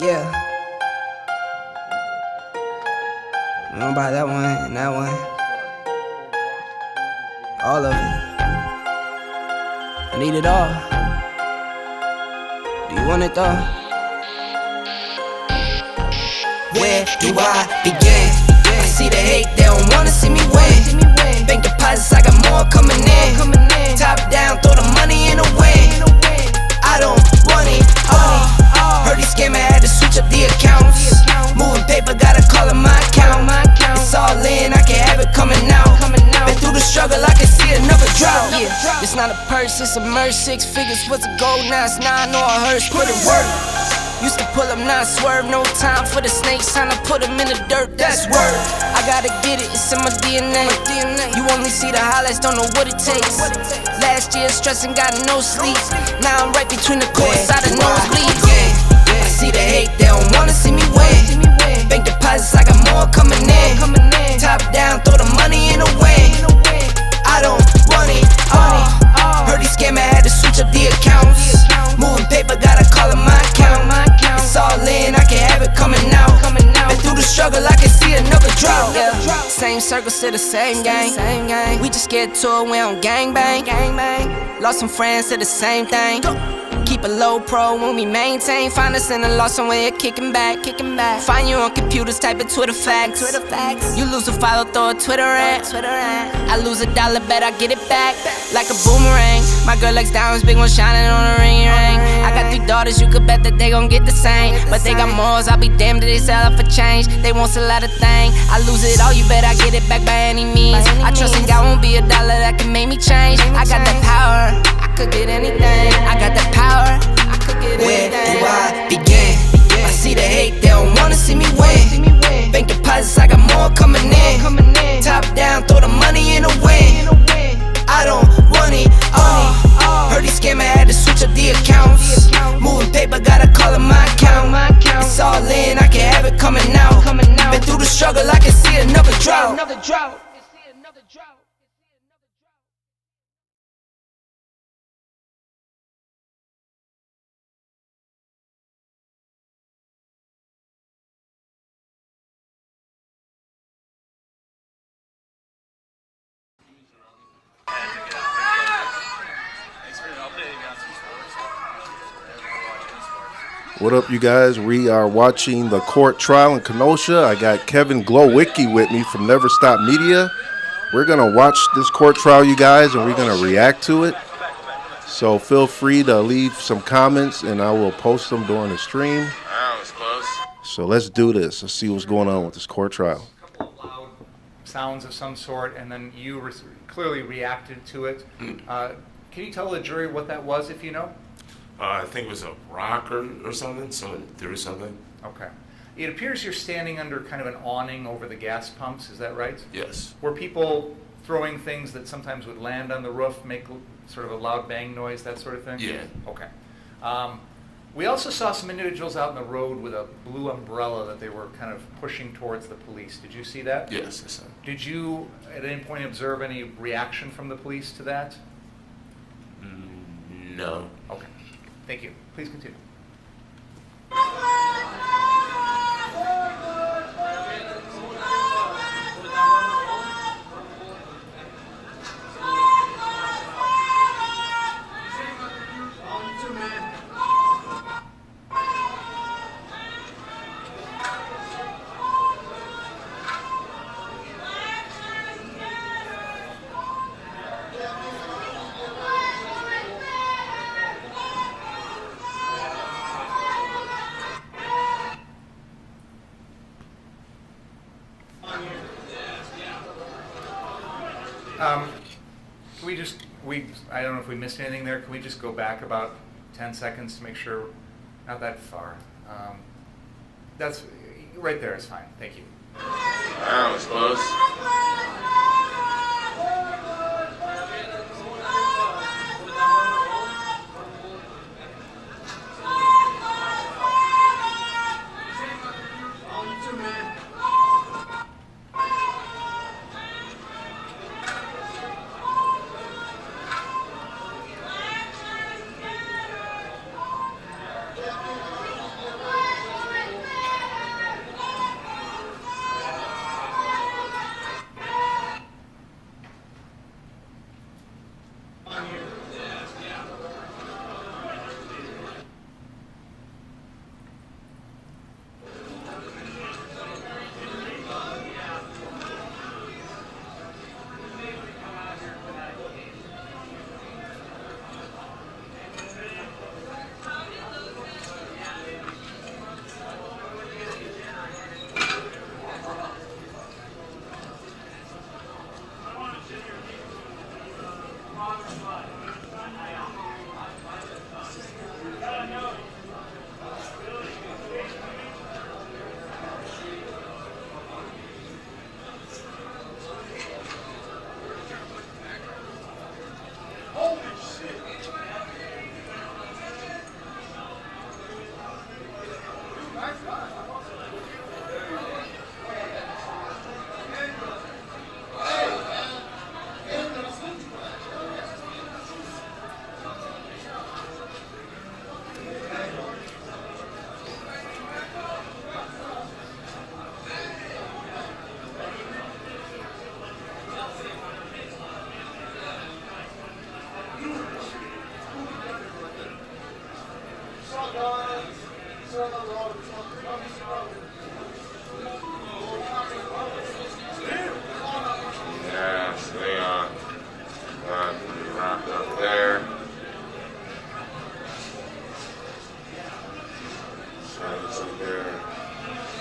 Yeah. I don't buy that one and that one. All of it. I need it all. Do you want it though? Where do I begin? I see the hate, they don't wanna see me win. Bank deposits, I got more coming in. Top down, throw the money in the wind. I don't want it all. Heard he scammer, had to switch up the accounts. Moving paper, gotta call it my account. It's all in, I can have it coming out. Been through the struggle, I can see another drought. Yeah, it's not a purse, it's a merch. 6 figures was a goal, now it's 9 or a hearse. Put it work. Used to pull up, not swerve. No time for the snakes, time to put them in the dirt. That's word. I gotta get it, it's in my DNA. You only see the highlights, don't know what it takes. Last year stressing, got no sleep. Now I'm right between the courts, out of nosebleed. I see the hate, they don't wanna see me win. Bank deposits, I got more coming in. Top down, throw the money in the wind. I don't want it all. Heard he scammer, had to switch up the accounts. Moving paper, gotta call it my account. It's all in, I can have it coming out. Been through the struggle, I can see another drought. Same circle, still the same gang. We just get to it, we don't gangbang. Lost some friends, said the same thing. Keep a low pro when we maintain. Find us in a lost somewhere, kicking back. Find you on computers, type in Twitter facts. You lose a follow, throw a Twitter rant. I lose $1, bet I get it back like a boomerang. My girl likes diamonds, big one shining on a ring. I got 3 daughters, you could bet that they gon' get the same. But they got morals, I'll be damned if they sell up for change. They won't sell out a thing. I lose it all, you bet I get it back by any means. I trust in God, won't be $1 that can make me change. I got that power, I could get anything. I got that power, I could get anything. Where do I begin? I see the hate, they don't wanna see me win. Bank deposits, I got more coming in. Top down, throw the money in the wind. I don't want it all. Heard he scammer, had to switch up the accounts. Moving paper, gotta call it my account. It's all in, I can have it coming out. Been through the struggle, I can see another drought. What up, you guys? We are watching the court trial in Kenosha. I got Kevin Glowicki with me from Never Stop Media. We're going to watch this court trial, you guys, and we're going to react to it. So feel free to leave some comments, and I will post them during the stream. That was close. So let's do this. Let's see what's going on with this court trial. A couple of loud sounds of some sort, and then you clearly reacted to it. Can you tell the jury what that was, if you know? I think it was a rock or something. Someone threw something. Okay. It appears you're standing under kind of an awning over the gas pumps. Is that right? Yes. Were people throwing things that sometimes would land on the roof, make sort of a loud bang noise, that sort of thing? Yeah. Okay. We also saw some individuals out in the road with a blue umbrella that they were kind of pushing towards the police. Did you see that? Yes, I saw. Did you at any point observe any reaction from the police to that? No. Okay. Thank you. Please continue. Can we just, I don't know if we missed anything there. Can we just go back about 10 seconds to make sure, not that far. That's, right there is fine. Thank you. That was close. Yeah, so they wrapped up there. So it's like they're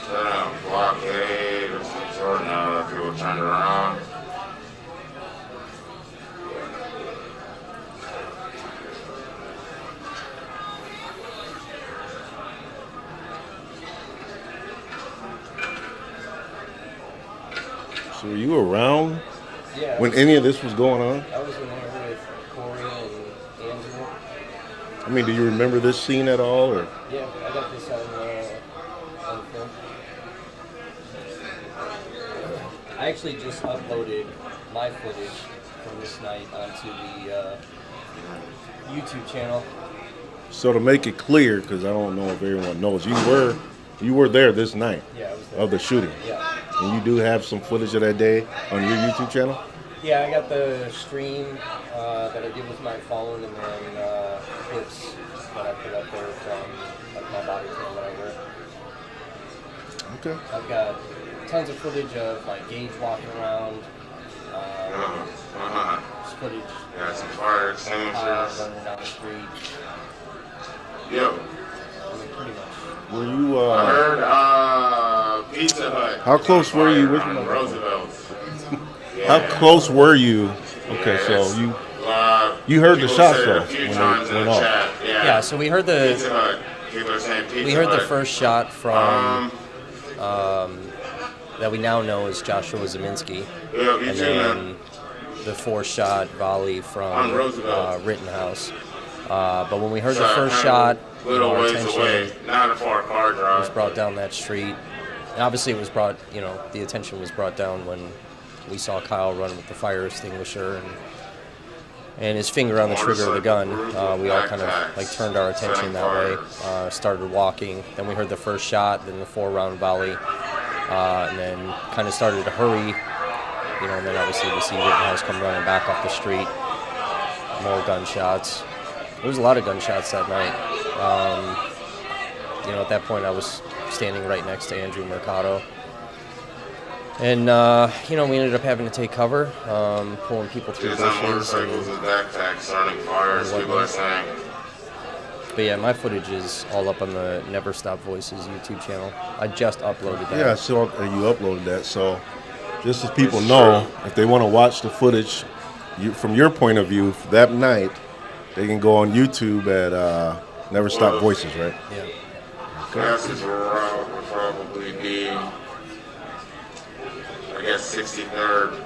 setting up blockade or some sort. Now that people turned around. So were you around Yeah. when any of this was going on? I was in there with Corey and Andrew. I mean, do you remember this scene at all? Or Yeah, I got this on film. I actually just uploaded my footage from this night onto the YouTube channel. so to make it clear, because I don't know if everyone knows, you were there this night Yeah, I was there. of the shooting, Yeah. and you do have some footage of that day on your YouTube channel. Yeah, I got the stream that I did with my phone, and then clips that I put up there from like my body cam that I wear. Okay. I've got tons of footage of like Gage walking around. Just footage. Got some fire Kyle extinguishers. running down the street. Yo, I mean, pretty much. Were you? I heard Pizza Hut. How close were you with on your Roosevelt? How close were you? Okay, so you heard the shots though A few when times they in went the off. chat. Yeah. Yeah, so we heard Pizza the Hut. People are saying Pizza we heard the Hut. first shot from Um, that we now know is Joshua Zeminski, yeah, you and too, man. then the 4-shot volley from On Roosevelt. Rittenhouse. But when we heard the So, first kind of shot, little our ways attention away, not a far car drive. was brought down that street. And obviously, it was brought. The attention was brought down when we saw Kyle run with the fire extinguisher and his finger on the trigger of the gun. We all kind of like turned our attention that way. Started walking. Then we heard the first shot, then the 4-round volley, and then kind of started to hurry. And then obviously we see Rittenhouse come running back up the street. More gunshots. There was a lot of gunshots that night. At that point, I was standing right next to Andrew Mercado. And, we ended up having to take cover, pulling people through Kids on bushes. motorcycles and backpacks starting fires, and people are whatnot. saying. But yeah, my footage is all up on the Never Stop Voices YouTube channel. I just uploaded that. Yeah, so you uploaded that. So just as people know, if they want to watch the footage from your point of view that night, they can go on YouTube at Never Stop Voices, right? Yeah. Fastest route would probably be, I guess, 63rd.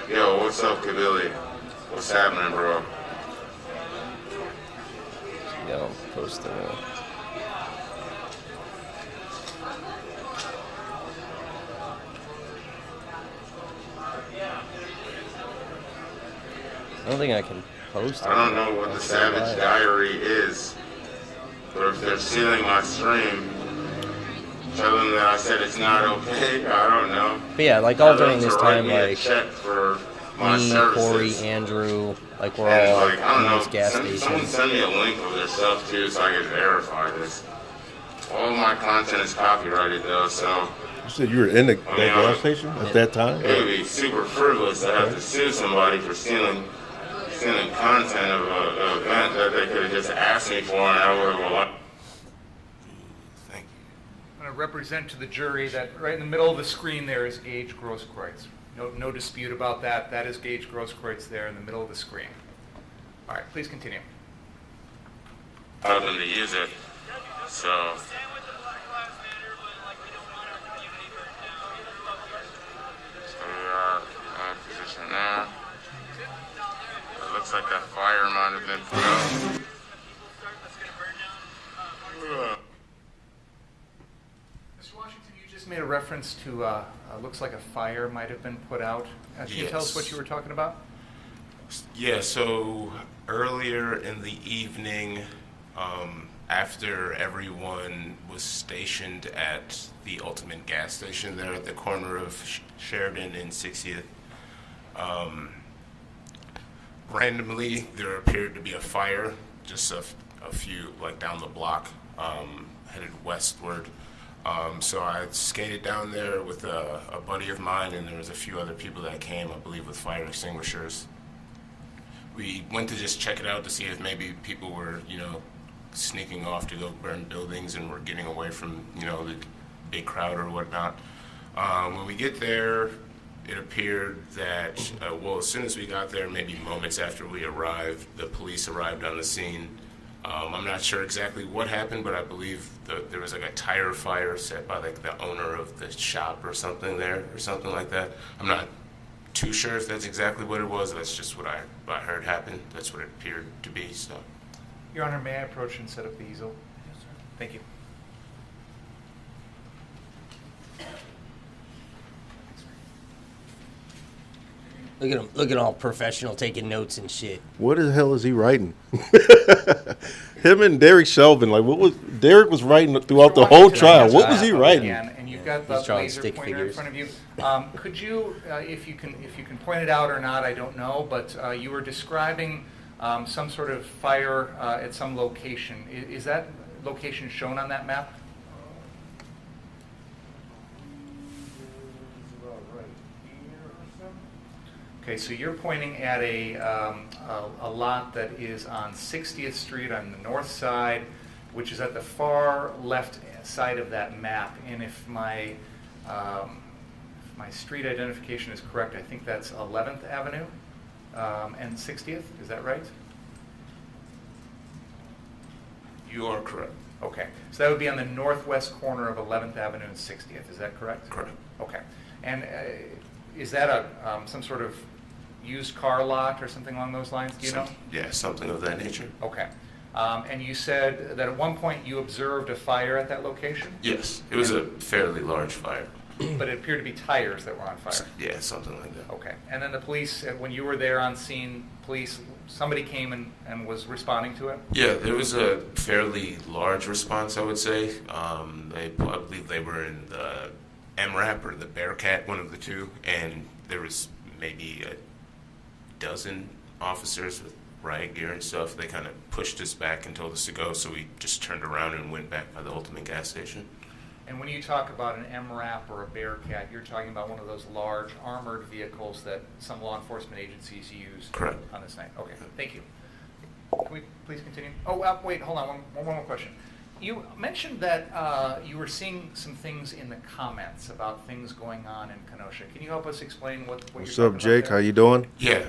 Yo, what's up, Kabilly? What's happening, bro? Yeah, I'll post it. I don't think I can post it. I don't know what the Savage Diary is, but if they're stealing my stream, tell them that I said it's not okay. I don't know. But yeah, like all Tell during them this to write time, me a like check for my me, Corey, services. Andrew, like we're And all like, I in don't this know, gas someone station. send me a link of their stuff too so I can verify this. All my content is copyrighted though, so You said you were in that gas station at that time? it would be super frivolous to have to sue somebody for stealing content of an event that they could have just asked me for and I would have allowed. Thank you. I'm going to represent to the jury that right in the middle of the screen there is Gage Grosskreutz. No dispute about that. That is Gage Grosskreutz there in the middle of the screen. All right, please continue. Allow them to use it. So we are in position now. It looks like that fire might have been put out. Mr. Washington, you just made a reference to looks like a fire might have been put out. Can you tell us what Yes. you were talking about? Yeah, so earlier in the evening, after everyone was stationed at the Ultimate gas station there at the corner of Sheridan and 60th, randomly there appeared to be a fire just a few, like, down the block, headed westward. So I skated down there with a buddy of mine, and there was a few other people that came, I believe, with fire extinguishers. We went to just check it out to see if maybe people were, sneaking off to go burn buildings and were getting away from, the big crowd or whatnot. When we get there, it appeared that, as soon as we got there, maybe moments after we arrived, the police arrived on the scene. I'm not sure exactly what happened, but I believe there was like a tire fire set by like the owner of the shop or something there, or something like that. I'm not too sure if that's exactly what it was. That's just what I heard happen. That's what it appeared to be. So, Your Honor, may I approach and set up the easel? Yes, sir. Thank you. Look at him, looking all professional, taking notes and shit. What the hell is he writing? Him and Derek Shelvin, Derek was writing throughout the whole trial. What was he writing? And you've got the He's drawing laser stick pointer in figures. front of you. Could you, if you can point it out or not, I don't know, but you were describing some sort of fire at some location. Is that location shown on that map? Okay, so you're pointing at a lot that is on 60th Street on the north side, which is at the far left side of that map. And if my street identification is correct, I think that's 11th Avenue and 60th. Is that right? you are correct. Okay, so that would be on the northwest corner of 11th Avenue and 60th. Is that correct? Correct. Okay, and is that some sort of used car lot or something along those lines? Do you know? Yeah, something of that nature. Okay. And you said that at one point you observed a fire at that location, Yes, it was a fairly large fire. but it appeared to be tires that were on fire. Yeah, something like that. Okay. And then the police, when you were there on scene, somebody came and was responding to it? Yeah, there was a fairly large response, I would say. I believe they were in the MRAP or the Bearcat, one of the two, and there was maybe a dozen officers with riot gear and stuff. They kind of pushed us back and told us to go, so we just turned around and went back by the Ultimate gas station. And when you talk about an MRAP or a Bearcat, you're talking about one of those large armored vehicles that some law enforcement agencies use. Correct. On this night. Okay, thank you. Can we please continue? Oh, wait, hold on, one more question. You mentioned that you were seeing some things in the comments about things going on in Kenosha. Can you help us explain what you're What's talking up, Jake? about How there? you doing? Yeah,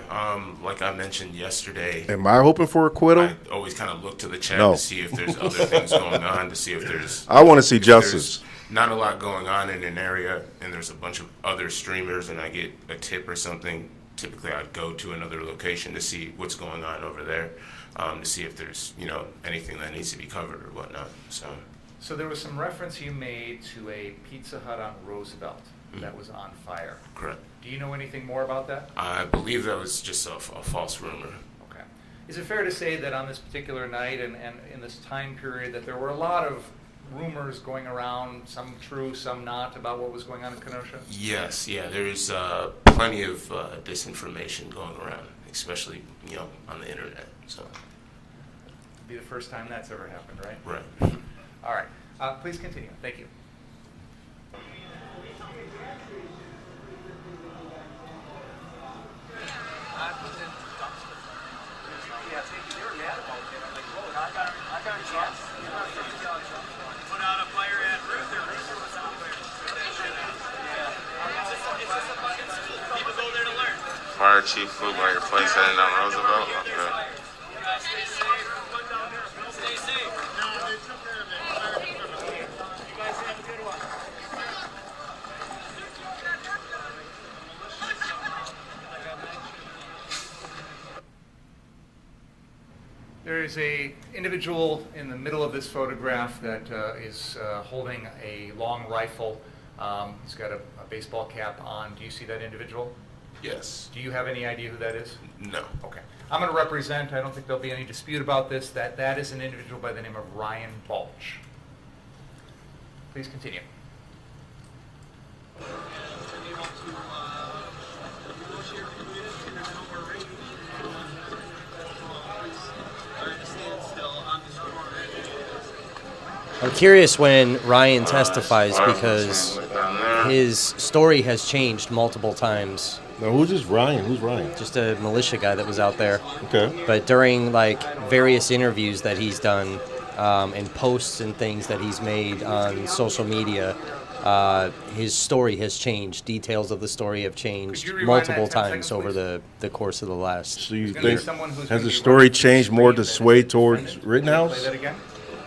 like I mentioned yesterday, Am I hoping for acquittal? I always kind of look to the chat No. to see if there's other things going on, to see if there's... I want to see if justice. there's not a lot going on in an area, and there's a bunch of other streamers, and I get a tip or something. Typically, I'd go to another location to see what's going on over there, to see if there's, anything that needs to be covered or whatnot, So there was some reference you made to a Pizza Hut on Roosevelt that was on fire. Correct. Do you know anything more about that? I believe that was just a false rumor. Okay. Is it fair to say that on this particular night and in this time period that there were a lot of rumors going around, some true, some not, about what was going on in Kenosha? Yes, yeah, there's plenty of disinformation going around, especially, on the internet, so. It'll be the first time that's ever happened, right? Right. All right. Please continue. Thank you. Put out a fire at Ruther. Ruther was out there. People go there to learn. Fire chief flew by your place heading down Roosevelt? Okay. Stay safe. Stay safe. You guys have a good one. There is a individual in the middle of this photograph that is holding a long rifle. He's got a baseball cap on. Do you see that individual? Yes. Do you have any idea who that is? No. Okay. I'm going to represent, I don't think there'll be any dispute about this, that is an individual by the name of Ryan Balch. Please continue. I'm curious when Ryan testifies because his story has changed multiple times. Now, who's this Ryan? Who's Ryan? Just a militia guy that was out there. Okay. But during like various interviews that he's done and posts and things that he's made on social media, his story has changed. Details of the story have changed multiple times over the course of the last. So you There's gonna be think, someone who's has gonna the be story running through the changed more to screen sway that is towards defendant? Rittenhouse? Play that again?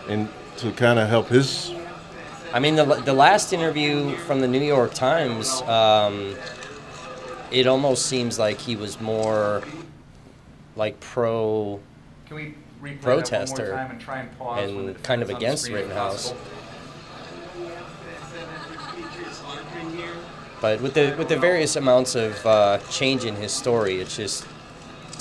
And to kind of help his... I mean, the last interview from the New York Times, it almost seems like he was more like pro. Can we replay protester that one more time and try and pause and when the kind of defendant's on the against screen if Rittenhouse. possible? But with the various amounts of change in his story, it's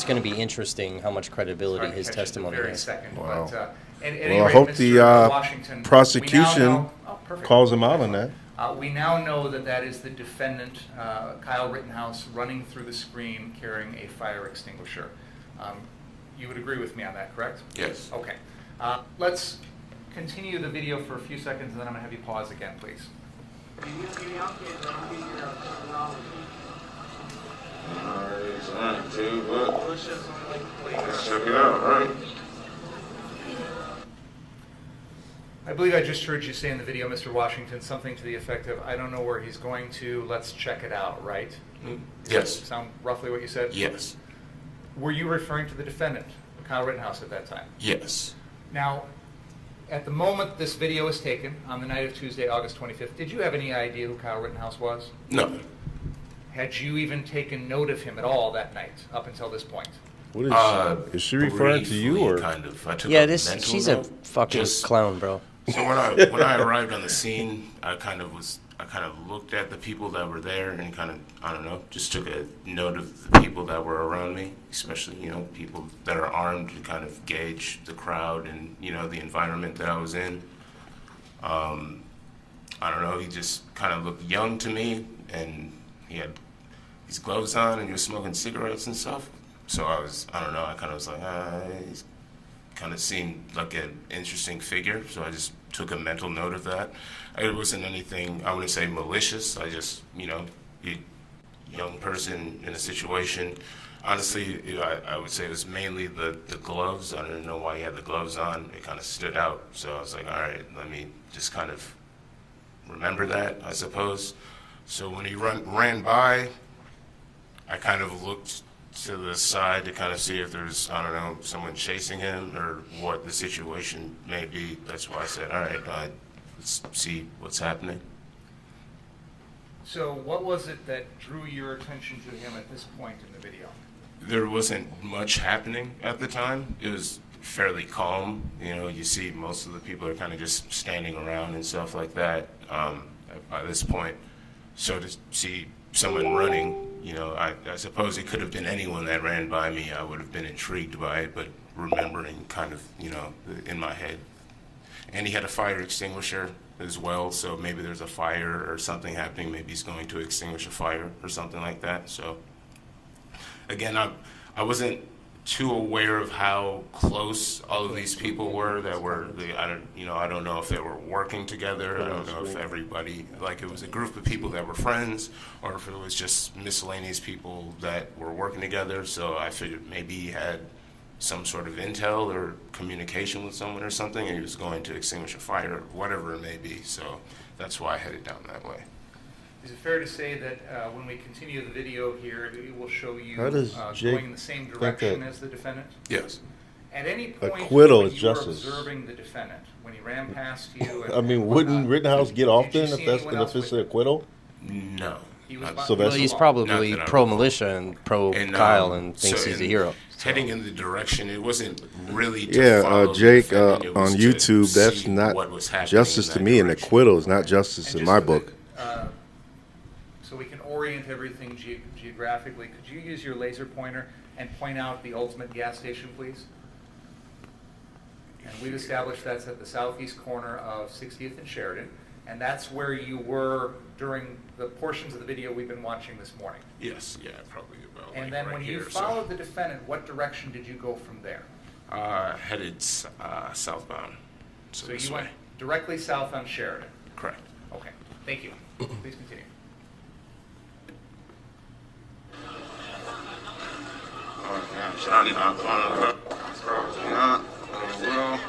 going to be interesting how much credibility Sorry to his catch you at the testimony very has. second, Wow. but, at any Well, I rate, hope Mr. the Washington, we now prosecution know- oh, perfect. calls him out on that. We now know that that is the defendant, Kyle Rittenhouse, running through the screen carrying a fire extinguisher. You would agree with me on that, correct? Yes. Okay. Let's continue the video for a few seconds, and then I'm going to have you pause again, please. It's on too, but let's check it out, right? I believe I just heard you say in the video, Mr. Washington, something to the effect of, I don't know where he's going to, let's check it out, right? Does Yes. that sound roughly what you said? Yes. Were you referring to the defendant, Kyle Rittenhouse, at that time? Yes. Now, at the moment this video was taken, on the night of Tuesday, August 25th, did you have any idea who Kyle Rittenhouse was? No. Had you even taken note of him at all that night, up until this point? What is she referring to you, briefly, or? kind of? I took Yeah, a mental she's a note. fucking Just- clown, bro. So when I arrived on the scene, I kind of looked at the people that were there and kind of, I don't know, just took a note of the people that were around me, especially, people that are armed, to kind of gauge the crowd and, the environment that I was in. I don't know, he just kind of looked young to me, and he had his gloves on and he was smoking cigarettes and stuff. So I don't know, I kind of was like, he's kind of seemed like an interesting figure, so I just took a mental note of that. It wasn't anything, I wouldn't say malicious. I just, a young person in a situation. Honestly, I would say it was mainly the gloves. I didn't know why he had the gloves on. It kind of stood out. So I was like, all right, let me just kind of remember that, I suppose. So when he ran by, I kind of looked to the side to kind of see if there's, I don't know, someone chasing him or what the situation may be. That's why I said, all right, let's see what's happening. So what was it that drew your attention to him at this point in the video? There wasn't much happening at the time. It was fairly calm. You see most of the people are kind of just standing around and stuff like that by this point. So to see someone running, I suppose it could have been anyone that ran by me. I would have been intrigued by it, but remembering kind of, in my head. And he had a fire extinguisher as well, so maybe there's a fire or something happening. Maybe he's going to extinguish a fire or something like that. So, again, I wasn't too aware of how close all of these people were that were, I don't know if they were working together. I don't know if everybody, like it was a group of people that were friends or if it was just miscellaneous people that were working together. So I figured maybe he had some sort of intel or communication with someone or something, and he was going to extinguish a fire, whatever it may be. So that's why I headed down that way. Is it fair to say that when we continue the video here, it will show you How does Jake going in the same think direction that- as the defendant? Yes. At any point Acquittal when is you justice. were observing the defendant, when he ran past you, and, I mean, and wouldn't whatnot, Rittenhouse get did off you then see anyone else if it's with an acquittal? No. He was Not- by- So Well, that's- he's Not probably that I pro recall. militia and pro And, Kyle and thinks so he's a in hero. Heading in the direction, it wasn't really to Yeah, follow the Jake, defendant, it was on to YouTube, that's see not what was happening justice in to that me. An direction. acquittal is not justice And in just my so book. that, so we can orient everything geographically, could you use your laser pointer and point out the ultimate gas station, please? And we've established that's at the southeast corner of 60th and Sheridan, and that's where you were during the portions of the video we've been watching this morning. Yes, yeah, probably about And like then right when here, you followed the defendant, what direction did you go from there? Headed southbound. So So this you way. went directly south on Sheridan. Correct. Okay, thank you. Please continue. Oh, yeah, I'm trying not to run it. Probably not. Oh, well.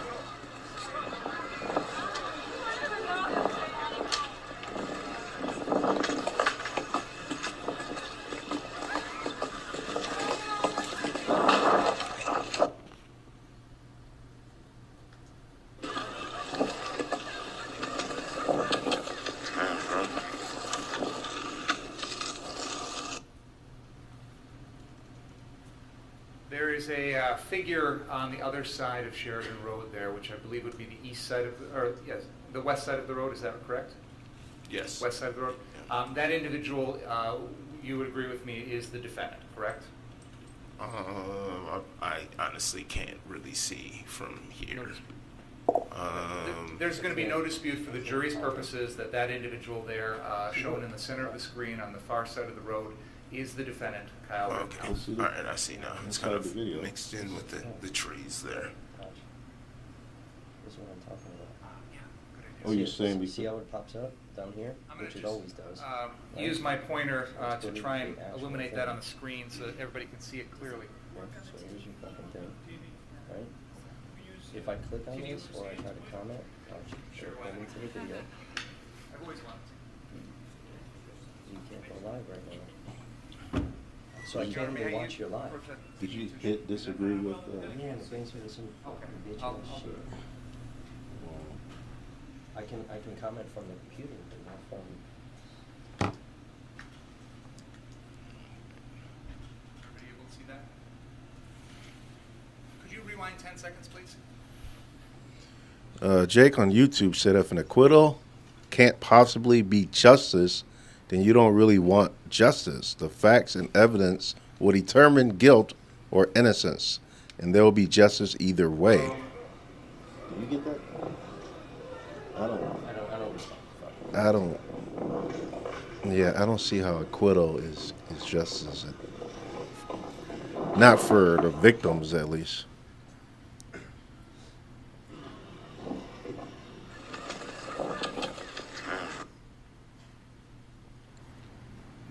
There is a figure on the other side of Sheridan Road there, which I believe would be the east side of, yes, the west side of the road, is that correct? Yes. West side of the road? That individual, you would agree with me, is the defendant, correct? I honestly can't really see from here. There's going to be no dispute for the jury's purposes that that individual there, shown in the center of the screen on the far side of the road, is the defendant, Kyle Okay. Rittenhouse. All right, I see now. It's kind of mixed in with the trees there. This is what I'm talking about. Yeah, good idea. Oh, you're saying we See how it pops up down here? I'm gonna Which it just, always does. use my pointer to Let's try go and to the actual illuminate thing. that on the screen so that everybody can see it clearly. Yeah, so here's your fucking thing, right? If I click on this or I try to comment, I'll show it into the video. I've always wanted to. You can't go live right now. So I can't even watch your live. Did you hit disagree with? Yeah, it brings me to some fucking bitch I'll ass do shit. I can comment from the computer, but not from. Everybody able to see that? Could you rewind 10 seconds, please? Jake on YouTube said if an acquittal can't possibly be justice, then you don't really want justice. The facts and evidence will determine guilt or innocence, and there will be justice either way. Did you get that? I don't. Yeah, I don't see how acquittal is justice. Not for the victims, at least.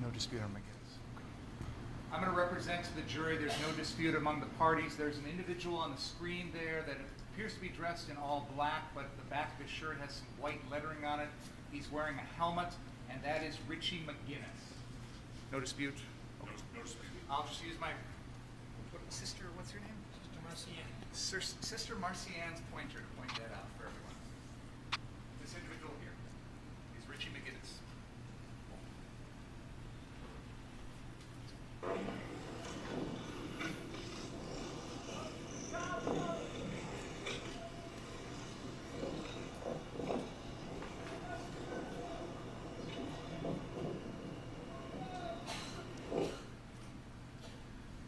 No dispute on my case. I'm going to represent to the jury there's no dispute among the parties. There's an individual on the screen there that appears to be dressed in all black, but the back of his shirt has some white lettering on it. He's wearing a helmet, and that is Richie McGinnis. No dispute? Okay. No dispute. I'll just use my sister, what's her name? Sister Marcianne. Sister Marcianne's pointer to point that out for everyone. This individual here is Richie McGinnis.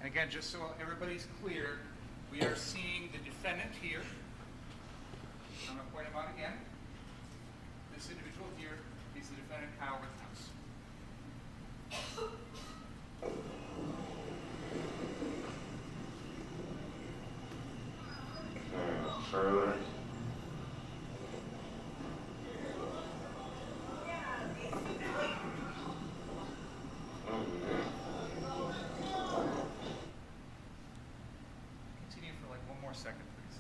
And again, just so everybody's clear, we are seeing the defendant here. I'm going to point him out again. This individual here is the defendant, Kyle Rittenhouse. Further. Continue for like one more second, please.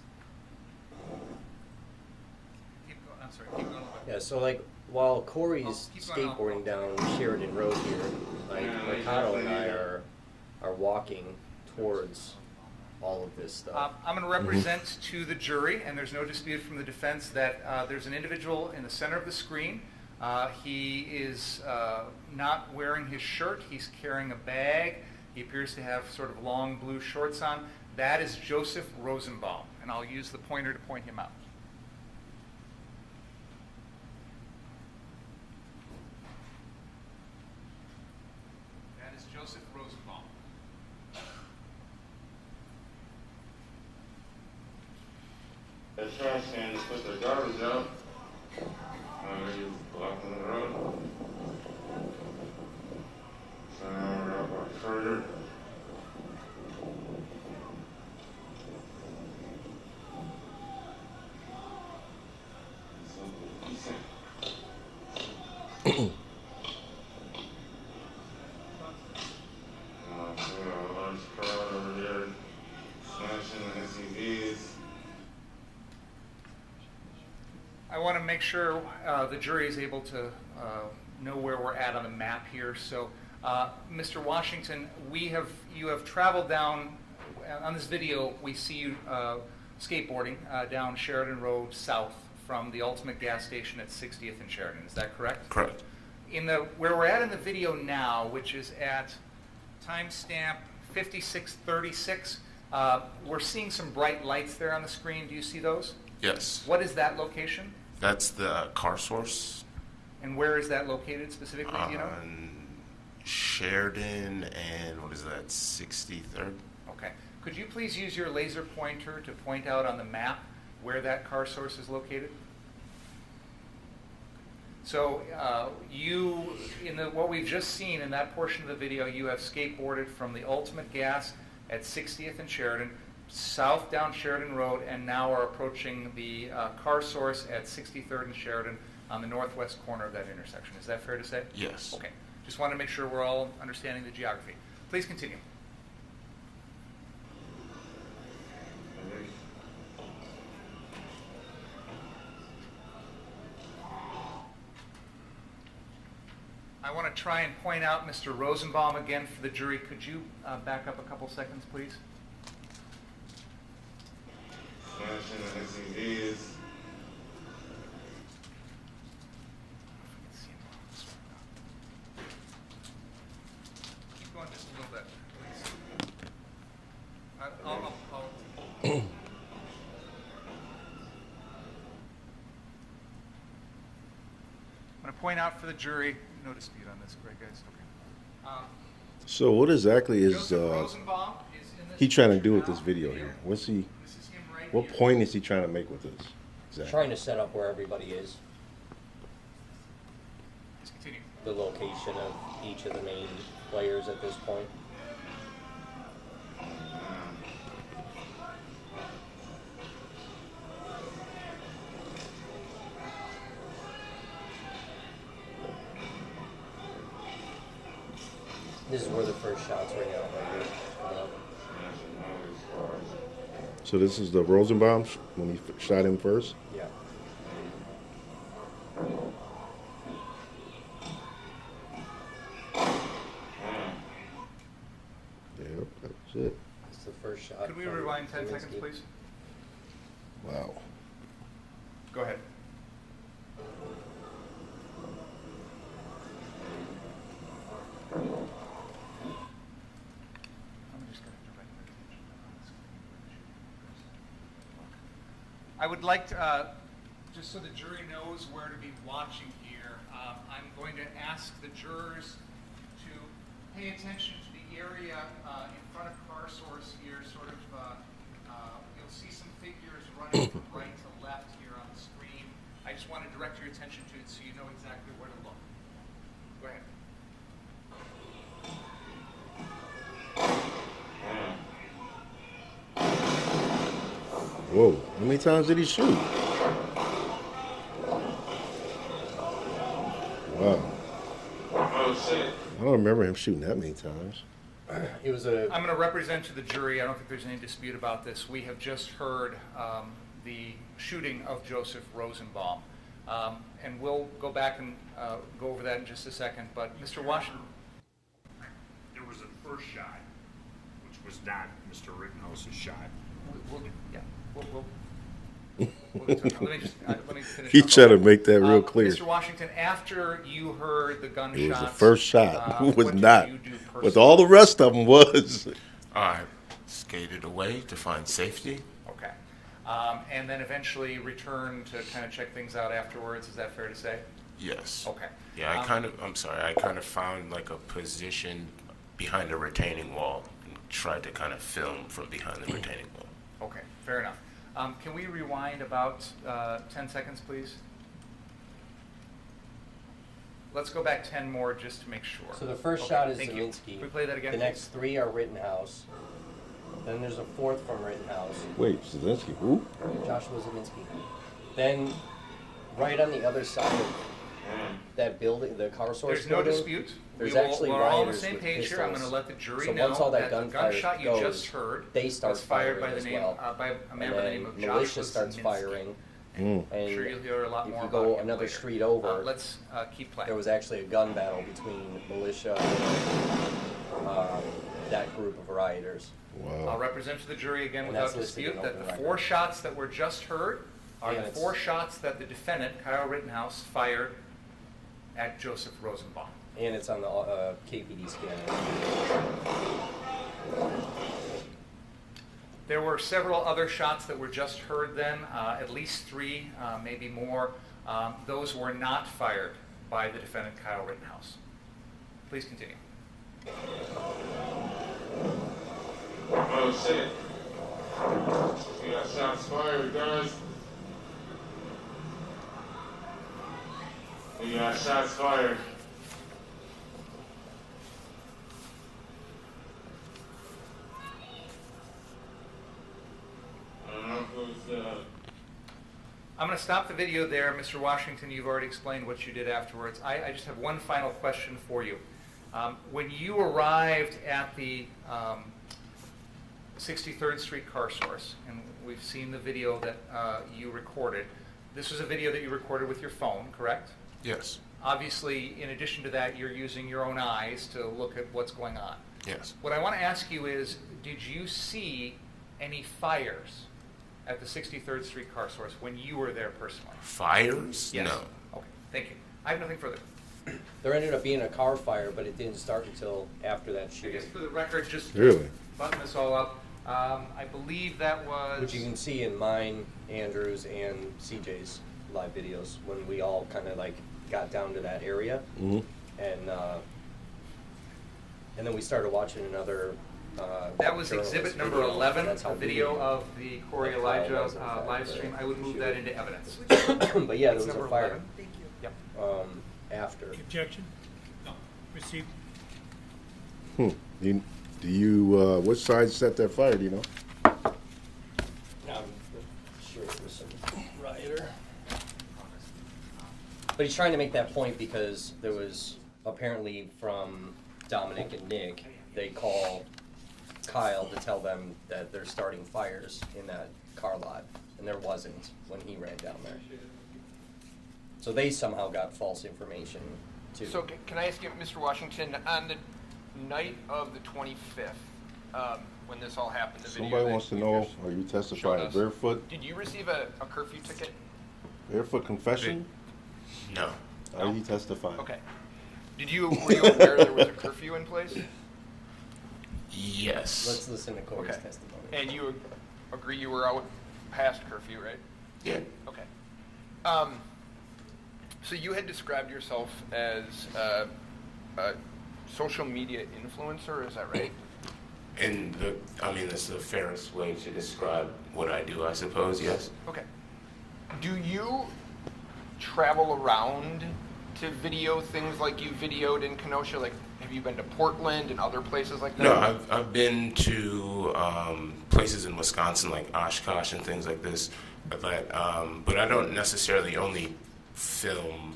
Keep going. I'm sorry. Keep going a little bit. Yeah, so like while Corey's Keep going. skateboarding down Sheridan Road here, like Mercado and I are walking towards all of this stuff. I'm going to represent to the jury, and there's no dispute from the defense, that there's an individual in the center of the screen. He is not wearing his shirt. He's carrying a bag. He appears to have sort of long blue shorts on. That is Joseph Rosenbaum, and I'll use the pointer to point him out. That is Joseph Rosenbaum. The trash can just put the garbage out. You blocking the road. So now we're up further. So want to make sure the jury is able to know where we're at on the map here. So, Mr. Washington, you have traveled down, on this video, we see you skateboarding down Sheridan Road south from the Ultimate gas station at 60th and Sheridan. Is that correct? Correct. Where we're at in the video now, which is at timestamp 56:36, we're seeing some bright lights there on the screen. Do you see those? Yes. What is that location? That's the car source. And where is that located specifically, do you know? Sheridan and what is that, 63rd? Okay. Could you please use your laser pointer to point out on the map where that car source is located? So what we've just seen in that portion of the video, you have skateboarded from the Ultimate Gas at 60th and Sheridan, south down Sheridan Road, and now are approaching the car source at 63rd and Sheridan on the northwest corner of that intersection. Is that fair to say? Yes. Okay. Just want to make sure we're all understanding the geography. Please continue. I want to try and point out Mr. Rosenbaum again for the jury. Could you back up a couple seconds, please? Keep going just a little bit, please. I'll I'm going to point out for the jury, no dispute on this, right, guys? Okay. So what exactly is Joseph Rosenbaum is in this he trying to do with picture this video now. here? What's he? This is him right What here. point is he trying to make with this? Exactly. Trying to set up where everybody is, Please continue. the location of each of the main players at this point. This is where the first shots right now, right here, coming up. So this is the Rosenbaum when he shot him first. Yeah. Yep, that's it. It's the first shot. Could we from rewind 10 seconds, Glowicki. please? Wow. Go ahead. I would like to, just so the jury knows where to be watching here, I'm going to ask the jurors to pay attention to the area in front of car source here, sort of, you'll see some figures running from right to left here on the screen. I just want to direct your attention to it so you know exactly where to look. Go ahead. Whoa. How many times did he shoot? Wow. Oh shit. I don't remember him shooting that many times. It was a. I'm going to represent to the jury, I don't think there's any dispute about this. We have just heard the shooting of Joseph Rosenbaum. And we'll go back and go over that in just a second. But Mr. Washington, There was a first shot, which was not Mr. Rittenhouse's shot. let me finish. He up tried to on that. make that real clear. Mr. Washington, after you heard the gunshots, It was the first shot. It was what did not. you do But personally? all the rest of them was. I skated away to find safety. Okay. And then eventually returned to kind of check things out afterwards. Is that fair to say? Yes. Okay. Yeah, I kind of found like a position behind a retaining wall and tried to kind of film from behind the retaining wall. Okay, fair enough. Can we rewind about 10 seconds, please? Let's go back 10 more just to make sure. So the first Okay, shot is thank you. Zelinski. Can we play that again, The please? next three are Rittenhouse. Then there's a fourth from Rittenhouse, Wait, Zelensky, who? Joshua Zelinski. Then, right on the other side of that building, the car source There's no building, dispute. there's we're actually all on the rioters same with page here. I'm going to pistols. let the jury So know once all that the gunfire gunshot you goes, just heard they start was fired by firing the as name well. by a man And by the then name of militia Joshua starts Zelinski. firing. And I'm sure you'll hear a lot if more you about go him another later. street over, Let's keep playing. there was actually a gun battle between militia and that group of rioters. Wow. I'll represent to the jury again And without that's listed dispute in that open the record. 4 shots that were just heard are And the it's- 4 shots that the defendant, Kyle Rittenhouse, fired at Joseph Rosenbaum. And it's on the KPD scanner. There were several other shots that were just heard then, at least 3, maybe more. Those were not fired by the defendant, Kyle Rittenhouse. Please continue. Oh shit. We got shots fired, guys. We got shots fired. I don't know who's I'm going to stop the video there. Mr. Washington, you've already explained what you did afterwards. I just have one final question for you. When you arrived at the 63rd Street car source, and we've seen the video that you recorded, this was a video that you recorded with your phone, correct? Yes. Obviously, in addition to that, you're using your own eyes to look at what's going on. Yes. What I want to ask you is, did you see any fires at the 63rd Street car source when you were there personally? Fires? Yes. No. Okay, thank you. I have nothing further. There ended up being a car fire, but it didn't start until after that I shooting. guess for the record, just Really? to button this all up, I believe that was... Which you can see in mine, Andrew's, and CJ's live videos when we all kind of like got down to that area, Mm-hmm. and then we started watching another. That was journalist exhibit number video. 11, That's how the video we- of the Corey Kyle Elijah was, in fact, live stream. I would move that into evidence. But yeah, there That's was a number fire 11. Yep. after. Objection? No. Received. Do you, which side set that fire, do you know? I'm sure it was some rioter. But he's trying to make that point because there was apparently from Dominic and Nick, they call Kyle to tell them that they're starting fires in that car lot, and there wasn't when he ran down there. So they somehow got false information too. So can I ask you, Mr. Washington, on the night of the 25th, when this all happened, the video Somebody that wants to you know, just are you showed testifying us, barefoot? Did you receive a curfew ticket? Barefoot confession? No. Are you testifying? Okay. Were you aware there was a curfew in place? Yes. Let's listen to Corey's Okay. testimony. And you agree you were out past curfew, right? Yeah. Okay. So you had described yourself as a social media influencer, is that right? And that's the fairest way to describe what I do, I suppose, yes. Okay. Do you travel around to video things like you videoed in Kenosha? Like, have you been to Portland and other places like that? No, I've been to places in Wisconsin like Oshkosh and things like this, but I don't necessarily only film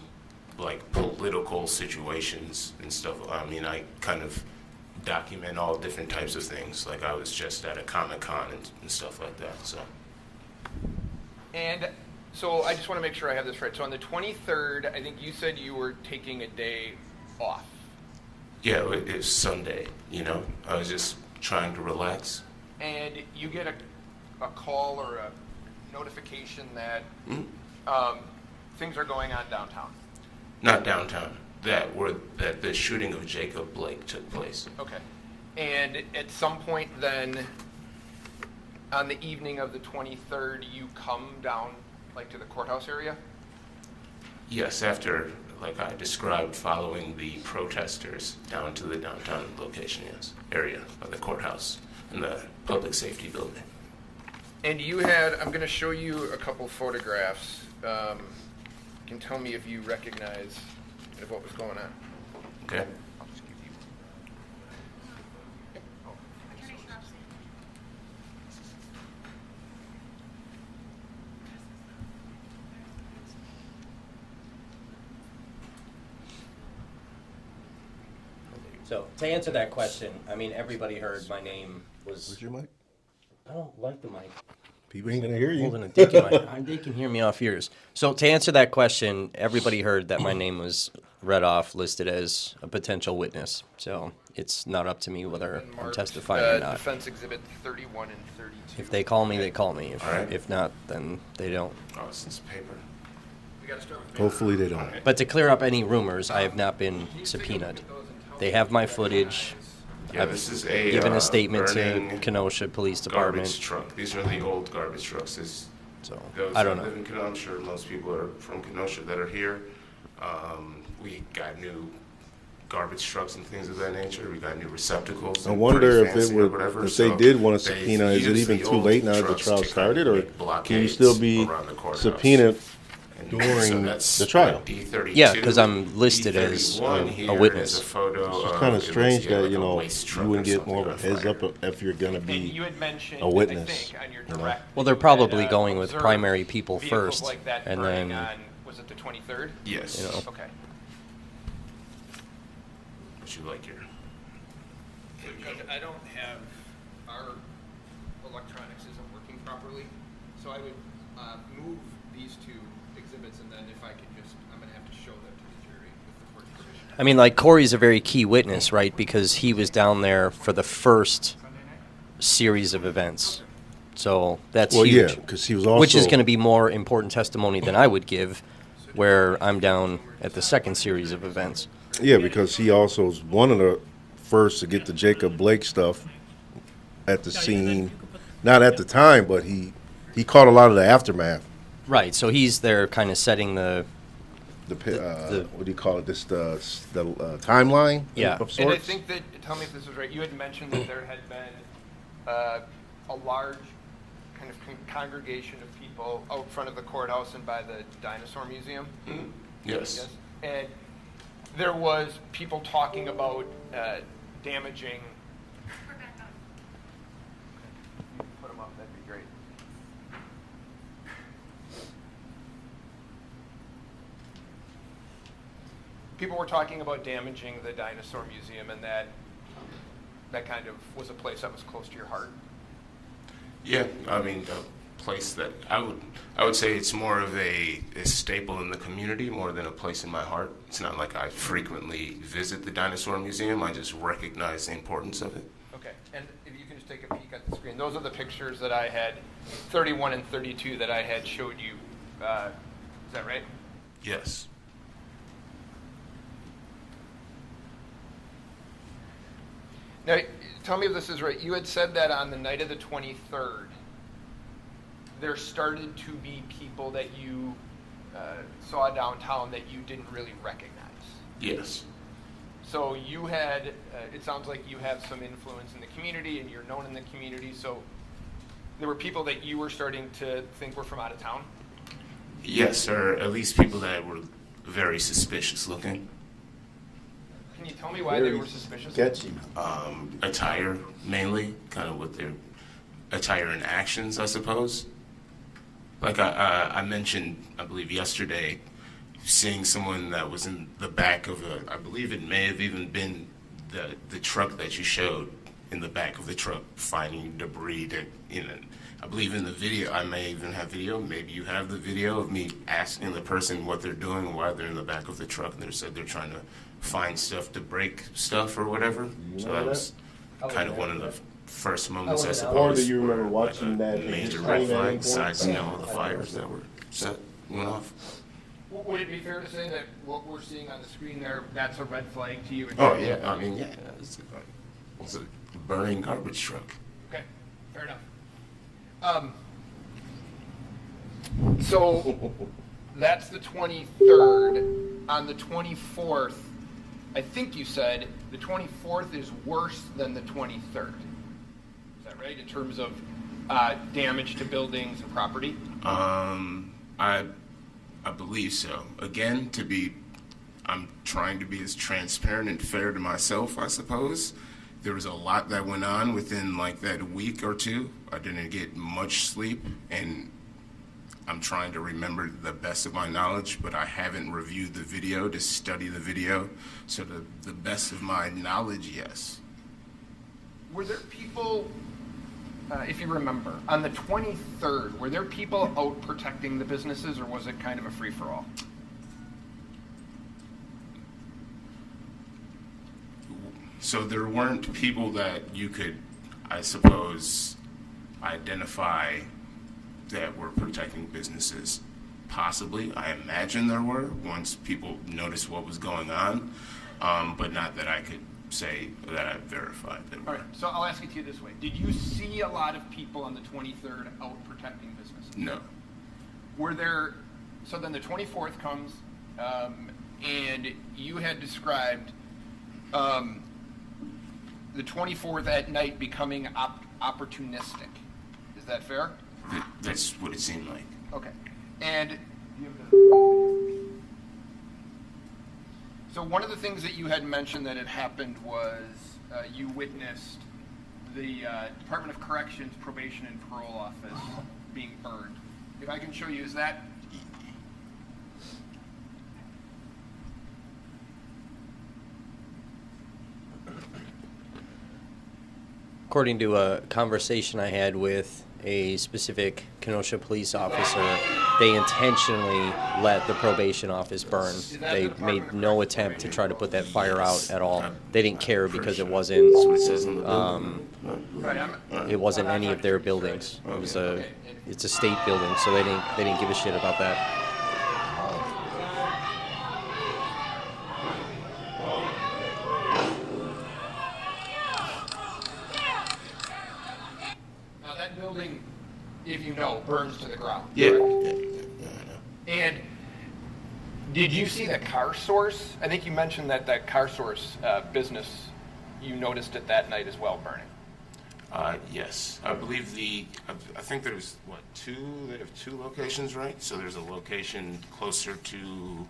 like political situations and stuff. I mean, I kind of document all different types of things. Like I was just at a Comic-Con and stuff like that. So. And so I just want to make sure I have this right. So on the 23rd, I think you said you were taking a day off. Yeah, it's Sunday. I was just trying to relax. And you get a call or a notification that things are going on downtown. Not downtown. That the shooting of Jacob Blake took place. Okay. And at some point then, on the evening of the 23rd, you come down like to the courthouse area? Yes, after, like I described, following the protesters down to the downtown location, yes, area of the courthouse and the public safety building. And you had, I'm going to show you a couple photographs. You can tell me if you recognize what was going on. Okay. I'll just give you. So to answer that question, I mean, everybody heard my name was. Where's your mic? I don't like the mic. People ain't gonna hear you. Holding a dick in my, they can hear me off ears. So to answer that question, everybody heard that my name was read off, listed as a potential witness. So it's not up to me whether I'm testifying or not. Defense Exhibit 31 and 32. If they call me, they call me. Alright. If not, then they don't. Oh, it's this paper. We gotta start with Hopefully they don't. But to clear up any rumors, I have not been subpoenaed. They have my footage. Yeah, I've this is a given a statement to burning Kenosha Police garbage Department. truck. These are the old garbage trucks. So Those I don't that know. live in Kenosha, I'm sure most people are from Kenosha that are here. We got new garbage trucks and things of that nature. We got new receptacles. I and wonder pretty if fancy it or would, whatever. if they So did want to they subpoena, is it use even the too old late now that the trucks trial to kind started, of or make blockades can you still be around the courthouse. subpoenaed And during that's the trial? D32. Yeah, 'cause I'm listed as D31 a here witness. is a photo It's of- kind it of looks, strange yeah, that, like you a know, waste truck you wouldn't or get more of a something on heads fire. up if you're going to And be you had mentioned, a witness, I think, on your you know? direct. Well, they're you probably had, going with observed primary people vehicles first, like that and burning then- on, was it the 23rd? Yes. You know. Okay. Would you like your? Because I don't have, our electronics isn't working properly, so I would move these two exhibits, and then if I could just, I'm gonna have to show them to the jury with the court's permission. I mean, like Corey's a very key witness, right? Because he was down there for the first series of events. So that's Well, huge. yeah, because he was also Which is going to be more important testimony than I would give, where I'm down at the second series of events. Yeah, because he also was one of the first to get the Jacob Blake stuff at the scene. Not at the time, but he caught a lot of the aftermath. Right. So he's there, kind of setting the. What do you call it? This the timeline. Yeah. Of sorts. And I think that, tell me if this was right, you had mentioned that there had been a large kind of congregation of people out front of the courthouse and by the dinosaur museum. Yes. And there was people talking about damaging. Put them up, that'd be great. People were talking about damaging the dinosaur museum, and that kind of was a place that was close to your heart. Yeah, I mean, a place that I would say it's more of a staple in the community more than a place in my heart. It's not like I frequently visit the dinosaur museum. I just recognize the importance of it. Okay, and if you can just take a peek at the screen, those are the pictures that I had, 31 and 32 that I had showed you. Is that right? Yes. Now, tell me if this is right. You had said that on the night of the 23rd, there started to be people that you saw downtown that you didn't really recognize. Yes. So you had, it sounds like you have some influence in the community and you're known in the community. So there were people that you were starting to think were from out of town? Yes, or at least people that were very suspicious looking. Can you tell me why they were suspicious? Sketchy. Attire, mainly, kind of with their attire and actions, I suppose. Like I mentioned, I believe yesterday, seeing someone that was in the back of I believe it may have even been the truck that you showed, in the back of the truck, finding debris that, I believe in the video, I may even have video, maybe you have the video of me asking the person what they're doing and why they're in the back of the truck, and they said they're trying to find stuff to break stuff or whatever. So that was kind of one of the first moments, I suppose. Or do you remember where, watching that major Hamin red flags, point? besides, all the fires that were went off. Would it be fair to say that what we're seeing on the screen there, that's a red flag to you? Oh yeah, I mean, yeah, it's a burning garbage truck. Okay, fair enough. So that's the 23rd. On the 24th, I think you said the 24th is worse than the 23rd. Is that right, in terms of damage to buildings and property? I believe so. Again, I'm trying to be as transparent and fair to myself, I suppose. There was a lot that went on within like that week or two. I didn't get much sleep, and I'm trying to remember the best of my knowledge, but I haven't reviewed the video to study the video. So the best of my knowledge, yes. Were there people if you remember, on the 23rd, were there people out protecting the businesses, or was it kind of a free-for-all? So there weren't people that you could, I suppose, identify that were protecting businesses. Possibly, I imagine there were once people noticed what was going on, but not that I could say that I verified them. All right, so I'll ask it to you this way. Did you see a lot of people on the 23rd out protecting businesses? No. Were there, so then the 24th comes, and you had described the 24th at night becoming opportunistic. Is that fair? That's what it seemed like. Okay. And so one of the things that you had mentioned that had happened was you witnessed the Department of Corrections Probation and Parole Office being burned. If I can show you, is that? According to a conversation I had with a specific Kenosha police officer, they intentionally let the probation office burn. They made no attempt to try to put that fire out at all. They didn't care because it wasn't any of their buildings. It's a state building, so they didn't give a shit about that. Building, if you know, burns to the ground. Yeah. And did you see the car source? I think you mentioned that car source business, you noticed it that night as well burning. Yes. I believe I think there's, they have two locations, right? So there's a location closer to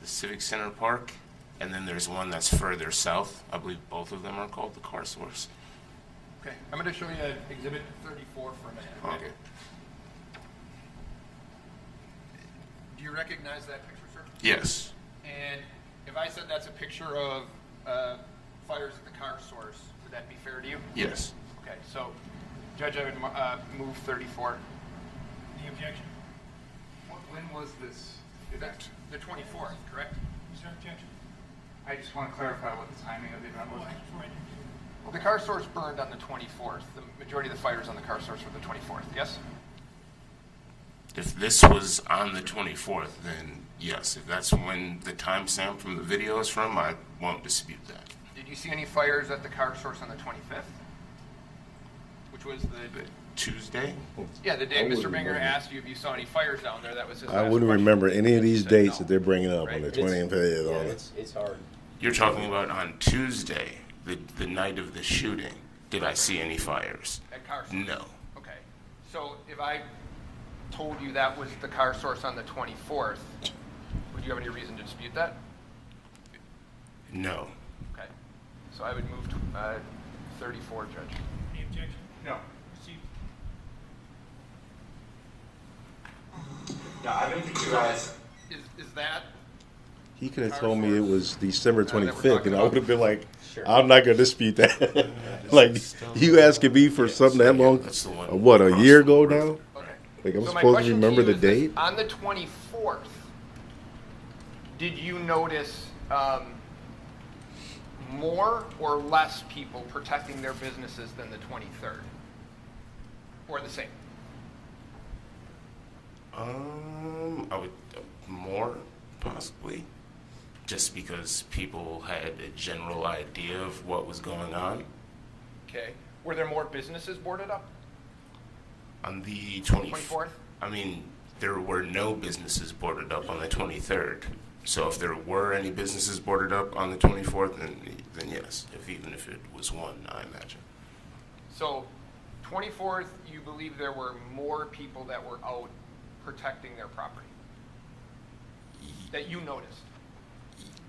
the Civic Center Park, and then there's one that's further south. I believe both of them are called the car source. Okay, I'm going to show you Exhibit 34 for a minute. Okay. Do you recognize that picture, sir? Yes. And if I said that's a picture of fires at the car source, would that be fair to you? Yes. Okay, so, Judge, I would move 34. Any objection? When was this event? The 24th, correct? Is there objection? I just want to clarify what the timing of the event was. Well, the car source burned on the 24th. The majority of the fires on the car source were the 24th, yes? If this was on the 24th, then yes. If that's when the timestamp from the video is from, I won't dispute that. Did you see any fires at the car source on the 25th? Which was the Tuesday? Yeah, the day Mr. Binger asked you if you saw any fires down there. That was his I last wouldn't question. remember any of these You said dates no. that they're bringing up Right. on the 25th. Yeah, on it. it's hard. You're talking about on Tuesday, the night of the shooting. Did I see any fires? At car source? No. Okay. So if I told you that was the car source on the 24th, would you have any reason to dispute that? No. Okay. So I would move to 34, Judge. Any objection? No. Proceed. No, I don't think you guys. Is that? He could have told me it was December that we're 25th, talking and I about? would have been like, Sure. I'm not going to dispute that. Like, you asking me for something that long? That's the one What, a across year the ago river. now? Okay. Like, I'm So my supposed to question remember you the is this. date? On the 24th, did you notice more or less people protecting their businesses than the 23rd? Or the same? I would more possibly, just because people had a general idea of what was going on. Okay. Were there more businesses boarded up? On the 24th? I mean, there were no businesses boarded up on the 23rd. So if there were any businesses boarded up on the 24th, then yes. Even if it was one, I imagine. So, 24th, you believe there were more people that were out protecting their property? That you noticed?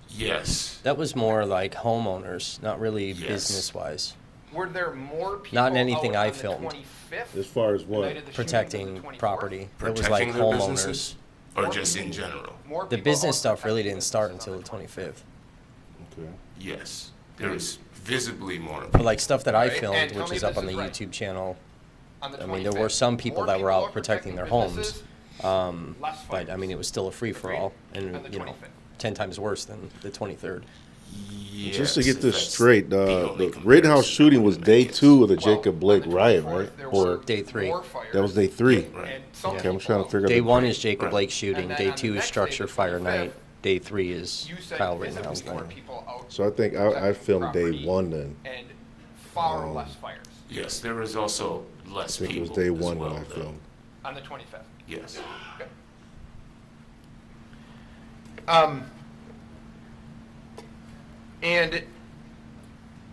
Yes. That was more like homeowners, not really Yes. business-wise. Were there more people Not in anything out I on the filmed. 25th? As far as the night what? of the shooting than Protecting the 24th? property. It was like Protecting their homeowners. businesses? Or just in general? More The people business out stuff really protecting didn't start businesses until the on 25th. Okay. Yes. There was visibly more But people. like stuff that I Right, filmed, and tell which me is if up on this the is right. YouTube channel. On the I mean, there were 25th, some people more that were out out protecting their homes, businesses, less but I fires. mean, it was still a free for all, On and the you know, 25th. 10 times worse than the 23rd. Yes, Just to get if this that's straight, the only the comparison Rittenhouse shooting was I'm day making. 2 of the Well, Jacob Blake on the riot, 24th, right? there Or were Day 3. more fires, that was day 3. and some Okay, I'm people trying to out. figure Day the 1 is Jacob Right. Blake shooting. And then Day on the 2 is next day, structure the fire 25th, night. Day 3 is You said Kyle visibly Rittenhouse more night. people out So I think I protecting filmed day property 1 then. and far less fires Yes, there was also I less think it people. was day as 1 well, when I though. filmed. on the 25th. Yes. Okay. And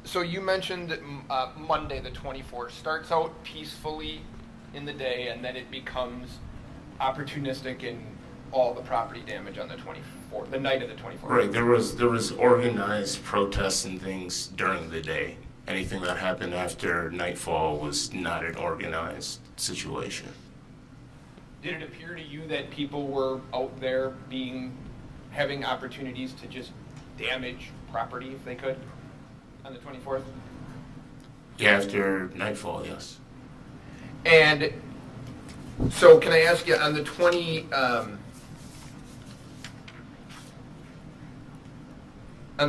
so you mentioned that Monday the 24th starts out peacefully in the day, and then it becomes opportunistic in all the property damage on the 24th, the night of the 24th. Right. There was organized protests and things during the day. Anything that happened after nightfall was not an organized situation. Did it appear to you that people were out there having opportunities to just damage property if they could on the 24th? Yeah, after nightfall, yes. And so can I ask you on the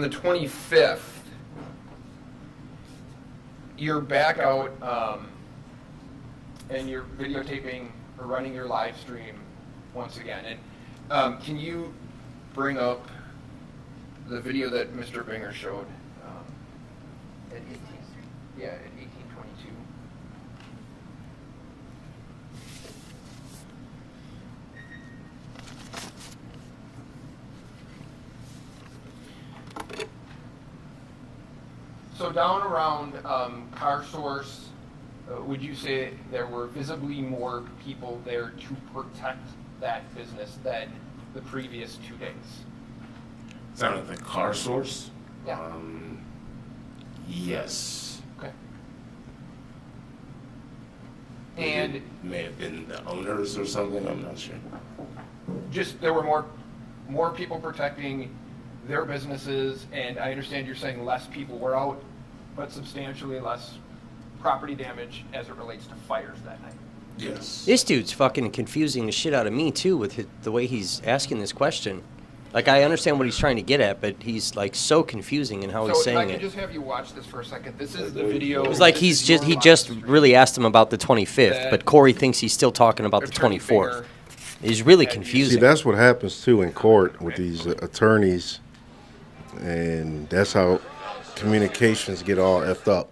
25th, you're back out and you're videotaping or running your live stream once again. And can you bring up the video that Mr. Binger showed at 1822? So down around Car Source, would you say there were visibly more people there to protect that business than the previous 2 days? Is that at the Car Source? Yeah. Yes. Okay. And It may have been the owners or something. I'm not sure. just there were more people protecting their businesses, and I understand you're saying less people were out, but substantially less property damage as it relates to fires that night. Yes. This dude's fucking confusing the shit out of me too with the way he's asking this question. Like, I understand what he's trying to get at, but he's like so confusing in how he's So if I saying could it. just have you watch this for a second. This is the video. It's like he just really asked him about the 25th, but Corey thinks he's still talking about the Attorney 24th. Binger He's really had you- See, confusing. that's what happens too in court with these attorneys, and that's how communications get all effed up.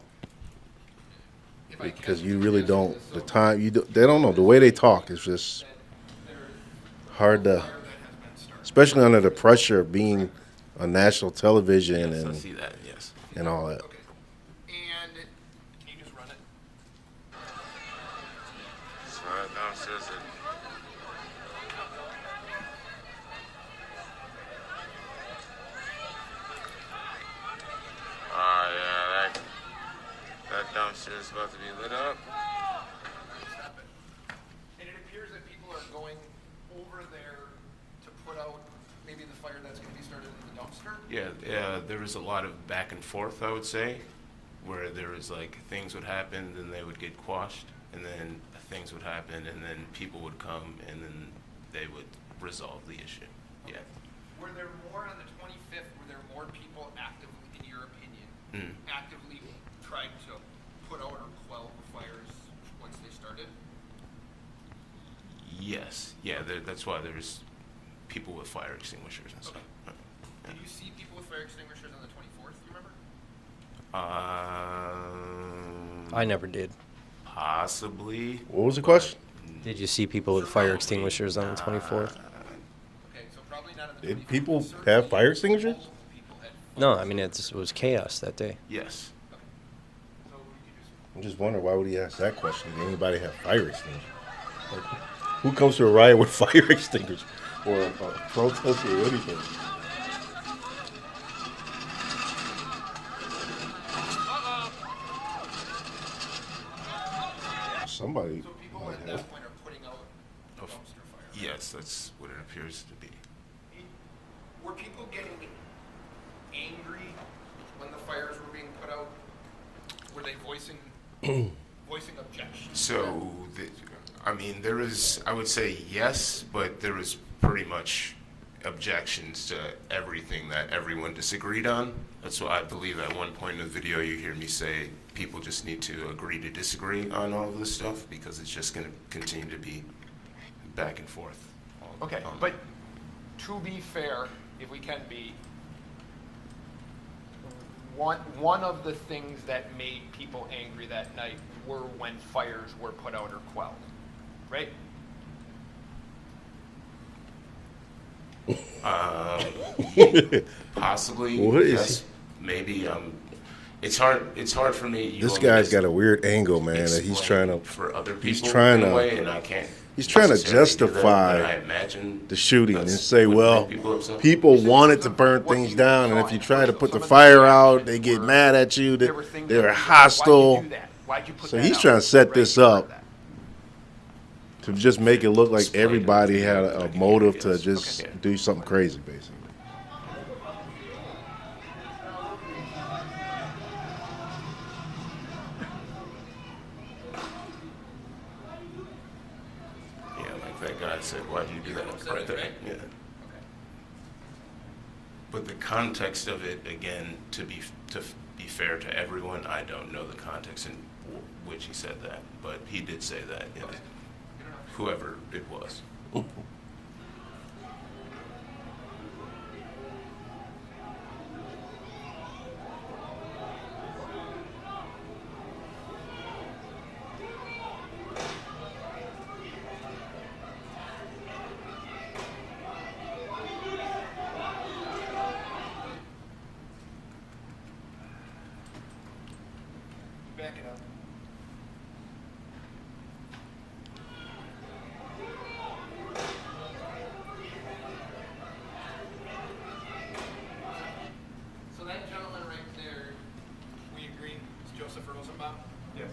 Because you really don't, they don't know. The way they talk is just hard to, especially under the pressure of being on national television Yes, I see that. Yes. and all that. Okay. And can you just run it? So right downstairs. Yeah, that dumpster is about to be lit up. Stop it. And it appears that people are going over there to put out maybe the fire that's going to be started in the dumpster. Yeah, there was a lot of back and forth, I would say, where there was like things would happen, then they would get quashed, and then things would happen, and then people would come, and then they would resolve the issue. Yeah. Were there more on the 25th? Were there more people actively, in your opinion, actively trying to put out or quell the fires once they started? Yes. Yeah, that's why there's people with fire extinguishers and stuff. Did you see people with fire extinguishers on the 24th? You remember? I never did. Possibly. What was the question? Did you see people with fire extinguishers on the 24th? Okay, so probably not on the 25th. Did people have fire extinguishers? Multiple people had. No, I mean, it was chaos that day. Yes. So you just. I'm just wondering, why would he ask that question? Did anybody have fire extinguishers? Like, who comes to a riot with fire extinguishers or a protest or anything? Somebody So people might at have. that point are putting out Oh, dumpster fire. Yes, that's what it appears to be. Were people getting angry when the fires were being put out? Were they voicing objections? So, I mean, there is, I would say yes, but there was pretty much objections to everything that everyone disagreed on. That's why I believe at one point in the video you hear me say people just need to agree to disagree on all of this stuff, because it's just going to continue to be back and forth. Okay, but to be fair, if we can be, one of the things that made people angry that night were when fires were put out or quelled, right? Possibly. What is yes, maybe. It's hard for me. This guy's got a weird angle, man. That he's trying to. For other people, He's trying in a to. way, and I can't. He's trying to necessarily do that, justify but I imagine the shooting and that's say, what well, made people upset. people wanted to burn things down, and if you try to put the fire out, they get mad at you. They're hostile. So he's trying to set this up to just make it look like everybody had a motive to just do something crazy, basically. Yeah, like that guy said, why'd you do that right there? Yeah. But the context of it, again, to be fair to everyone, I don't know the context in which he said that, but he did say that, yeah. Whoever it was. Back it up. So that gentleman right there, we agree, is Joseph Rosenbaum? Yes.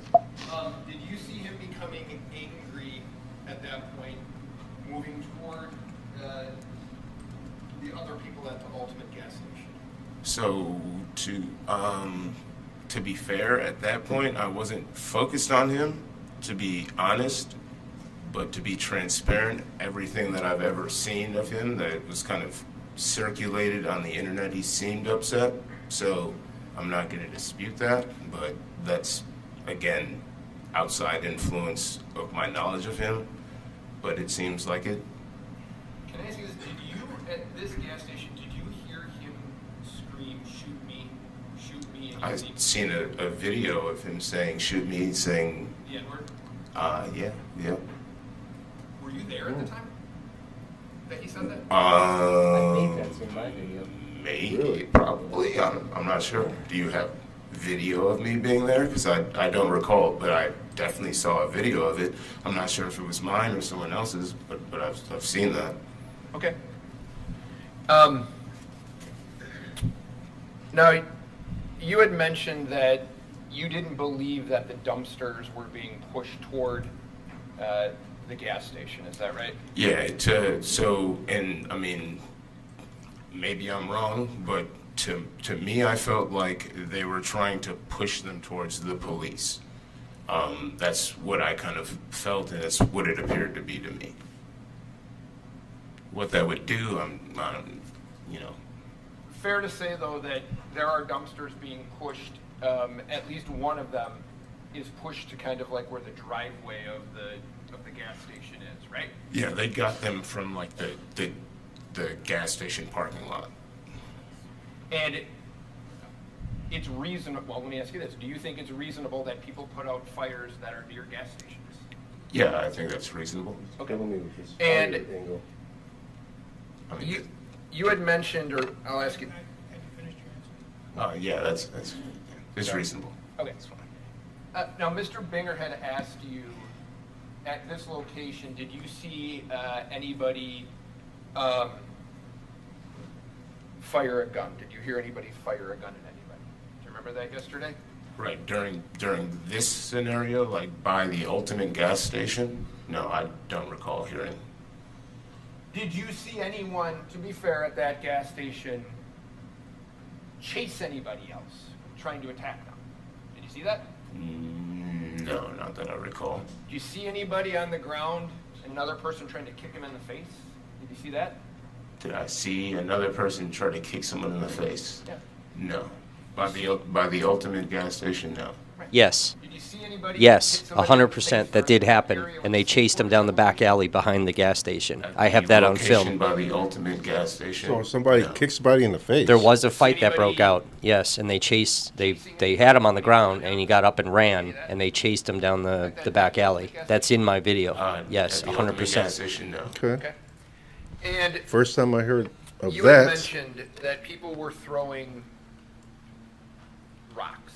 Did you see him becoming angry at that point, moving toward the other people at the Ultimate gas station? So to be fair, at that point, I wasn't focused on him, to be honest, but to be transparent, everything that I've ever seen of him that was kind of circulated on the internet, he seemed upset. So I'm not going to dispute that, but that's, again, outside influence of my knowledge of him, but it seems like it. Can I ask you this? Did you, at this gas station, did you hear him scream, shoot me, and I've seen a video of him saying, shoot me, saying, the N-word? yeah. Were you there at the time that he said that? I think that's in my video. Maybe, probably. I'm not sure. Do you have video of me being there? Because I don't recall, but I definitely saw a video of it. I'm not sure if it was mine or someone else's, but I've seen that. Okay. Now, you had mentioned that you didn't believe that the dumpsters were being pushed toward the gas station. Is that right? Yeah, and I mean, maybe I'm wrong, but to me, I felt like they were trying to push them towards the police. That's what I kind of felt, and that's what it appeared to be to me. What that would do, you know. Fair to say, though, that there are dumpsters being pushed. At least one of them is pushed to kind of like where the driveway of the gas station is, right? Yeah, they got them from like the gas station parking lot. And it's reasonable. Well, let me ask you this: do you think it's reasonable that people put out fires that are near gas stations? Yeah, I think that's reasonable. Okay. And I mean, you had mentioned, or I'll ask you. yeah, that's reasonable. Okay. That's fine. Now, Mr. Binger had asked you, at this location, did you see anybody fire a gun? Did you hear anybody fire a gun at anybody? Do you remember that yesterday? Right, during this scenario, like by the Ultimate gas station, no, I don't recall hearing. Did you see anyone, to be fair, at that gas station chase anybody else trying to attack them? Did you see that? No, not that I recall. Did you see anybody on the ground, another person trying to kick him in the face? Did you see that? Did I see another person try to kick someone in the face? Yeah. No. By the Ultimate gas station, no. Yes. Did you see anybody? Yes, hit somebody in the 100% face that or did in the happen, area and they when chased him down the back alley behind the gas station. At I have the that on location film. By the Ultimate gas station. So if somebody no. kicks somebody in the face. There was a fight that broke anybody- out, yes, and they had him on the ground, and he got up and ran, and they chased him down the back alley. That's in my video. Yes, At the Ultimate gas 100%. station, no. Okay. Okay. And First time I heard of you had that. mentioned that people were throwing rocks,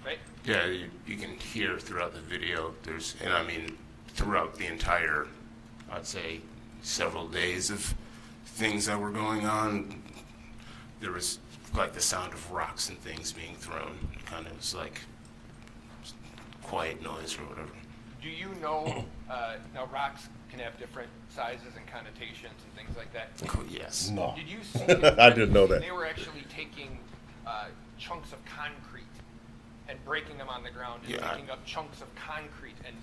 right? Yeah, you can hear throughout the video. And I mean, throughout the entire, I'd say, several days of things that were going on, there was like the sound of rocks and things being thrown. It kind of was like quiet noise or whatever. Do you know, now rocks can have different sizes and connotations and things like that. Oh, yes. No. Did you see? I didn't know that. They were actually taking chunks of concrete and breaking them on the ground and Yeah, picking up chunks of concrete and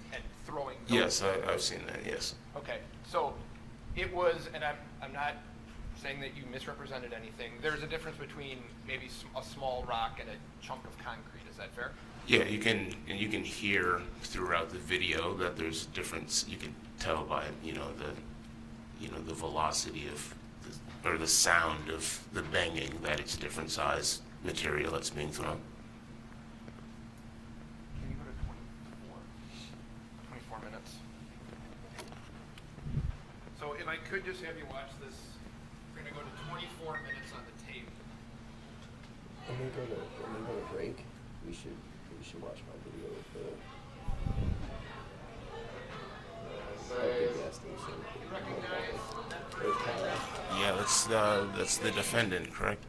throwing those. Yes, I've seen that, yes. Okay, so it was, and I'm not saying that you misrepresented anything. There's a difference between maybe a small rock and a chunk of concrete. Is that fair? Yeah, you can hear throughout the video that there's difference. You can tell by the velocity of or the sound of the banging that it's different size material that's being thrown. Can you go to 24 minutes? So if I could just have you watch this, we're gonna go to 24 minutes on the tape. When we go to break, we should watch my video of the gas station. You recognize that There's person? Kyle. Yeah, that's the defendant, correct?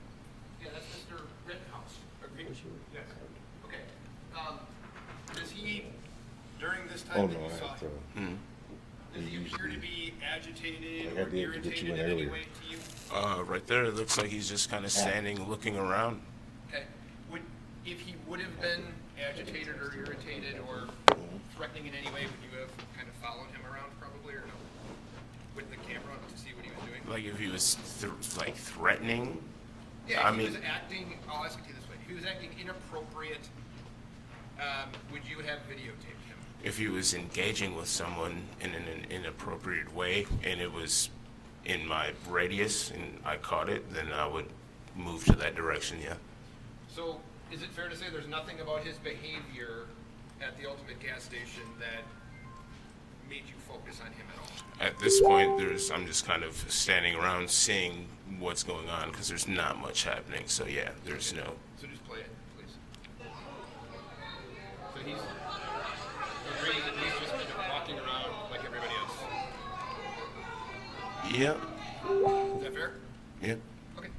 Yeah, that's Mr. Rittenhouse. Agree? Where's your Yes. card? Okay. Does he, during this Oh time no, that you I saw have him, to. does he appear to be agitated I or had to get you irritated in in any earlier. way to you? Right there, it looks like he's just kind of standing, looking around. Okay. If he would have been agitated or irritated or threatening in any way, would you have kind of followed him around probably or no? With the camera to see what he was doing? Like if he was threatening. Yeah, I if he mean- was acting, I'll ask it to you this way. If he was acting inappropriate, would you have videotaped him? If he was engaging with someone in an inappropriate way and it was in my radius and I caught it, then I would move to that direction, yeah. So, is it fair to say there's nothing about his behavior at the Ultimate gas station that made you focus on him at all? At this point, I'm just kind of standing around seeing what's going on because there's not much happening. So yeah, there's no. So just play it, please. So he's agreeing that he's just kind of walking around like everybody else. Yeah. Is that fair? Yeah. Okay.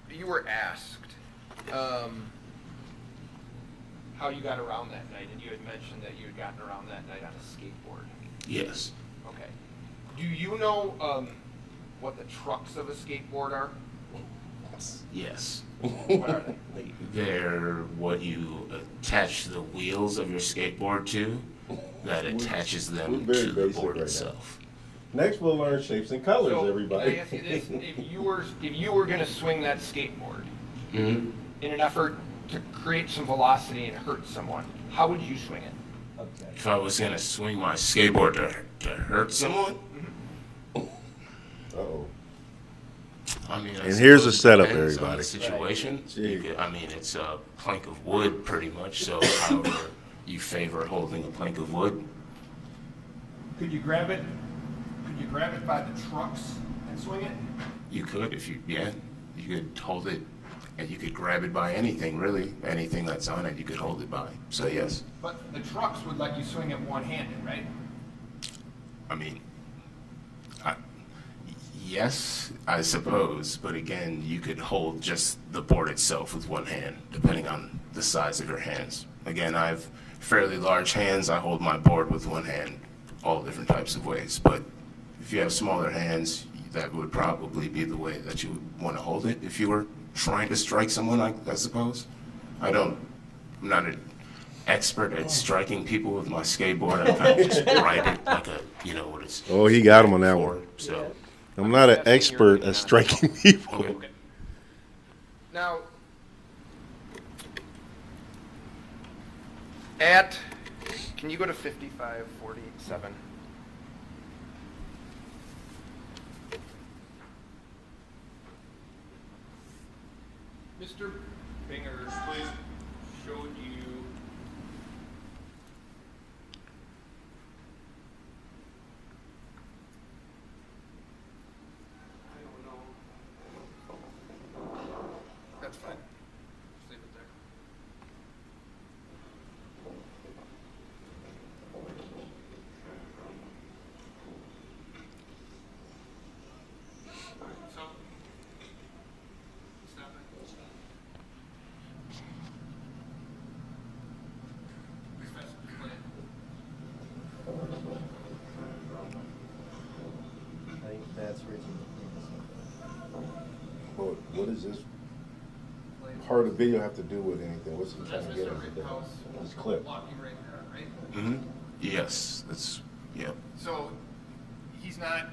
You were asked how you got around that night, and you had mentioned that you had gotten around that night on a skateboard. Yes. Okay. Do you know what the trucks of a skateboard are? Yes. What are they? They're what you attach the wheels of your skateboard to that attaches them we're very to the basic board right now. itself. Next, we'll learn shapes and colors, So, everybody. Can I ask you this? If you were going to swing that skateboard Mm-hmm. in an effort to create some velocity and hurt someone, how would you swing it? If I was gonna swing my skateboard to hurt someone, Uh-oh. I mean, I And here's suppose the setup, it depends on everybody. the situation. Gee. I mean, it's a plank of wood, pretty much. So, however you favor holding a plank of wood. Could you grab it? Could you grab it by the trucks and swing it? You could, you could hold it, and you could grab it by anything, really. Anything that's on it, you could hold it by. So, yes. But the trucks would let you swing it one-handed, right? I mean, Yes, I suppose, but again, you could hold just the board itself with one hand, depending on the size of your hands. Again, I have fairly large hands. I hold my board with one hand, all different types of ways. But if you have smaller hands, that would probably be the way that you would want to hold it if you were trying to strike someone, I suppose. I'm not an expert at striking people with my skateboard. I kind of just ride it like a, what it's. Oh, he got him on that for, one. So. I'm not an expert at striking people. Okay. Now, can you go to 5547? Mr. Binger, please, showed you. That's fine. Just leave it there. So, stop it. Please pass it. Play it. I think that's Richie. What does this part of the video have to do with anything? What's he That's trying to get Mr. at? Rittenhouse This clip. walking right there, right? Mm-hmm. Yes, yeah. So, he's not,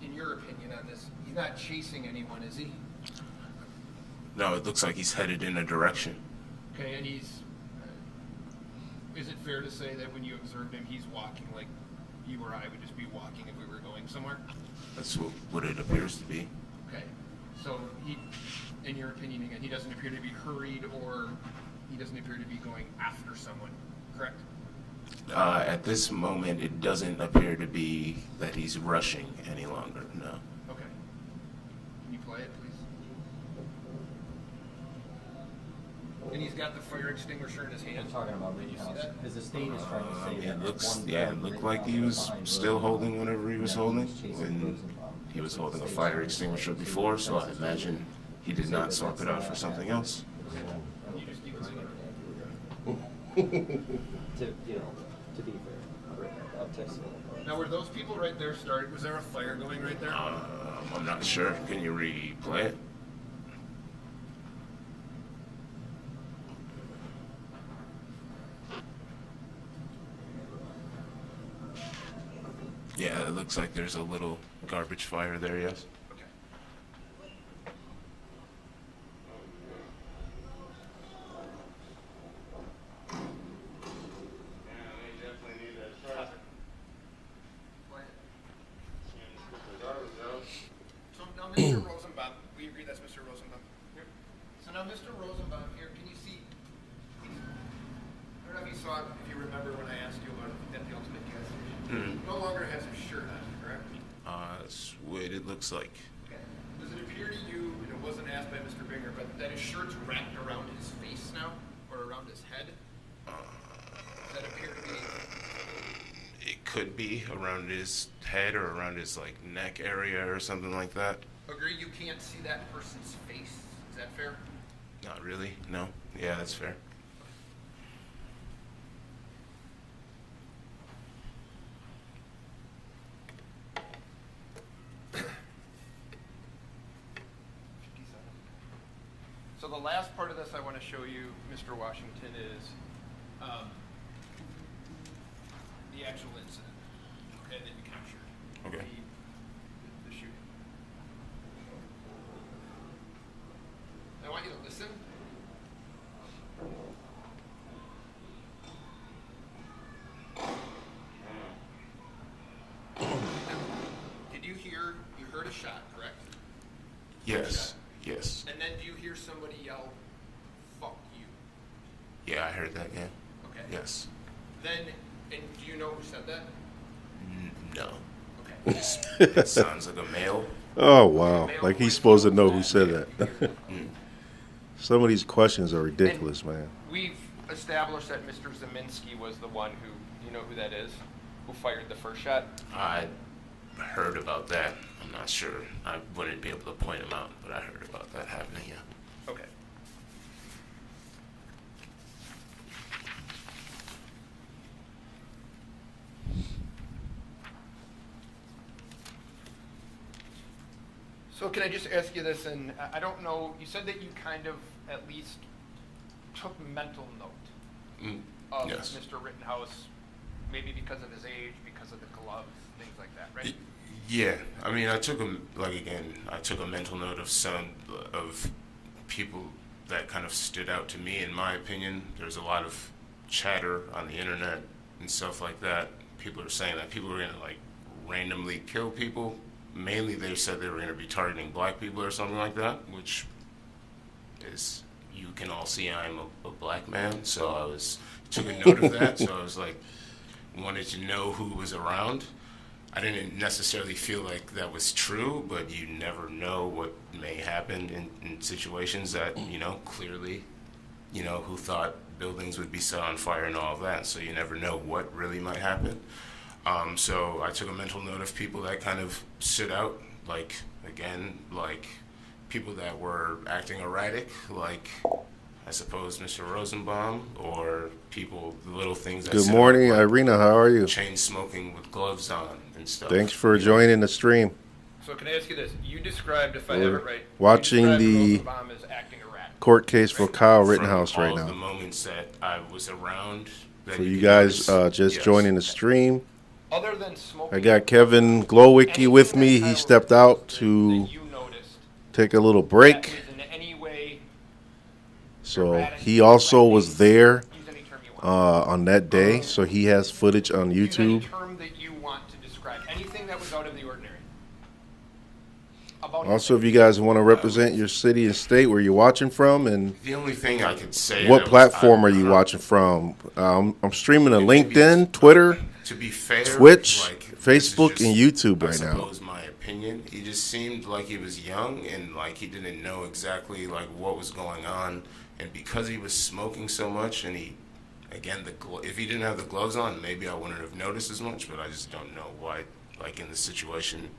in your opinion on this, he's not chasing anyone, is he? No, it looks like he's headed in a direction. Okay, and is it fair to say that when you observed him, he's walking like you or I would just be walking if we were going somewhere? That's what it appears to be. Okay, so he, in your opinion, again, he doesn't appear to be hurried or he doesn't appear to be going after someone, correct? At this moment, it doesn't appear to be that he's rushing any longer, no. Okay. Can you play it, please? And he's got the fire extinguisher in his hand. I'm talking about Did you see Rittenhouse, that? because the state is trying to say that. It looked like he was still holding whatever he was holding when he was holding a fire extinguisher before, so I imagine he did not swap it out for something else. You just keep playing it. To be fair, I'll text it. Now, were those people right there started? Was there a fire going right there? I'm not sure. Can you replay it? Yeah, it looks like there's a little garbage fire there, yes. Okay. So now, Mr. Rosenbaum, we agree that's Mr. Rosenbaum. Here. So now, Mr. Rosenbaum, here, can you see? I don't know if you saw, if you remember when I asked you about at the Ultimate gas station. No longer has his shirt on, correct? That's what it looks like. Okay. Does it appear to you, and it wasn't asked by Mr. Binger, but that his shirt's wrapped around his face now, or around his head? Does that appear to be? It could be around his head or around his neck area or something like that. Agree, you can't see that person's face. Is that fair? Not really, no. Yeah, that's fair. So the last part of this I want to show you, Mr. Washington, is the actual incident, okay, that you captured. Okay. The shooting. I want you to listen. Did you heard a shot, correct? Yes, yes. And then do you hear somebody yell, "Fuck you"? Yeah, I heard that, yeah. Okay. Yes. Then, and do you know who said that? No. Okay. It sounds like a male. Oh, wow. Like he's supposed to know who said that. Some of these questions are ridiculous, man. We've established that Mr. Zeminski was the one who, you know who that is, who fired the first shot? I heard about that. I'm not sure. I wouldn't be able to point him out, but I heard about that happening, yeah. Okay. So can I just ask you this, and I don't know, you said that you kind of at least took mental note of Yes. Mr. Rittenhouse, maybe because of his age, because of the gloves, things like that, right? Yeah, I mean, I took a mental note of some of people that kind of stood out to me, in my opinion. There's a lot of chatter on the internet and stuff like that. People are saying that people are going to, like, randomly kill people. Mainly, they said they were going to be targeting black people or something like that, which is, you can all see I'm a black man, so I took a note of that. So I was like, wanted to know who was around. I didn't necessarily feel like that was true, but you never know what may happen in situations that, you know, clearly, you know, who thought buildings would be set on fire and all of that. So you never know what really might happen. So I took a mental note of people that kind of stood out, like, again, like people that were acting erratic, like, I suppose, Mr. Rosenbaum, or people, the little things that Good sit morning, up, like Irina. How are you? chain smoking with gloves on and stuff. Thanks for joining the stream. So can I ask you this? You described, if I have it right, Watching you described the Rosenbaum as acting erratic. court case for Kyle From Rittenhouse right all of the now. moments that I was around. That For you you can guys notice, just yes. joining the stream, Other than smoking, I got Kevin Glowicki with me. He stepped out to that you noticed take a little that break. was in any way So he also was there use any term you want. on that day. So he has footage on Use any YouTube. term that you want to describe anything that was out of the ordinary. About Also, if you guys want to represent your city and state where you're watching from, and The only thing I could say. what that was- platform I- are you watching from? I'm streaming to maybe LinkedIn, Twitter, To be fair, Twitch, like, this is Facebook, just, and YouTube I right now. suppose my opinion. He just seemed like he was young and like he didn't know exactly like what was going on, and because he was smoking so much, and he, again, if he didn't have the gloves on, maybe I wouldn't have noticed as much. But I just don't know why, like in the situation,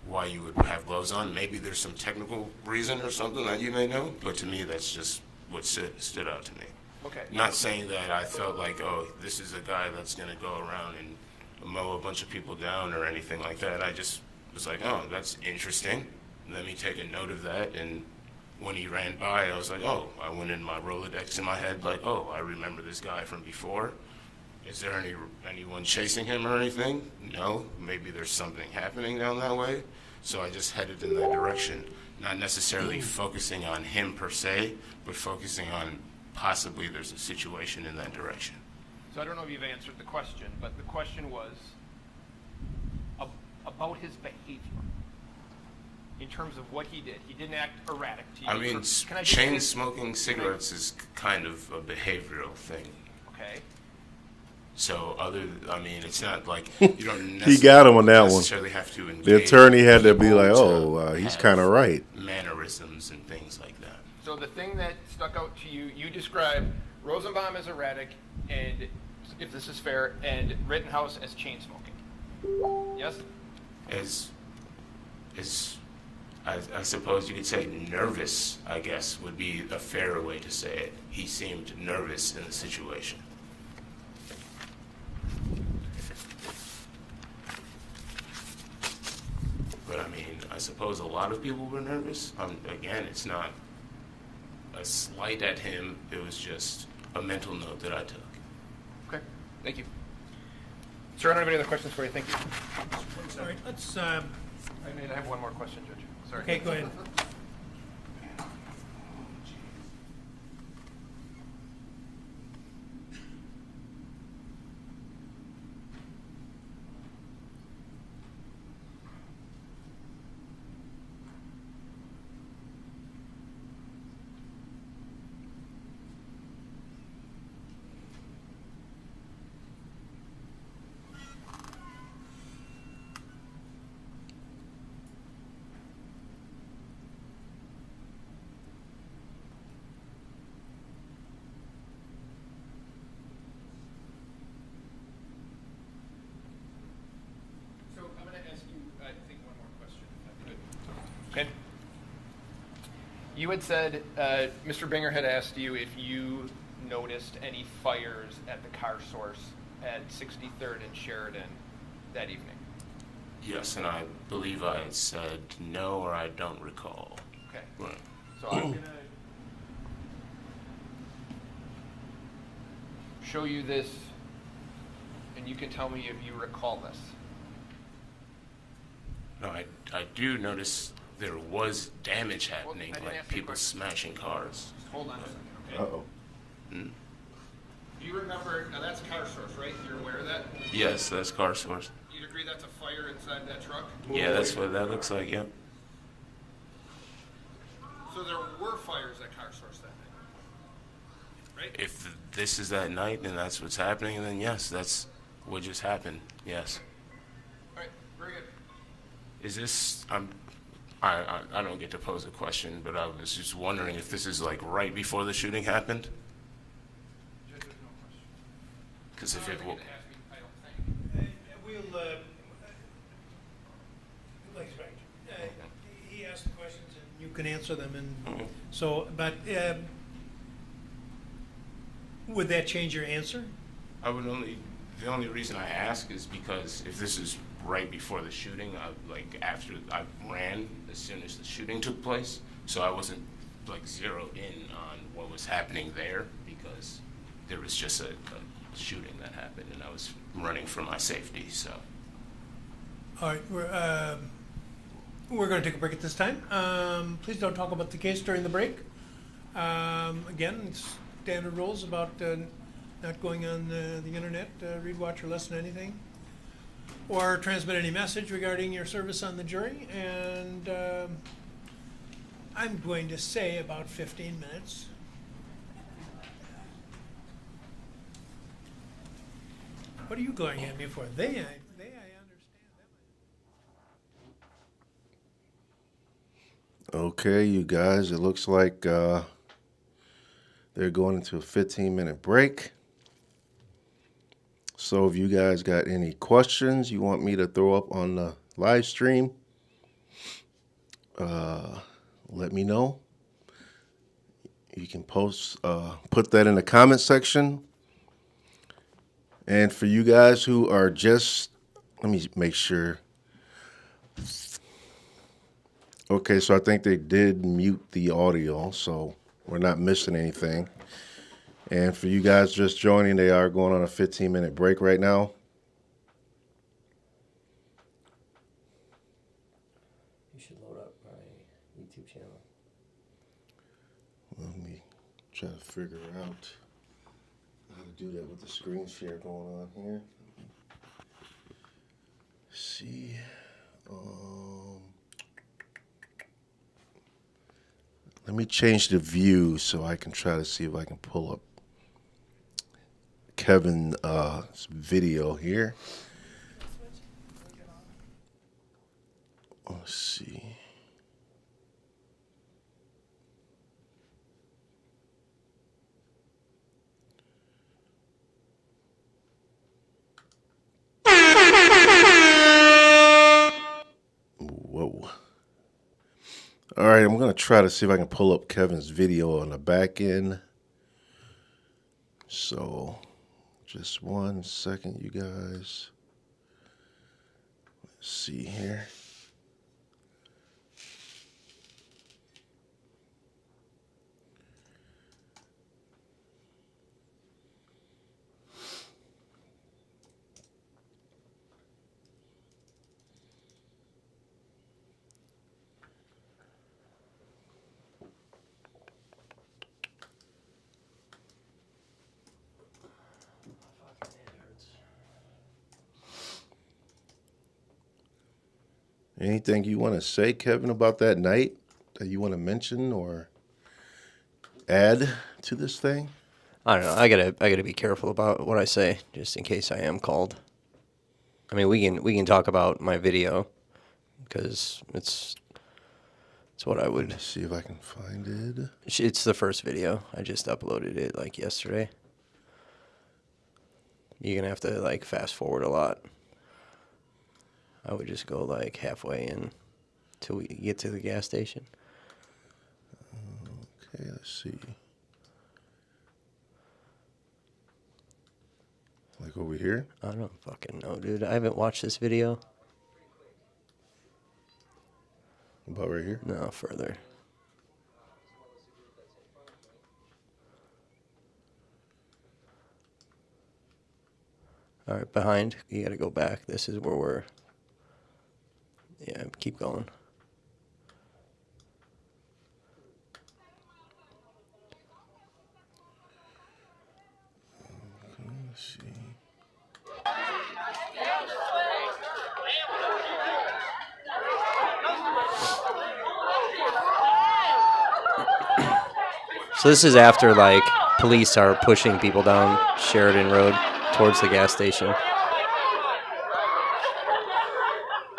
why you would have gloves on. Maybe there's some technical reason or something that you may know, but to me, that's just what stood out to me. Okay. Not saying that I felt like, oh, this is a guy that's going to go around and mow a bunch of people down or anything like that. I just was like, oh, that's interesting. Let me take a note of that. And when he ran by, I was like, oh, I went in my Rolodex in my head, like, oh, I remember this guy from before. Is there anyone chasing him or anything? No. Maybe there's something happening down that way. So I just headed in that direction, not necessarily focusing on him per se, but focusing on possibly there's a situation in that direction. So I don't know if you've answered the question, but the question was about his behavior in terms of what he did. He didn't act erratic to you. I mean, Can I just chain ask- smoking cigarettes is kind of a behavioral thing. Okay. So I mean, it's not like you don't He got him on that one. necessarily have to engage The attorney had to be people like, to "Oh, he's have kind of right." mannerisms and things like that. So the thing that stuck out to you, you described Rosenbaum as erratic, and if this is fair, and Rittenhouse as chain smoking. Yes? I suppose you could say nervous, I guess, would be a fairer way to say it. He seemed nervous in the situation. But I mean, I suppose a lot of people were nervous. Again, it's not a slight at him. It was just a mental note that I took. Okay. Thank you. Sir, I don't have any other questions for you. Thank you. All right, let's, I have one more question, Judge. Sorry. okay, go ahead. Okay. You had said Mr. Binger had asked you if you noticed any fires at the car source at 63rd and Sheridan that evening. Yes, and I believe I said no, or I don't recall. Okay. Right. So I'm gonna show you this, and you can tell me if you recall this. No, I do notice there was damage happening, I didn't like ask you a people question. smashing cars. Just hold on a second, okay? Uh-oh. Do you remember, now that's car source, right? You're aware of that? Yes, that's car source. You'd agree that's a fire inside that truck? Yeah, that's what that looks like, yep. So there were fires at car source that night, right? If this is that night and that's what's happening, then yes, that's what just happened. Yes. All right, very good. Is this? I don't get to pose a question, but I was just wondering if this is like right before the shooting happened. Judge, there's no question. Because if You it don't will, have to ask me, I don't think. We'll, like, right. He asked the questions and you can answer them, and so, but would that change your answer? I would only. The only reason I ask is because if this is right before the shooting, I ran as soon as the shooting took place, so I wasn't like zeroed in on what was happening there because there was just a shooting that happened and I was running for my safety. So All right, we're going to take a break at this time. Please don't talk about the case during the break. Again, it's standard rules about not going on the internet, read, watch, or listen to anything, or transmit any message regarding your service on the jury. And I'm going to say about 15 minutes. What are you going at me for? I understand them. Okay, you guys, it looks like they're going into a 15-minute break. So if you guys got any questions you want me to throw up on the live stream, let me know. You can put that in the comment section. And for you guys who are just, let me make sure. Okay, so I think they did mute the audio, so we're not missing anything. And for you guys just joining, they are going on a 15-minute break right now. You should load up my YouTube channel. Let me try to figure out how to do that with the screen share going on here. See. Let me change the view so I can try to see if I can pull up Kevin's video here. Let's see. Whoa. All right, I'm going to try to see if I can pull up Kevin's video on the back end. So, just 1 second, you guys. Let's see here. Anything you want to say, Kevin, about that night that you want to mention or add to this thing? I don't know. I gotta be careful about what I say, just in case I am called. I mean, we can talk about my video, because it's what I would. Let's see if I can find it. It's the first video. I just uploaded it like yesterday. You're gonna have to like fast forward a lot. I would just go like halfway in till we get to the gas station. Okay, let's see. Like over here? I don't fucking know, dude. I haven't watched this video. About right here? No, further. All right, behind. You got to go back. This is where we're... Yeah, keep going. Let's see. So this is after, like, police are pushing people down Sheridan Road towards the gas station.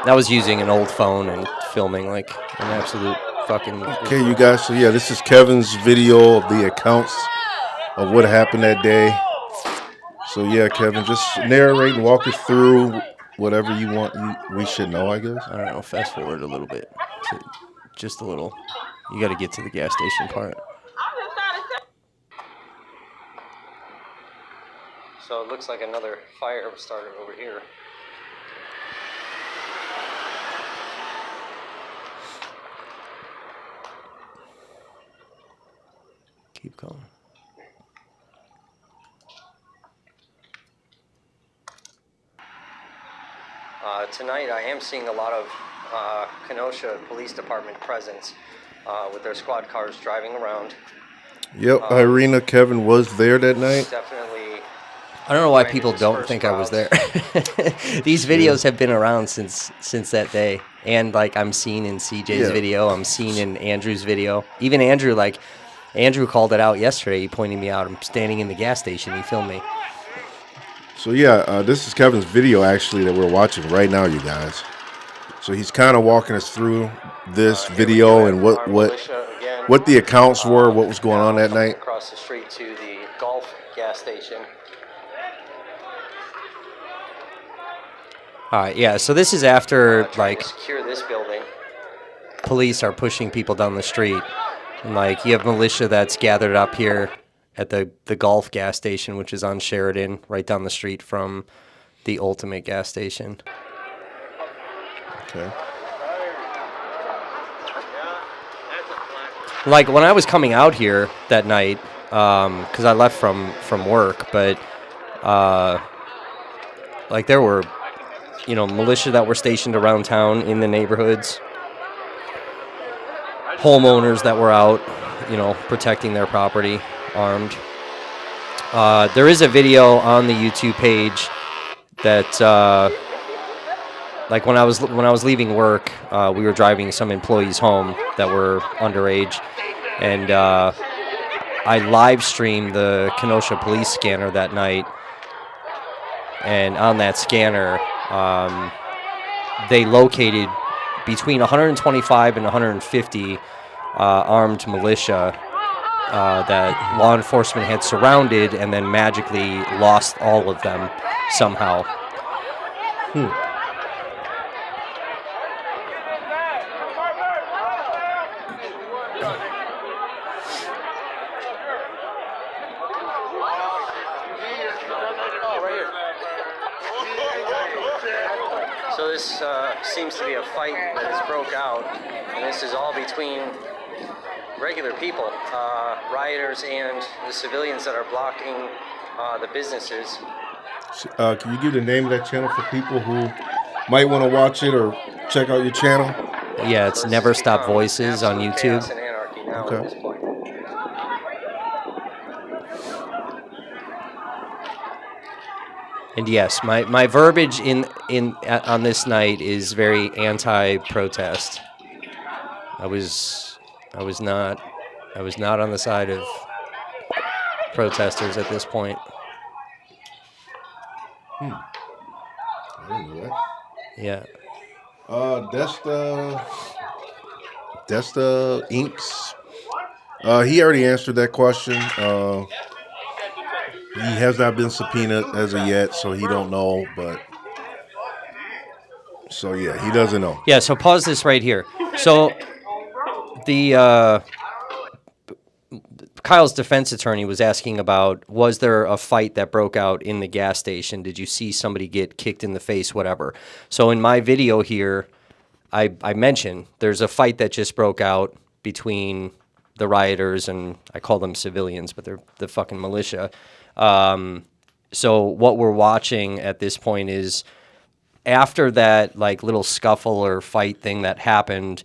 I was using an old phone and filming, like, an absolute fucking... Okay, you guys, so yeah, this is Kevin's video of the accounts of what happened that day. So yeah, Kevin, just narrate and walk us through whatever you want. We should know, I guess. I don't know, fast forward a little bit. Just a little. You got to get to the gas station part. So it looks like another fire started over here. Keep going. Tonight I am seeing a lot of Kenosha Police Department presence with their squad cars driving around. Yep, Irina, Kevin was there that night. Definitely. I don't know why people don't think I was there. These videos have been around since that day, and like I'm seen in CJ's video, I'm seen in Andrew's video. Even Andrew, like Andrew called it out yesterday. He pointed me out. I'm standing in the gas station. He filmed me. So yeah, this is Kevin's video actually that we're watching right now, you guys. So he's kind of walking us through this video and what the accounts were, what was going on that night. Across the street to the Gulf gas station. All right, yeah. So this is after like secure this building. Police are pushing people down the street, and like you have militia that's gathered up here at the Gulf gas station, which is on Sheridan, right down the street from the Ultimate gas station. Okay. Like when I was coming out here that night, because I left from work, but like there were, you know, militia that were stationed around town in the neighborhoods, homeowners that were out, you know, protecting their property, armed. There is a video on the YouTube page that, like when I was leaving work, we were driving some employees home that were underage, and I live streamed the Kenosha police scanner that night, and on that scanner, they located between 125 and 150 armed militia that law enforcement had surrounded and then magically lost all of them somehow. So this seems to be a fight that has broke out, and this is all between regular people, rioters, and the civilians that are blocking the businesses. Can you give the name of that channel for people who might want to watch it or check out your channel? Yeah, it's Never Stop Voices on YouTube. Okay. At this point. And yes, my verbiage on this night is very anti-protest. I was not on the side of protesters at this point. I didn't know that. Yeah. That's the Inks. He already answered that question. He has not been subpoenaed as of yet, so he don't know. But so yeah, he doesn't know. Yeah. So pause this right here. So the Kyle's defense attorney was asking about, was there a fight that broke out in the gas station? Did you see somebody get kicked in the face, whatever? So in my video here, I mentioned there's a fight that just broke out between the rioters, and I call them civilians, but they're the fucking militia. So what we're watching at this point is after that like little scuffle or fight thing that happened,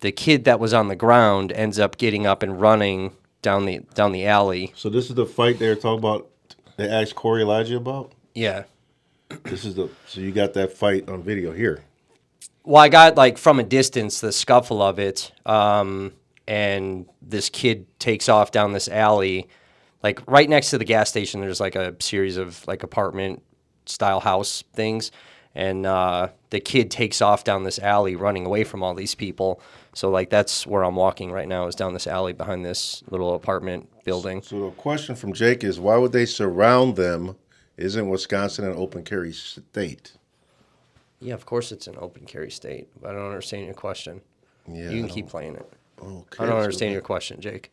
the kid that was on the ground ends up getting up and running down the alley. So this is the fight they were talking about. They asked Corey Elijah about. Yeah. So you got that fight on video here. Well, I got like from a distance the scuffle of it, and this kid takes off down this alley, like right next to the gas station. There's like a series of like apartment style house things, and the kid takes off down this alley running away from all these people. So like that's where I'm walking right now, is down this alley behind this little apartment building. So the question from Jake is, why would they surround them? Isn't Wisconsin an open carry state? Yeah, of course it's an open carry state. But I don't understand your question. Yeah, you can keep playing it. Okay. I don't understand your question, Jake.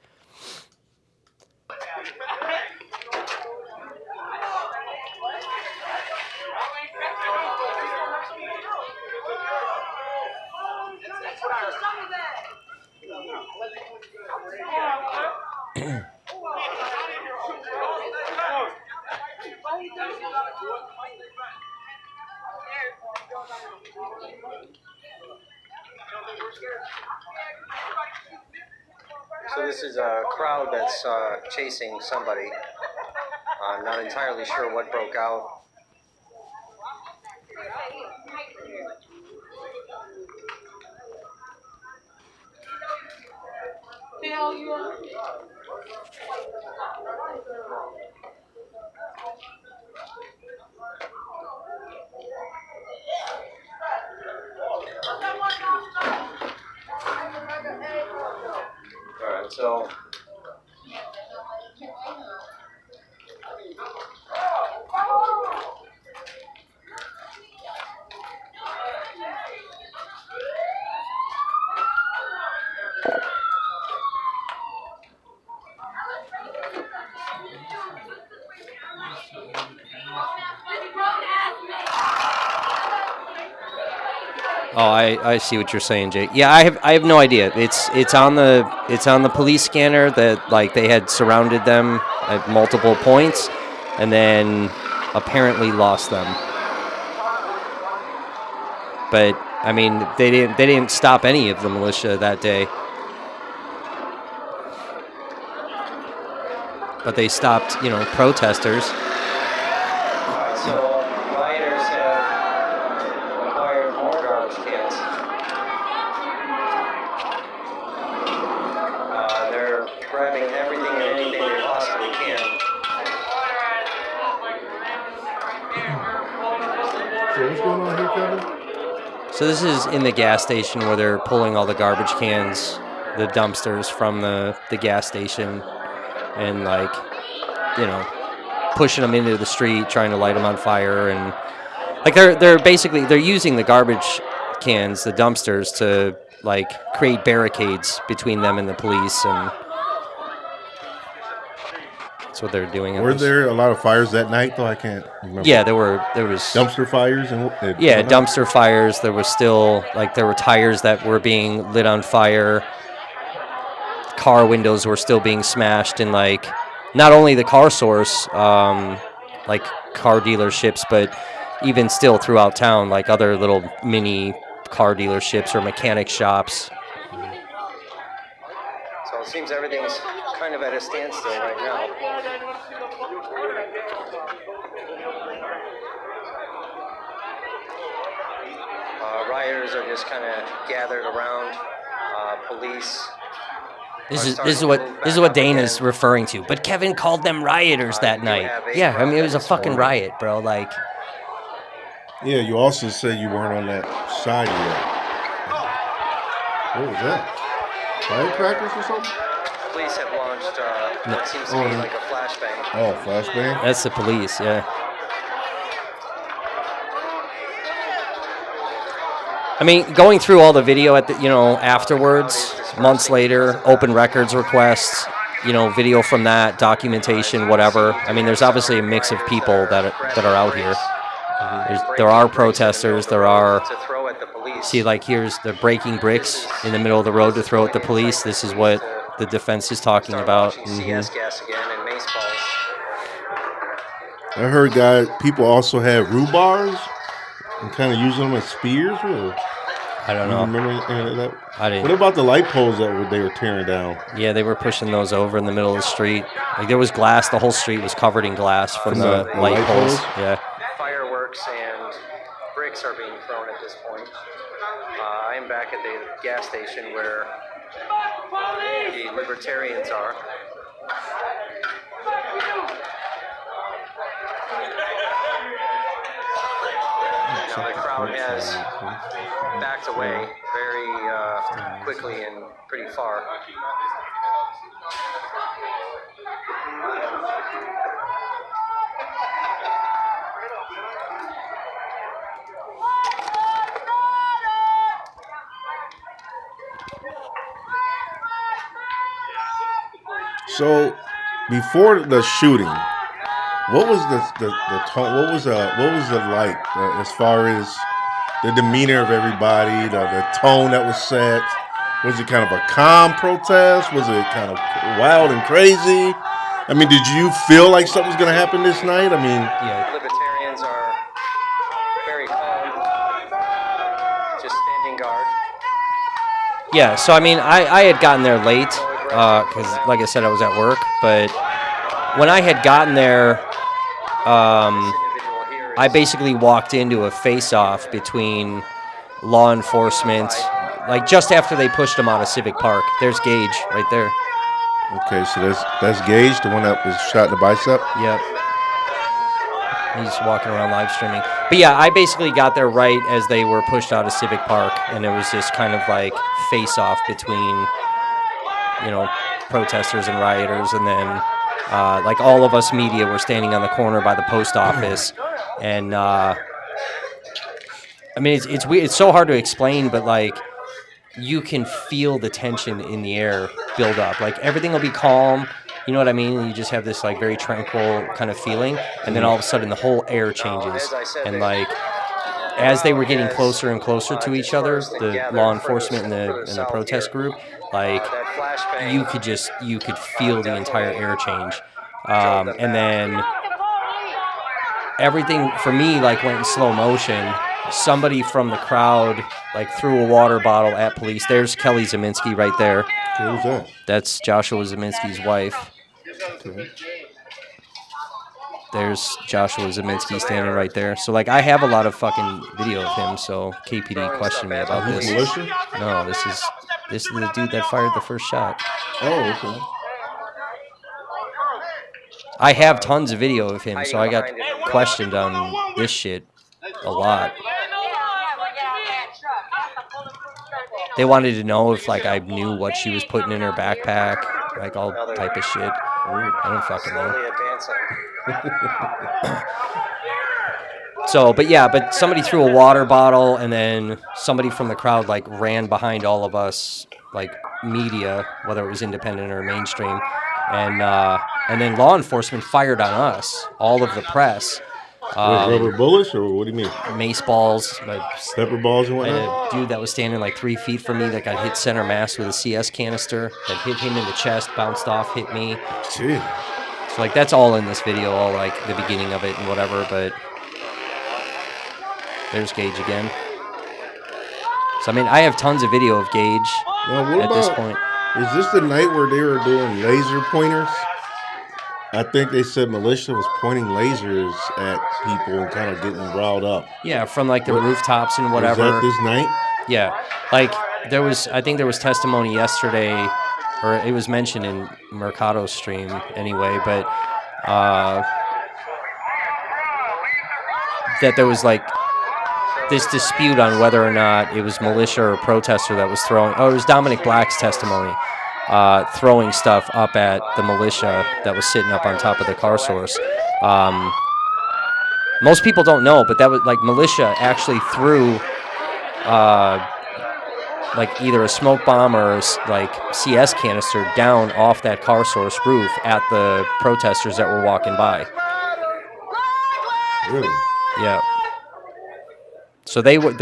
So this is a crowd that's chasing somebody. I'm not entirely sure what broke out. Alright, so oh, I see what you're saying, Jake. Yeah, I have no idea. It's on the police scanner that like they had surrounded them at multiple points, and then apparently lost them. But I mean, they didn't stop any of the militia that day. But they stopped, protesters. So rioters have acquired more garbage cans. They're grabbing everything and anything they possibly can. So what's going on here, Kevin? So this is in the gas station where they're pulling all the garbage cans, the dumpsters from the gas station, and pushing them into the street, trying to light them on fire, and like they're using the garbage cans, the dumpsters, to create barricades between them and the police, and that's what they're doing. Were there a lot of fires that night, though? I can't remember. Yeah, there was dumpster fires and yeah, dumpster fires. There was still there were tires that were being lit on fire. Car windows were still being smashed, and not only the car source, car dealerships, but even still throughout town, other little mini car dealerships or mechanic shops. So it seems everything's kind of at a standstill right now. Rioters are just kind of gathered around police. This is what Dana's referring to. But Kevin called them rioters that night. Yeah, I mean, it was a fucking riot, bro. Yeah, you also said you weren't on that side yet. What was that? Firecrackers or something? Police have launched what seems to be like a flashbang. Oh, flashbang? That's the police, yeah. I mean, going through all the video at the, afterwards, months later, open records requests, video from that, documentation, whatever. I mean, there's obviously a mix of people that are out here. There are protesters. There are. See, like they're breaking bricks in the middle of the road to throw at the police. This is what the defense is talking about. I heard people also had rhubars and kind of using them as spears. Or I don't know. Remember any of that? I didn't. What about the light poles that they were tearing down? Yeah, they were pushing those over in the middle of the street. Like there was glass. The whole street was covered in glass from the light poles. Yeah. Fireworks and bricks are being thrown at this point. I am back at the gas station where the libertarians are. Now the crowd has backed away very quickly and pretty far. So, before the shooting, what was the tone? What was the like as far as the demeanor of everybody, the tone that was set? Was it kind of a calm protest? Was it kind of wild and crazy? I mean, did you feel like something was going to happen this night? I mean, yeah, libertarians are very calm, just standing guard. Yeah, so I mean, I had gotten there late because, like I said, I was at work. But when I had gotten there, I basically walked into a face-off between law enforcement, like just after they pushed him out of Civic Park. There's Gage right there. Okay, so that's Gage, the one that was shot in the bicep? Yep. He's walking around live streaming. But yeah, I basically got there right as they were pushed out of Civic Park, and it was this kind of like face-off between, protesters and rioters, and then like all of us media were standing on the corner by the post office, and I mean it's weird. It's so hard to explain, but like you can feel the tension in the air build up. Like everything will be calm, you know what I mean? And you just have this like very tranquil kind of feeling, and then all of a sudden the whole air changes, and like as they were getting closer and closer to each other, the law enforcement and the protest group, like you could feel the entire air change, and then everything for me like went in slow motion. Somebody from the crowd like threw a water bottle at police. There's Kelly Zeminski right there. Who's that? That's Joshua Zeminski's wife. Okay. There's Joshua Zeminski standing right there. So, like, I have a lot of fucking video of him, so KPD questioned me about this. Militia? No, this is the dude that fired the first shot. Oh, okay. I have tons of video of him, so I got questioned on this shit a lot. They wanted to know if, like, I knew what she was putting in her backpack, like, all type of shit. I don't fucking know. So, but somebody threw a water bottle, and then somebody from the crowd like ran behind all of us, like media, whether it was independent or mainstream, and then law enforcement fired on us, all of the press. Rubber bullets, or what do you mean? Mace balls, pepper balls and whatnot. A dude that was standing like 3 feet from me that got hit center mass with a CS canister that hit him in the chest, bounced off, hit me. Gee. So, like, that's all in this video, all, like, the beginning of it and whatever, but there's Gage again. So, I mean, I have tons of video of Gage at this point. Is this the night where they were doing laser pointers? I think they said militia was pointing lasers at people and kind of getting riled up. Yeah, from, like, the rooftops and whatever. Was that this night? Yeah. Like, I think there was testimony yesterday, or it was mentioned in Mercado's stream anyway, but that there was like this dispute on whether or not it was militia or protester that was throwing. Oh, it was Dominic Black's testimony, throwing stuff up at the militia that was sitting up on top of the car source. Most people don't know, but that was like militia actually threw like either a smoke bomb or like CS canister down off that car source roof at the protesters that were walking by. Really? Yeah. So they like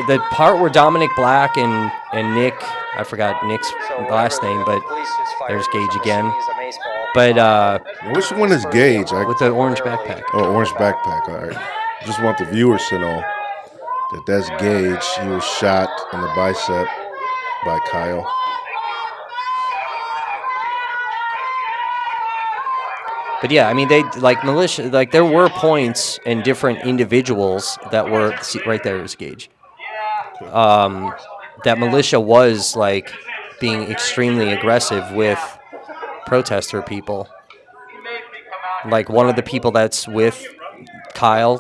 the part where Dominic Black and Nick, I forgot Nick's last name, but there's Gage again. But Which one is Gage? with the orange backpack. Oh, orange backpack. All right. Just want the viewers to know that that's Gage. He was shot in the bicep by Kyle. But yeah, I mean, they like militia. Like there were points and different individuals that were right there is Gage. That militia was like being extremely aggressive with protester people. Like one of the people that's with Kyle,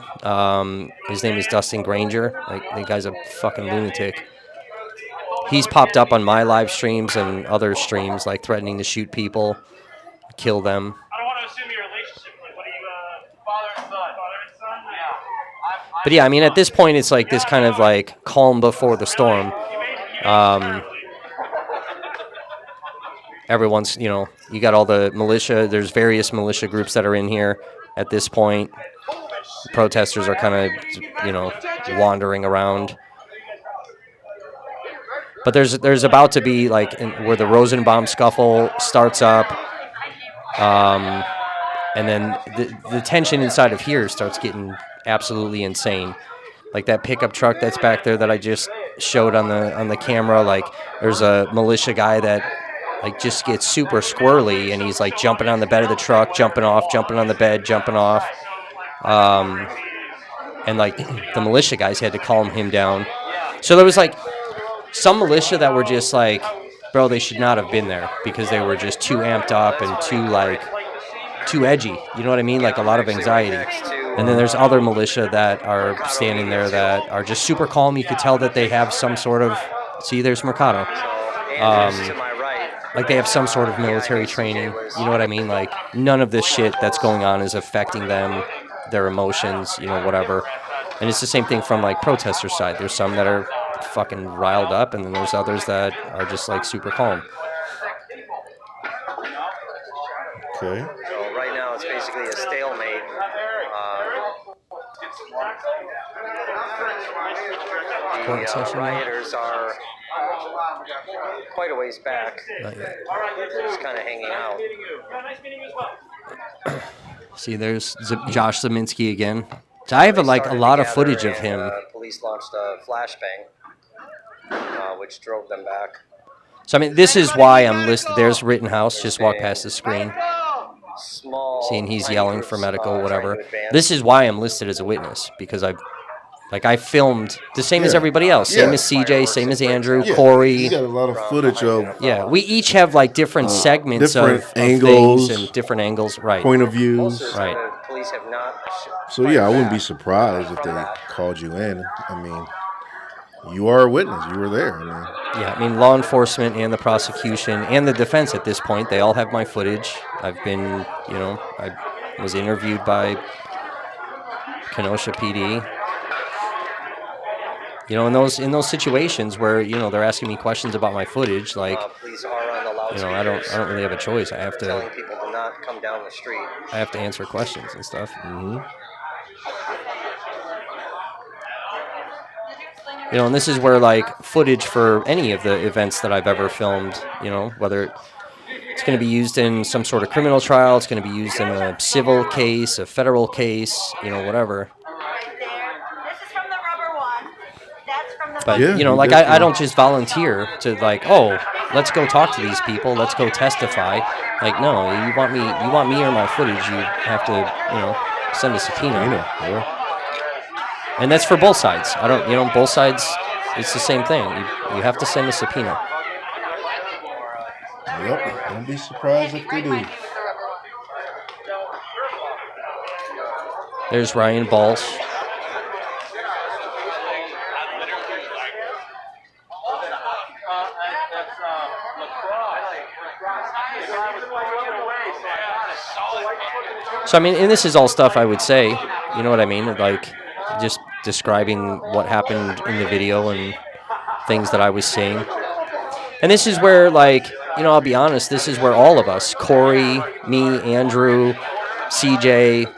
his name is Dustin Granger. Like the guy's a fucking lunatic. He's popped up on my live streams and other streams, like threatening to shoot people, kill them. I don't want to assume your relationship, but what are you, father and son? Father and son? Yeah. But yeah, I mean, at this point, it's like this kind of like calm before the storm. Everyone's, you know, you got all the militia. There's various militia groups that are in here at this point. The protesters are kind of, you know, wandering around. But there's about to be like where the Rosenbaum scuffle starts up. And then the tension inside of here starts getting absolutely insane. Like that pickup truck that's back there that I just showed on the camera. Like there's a militia guy that like just gets super squirrely, and he's like jumping on the bed of the truck, jumping off, jumping on the bed, jumping off. And like the militia guys had to calm him down. So there was like some militia that were just like, bro, they should not have been there because they were just too amped up and too edgy. You know what I mean? Like a lot of anxiety. And then there's other militia that are standing there that are just super calm. You could tell that they have some sort of, see, there's Mercado. Like they have some sort of military training. You know what I mean? Like none of this shit that's going on is affecting them, their emotions, you know, whatever. And it's the same thing from like protester side. There's some that are fucking riled up, and then there's others that are just like super calm. Okay. So right now it's basically a stalemate. The rioters are quite a ways back. Just kind of hanging out. See, there's Josh Zeminski again. So I have a lot of footage of him. Police launched a flashbang, which drove them back. So I mean, this is why I'm listed. There's Rittenhouse, just walked past the screen. Seeing he's yelling for medical, whatever. This is why I'm listed as a witness, because I filmed the same as everybody else. Same as CJ, same as Andrew, Corey. You got a lot of footage of. Yeah, we each have like different segments different of angles, things and different angles, right? Point of views, right? So yeah, I wouldn't be surprised if they called you in. I mean, you are a witness. You were there. Yeah, I mean, law enforcement and the prosecution and the defense at this point, they all have my footage. I've been, you know, I was interviewed by Kenosha PD. You know, in those situations where, you know, they're asking me questions about my footage, like, you know, I don't really have a choice. I have to telling people to not come down the street. I have to answer questions and stuff. Mm-hmm. You know, and this is where, like, footage for any of the events that I've ever filmed, you know, whether it's going to be used in some sort of criminal trial, it's going to be used in a civil case, a federal case, you know, whatever. But, you know, like, I don't just volunteer to, like, oh, let's go talk to these people, let's go testify. Like, no, you want me or my footage, you have to, you know, send a subpoena. And that's for both sides. I don't, you know, both sides, it's the same thing. You have to send a subpoena. Yep, don't be surprised if they do. There's Ryan Balsh. So, I mean, and this is all stuff I would say, you know what I mean? Like, just describing what happened in the video and things that I was seeing. And this is where, like, you know, I'll be honest, this is where all of us, Corey, me, Andrew, CJ,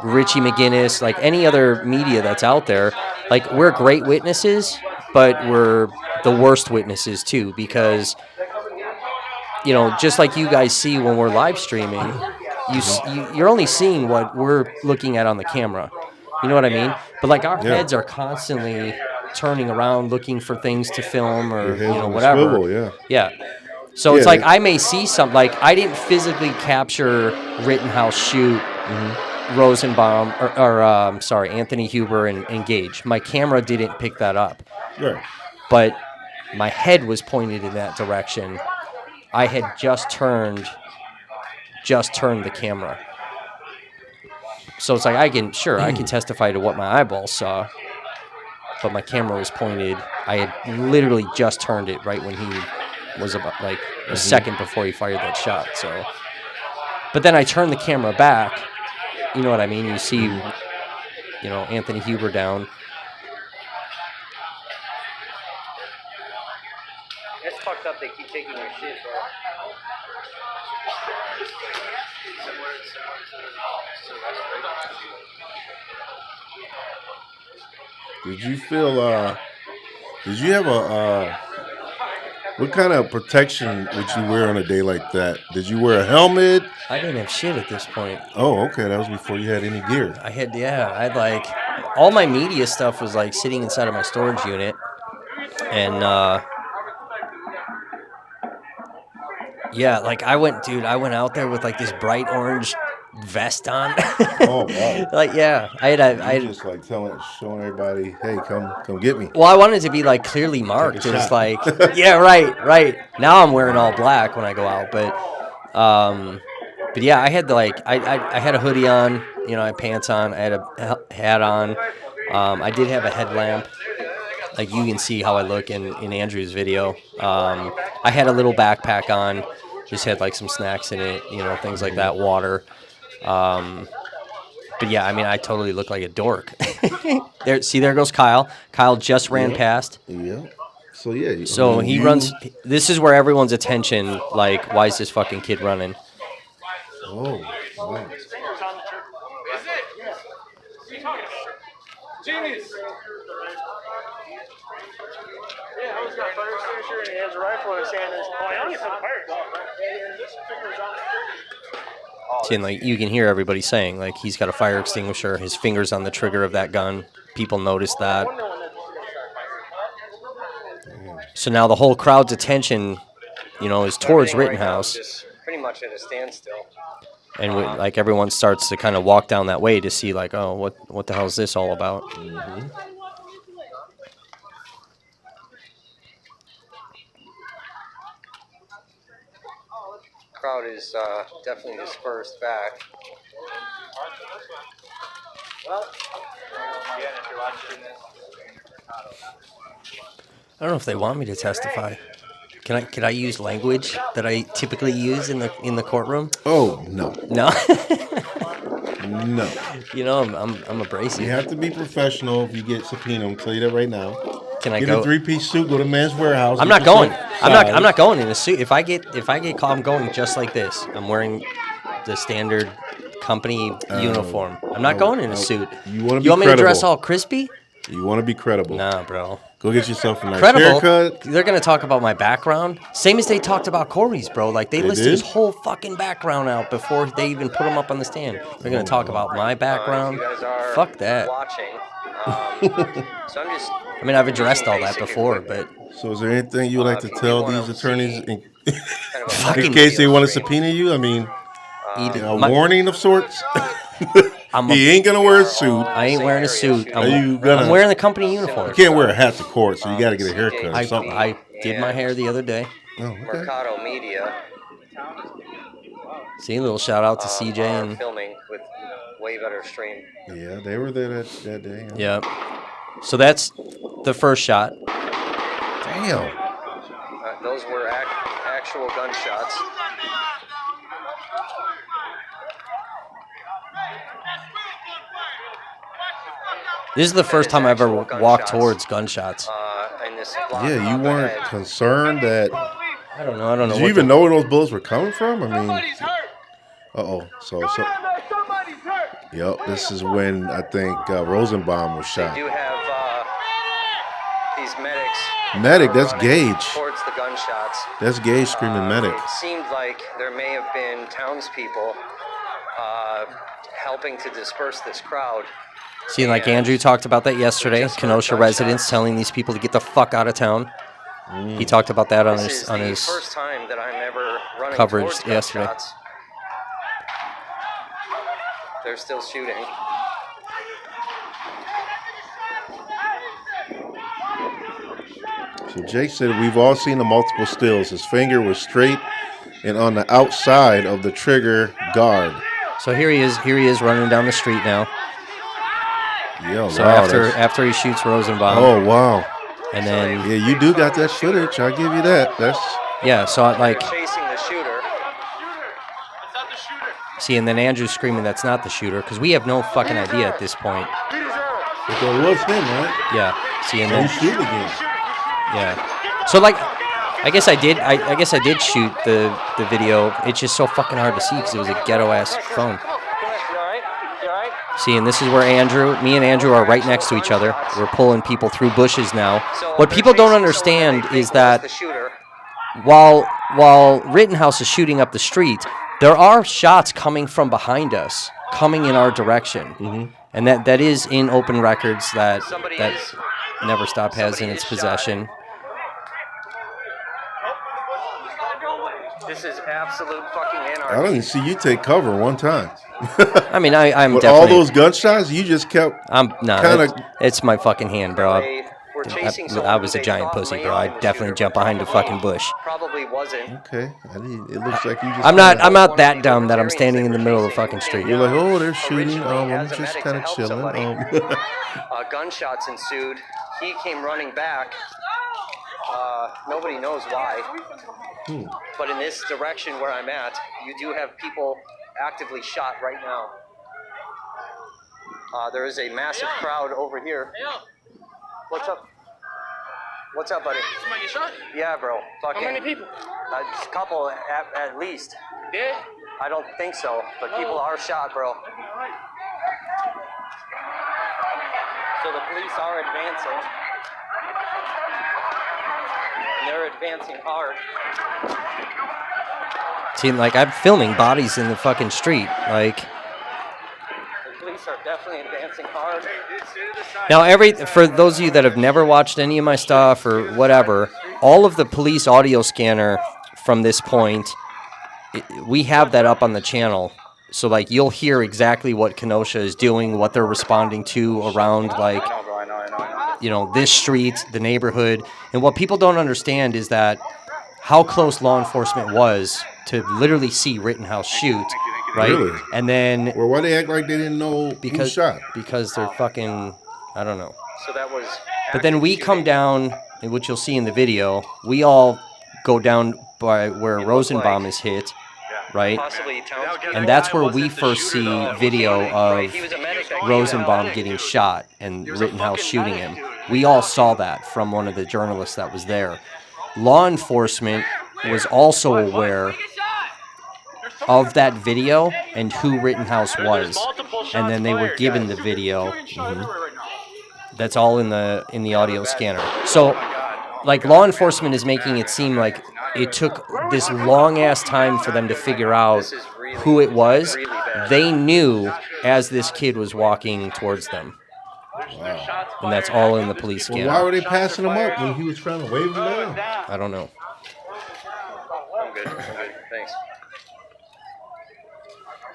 Richie McGinnis, like any other media that's out there, like, we're great witnesses, but we're the worst witnesses too, because, you know, just like you guys see when we're live streaming, you're only seeing what we're looking at on the camera. You know what I mean? But like our heads are constantly turning around looking for things to film or, you know, whatever. Swivel, yeah. So it's like I may see something. Like, I didn't physically capture Rittenhouse shoot Rosenbaum or sorry, Anthony Huber and Gage. My camera didn't pick that up. Right. But my head was pointed in that direction. I had just turned the camera. So it's like I can testify to what my eyeballs saw, but my camera was pointed. I had literally just turned it right when he was about like a second before he fired that shot. So, but then I turned the camera back. You know what I mean? You see, you know, Anthony Huber down. It's fucked up. They keep taking your shit, bro. Did you feel, did you have what kind of protection would you wear on a day like that? Did you wear a helmet? I didn't have shit at this point. Oh, okay. That was before you had any gear. I had like, all my media stuff was like sitting inside of my storage unit. And, yeah, like I went out there with like this bright orange vest on. Oh, wow. Like, yeah, I just like showing everybody, hey, come get me. Well, I wanted to be like clearly marked. It was like, yeah, right. Now I'm wearing all black when I go out, but yeah, I had I had a hoodie on, you know, I had pants on, I had a hat on. I did have a headlamp. Like, you can see how I look in Andrew's video. I had a little backpack on, just had like some snacks in it, you know, things like that, water. But yeah, I mean, I totally look like a dork. There goes Kyle. Kyle just ran past. Yeah. So yeah. So he runs. This is where everyone's attention, like, why is this fucking kid running? Oh. Wow. Genius. Yeah, he's got a fire extinguisher and he has a rifle in his hand. Oh, I only have the fire extinguisher. And like, you can hear everybody saying, like, he's got a fire extinguisher, his finger's on the trigger of that gun. People notice that. So now the whole crowd's attention, you know, is towards Rittenhouse. Pretty much at a standstill. And like, everyone starts to kind of walk down that way to see, like, oh, what the hell is this all about? Crowd is definitely dispersed back. I don't know if they want me to testify. Can I use language that I typically use in the courtroom? Oh, no. No. No. You know, I'm abrasive. You have to be professional if you get subpoenaed. I'm telling you that right now. Can I get go? a 3-piece suit? Go to Men's Warehouse. I'm not going. I'm not going in a suit. If I get caught, I'm going just like this. I'm wearing the standard company uniform. I'm not going in a suit. You want to be You want me to credible. dress all crispy? You want to be credible. Nah, bro. Go get yourself a nice Credible. haircut. They're gonna talk about my background, same as they talked about Corey's, bro. Like, they listed his whole fucking background out before they even put him up on the stand. They're gonna talk about my background. You guys are Fuck that. watching. So I'm just. I mean, I've addressed all that before, but So is there anything you would like to tell these attorneys in Fucking case they want to subpoena you? I mean, a warning of sorts? He ain't going to wear a suit. I ain't wearing a suit. I'm gonna- wearing the company uniform. You can't wear a hat to court, so you got to get a haircut or something. I did my hair the other day. Oh, okay. Mercado Media. See, a little shout out to CJ and Filming with way better stream. Yeah, they were there that day. yeah. So that's the first shot. Damn. Those were actual gunshots. This is the first time I've ever walked towards gunshots. In this Yeah, you weren't concerned that. I don't know. Did you even know where those bullets were coming from? I mean, So, yep, this is when I think Rosenbaum was shot. They do have these medics. Medic, that's Gage. Towards the gunshots. That's Gage screaming medic. It seemed like there may have been townspeople helping to disperse this crowd. See, like Andrew talked about that yesterday. Kenosha residents telling these people to get the fuck out of town. He talked about that on his first time that I'm ever running coverage towards yesterday. gunshots. They're still shooting. So Jake said we've all seen the multiple stills. His finger was straight and on the outside of the trigger guard. So here he is running down the street now. Yo, so wow, after he shoots Rosenbaum. Oh wow. And then yeah, you do got that footage. I'll give you that. That's so like chasing the shooter. See, and then Andrew's screaming that's not the shooter because we have no fucking idea at this point. It was him, right? Yeah. See, and then shoot again. Yeah. So like, I guess I did shoot the video. It's just so fucking hard to see because it was a ghetto ass phone. See, and this is where me and Andrew are right next to each other. We're pulling people through bushes now. What people don't understand is that while Rittenhouse is shooting up the street, there are shots coming from behind us, coming in our direction. And that is in open records that Never Stop has in its possession. This is absolute fucking anarchy. I don't even see you take cover one time. I mean, I'm with definitely... all those gunshots, you just kept it's my fucking hand, bro. I was a giant pussy, bro. I'd definitely jump behind a fucking bush. Probably wasn't. Okay. It looks like you just... I'm not that dumb that I'm standing in the middle of the fucking street. You're like, oh, they're shooting. I'm just kind of chilling. Gunshots ensued. He came running back. Nobody knows why. But in this direction where I'm at, you do have people actively shot right now. There is a massive crowd over here. What's up? What's up, buddy? Somebody get shot? Yeah, bro. How many people? A couple at least. Dead? I don't think so, but people are shot, bro. So the police are advancing. And they're advancing hard. See, like, I'm filming bodies in the fucking street. Like, the police are definitely advancing hard. now, for those of you that have never watched any of my stuff or whatever, all of the police audio scanner from this point, we have that up on the channel. So, like, you'll hear exactly what Kenosha is doing, what they're responding to around, like, you know, this street, the neighborhood. And what people don't understand is that how close law enforcement was to literally see Rittenhouse shoot, right? Really? And then... Well, why they act like they didn't know who shot? Because they're fucking... I don't know. So that was... But then we come down, which you'll see in the video, we all go down by where Rosenbaum is hit, right? And that's where we first see video of Rosenbaum getting shot and Rittenhouse shooting him. We all saw that from one of the journalists that was there. Law enforcement was also aware of that video and who Rittenhouse was, and then they were given the video. That's all in the audio scanner. So, like, law enforcement is making it seem like it took this long ass time for them to figure out who it was. They knew as this kid was walking towards them. Wow. And that's all in the police scanner. Well, why were they passing him up when he was trying to wave him down? I don't know. I'm good. Thanks.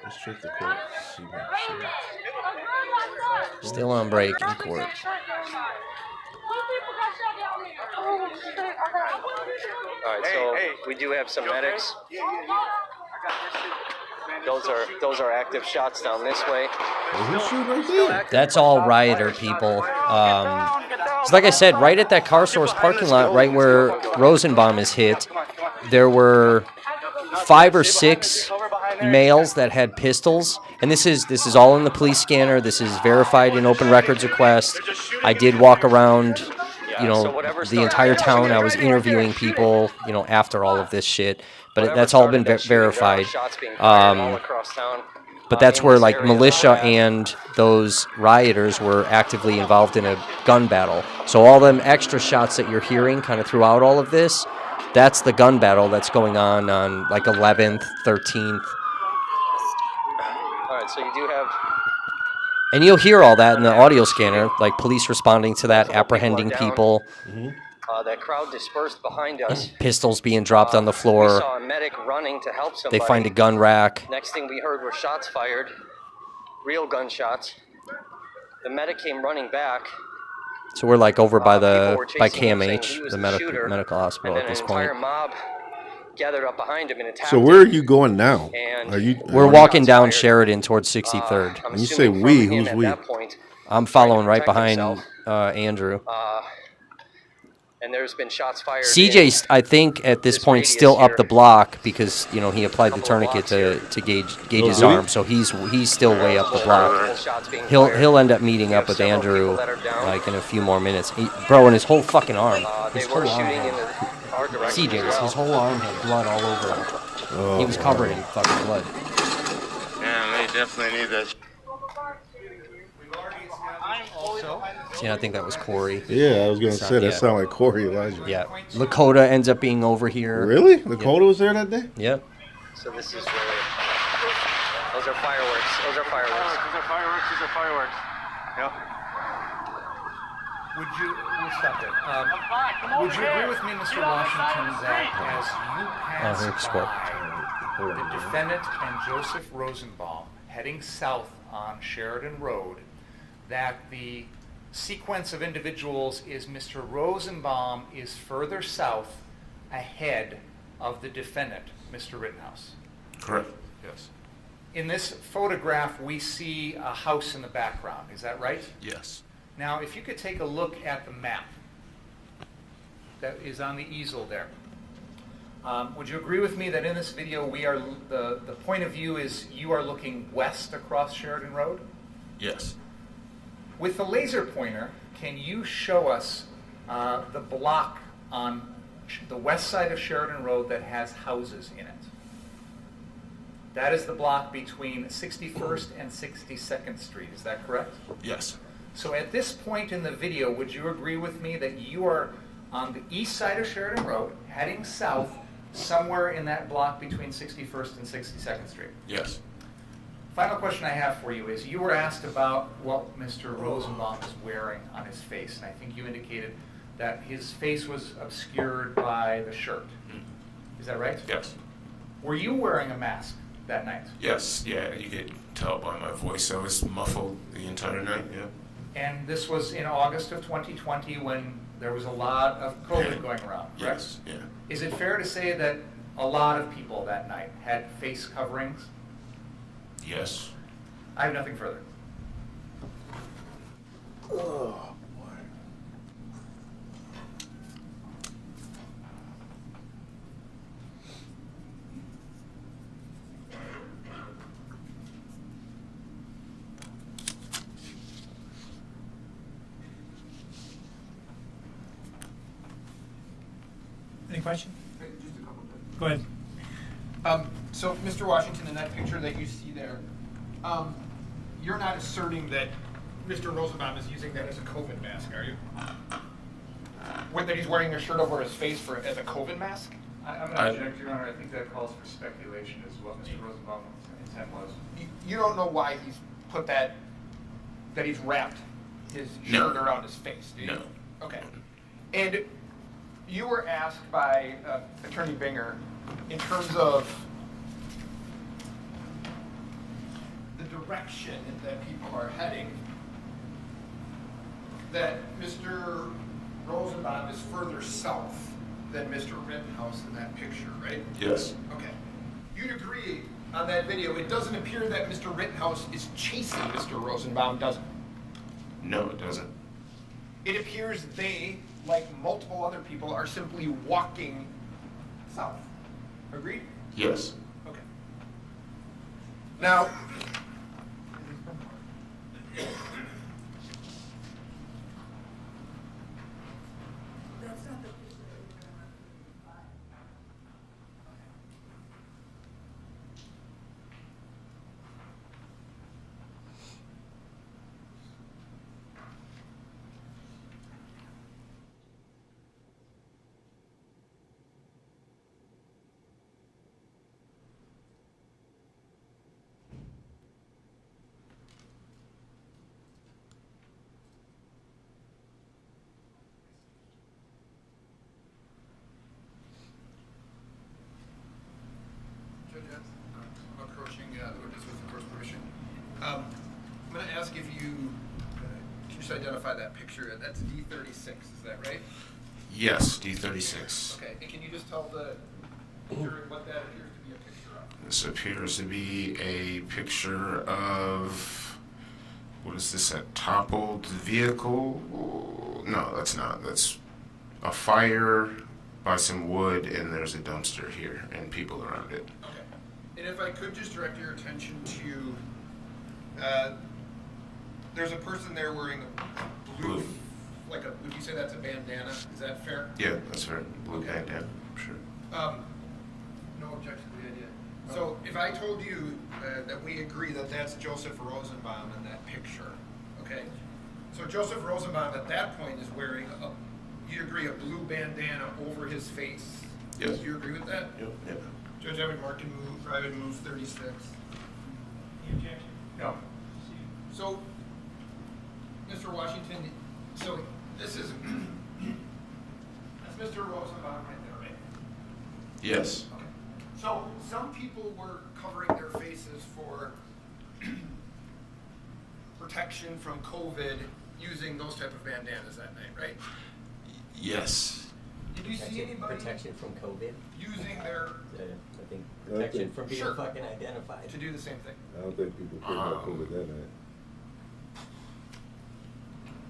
Let's check the court. Still on break in court. All right, so we do have some medics. Those are active shots down this way. That's all rioter people. So like I said, right at that car source parking lot, right where Rosenbaum is hit, there were 5 or 6 males that had pistols, and this is all in the police scanner. This is verified in open records request. I did walk around, the entire town. I was interviewing people, after all of this shit. But that's all been verified. But that's where like militia and those rioters were actively involved in a gun battle. So all them extra shots that you're hearing kind of throughout all of this, that's the gun battle that's going on like 11th, 13th. All right, so you do have... And you'll hear all that in the audio scanner, like police responding to that, apprehending people. That crowd dispersed behind us. Pistols being dropped on the floor. We saw a medic running to help somebody. They find a gun rack. Next thing we heard were shots fired, real gunshots. The medic came running back. So we're like over by KMH, the medical hospital at this point. An entire mob gathered up behind him and attacked So where are you going now? We're walking down Sheridan towards 63rd. When you say we, who's we? I'm following right behind Andrew. And there's been shots fired. CJ's, I think, at this point, still up the block because he applied the tourniquet to gauge his arm, so he's still way up the block. He'll end up meeting up with Andrew like in a few more minutes. And his whole fucking arm, his whole arm. CJ's, his whole arm had blood all over him. He was covered in fucking blood. Yeah, they definitely need that. Yeah, I think that was Corey. Yeah, I was going to say, that sounded like Corey Elijah. Yeah. Lakota ends up being over here. Really? Lakota was there that day? Yep. So this is really... Those are fireworks. Those are fireworks. These are fireworks. These are fireworks. Yep. We'll stop there. Would you agree with me, Mr. Washington, that as you pass by the defendant and Joseph Rosenbaum heading south on Sheridan Road, that the sequence of individuals is Mr. Rosenbaum is further south ahead of the defendant, Mr. Rittenhouse? Correct. Yes. In this photograph, we see a house in the background. Is that right? Yes. Now, if you could take a look at the map that is on the easel there. Would you agree with me that in this video, the point of view is you are looking west across Sheridan Road? Yes. With the laser pointer, can you show us the block on the west side of Sheridan Road that has houses in it? That is the block between 61st and 62nd Street, is that correct? Yes. So at this point in the video, would you agree with me that you are on the east side of Sheridan Road, heading south, somewhere in that block between 61st and 62nd Street? Yes. Final question I have for you is, you were asked about what Mr. Rosenbaum is wearing on his face, and I think you indicated that his face was obscured by the shirt. Is that right? Yes. Were you wearing a mask that night? Yes, yeah, you could tell by my voice. I was muffled the entire night, yeah. And this was in August of 2020 when there was a lot of COVID going around, correct? Yes, yeah. Is it fair to say that a lot of people that night had face coverings? Yes. I have nothing further. Oh, boy. Any question? Go ahead. So, Mr. Washington, in that picture that you see there, you're not asserting that Mr. Rosenbaum is using that as a COVID mask, are you? That he's wearing a shirt over his face as a COVID mask? I'm going to object, Your Honor. I think that calls for speculation as what Mr. Rosenbaum's intent was. You don't know why he's put that he's wrapped his shirt around his face, do you? No. Okay. And you were asked by Attorney Binger in terms of the direction that people are heading, that Mr. Rosenbaum is further south than Mr. Rittenhouse in that picture, right? Yes. Okay. You'd agree on that video, it doesn't appear that Mr. Rittenhouse is chasing Mr. Rosenbaum, does it? No, it doesn't. It appears they, like multiple other people, are simply walking south. Agreed? Yes. Okay. Now, I'm approaching the witness with the court's permission. I'm going to ask if you can just identify that picture. That's D36, is that right? Yes, D36. Okay, and can you just tell the jury what that appears to be a picture of? This appears to be a picture of, what is this, a toppled vehicle? No, that's not. That's a fire by some wood, and there's a dumpster here and people around it. Okay. And if I could just direct your attention to, there's a person there wearing a blue, like a, would you say that's a bandana? Is that fair? Yeah, that's right. Blue bandana, sure. No objection to the idea. So if I told you that we agree that that's Joseph Rosenbaum in that picture, okay? So Joseph Rosenbaum at that point is wearing you agree, a blue bandana over his face? Yes. Do you agree with that? Yep. Judge, I would move 36. Any objection? No. So, Mr. Washington, so this is, that's Mr. Rosenbaum right there, right? Yes. Okay. So, some people were covering their faces for protection from COVID using those type of bandanas that night, right? Yes. Did you see anybody Protection from COVID? using their, I think protection from being Sure. fucking identified. to do the same thing? I don't think people care about COVID that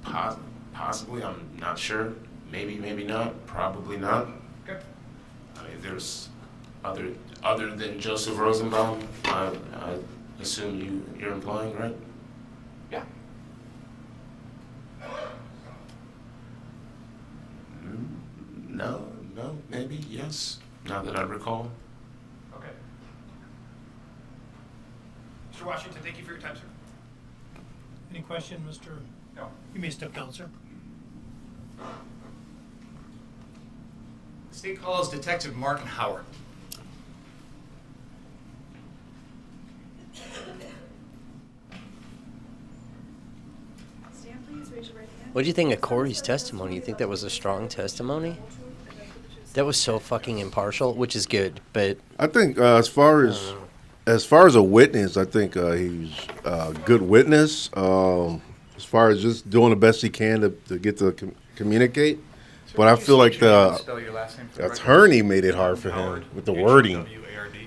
night. Possibly, I'm not sure. Maybe, maybe not. Probably not. Okay. I mean, there's other than Joseph Rosenbaum. I assume you're implying, right? Yeah. No, maybe, yes. Now that I recall. Okay. Mr. Washington, thank you for your time, sir. Any question, Mr.? No. You may step down, sir. The state calls Detective Martin Howard. Stand, please. Raise your right hand. What do you think of Corey's testimony? You think that was a strong testimony? That was so fucking impartial, which is good, but I think as far as a witness, I think he's a good witness. As far as just doing the best he can to get to communicate, but I feel like the attorney made it hard for him with the wording.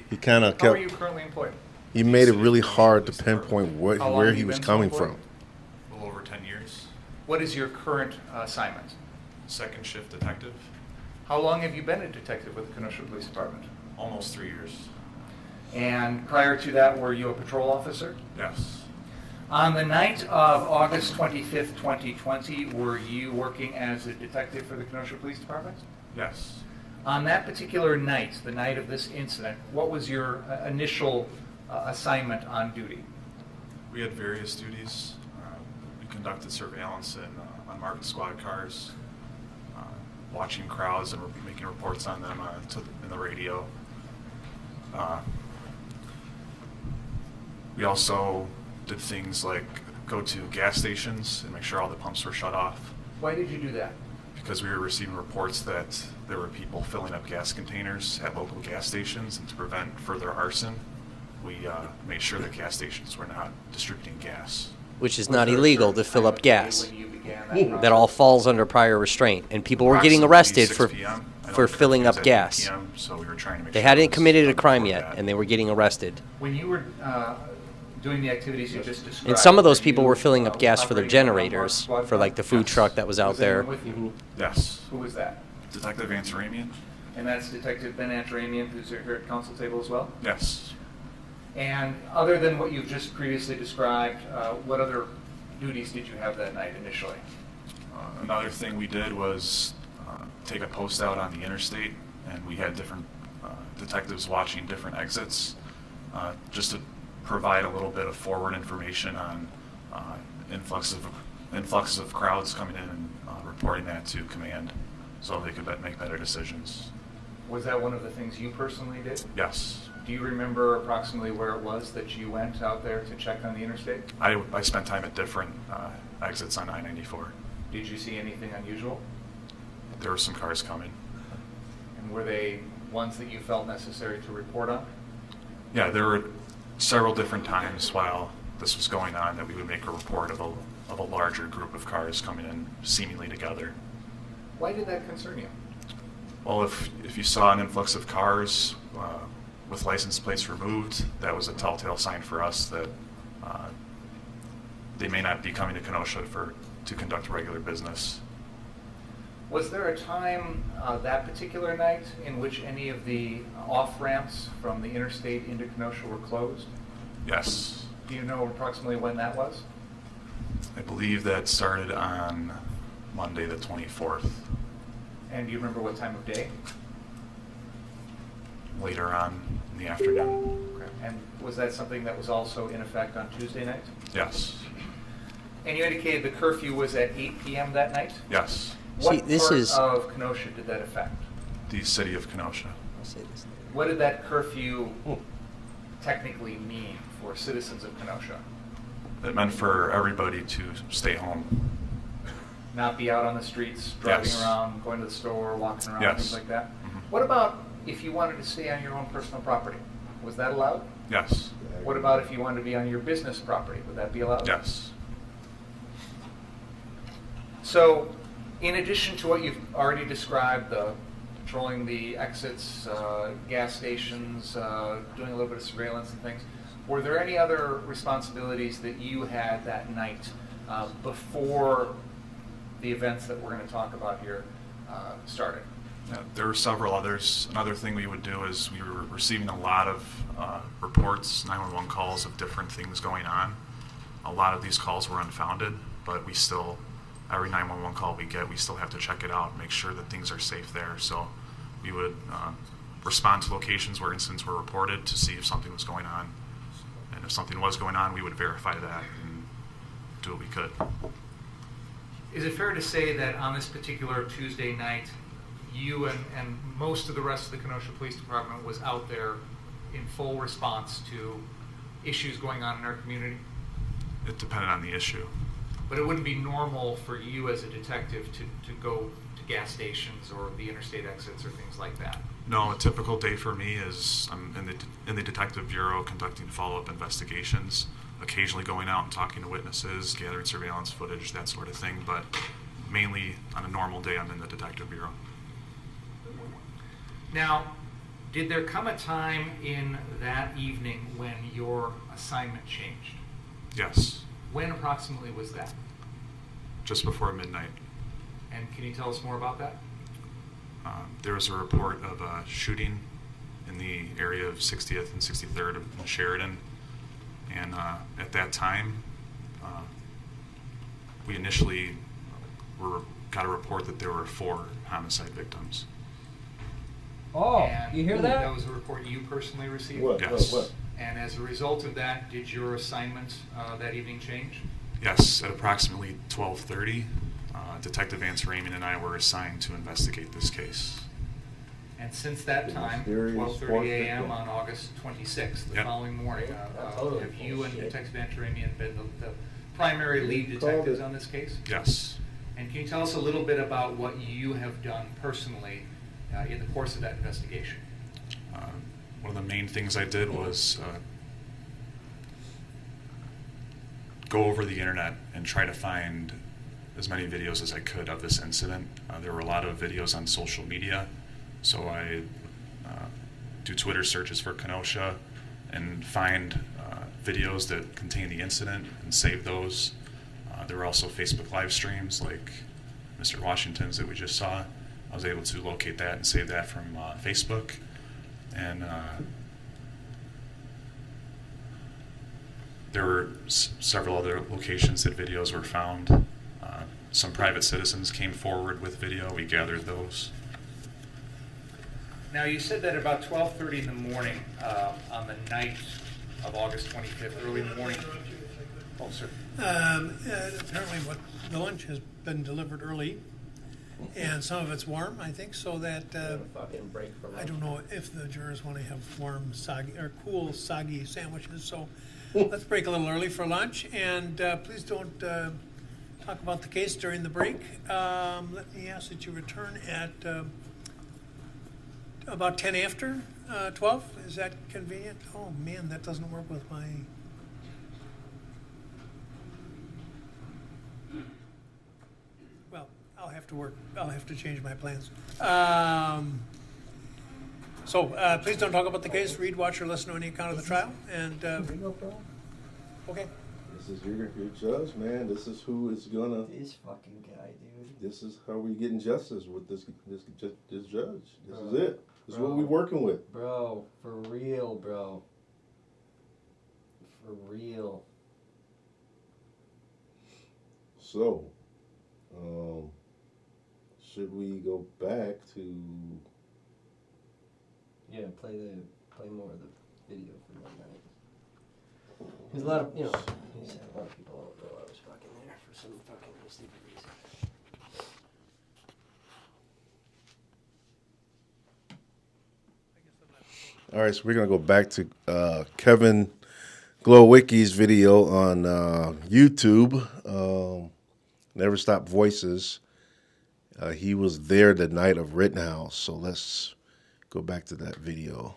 He kind of How are you kept. currently employed? He made it really hard to pinpoint How long where have he you was been coming employed? from. A little over 10 years. What is your current assignment? Second shift detective. How long have you been a detective with the Kenosha Police Department? Almost 3 years. And prior to that, were you a patrol officer? Yes. On the night of August 25th, 2020, were you working as a detective for the Kenosha Police Department? Yes. On that particular night, the night of this incident, what was your initial assignment on duty? We had various duties. We conducted surveillance in unmarked squad cars, watching crowds and making reports on them in the radio. We also did things like go to gas stations and make sure all the pumps were shut off. Why did you do that? Because we were receiving reports that there were people filling up gas containers at local gas stations, and to prevent further arson, we made sure that gas stations were not distributing gas. which is not illegal to fill up gas. That all falls under prior restraint, and people were getting arrested for filling up gas. So we were trying to make They sure hadn't it was committed a done crime before yet, that. and they were getting arrested. When you were doing the activities you just described, And some of those people you, were filling up gas for their operating on generators, squad for like the food Yes. truck that was out there. anyone with you? Yes. Who was that? Detective Antaramian? And that's Detective Ben Antaramian, who's here at council table as well? Yes. And other than what you've just previously described, what other duties did you have that night initially? Another thing we did was take a post out on the interstate, and we had different detectives watching different exits, just to provide a little bit of forward information on influx of crowds coming in and reporting that to command, so they could make better decisions. Was that one of the things you personally did? Yes. Do you remember approximately where it was that you went out there to check on the interstate? I spent time at different exits on I-94. Did you see anything unusual? There were some cars coming. And were they ones that you felt necessary to report on? Yeah, there were several different times while this was going on that we would make a report of a larger group of cars coming in seemingly together. Why did that concern you? Well, if you saw an influx of cars with license plates removed, that was a telltale sign for us that they may not be coming to Kenosha to conduct regular business. Was there a time that particular night in which any of the off-ramps from the interstate into Kenosha were closed? Yes. Do you know approximately when that was? I believe that started on Monday the 24th. And do you remember what time of day? Later on in the afternoon. Okay. And was that something that was also in effect on Tuesday night? Yes. And you indicated the curfew was at 8 p.m. that night? Yes. What part of Kenosha did that affect? The city of Kenosha. What did that curfew technically mean for citizens of Kenosha? It meant for everybody to stay home. Not be out on the streets, driving around, going to the store, walking around, things like that? Mm-hmm. What about if you wanted to stay on your own personal property? Was that allowed? Yes. What about if you wanted to be on your business property? Would that be allowed? Yes. So, in addition to what you've already described, patrolling the exits, gas stations, doing a little bit of surveillance and things, were there any other responsibilities that you had that night before the events that we're going to talk about here started? Yeah, there were several others. Another thing we would do is we were receiving a lot of reports, 911 calls of different things going on. A lot of these calls were unfounded, but we still, every 911 call we get, we still have to check it out, make sure that things are safe there. So we would respond to locations where incidents were reported to see if something was going on. And if something was going on, we would verify that and do what we could. Is it fair to say that on this particular Tuesday night, you and most of the rest of the Kenosha Police Department was out there in full response to issues going on in our community? It depended on the issue. But it wouldn't be normal for you as a detective to go to gas stations or the interstate exits or things like that? No, a typical day for me is I'm in the Detective Bureau conducting follow-up investigations, occasionally going out and talking to witnesses, gathering surveillance footage, that sort of thing, but mainly on a normal day I'm in the Detective Bureau. Now, did there come a time in that evening when your assignment changed? Yes. When approximately was that? Just before midnight. And can you tell us more about that? There was a report of a shooting in the area of 60th and 63rd in Sheridan. And at that time, we initially got a report that there were 4 homicide victims. Oh, and you hear that? That was a report you personally received? Yes. What? And as a result of that, did your assignment that evening change? Yes, at approximately 12:30, Detective Vance Hamin and I were assigned to investigate this case. And since that time, 12:30 a.m. on August 26th, the following morning, have you and Detective Vance Hamin been the primary lead detectives on this case? Yes. And can you tell us a little bit about what you have done personally in the course of that investigation? One of the main things I did was go over the internet and try to find as many videos as I could of this incident. There were a lot of videos on social media, so I do Twitter searches for Kenosha and find videos that contain the incident and save those. There were also Facebook live streams like Mr. Washington's that we just saw. I was able to locate that and save that from Facebook. And There were several other locations that videos were found. Some private citizens came forward with video. We gathered those. Now, you said that about 12:30 in the morning on the night of August 25th, early morning. Oh, sir. Apparently the lunch has been delivered early, and some of it's warm, I think, so that I don't know if the jurors want to have warm, soggy, or cool, soggy sandwiches, so let's break a little early for lunch, and please don't talk about the case during the break. Let me ask that you return at about 10 after 12. Is that convenient? Oh, man, that doesn't work with my... Well, I'll have to change my plans. So please don't talk about the case. Read, watch, or listen to any account of the trial. And okay. This is your judge, man. This is who is gonna. This fucking guy, dude. This is how we getting justice with this judge. This Bro, is it. This is what we working with. Bro, for real, bro. For real. So, should we go back to? Yeah, play more of the video from that night. There's a lot of, a lot of people don't know I was fucking there for some fucking stupid reason. All right, so we're gonna go back to Kevin Glowicki's video on YouTube. Never Stop Voices. He was there the night of Rittenhouse, so let's go back to that video.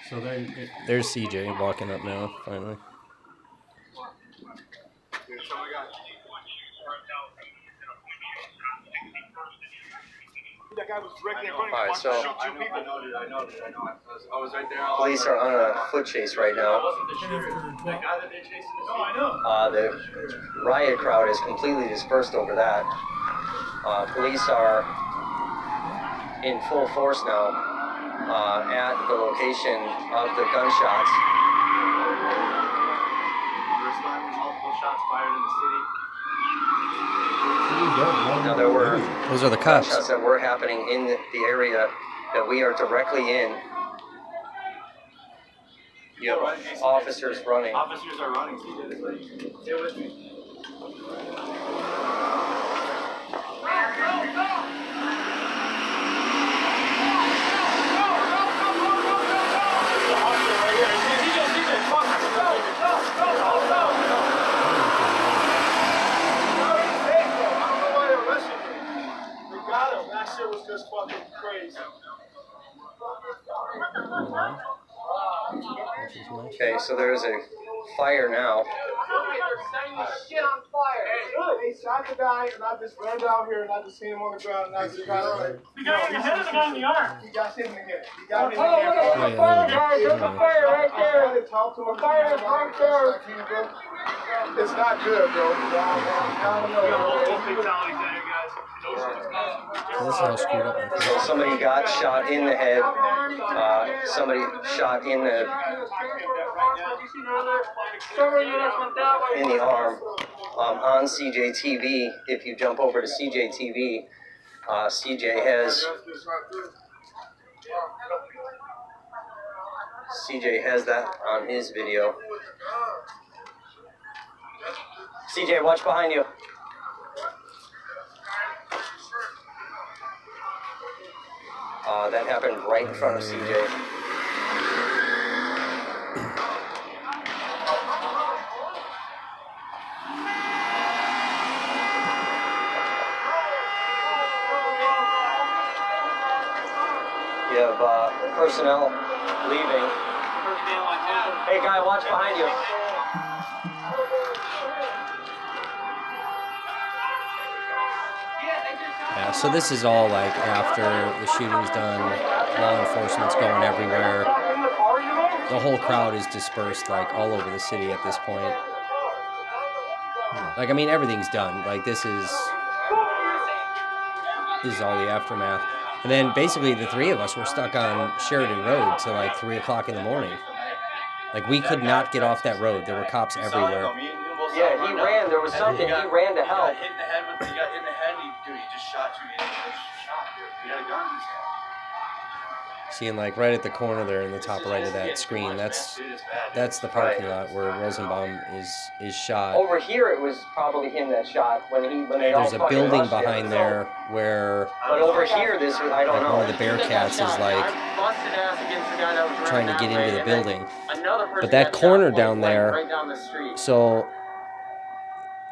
So there's CJ walking up now, finally. Alright, so police are on a foot chase right now. The riot crowd is completely dispersed over that. Police are in full force now at the location of the gunshots. Multiple shots fired in the city. Now there were those are the cops gunshots that were happening in the area that we are directly in. You have officers running. Officers are running. Stay with me. That shit was just fucking crazy. Okay, so there is a fire now. Shit on fire. They shot the guy, and I just ran down here, and I just seen him on the ground, and I just got like... The guy in the head or the guy in the arm? He got hit in the head. He got hit in the head. the fire, guys. There's a fire right there. I tried to talk to him. The fire is right there. It's not good, bro. I don't know. We got multiple fatalities there, guys. This is all screwed up. So somebody got shot in the head. Somebody shot in the arm. On CJTV, if you jump over to CJTV, CJ has that on his video. CJ, watch behind you. That happened right in front of CJ. You have personnel leaving. Hey, guy, watch behind you. Yeah, so this is all like after the shooting's done, law enforcement's going everywhere. The whole crowd is dispersed like all over the city at this point. Like, I mean, everything's done. Like, this is all the aftermath. And then basically the three of us were stuck on Sheridan Road till like 3 o'clock in the morning. Like we could not get off that road. There were cops everywhere. Yeah, he ran. There was something. He ran to help. He got hit in the head. He just shot you. He had a gun in his hand. Seeing like right at the corner there in the top right of that screen, that's the parking lot where Rosenbaum is shot. Over here, it was probably him that shot when they all There's a fucking building rushed him. behind there where But over here, this was, I don't know. one of the Bearcats is like trying to get into the building. But that corner down there, so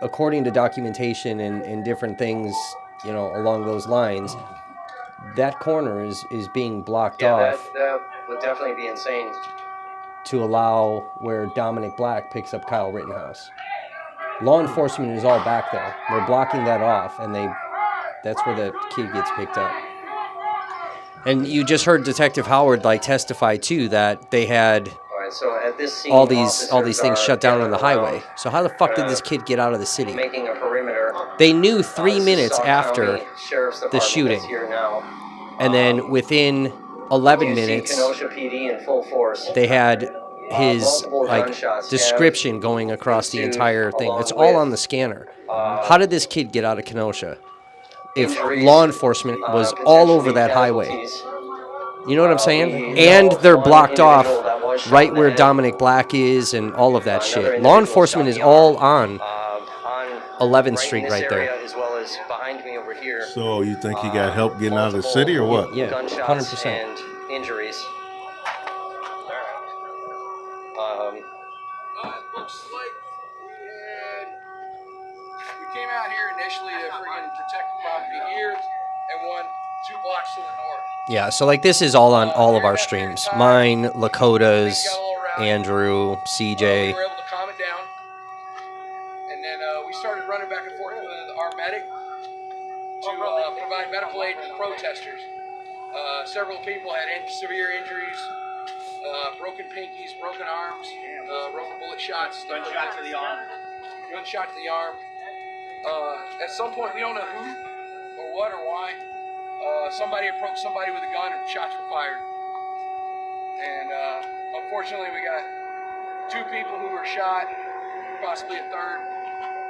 according to documentation and different things, you know, along those lines, that corner is being blocked off That would definitely be insane. to allow where Dominic Black picks up Kyle Rittenhouse. Law enforcement is all back there. They're blocking that off, and that's where the kid gets picked up. And you just heard Detective Howard like testify too that they had All right, so at this scene, all these things officers shut down are on the gathered highway. So how the fuck did this kid get out of the city? making a perimeter. They knew 3 This is minutes Sauk after County Sheriff's the Department shooting. that's here now. And then within 11 You see minutes, Kenosha PD in full force. they had his multiple like gunshots description going across the ensued entire thing. along It's all with, on the scanner. How did this kid get out of Kenosha if injuries, law enforcement was all over potentially that highway? casualties. You know what I'm saying? We And know they're one blocked off individual that was shot right in the where head. Dominic Black is and all of that Another shit. individual Law enforcement shot is in the all arm, on on 11th right Street in this right there. area, as well as behind me over here. So you think he got help getting out of the city or what? Yeah, Gunshots 100%. and injuries. It looks like we came out here initially to friggin' protect the property here and 2 blocks to the north. Yeah, so like this is all on all of our streams. Mine, Lakota's, Andrew, CJ. We were able to calm it down. And then we started running back and forth with our medic to provide medical aid to protesters. Several people had severe injuries, broken pinkies, broken arms, broken bullet shots. Gunshot to the arm. Gunshot to the arm. At some point, we don't know who or what or why. Somebody approached somebody with a gun and shots were fired. And unfortunately, we got 2 people who were shot, possibly a third.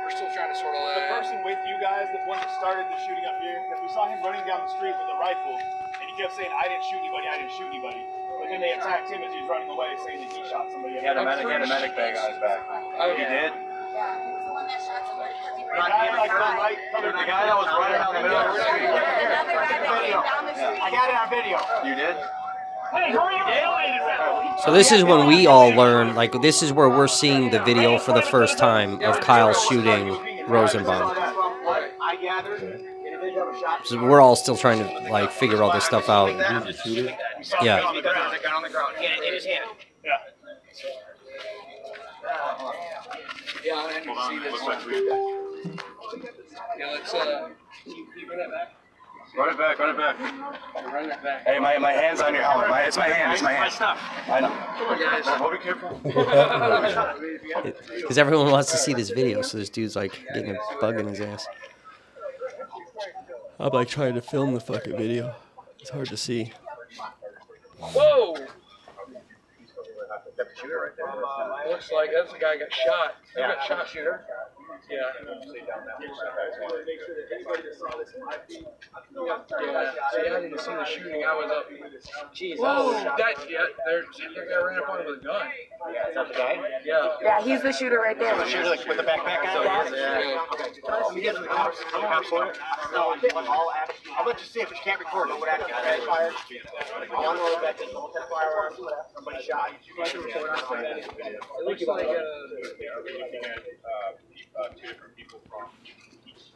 We're still trying to sort all that The out. person with you guys, the one that started the shooting up here, that we saw him running down the street with a rifle, and he kept saying, I didn't shoot anybody, I didn't shoot anybody. But then they attacked him as he was running away, saying that he shot somebody. He had a medic bag on his back. He did? The guy that was running down the middle of the street. I got it on video. You did? Hey, who are you related with? So this is when we all learn, like this is where we're seeing the video for the first time of Kyle shooting Rosenbaum. I gathered. So we're all still trying to like figure all this stuff out. Yeah. On the ground. In his hand. Yeah, I didn't see this one. Yeah, let's run that back. Run it back. Run that back. Hey, my hand's on your helmet. It's my hand. It's my hand. I know. Come on, guys. Well, be careful. Because everyone wants to see this video, so this dude's like getting a bug in his ass. I'm like trying to film the fucking video. It's hard to see. Whoa! Looks like that's the guy who got shot. Who got shot, shooter? Yeah. Yeah. See, I didn't see the shooting. I was up. Jeez. Whoa! That guy ran up on him with a gun. Is that the guy? Yeah. Yeah, he's the shooter right there. The shooter with the backpack on? Yeah. Let me get to the cops. No, I'll let you see if you can't record it. What actually transpired. I'll unload that firearm. Somebody shot. It looks like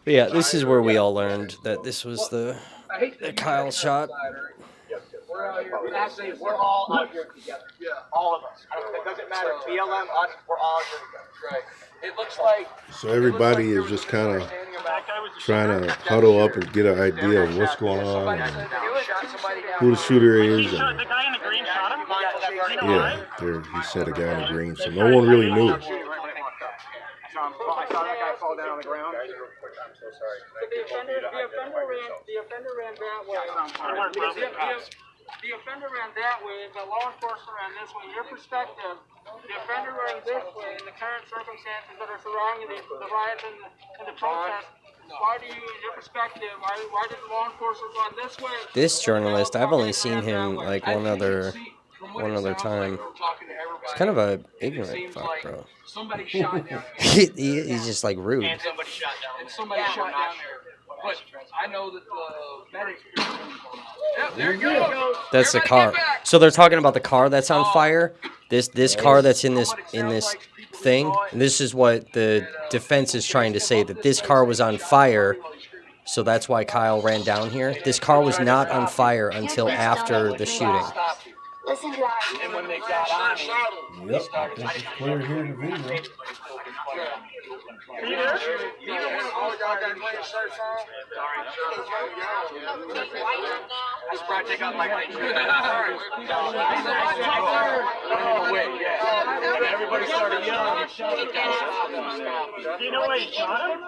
But yeah, this is where we all learned that this was the Kyle shot. we're out here. We're all out here together. Yeah. All of us. It doesn't matter. BLM, us, we're all out here together. Right. It looks like. So everybody is just kind of trying to huddle up and get an idea of what's going on, and who the shooter is. And, The guy in the green shot him? yeah, he said a guy in the green, so no one really knew. I saw that guy fall down on the ground. offender ran that way. The offender ran that way, the law enforcement ran this way. In your perspective, the offender ran this way in the current circumstances that are surrounding the riots and the protest. Why do you, in your perspective, why did law enforcement run this way? This journalist, I've only seen him like one other time. He's kind of a ignorant fuck, bro. Somebody shot down. He's just like rude. And somebody shot down there. But I know that the medics. Yep, there you go. That's the car. So they're talking about the car that's on fire. This car that's in this thing. And this is what the defense is trying to say, that this car was on fire. So that's why Kyle ran down here. This car was not on fire until after the shooting. Listen to that. And when they got on him, Yep, I think it's clear here in the video. I should probably take out my mic. Everybody started yelling and shouting. Do you know why he shot him?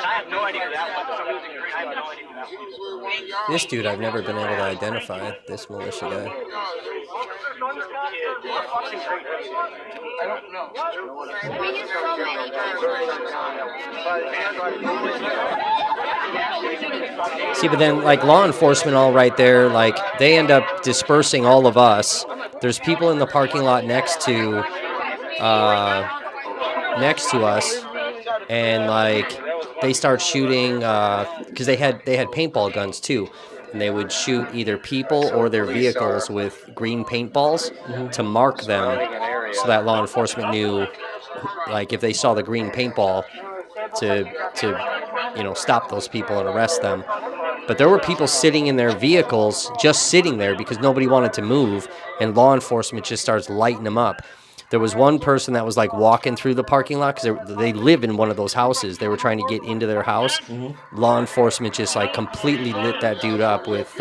I have no idea who that was. I have no idea who that was. This dude I've never been able to identify, this militia guy. I don't know. See, but then, like, law enforcement all right there, like, they end up dispersing all of us. There's people in the parking lot next to us, and, like, they start shooting, because they had paintball guns, too. And they would shoot either people or their vehicles with green paintballs to mark them so that law enforcement knew, like, if they saw the green paintball to stop those people and arrest them. But there were people sitting in their vehicles, just sitting there because nobody wanted to move, and law enforcement just starts lighting them up. There was one person that was like walking through the parking lot because they live in one of those houses. They were trying to get into their house. Law enforcement just like completely lit that dude up with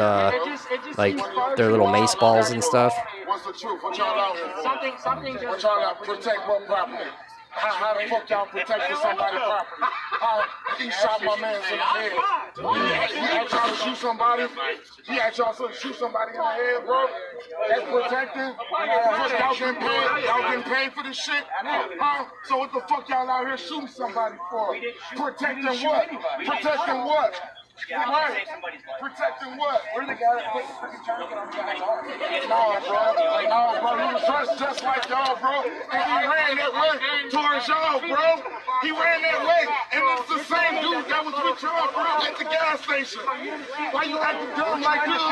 like their little mace balls and stuff. What's the truth? What y'all out here for? Something just... What y'all out protect what property? How the fuck y'all protecting somebody's property? How he shot my man in the head? He asked y'all to shoot somebody? He asked y'all to shoot somebody in the head, bro? That's protecting? Y'all getting paid for this shit? Huh? So what the fuck y'all out here shooting somebody for? Protecting what? Protecting what? Right. Protecting what? We're the guy that put the freaking target on the guy's arm. No, bro. He was dressed just like y'all, bro. And he ran that way towards y'all, bro. He ran that way. And it's the same dude that was with y'all, bro, at the gas station. Why you acting dumb like this?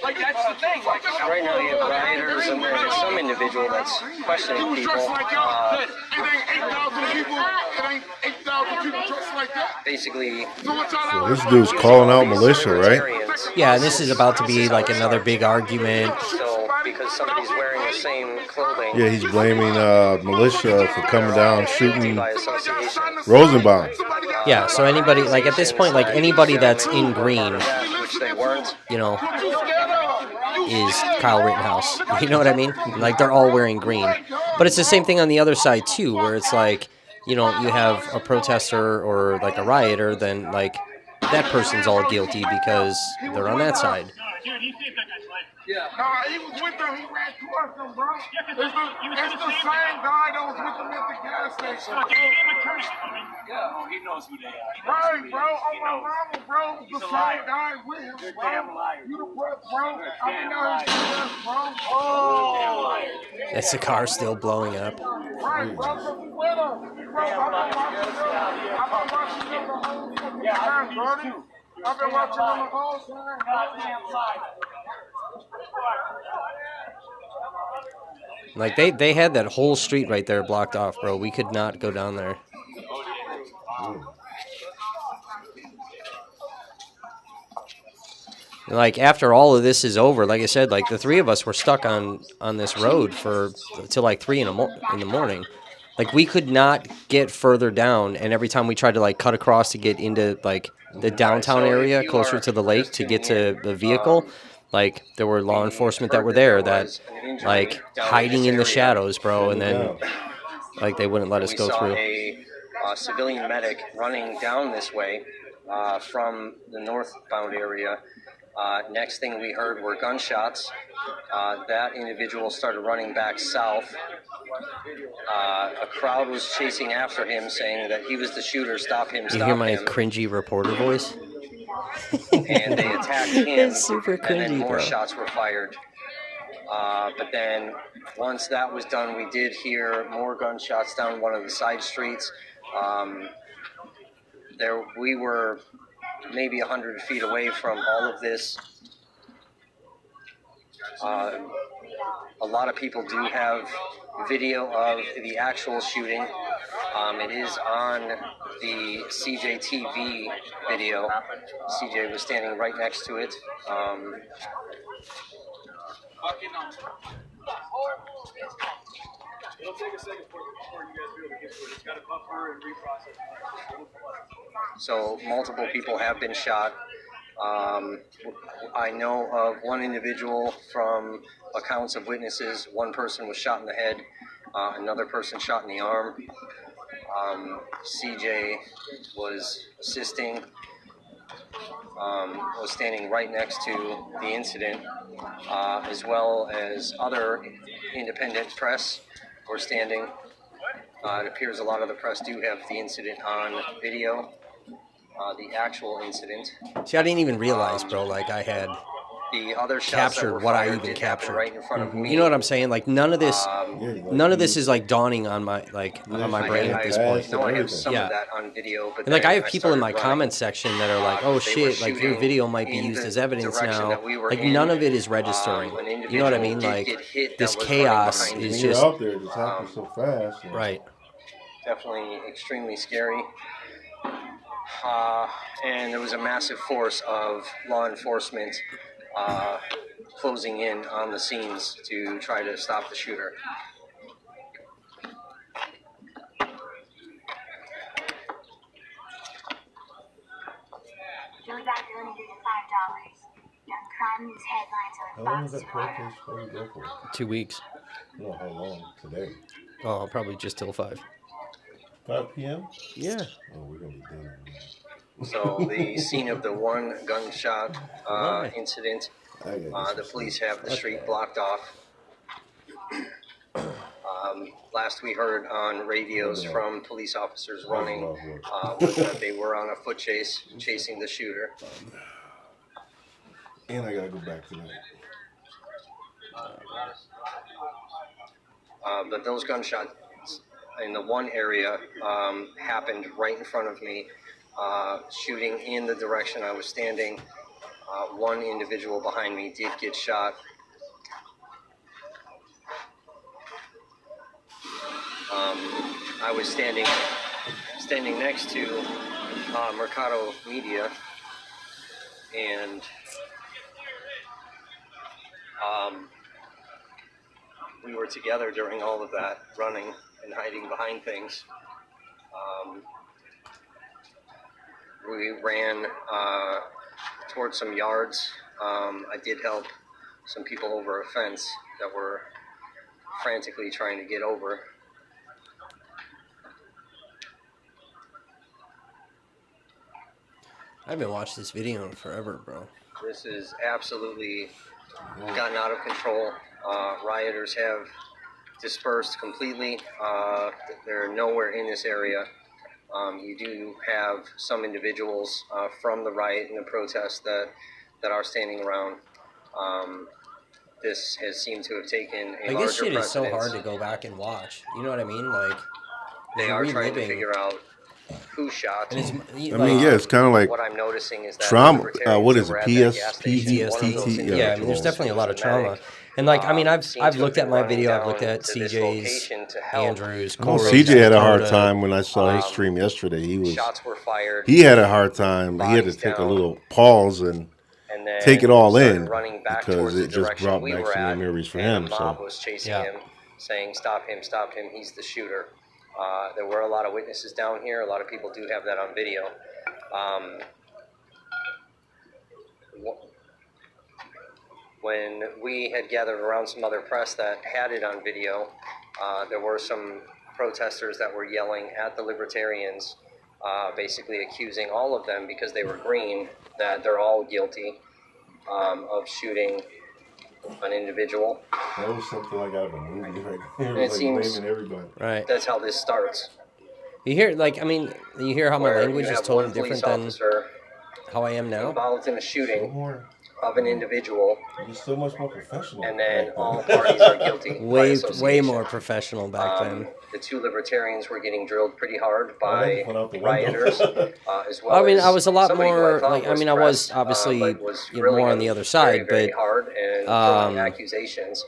Like, that's the thing. Like, Right now you have rioters and there's some individual that's questioning he was people. dressed like y'all. It ain't 8,000 people. It ain't 8,000 people dressed like that. Basically, So this dude's calling out militia, right? Yeah, and this is about to be like another big argument. so because somebody's wearing the same clothing. Yeah, he's blaming militia for coming down shooting by association. Rosenbaum. Yeah, so anybody, like at this point, like anybody that's in green, Which they weren't. is Kyle Rittenhouse. You know what I mean? Like they're all wearing green. But it's the same thing on the other side too, where it's like, you have a protester or like a rioter, then like that person's all guilty because they're on that side. Yeah. Nah, he was with them. He ran towards them, bro. It's the same guy that was with them at the gas station. Yeah, he knows who they are. Right, bro. On my mama, bro. The same guy with him, bro. Damn liar. You the bro. I'm not his bro. Oh. That's the car still blowing up. Right, bro. So we with him. Bro, I've been watching them the whole fucking time, Brody. I've been watching them the whole time. Like they had that whole street right there blocked off, bro. We could not go down there. Like after all of this is over, like I said, like the three of us were stuck on this road till like 3 in the morning. Like we could not get further down, and every time we tried to like cut across to get into like the downtown area closer to the lake to get to the vehicle, like there were law enforcement that were there that like hiding in the shadows, bro, and then Like they wouldn't let us we go saw through. a civilian medic running down this way from the northbound area. Next thing we heard were gunshots. That individual started running back south. A crowd was chasing after him, saying that he was the shooter. Stop him! You Stop hear my him! cringy reporter voice? And they attacked him. It's super and then cringy, more bro. shots were fired. But then once that was done, we did hear more gunshots down one of the side streets. We were maybe 100 feet away from all of this. A lot of people do have video of the actual shooting. It is on the CJTV video. CJ was standing right next to it. It'll take a second before you guys be able to get to it. It's got to buffer and reprocess. So multiple people have been shot. I know of one individual from accounts of witnesses. One person was shot in the head, another person shot in the arm. CJ was assisting, was standing right next to the incident, as well as other independent press were standing. It appears a lot of the press do have the incident on video, the actual incident. See, I didn't even realize, bro, like I had The other shots that captured were what I fired even did happen captured. right in front of me. You know what I'm saying? Like none of this is like dawning on my on my brain at this point. No, I have some Yeah. of that on video, but And like then I have people in my started comment section that are like, "Oh They were shit, like your shooting video might be in used the as evidence direction now." that we were Like in. none of it is registering. An You know what I individual mean? did Like get hit that this was running chaos behind is me. When just you're out there, it just happens so fast. and- right. Definitely extremely scary. And there was a massive force of law enforcement closing in on the scenes to try to stop the shooter. Julie back donated $5. Young crime news headlines How are long is Fox that 2. protest supposed to go for? 2 weeks. No, how long? Today? Oh, probably just till 5. 5 p.m.? Yeah. Oh, we're going to be done in a minute. So the scene of the one gunshot incident, the police have the street blocked off. Last we heard on radios from police officers running was that they were on a foot chase, chasing the shooter. And I got to go back tonight. But those gunshots in the one area happened right in front of me, shooting in the direction I was standing. One individual behind me did get shot. I was standing next to Mercado Media, and we were together during all of that, running and hiding behind things. We ran towards some yards. I did help some people over a fence that were frantically trying to get over. I haven't watched this video in forever, bro. This is absolutely gotten out of control. Rioters have dispersed completely. They're nowhere in this area. You do have some individuals from the riot and the protest that are standing around. This has seemed to have taken a Like larger this shit is so precedence. hard to go back and watch. You know what I mean? Like They you're are trying to reliving- figure out who shot. And it's, I mean, yeah, it's kind of like what I'm noticing is that trauma. libertarians What that is it? were at that gas station, PTSD. one of those Yeah, I mean, there's individuals definitely a lot of was trauma. medic. And like, I mean, I've Seemed to have looked at been my running video. I've down looked at to this CJ's, location to help. Andrews, Well, Corey's, CJ had a hard Dakota. time when I saw his stream yesterday. Shots were fired. He had a hard time. He had to Bodies take a down. little pause and And then take it all started in running back because towards the it just direction brought we back were some at, memories for and him. the mob So was chasing Yeah. him, saying, "Stop him! Stop him! He's the shooter." There were a lot of witnesses down here. A lot of people do have that on video. When we had gathered around some other press that had it on video, there were some protesters that were yelling at the libertarians, basically accusing all of them because they were green, that they're all guilty of shooting an individual. That was something like out of a movie, right? And it seems everybody. Right. that's how this starts. You hear, like, I mean, you hear how my Where language you is have totally one police different than officer how I am now. involved in a shooting of an individual, You're so much more professional. and then all parties are guilty. by Way association. more professional back then. The two libertarians were getting drilled pretty hard Oh, by went out the window. rioters, as well I mean, as I was a lot somebody who more, thought like, I mean, I was pressed, obviously but was more on grilling the him other side, very, very but hard and throwing accusations.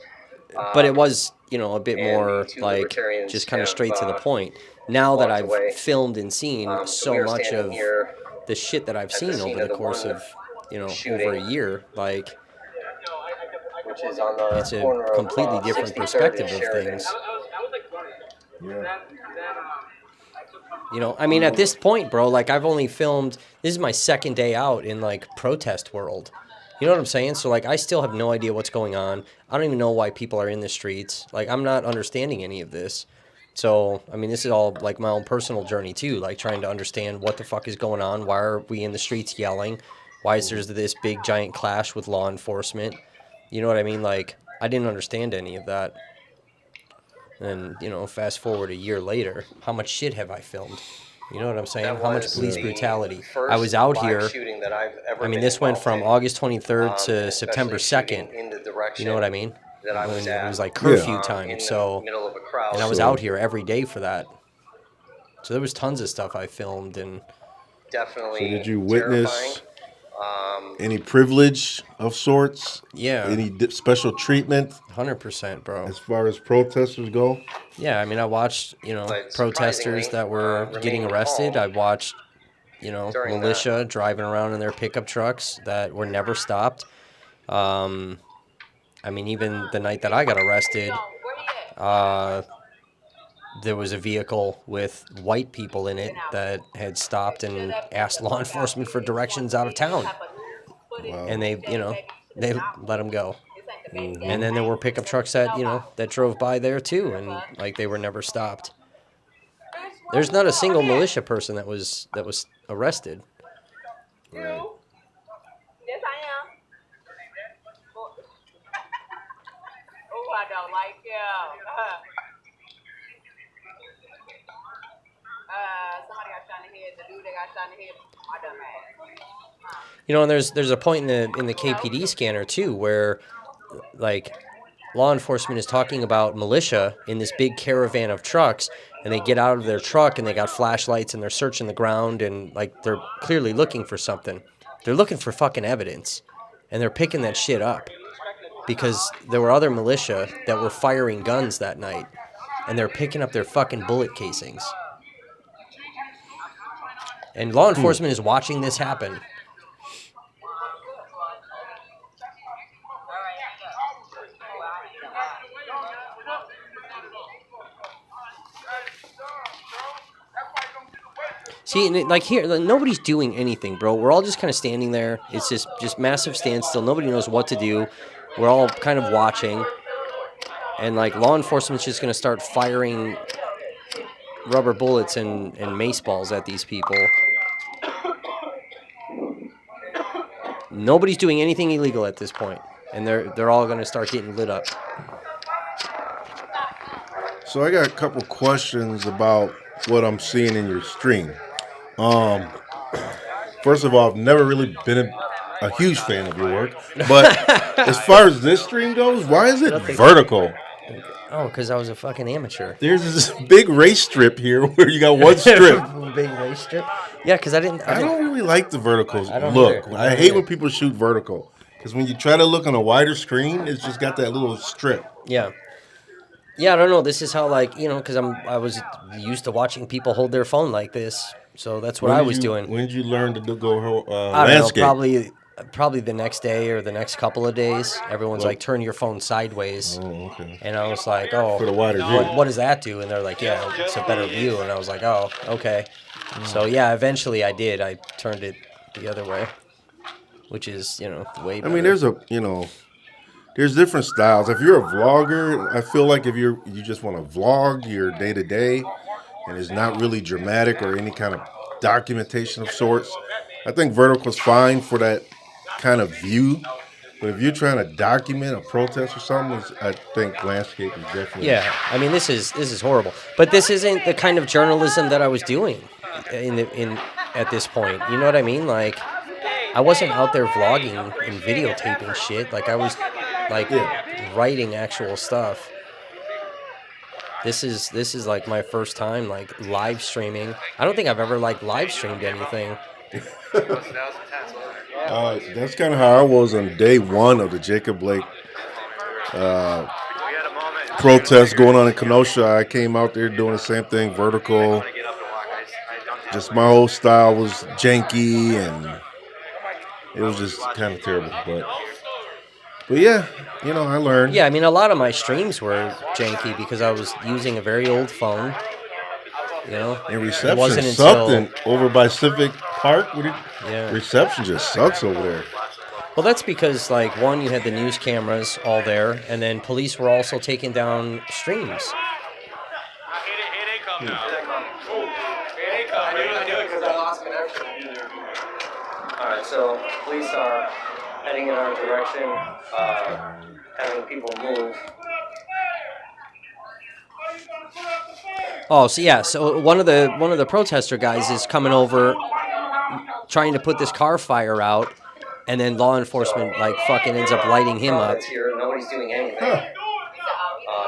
but it was, you know, a bit and more the two like libertarians just kind of have, straight to the point. Now that walked I've away. filmed and seen So so we are much standing of here the shit that I've at the seen scene over of the the course one of, you know, shooting, over a year, like, which is on the it's a corner of completely different 63rd perspective and of Sheridan. things. Yeah. You know, I mean, at this point, bro, like, I've only filmed, this is my second day out in, like, protest world. You know what I'm saying? So, like, I still have no idea what's going on. I don't even know why people are in the streets. Like, I'm not understanding any of this. So, I mean, this is all, like, my own personal journey, too. Like, trying to understand what the fuck is going on. Why are we in the streets yelling? Why is there this big, giant clash with law enforcement? You know what I mean? Like, I didn't understand any of that. And, you know, fast forward a year later, how much shit have I filmed? You know what I'm saying? That How much was police the brutality? first I was out live here. shooting that I've ever I mean, been this went involved from in, August 23rd to and September especially shooting 2nd. in the direction You know what I mean? that I was When at. it was like curfew Yeah. time. In the So, middle of a crowd. and I was So- out here every day for that. So there was tons of stuff I filmed, and Definitely. So did you terrifying. witness any privilege of sorts? yeah, Any special treatment 100%, bro. as far as protesters go? Yeah, I mean, I watched, you know, But protesters surprisingly, that were getting remaining arrested. calm I watched, you know, during militia driving around in their pickup trucks that were never stopped. I mean, even the night that I got arrested, there was a vehicle with white people in it that had stopped and asked law enforcement for directions out of town. Wow. And they, you know, they let them go. And then there were pickup trucks that, you know, that drove by there too, and like they were never stopped. There's not a single militia person that was arrested. Right. Yes, I am. Oh, I don't like you. Somebody got shot in the head. The dude that got shot in the head, my dumb ass. You know, and there's a point in the KPD scanner too where, like, law enforcement is talking about militia in this big caravan of trucks, and they get out of their truck and they got flashlights and they're searching the ground and like they're clearly looking for something. They're looking for fucking evidence, and they're picking that shit up because there were other militia that were firing guns that night, and they're picking up their fucking bullet casings. And law enforcement is watching this happen. See, and like here, like, nobody's doing anything, bro. We're all just kind of standing there. It's just massive standstill. Nobody knows what to do. We're all kind of watching. And like law enforcement's just gonna start firing rubber bullets and mace balls at these people. Nobody's doing anything illegal at this point, and they're all gonna start getting lit up. So I got a couple questions about what I'm seeing in your stream. First of all, I've never really been a huge fan of your work, but as far as this stream goes, why is it vertical? Oh, because I was a fucking amateur. There's this big race strip here where you got one strip. Big race strip? Yeah, because I don't really like the vertical don't look. either. I hate when people shoot vertical. Because when you try to look on a wider screen, it's just got that little strip. Yeah. Yeah, I don't know. This is how, like, you know, because I was used to watching people hold their phone like this. So that's what I was doing. When did you learn to go I don't landscape? know, probably the next day or the next couple of days. Everyone's like, turn your phone sideways. Oh, okay. And I was like, oh. For the wider view. What does that do? And they're like, yeah, it's a better view. And I was like, oh, okay. So, yeah, eventually I did. I turned it the other way, which is, you know, way better. I mean, there's a, you know, there's different styles. If you're a vlogger, I feel like if you just want to vlog your day to day, and it's not really dramatic or any kind of documentation of sorts, I think vertical's fine for that kind of view. But if you're trying to document a protest or something, I think landscape is definitely. Yeah, I mean this is horrible. But this isn't the kind of journalism that I was doing in at this point. You know what I mean? Like I wasn't out there vlogging and videotaping shit. Like I was like writing actual stuff. This is like my first time like live streaming. I don't think I've ever like live streamed anything. That's kind of how I was on day one of the Jacob Blake protest going on in Kenosha. I came out there doing the same thing, vertical. Just my whole style was janky, and it was just kind of terrible. But yeah, you know, I learned. Yeah, I mean, a lot of my streams were janky because I was using a very old phone. You know, and reception something over by Civic Park. Reception just sucks over there. Well, that's because, like, one, you had the news cameras all there, and then police were also taking down streams. Alright, so police are heading in our direction, having people move. Oh, so yeah, so one of the protester guys is coming over, trying to put this car fire out, and then law enforcement like fucking ends up lighting him up. Here, nobody's doing anything.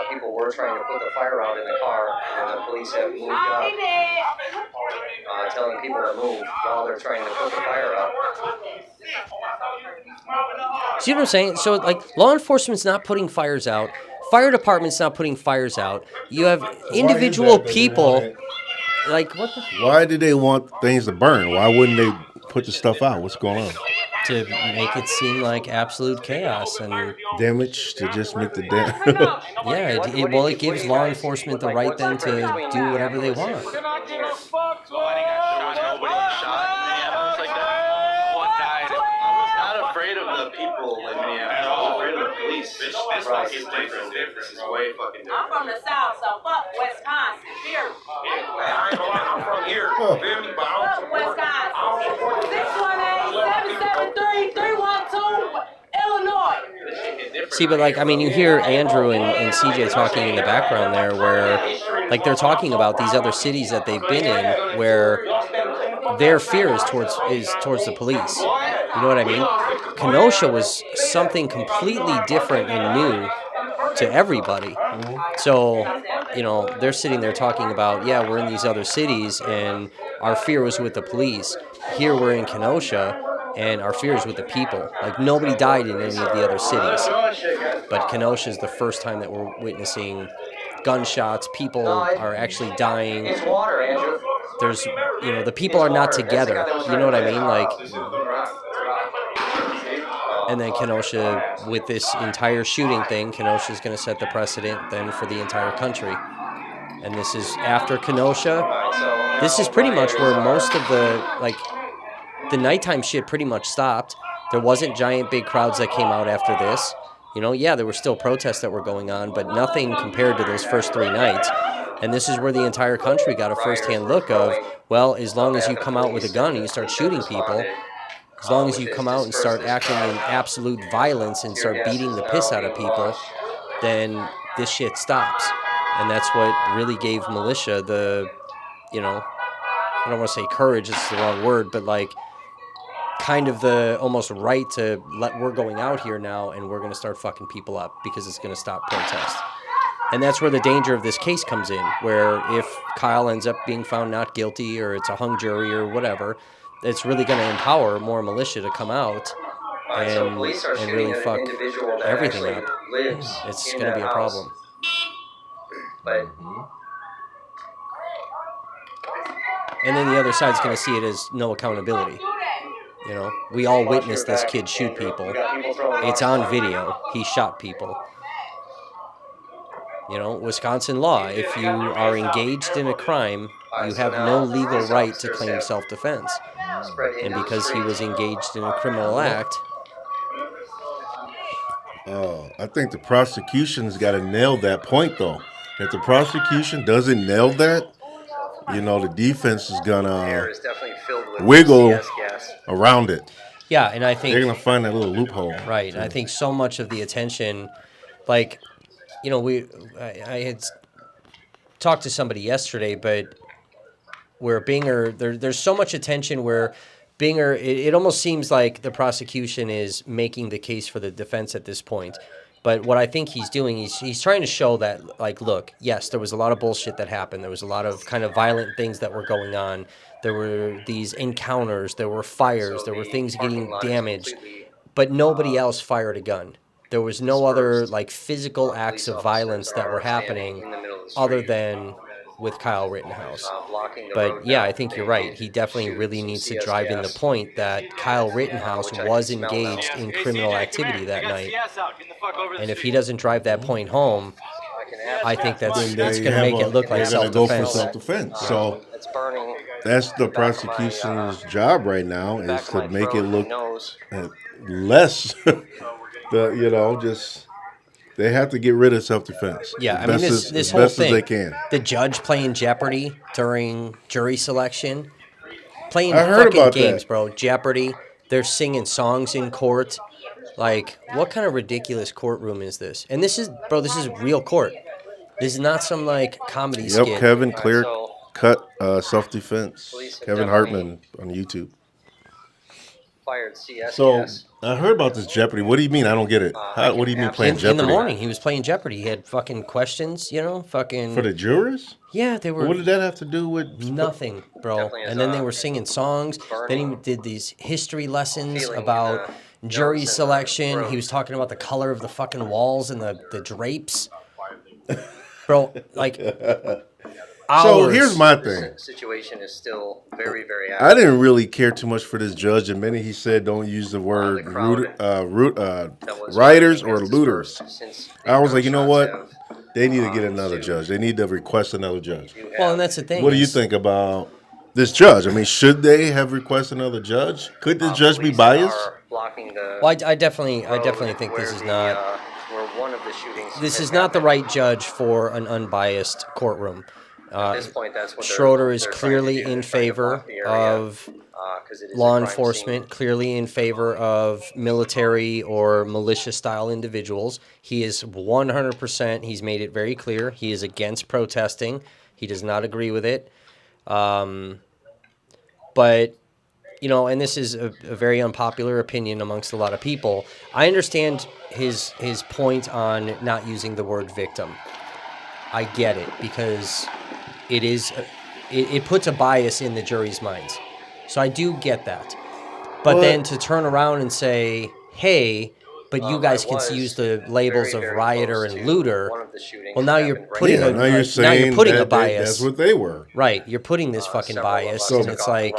People were trying to put the fire out in the car, and the police have moved up, telling people to move while they're trying to put the fire out. See what I'm saying? So like, law enforcement's not putting fires out. Fire department's not putting fires out. You have individual people. Like what? Why do they want things to burn? Why wouldn't they put the stuff out? What's going on? To make it seem like absolute chaos and damage, to just make the damage. Yeah, it gives law enforcement the right then to do whatever they want. This is way fucking different. I'm from the South, so fuck Wisconsin. Here. I'm from here. Feel me? But I don't support Wisconsin. 618-773-312, Illinois. See, but like, I mean, you hear Andrew and CJ talking in the background there where, like, they're talking about these other cities that they've been in where their fear is towards the police. You know what I mean? Kenosha was something completely different and new to everybody. So, you know, they're sitting there talking about, yeah, we're in these other cities and our fear was with the police. Here we're in Kenosha and our fear is with the people. Like, nobody died in any of the other cities. But Kenosha is the first time that we're witnessing gunshots. People are actually dying. There's, you know, the people are not together. You know what I mean? Like, and then Kenosha, with this entire shooting thing, Kenosha is going to set the precedent then for the entire country. And this is after Kenosha. This is pretty much where most of the nighttime shit pretty much stopped. There wasn't giant big crowds that came out after this. You know, yeah, there were still protests that were going on, but nothing compared to those first 3 nights. And this is where the entire country got a firsthand look of, well, as long as you come out with a gun and you start shooting people, as long as you come out and start acting in absolute violence and start beating the piss out of people, then this shit stops. And that's what really gave militia the, you know, I don't want to say courage, it's the wrong word, but like kind of the almost right to we're going out here now and we're going to start fucking people up because it's going to stop protest. And that's where the danger of this case comes in, where if Kyle ends up being found not guilty or it's a hung jury or whatever, it's really going to empower more militia to come out and really fuck everything up. It's going to be a problem. And then the other side's going to see it as no accountability. You know, we all witnessed this kid shoot people. It's on video. He shot people. You know, Wisconsin law, if you are engaged in a crime, you have no legal right to claim self-defense. And because he was engaged in a criminal act, I think the prosecution's got to nail that point, though. If the prosecution doesn't nail that, the defense is gonna wiggle around it. Yeah, and I think they're gonna find that little loophole. Right, and I think so much of the attention, like, I had talked to somebody yesterday, but where Binger, there's so much attention where Binger, it almost seems like the prosecution is making the case for the defense at this point. But what I think he's doing, he's trying to show that, like, look, yes, there was a lot of bullshit that happened. There was a lot of kind of violent things that were going on. There were these encounters. There were fires. There were things getting damaged. But nobody else fired a gun. There was no other, like, physical acts of violence that were happening other than with Kyle Rittenhouse. But yeah, I think you're right. He definitely really needs to drive in the point that Kyle Rittenhouse was engaged in criminal activity that night. And if he doesn't drive that point home, I think that's going to make it look like self-defense. Go for self-defense. So that's the prosecution's job right now, is to make it look less, just... They have to get rid of self-defense. Yeah, I mean, this whole thing, as they can. The judge playing Jeopardy during jury selection, playing fucking games, bro. Jeopardy. They're singing songs in court. Like, what kind of ridiculous courtroom is this? And this is real court. This is not some, like, comedy skit. Yep, Kevin, clear cut self-defense. Kevin Hartman on YouTube. Fired CSS. So I heard about this Jeopardy. What do you mean? I don't get it. What do you mean playing Jeopardy? In the morning, he was playing Jeopardy. He had fucking questions, fucking... For the jurors? Yeah, they were... What did that have to do with... Nothing, bro. And then they were singing songs. Then he did these history lessons about jury selection. He was talking about the color of the fucking walls and the drapes. Bro, like... So here's my thing. The situation is still very, very active. I didn't really care too much for this judge. And many he said don't use the word rioters or looters. I was like, you know what? They need to get another judge. They need to request another judge. Well, and that's the thing. What do you think about this judge? I mean, should they have requested another judge? Could this judge be biased? Well, I definitely think this is not. This is not the right judge for an unbiased courtroom. At this point, that's what Schroeder is clearly in favor of law enforcement, clearly in favor of military or militia-style individuals. He is 100%, he's made it very clear, he is against protesting. He does not agree with it. But, and this is a very unpopular opinion amongst a lot of people. I understand his point on not using the word victim. I get it, because... It puts a bias in the jury's minds. So I do get that. But then to turn around and say, hey, but you guys can use the labels of rioter and looter, well, now you're putting a bias. That's what they were. Right. You're putting this fucking bias, and it's like...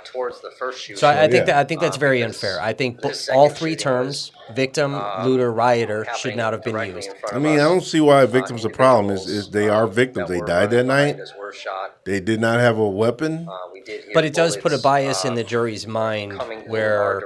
towards the first shooting. So I think that's very unfair. I think all three terms, victim, looter, rioter, should not have been used. I mean, I don't see why a victim's a problem. Is they are victims. They died that night. They did not have a weapon. But it does put a bias in the jury's mind where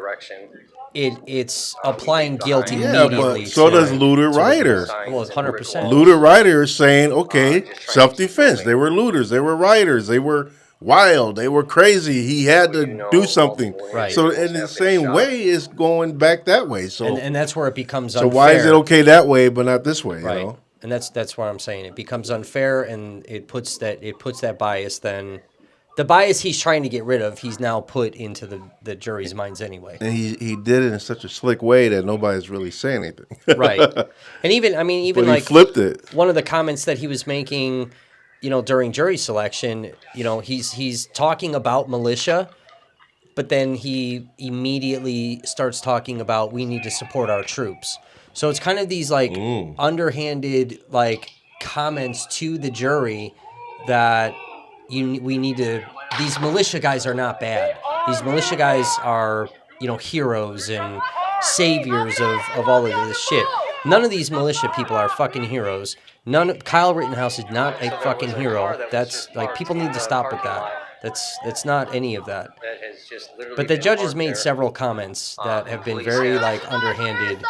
it's applying guilt immediately. But so does looter, rioter. Well, 100%. Looter, rioter is saying, okay, self-defense. They were looters. They were rioters. They were wild. They were crazy. He had to do something. Right. So in the same way, it's going back that way. So and that's where it becomes unfair. So why is it okay that way but not this way? Right. You know? And that's what I'm saying. It becomes unfair, and it puts that bias. Then the bias he's trying to get rid of, he's now put into the jury's minds anyway. And he did it in such a slick way that nobody's really saying anything. Right. And even but like he flipped it. One of the comments that he was making, during jury selection, he's talking about militia, but then he immediately starts talking about we need to support our troops. So it's kind of these like underhanded like comments to the jury that we need to. These militia guys are not bad. These militia guys are heroes and saviors of all of this shit. None of these militia people are fucking heroes. Kyle Rittenhouse is not a fucking hero. That's like, people need to stop with that. That's not any of that. But the judge has made several comments that have been very like underhanded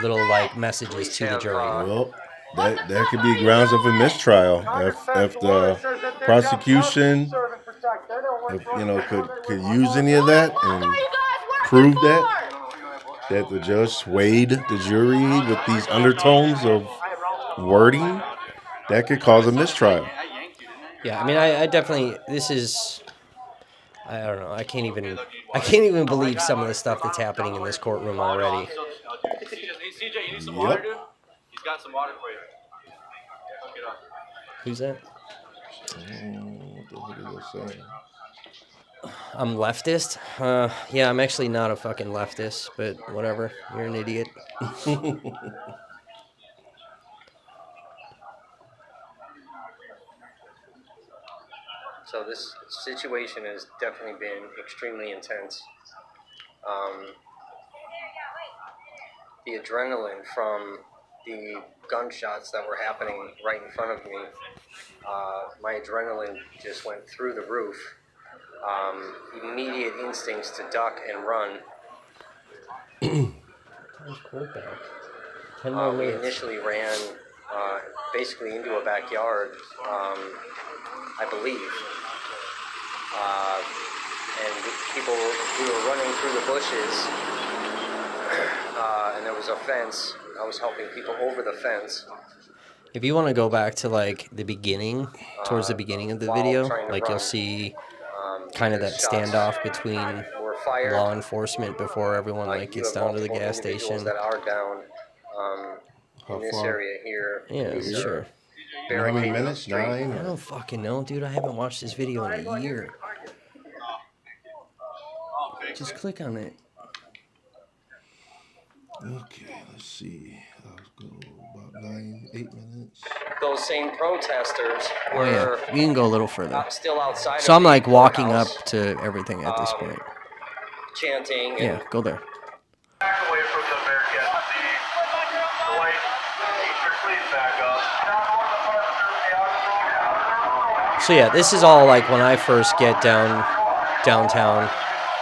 little like messages to the jury. Well, that could be grounds of a mistrial if the prosecution, could use any of that and prove that the judge swayed the jury with these undertones of wording, that could cause a mistrial. Yeah, I mean, I definitely, this is, I don't know, I can't even believe some of the stuff that's happening in this courtroom already. CJ, you need some Yep. water, dude? He's got some water for you. Who's that? What the heck is that saying? I'm leftist? Yeah, I'm actually not a fucking leftist, but whatever. You're an idiot. So this situation has definitely been extremely intense. The adrenaline from the gunshots that were happening right in front of me, my adrenaline just went through the roof. Immediate instincts to duck and run. We initially ran basically into a backyard, I believe. And we were running through the bushes, and there was a fence. I was helping people over the fence. If you want to go back to like the beginning, towards the beginning of the video, like you'll see kind of that standoff between law enforcement before everyone like gets down to the gas station. That are down in this area here. Yeah, sure. How many minutes? 9? I don't fucking know, dude. I haven't watched this video in a year. Just click on it. Okay, let's see. I'll go about 8 minutes. Those same protesters Oh were yeah, you can go a little further. still outside. So I'm like walking up to everything at this point. Chanting. Yeah, go there. Back away from the Bearcat. The white t-shirt, please back up. So yeah, this is all like when I first get downtown.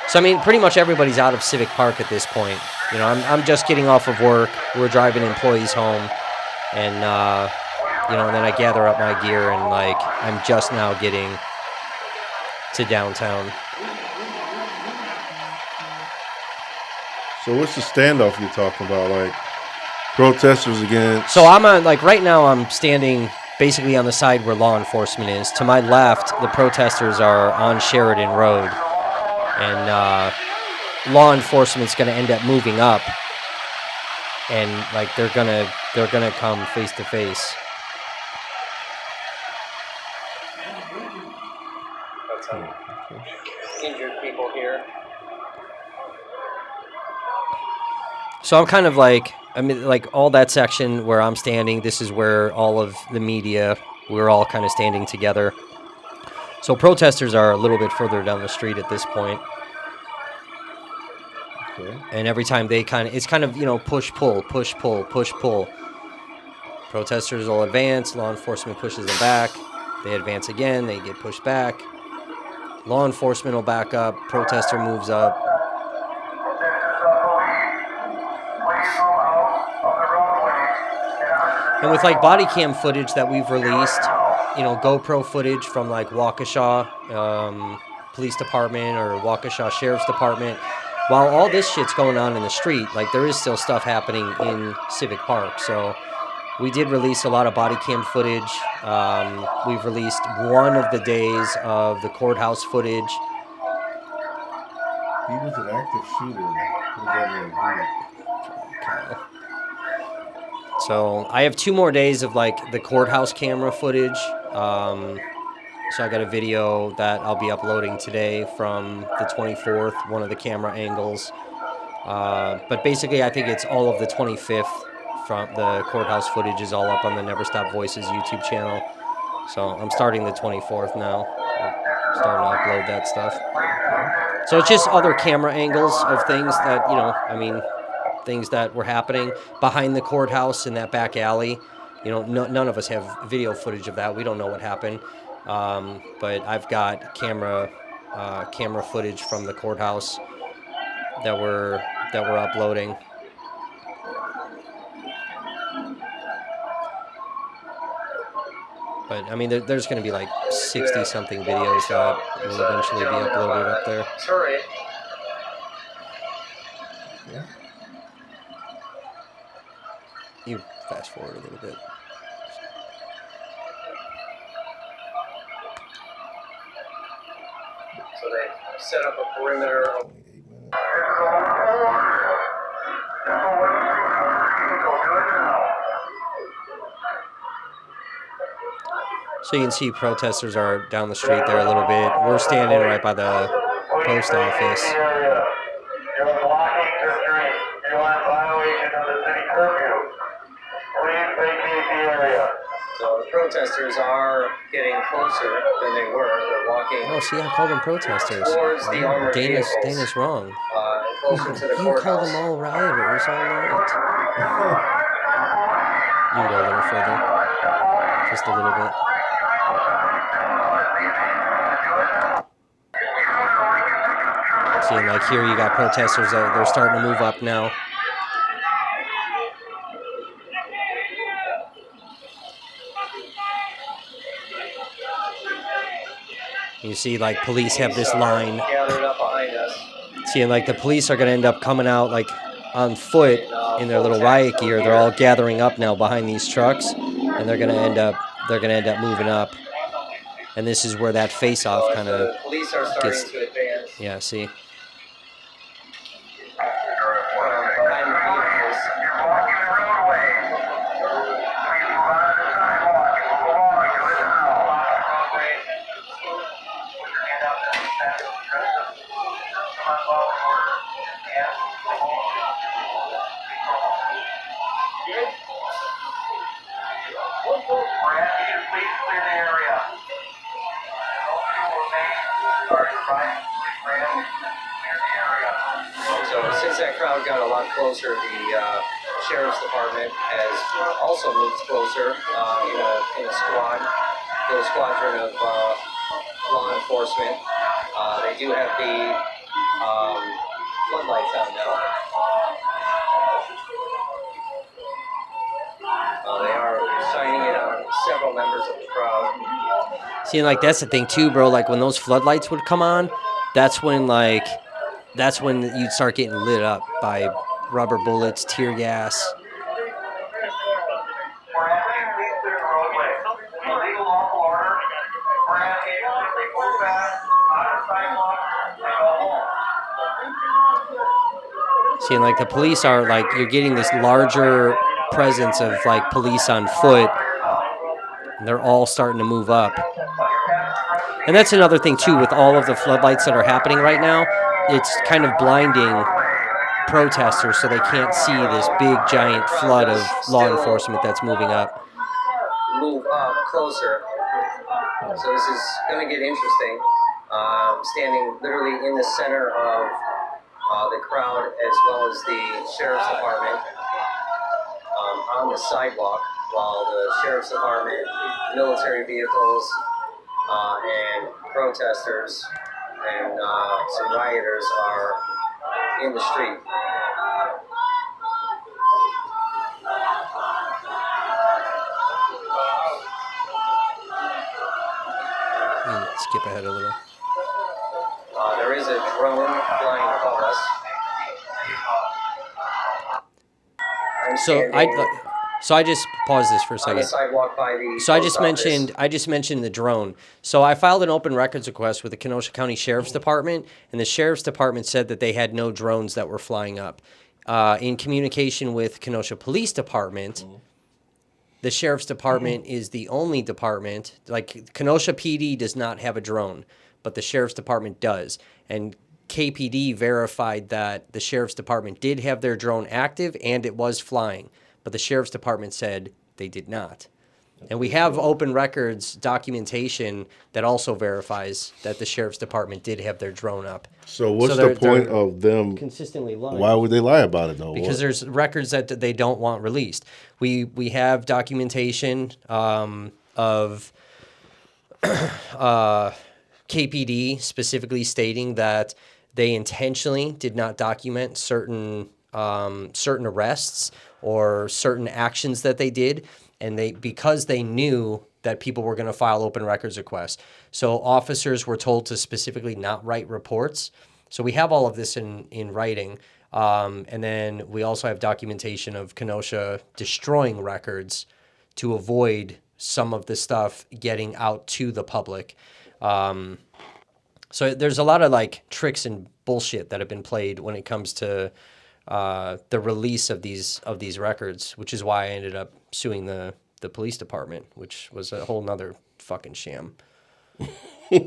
So I mean, pretty much everybody's out of Civic Park at this point. You know, I'm just getting off of work. We're driving employees home, and and then I gather up my gear, and like I'm just now getting to downtown. So what's the standoff you're talking about? Like protesters against? So I'm on, like right now I'm standing basically on the side where law enforcement is. To my left, the protesters are on Sheridan Road, and law enforcement's going to end up moving up, and like they're gonna come face to face. Injured people here. So I'm kind of like, I mean, like all that section where I'm standing, this is where all of the media, we're all kind of standing together. So protesters are a little bit further down the street at this point. Okay. And every time they it's kind of, push, pull, push, pull, push, pull. Protesters will advance, law enforcement pushes them back. They advance again, they get pushed back. Law enforcement will back up, protester moves up. And with like body cam footage that we've released, GoPro footage from like Waukesha Police Department or Waukesha Sheriff's Department, while all this shit's going on in the street, like there is still stuff happening in Civic Park. So we did release a lot of body cam footage. We've released one of the days of the courthouse footage. He was an active shooter. What does that mean? Kyle. So I have 2 more days of like the courthouse camera footage. So I got a video that I'll be uploading today from the 24th, one of the camera angles. But basically I think it's all of the 25th from the courthouse footage is all up on the Never Stop Voices YouTube channel. So I'm starting the 24th now. I'm starting to upload that stuff. So it's just other camera angles of things that, things that were happening behind the courthouse in that back alley. None of us have video footage of that. We don't know what happened. But I've got camera footage from the courthouse that we're uploading. But I mean, there's going to be like 60-something videos that will eventually be uploaded up there. Turret. You fast forward a little bit. So they set up a perimeter. So you can see protesters are down the street there a little bit. We're standing right by the post office. You're blocking the street. You are in violation of the city curfew. Please vacate the area. So the protesters are getting closer than they were. They're walking. Oh, see, I called them protesters. Towards the armored vehicles. Dana's wrong. Closer to the You courthouse. called them all rioters all night. You can go a little further. Just a little bit. See, like here you got protesters that they're starting to move up now. You see, like, police have this line. Gathered up behind us. See, and like the police are going to end up coming out like on foot in their little riot gear. They're all gathering up now behind these trucks, and they're going to end up moving up. And this is where that face-off kind of Police are starting to advance. Yeah, see. Behind the vehicles. So since that crowd got a lot closer, the sheriff's department has also moved closer in a squad, little squadron of law enforcement. They do have the floodlights on now. They are shining it on several members of the crowd. See, and like that's the thing too, bro. Like when those floodlights would come on, that's when you'd start getting lit up by rubber bullets, tear gas. See, and like the police are like, you're getting this larger presence of like police on foot, and they're all starting to move up. And that's another thing too, with all of the floodlights that are happening right now, it's kind of blinding protesters so they can't see this big giant flood of law enforcement that's moving up. Move up closer. So this is going to get interesting. Standing literally in the center of the crowd as well as the sheriff's department on the sidewalk, while the sheriff's department, military vehicles, and protesters and some rioters are in the street. Skip ahead a little. There is a drone flying above us. So I just pause this for a second. On the sidewalk by the So I just post mentioned the drone. So I filed an open records request with the Kenosha County Sheriff's Department, and the Sheriff's Department said that they had no drones that were flying up. In communication with Kenosha Police Department, the Sheriff's Department is the only department, like Kenosha PD does not have a drone, but the Sheriff's Department does. And KPD verified that the Sheriff's Department did have their drone active and it was flying, but the Sheriff's Department said they did not. And we have open records documentation that also verifies that the Sheriff's Department did have their drone up. So what's the point of them consistently lying? Why would they lie about it though? Because there's records that they don't want released. We have documentation of KPD specifically stating that they intentionally did not document certain arrests or certain actions that they did, and because they knew that people were going to file open records requests. So officers were told to specifically not write reports. So we have all of this in writing. And then we also have documentation of Kenosha destroying records to avoid some of the stuff getting out to the public. So there's a lot of like tricks and bullshit that have been played when it comes to the release of these records, which is why I ended up suing the police department, which was a whole nother fucking sham.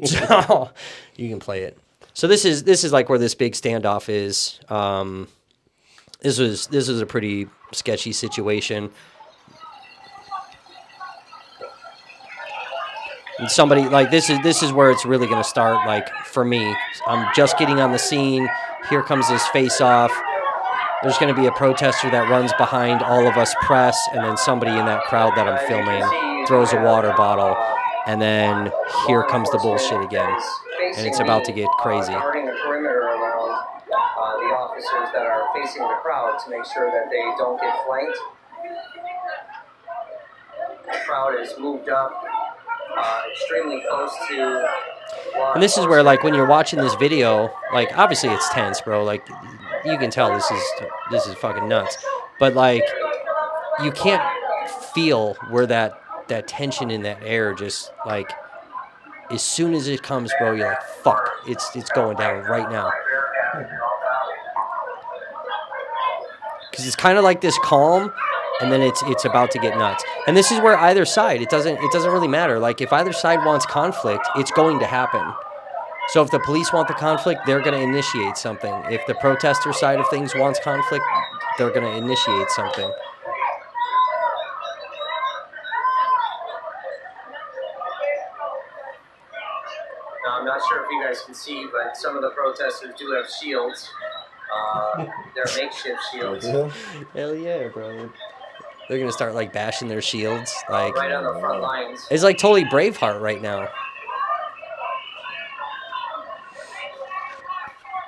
So you can play it. So this is like where this big standoff is. This was a pretty sketchy situation. And somebody like this is where it's really going to start. Like for me, I'm just getting on the scene. Here comes this face off. There's going to be a protester that runs behind all of us press, and then somebody in that crowd that I'm filming throws a water bottle, and then here comes the bullshit again, and it's about to get crazy. Guarding the perimeter around the officers that are facing the crowd to make sure that they don't get flanked. The crowd is moved up extremely close to. And this is where, like, when you're watching this video, like, obviously it's tense, bro. Like, you can tell this is fucking nuts. But, like, you can't feel where that tension in that air just, like, as soon as it comes, bro, you're like, fuck, it's going down right now. Because it's kind of like this calm, and then it's about to get nuts. And this is where either side, it doesn't really matter. Like, if either side wants conflict, it's going to happen. So if the police want the conflict, they're going to initiate something. If the protester side of things wants conflict, they're going to initiate something. Now, I'm not sure if you guys can see, but some of the protesters do have shields. They're makeshift shields. Hell yeah, bro. They're going to start, like, bashing their shields. Like, right on the front lines. It's like totally Braveheart right now.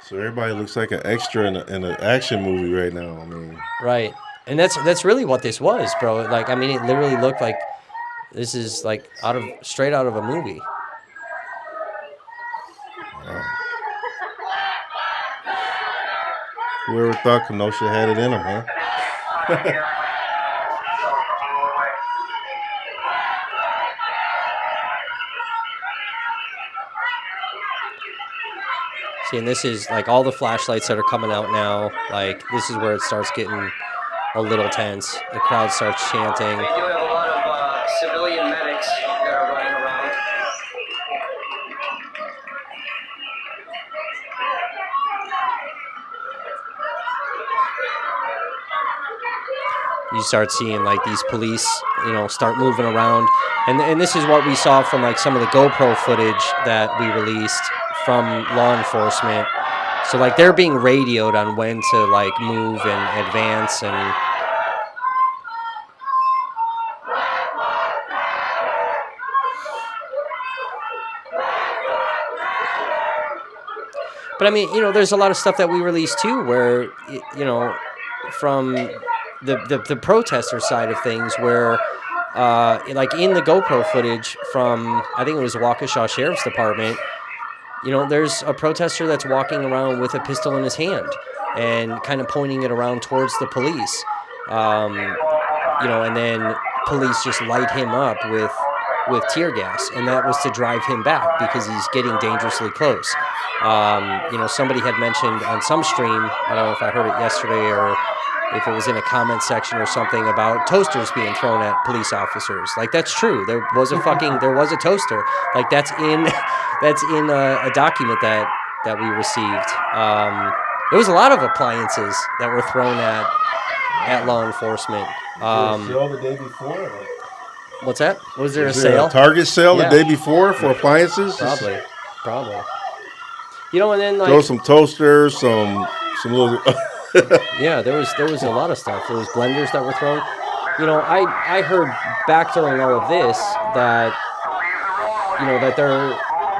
So everybody looks like an extra in an action movie right now. I mean, right, and that's really what this was, bro. Like, I mean, it literally looked like this is like straight out of a movie. Wow. Whoever thought Kenosha had it in them, huh? See, and this is like all the flashlights that are coming out now. Like, this is where it starts getting a little tense. The crowd starts chanting. We do have a lot of civilian medics that are running around. You start seeing like these police, start moving around. And this is what we saw from like some of the GoPro footage that we released from law enforcement. So like they're being radioed on when to like move and advance and but I mean, there's a lot of stuff that we released too where from the protester side of things where like in the GoPro footage from I think it was Waukesha Sheriff's Department, there's a protester that's walking around with a pistol in his hand and kind of pointing it around towards the police. And then police just light him up with tear gas, and that was to drive him back because he's getting dangerously close. Somebody had mentioned on some stream, I don't know if I heard it yesterday or if it was in a comment section or something about toasters being thrown at police officers. Like, that's true. There was a toaster. Like, that's in a document that we received. There was a lot of appliances that were thrown at law enforcement. Sale the day before? What's that? Was there a there sale? A Target sale the day before for appliances? Probably. And then like throw some toasters, some little. Yeah, there was a lot of stuff. There was blenders that were thrown. I heard back during all of this that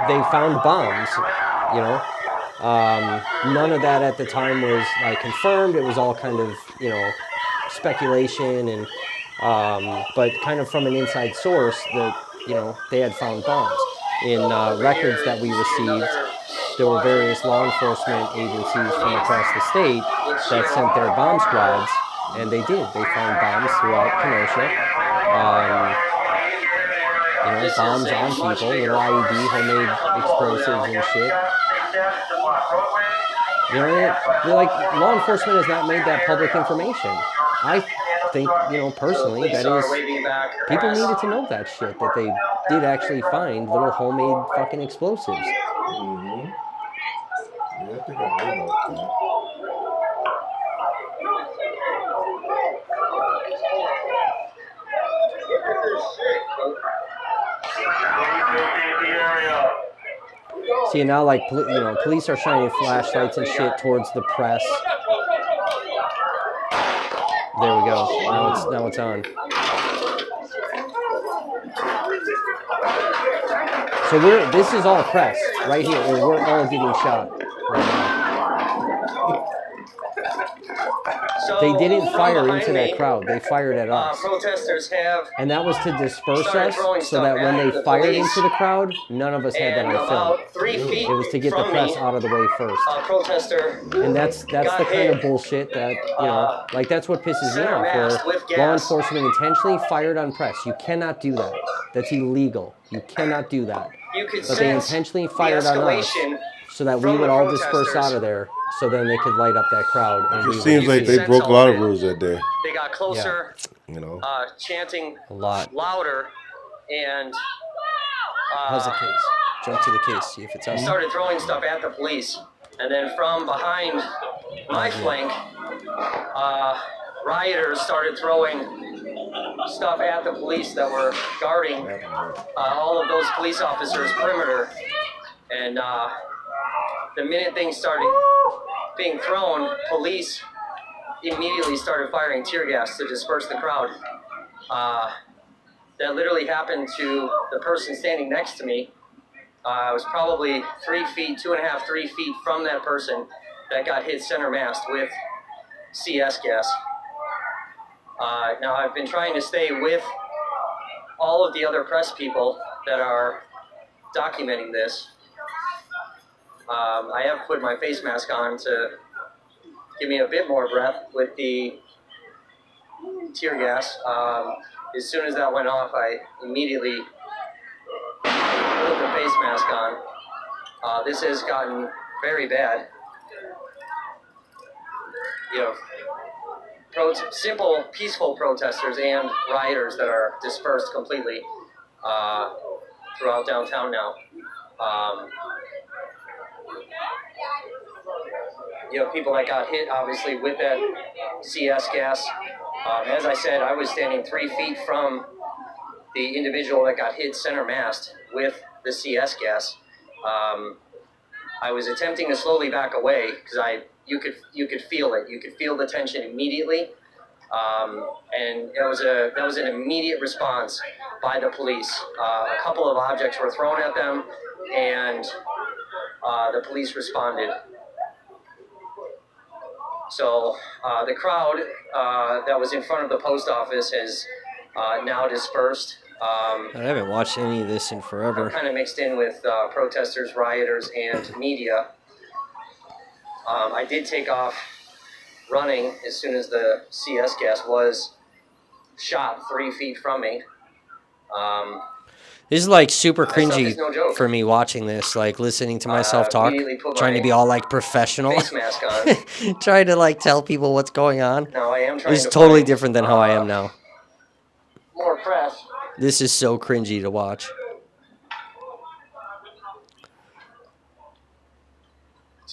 they found bombs. None of that at the time was like confirmed. It was all kind of speculation and but kind of from an inside source that they had found bombs. In records that we received, there were various law enforcement agencies from across the state that sent their bomb squads, and they did. They found bombs throughout Kenosha. Bombs on people, little IED, homemade explosives and shit. Law enforcement has not made that public information. I think, personally, that is, people needed to know that shit, that they did actually find little homemade fucking explosives. Mm-hmm. Yeah, I think I heard about that. See, now, police are shining flashlights and shit towards the press. There we go. Now it's on. So this is all press right here, and we're all getting shot right now. They didn't fire into that crowd. They fired at us. Protesters have, and that was to disperse us, so that when they fired into the crowd, none of us had that on film. It was to get the press out of the way first. And that's the kind of bullshit that, that's what pisses me off, where law enforcement intentionally fired on press. You cannot do that. That's illegal. You cannot do that. But they intentionally fired on us so that we would all disperse out of there, so then they could light up that crowd. And it seems like they broke a lot of rules that day. They got closer, chanting a lot louder, and how's the case? Jump to the case, see if it's out. Started throwing stuff at the police, and then from behind my flank, rioters started throwing stuff at the police that were guarding all of those police officers' perimeter, and the minute things started being thrown, police immediately started firing tear gas to disperse the crowd. That literally happened to the person standing next to me. I was probably 3 feet, 2.5, 3 feet from that person that got hit center mast with CS gas. Now, I've been trying to stay with all of the other press people that are documenting this. I have put my face mask on to give me a bit more breath with the tear gas. As soon as that went off, I immediately put the face mask on. This has gotten very bad. Simple, peaceful protesters and rioters that are dispersed completely throughout downtown now. People that got hit, obviously, with that CS gas. As I said, I was standing 3 feet from the individual that got hit center mast with the CS gas. I was attempting to slowly back away because you could feel it. You could feel the tension immediately, and that was an immediate response by the police. A couple of objects were thrown at them, and the police responded. So the crowd that was in front of the post office has now dispersed. I haven't watched any of this in forever. Kind of mixed in with protesters, rioters, and media. I did take off running as soon as the CS gas was shot 3 feet from me. This is super cringy for me watching this, listening to myself talk, trying to be all professional, face mask on. trying to tell people what's going on. No, I am trying It's to totally find, different than how I am now. More press. This is so cringy to watch.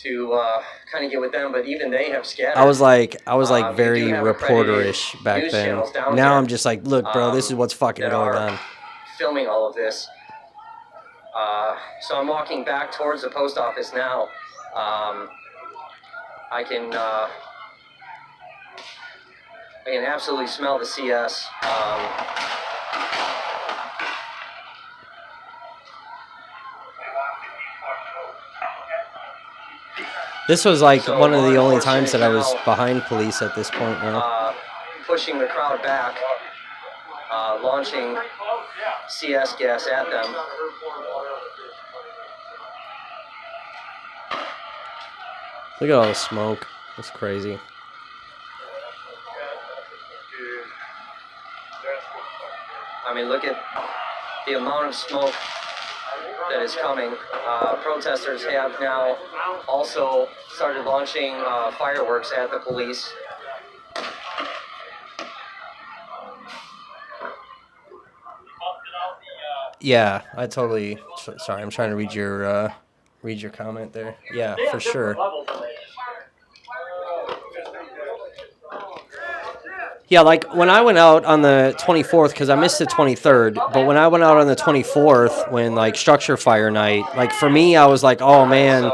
To kind of get with them, but even they have scattered. I was very reporterish back then. Now I'm just look, bro, this is what's fucking going on. Filming all of this. So I'm walking back towards the post office now. I can absolutely smell the CS. This was one of the only times that I was behind police at this point now. Pushing the crowd back, launching CS gas at them. Look at all the smoke. That's crazy. I mean, look at the amount of smoke that is coming. Protesters have now also started launching fireworks at the police. Yeah, I totally. Sorry, I'm trying to read your comment there. Yeah, for sure. Yeah, like when I went out on the 24th, because I missed the 23rd, but when I went out on the 24th, when like structure fire night, like for me, I was like, oh man,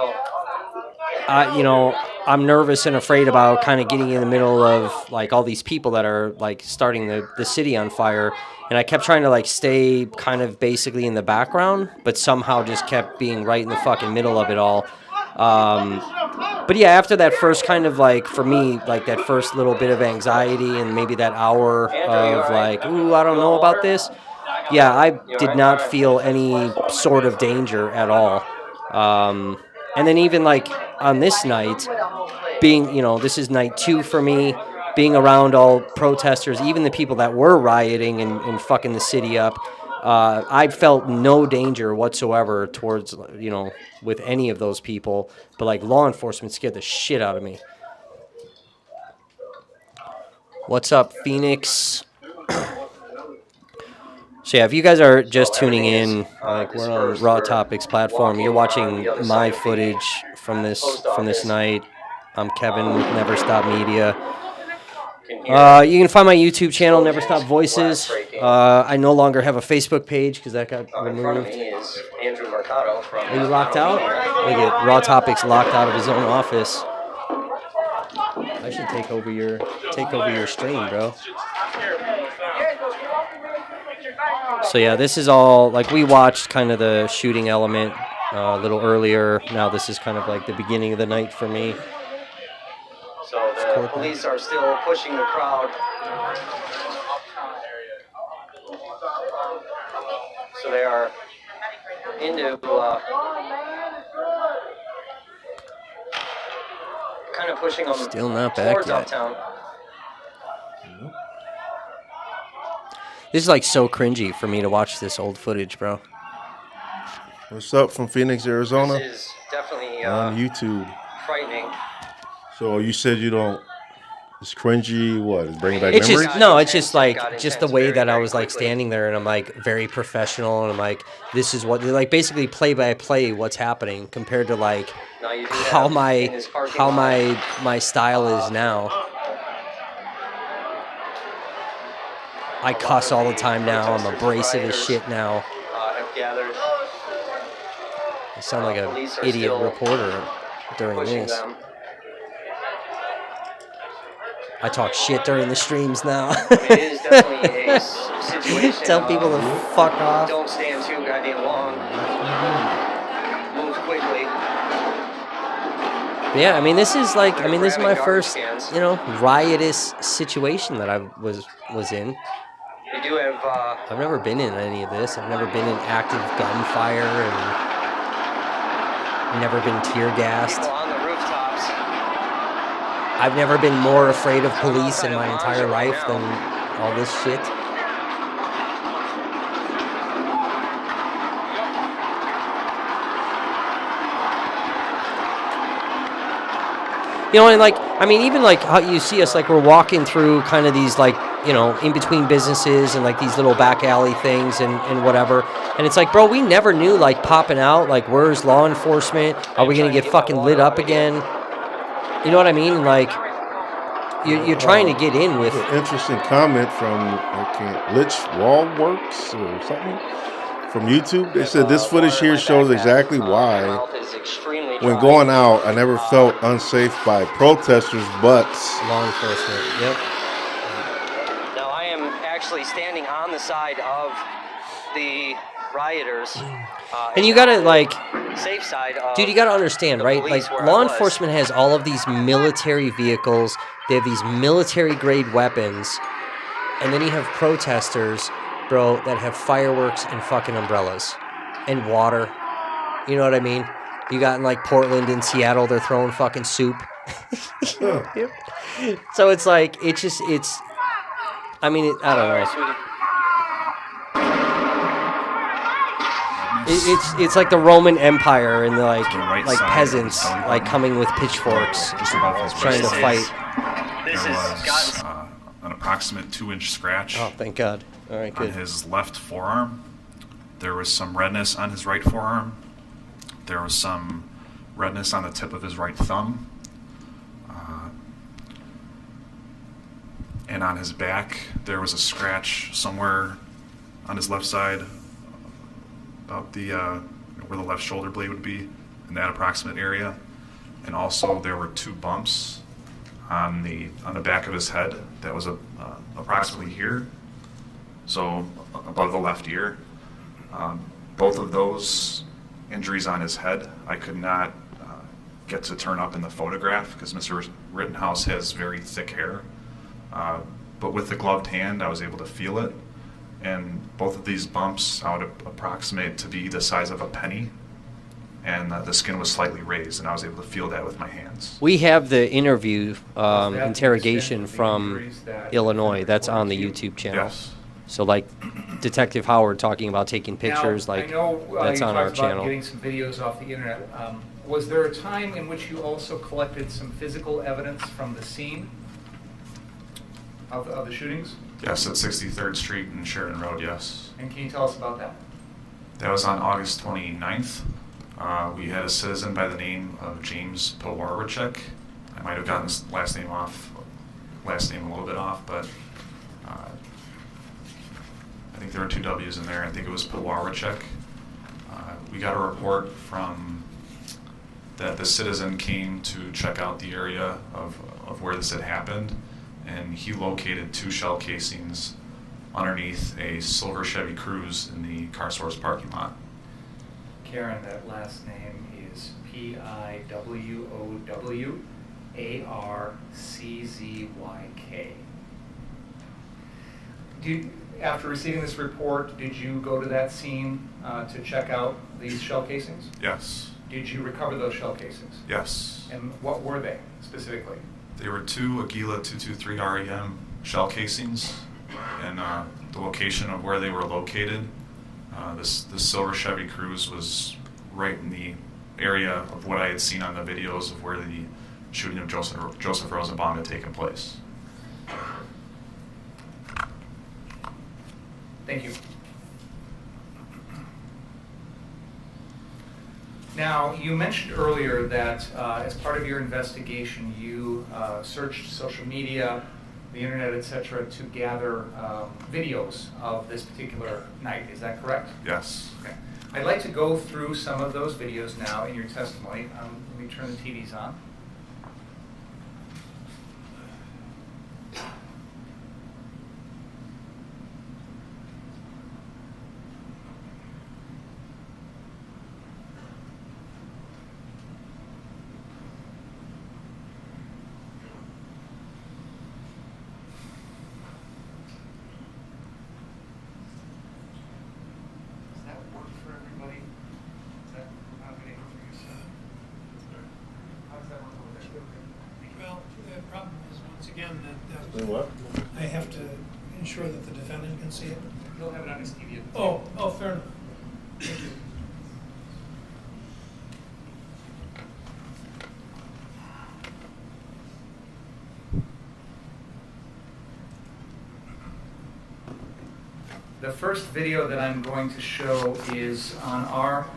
I'm nervous and afraid about kind of getting in the middle of like all these people that are like starting the city on fire. And I kept trying to like stay kind of basically in the background, but somehow just kept being right in the fucking middle of it all. But yeah, after that first kind of like, for me, like that first little bit of anxiety and maybe that hour of like, ooh, I don't know about this. Yeah, I did not feel any sort of danger at all. And then even like on this night, being, this is night 2 for me, being around all protesters, even the people that were rioting and fucking the city up, I felt no danger whatsoever towards, with any of those people. But like law enforcement scared the shit out of me. What's up, Phoenix? So yeah, if you guys are just tuning in, like we're on Raw Topics platform, you're watching my footage from this night. I'm Kevin with Never Stop Media. You can find my YouTube channel, Never Stop Voices. I no longer have a Facebook page because that got removed. Are you locked out? Look at Raw Topics locked out of his own office. I should take over your stream, bro. So yeah, this is all like we watched kind of the shooting element a little earlier. Now this is kind of like the beginning of the night for me. So the police are still pushing the crowd. So they are into kind of pushing them still not back towards yet. uptown. This is like so cringy for me to watch this old footage, bro. What's up from Phoenix, Arizona? This is definitely on YouTube. Frightening. So you said you don't. It's cringy. What? It's bringing back It's memories? it's just like just the way that I was like standing there, and I'm like very professional, and I'm like, this is what like basically play by play what's happening compared to like how my style is now. I cuss all the time now. I'm abrasive as shit now. I sound like an idiot reporter during this. I talk shit during the streams now. It is definitely a situation. Tell people to fuck off. Don't stand too goddamn long. Move quickly. But yeah, this is my first, riotous situation that I was in. They do have. I've never been in any of this. I've never been in active gunfire and never been tear gassed. On the rooftops. I've never been more afraid of police in my entire life than all this shit. And even like how you see us, like we're walking through kind of these like, in between businesses and like these little back alley things and whatever. And it's like, bro, we never knew like popping out, like where's law enforcement? Are we going to get fucking lit up again? You know what I mean? And like, you're trying to get in with... An interesting comment from, Lich Wallworks or something from YouTube. They said this footage here shows exactly why, when going out, I never felt unsafe by protesters, but... law enforcement, yep. Now I am actually standing on the side of the rioters. And you gotta like... safe side of dude, you gotta understand, right? Like, law enforcement has all of these military vehicles. They have these military-grade weapons. And then you have protesters bro, that have fireworks and fucking umbrellas and water. You know what I mean? You got in like Portland and Seattle, they're throwing fucking soup. So it's like, I mean, I don't know. It's like the Roman Empire and like peasants like coming with pitchforks, trying to fight. There was an approximate 2-inch scratch. Oh, thank God! All right, good. On his left forearm, there was some redness on his right forearm. There was some redness on the tip of his right thumb, and on his back there was a scratch somewhere on his left side, about the where the left shoulder blade would be, in that approximate area. And also there were 2 bumps on the back of his head that was approximately here, so above the left ear. Both of those injuries on his head I could not get to turn up in the photograph because Mr. Rittenhouse has very thick hair. But with the gloved hand I was able to feel it, and both of these bumps I would approximate to be the size of a penny, and the skin was slightly raised, and I was able to feel that with my hands. We have the interview, interrogation from Illinois. That's on the YouTube channel. Yes. So like Detective Howard talking about taking pictures, now, like I know, that's you on our talked about channel. getting some videos off the internet. Was there a time in which you also collected some physical evidence from the scene of the shootings? Yes, at 63rd Street and Sheridan Road, yes. And can you tell us about that? That was on August 29th. We had a citizen by the name of James Powarczyk. I might have gotten his last name a little bit off, but I think there were 2 W's in there. I think it was Powarczyk. We got a report from that the citizen came to check out the area of where this had happened, and he located 2 shell casings underneath a silver Chevy Cruze in the car source parking lot. Karen, that last name is Piwowarczyk. After receiving this report, did you go to that scene to check out these shell casings? Yes. Did you recover those shell casings? Yes. And what were they specifically? They were 2 Aguila 223 REM shell casings, and the location of where they were located, this silver Chevy Cruze was right in the area of what I had seen on the videos of where the shooting of Joseph Rosenbaum had taken place. Thank you. Now, you mentioned earlier that as part of your investigation, you searched social media, the internet, etc., to gather videos of this particular night. Is that correct? Yes. Okay. I'd like to go through some of those videos now in your testimony. Let me turn the TVs on. What? I have to ensure that the defendant can see it. He'll have it on his TV. Oh, fair enough. Thank you. The first video that I'm going to show is on our...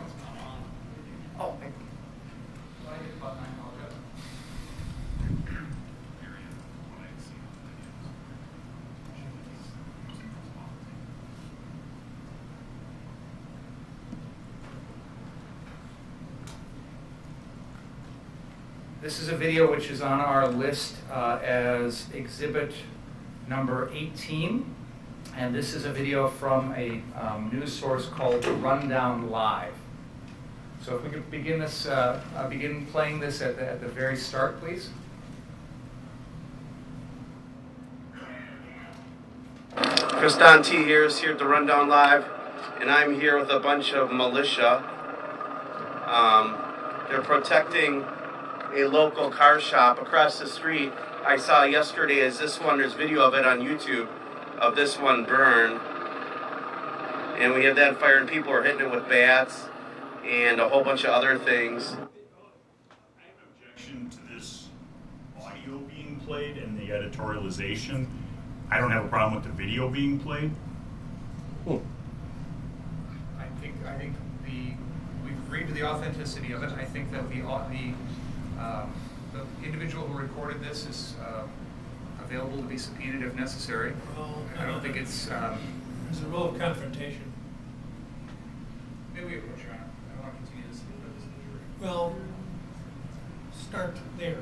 This is a video which is on our list as exhibit number 18, and this is a video from a news source called Rundown Live. So if we could begin this, begin playing this at the very start, please. Chris Don T here is here at the Rundown Live, and I'm here with a bunch of militia. They're protecting a local car shop across the street. I saw yesterday as this one, there's video of it on YouTube, of this one burn. And we had that fire and people were hitting it with bats and a whole bunch of other things. Objection to this audio being played and the editorialization. I don't have a problem with the video being played. I think we've agreed to the authenticity of it. I think that the individual who recorded this is available to be subpoenaed if necessary. Well, I don't think it's. There's a rule of confrontation. Maybe we approach Your Honor. I want to continue this jury. Well, start there.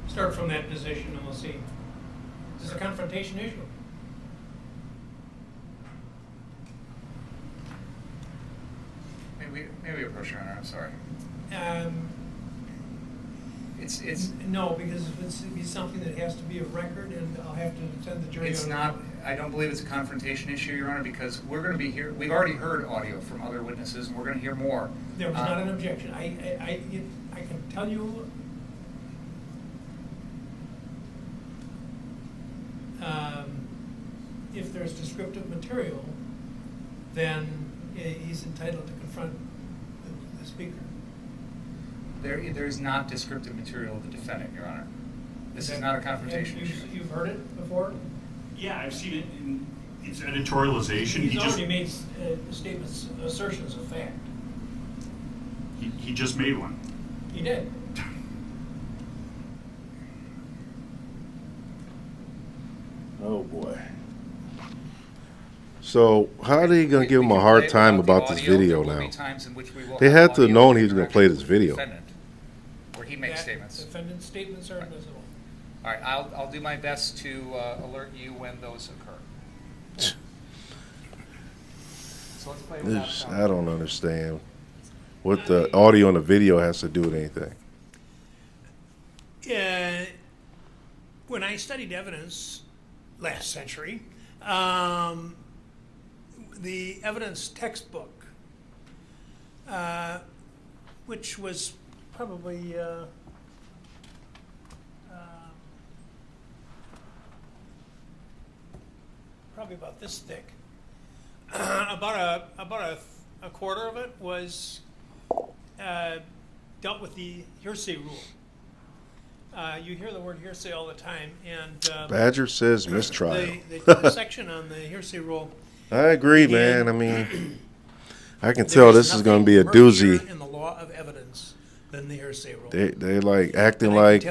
Start from that position and we'll see. Is this a confrontation issue? Maybe we approach Your Honor. I'm sorry. It's no, because it's be something that has to be a record, and I'll have to send the jury. It's not. I don't believe it's a confrontation issue, Your Honor, because we're going to be here. We've already heard audio from other witnesses, and we're going to hear more. There was not an objection. I can tell you. If there's descriptive material, then he's entitled to confront the speaker. There is not descriptive material of the defendant, Your Honor. This is not a confrontation issue. You've heard it before? Yeah, I've seen it in its editorialization. He's already made statements, assertions of fact. He just made one. He did. Oh boy. So how are they gonna give him a hard time about this video now? They had to have known he was gonna play this video. Where he makes statements. Defendant's statements are admissible. All right, I'll do my best to alert you when those occur. So let's play without sound. I don't understand what the audio and the video has to do with anything. When I studied evidence last century, the evidence textbook, which was probably about this thick, about a quarter of it was dealt with the hearsay rule. You hear the word hearsay all the time, and Badger says mistrial. The section on the hearsay rule. I agree, man. I mean, I can tell this is going to be a doozy. In the law of evidence than the hearsay rule. They like acting like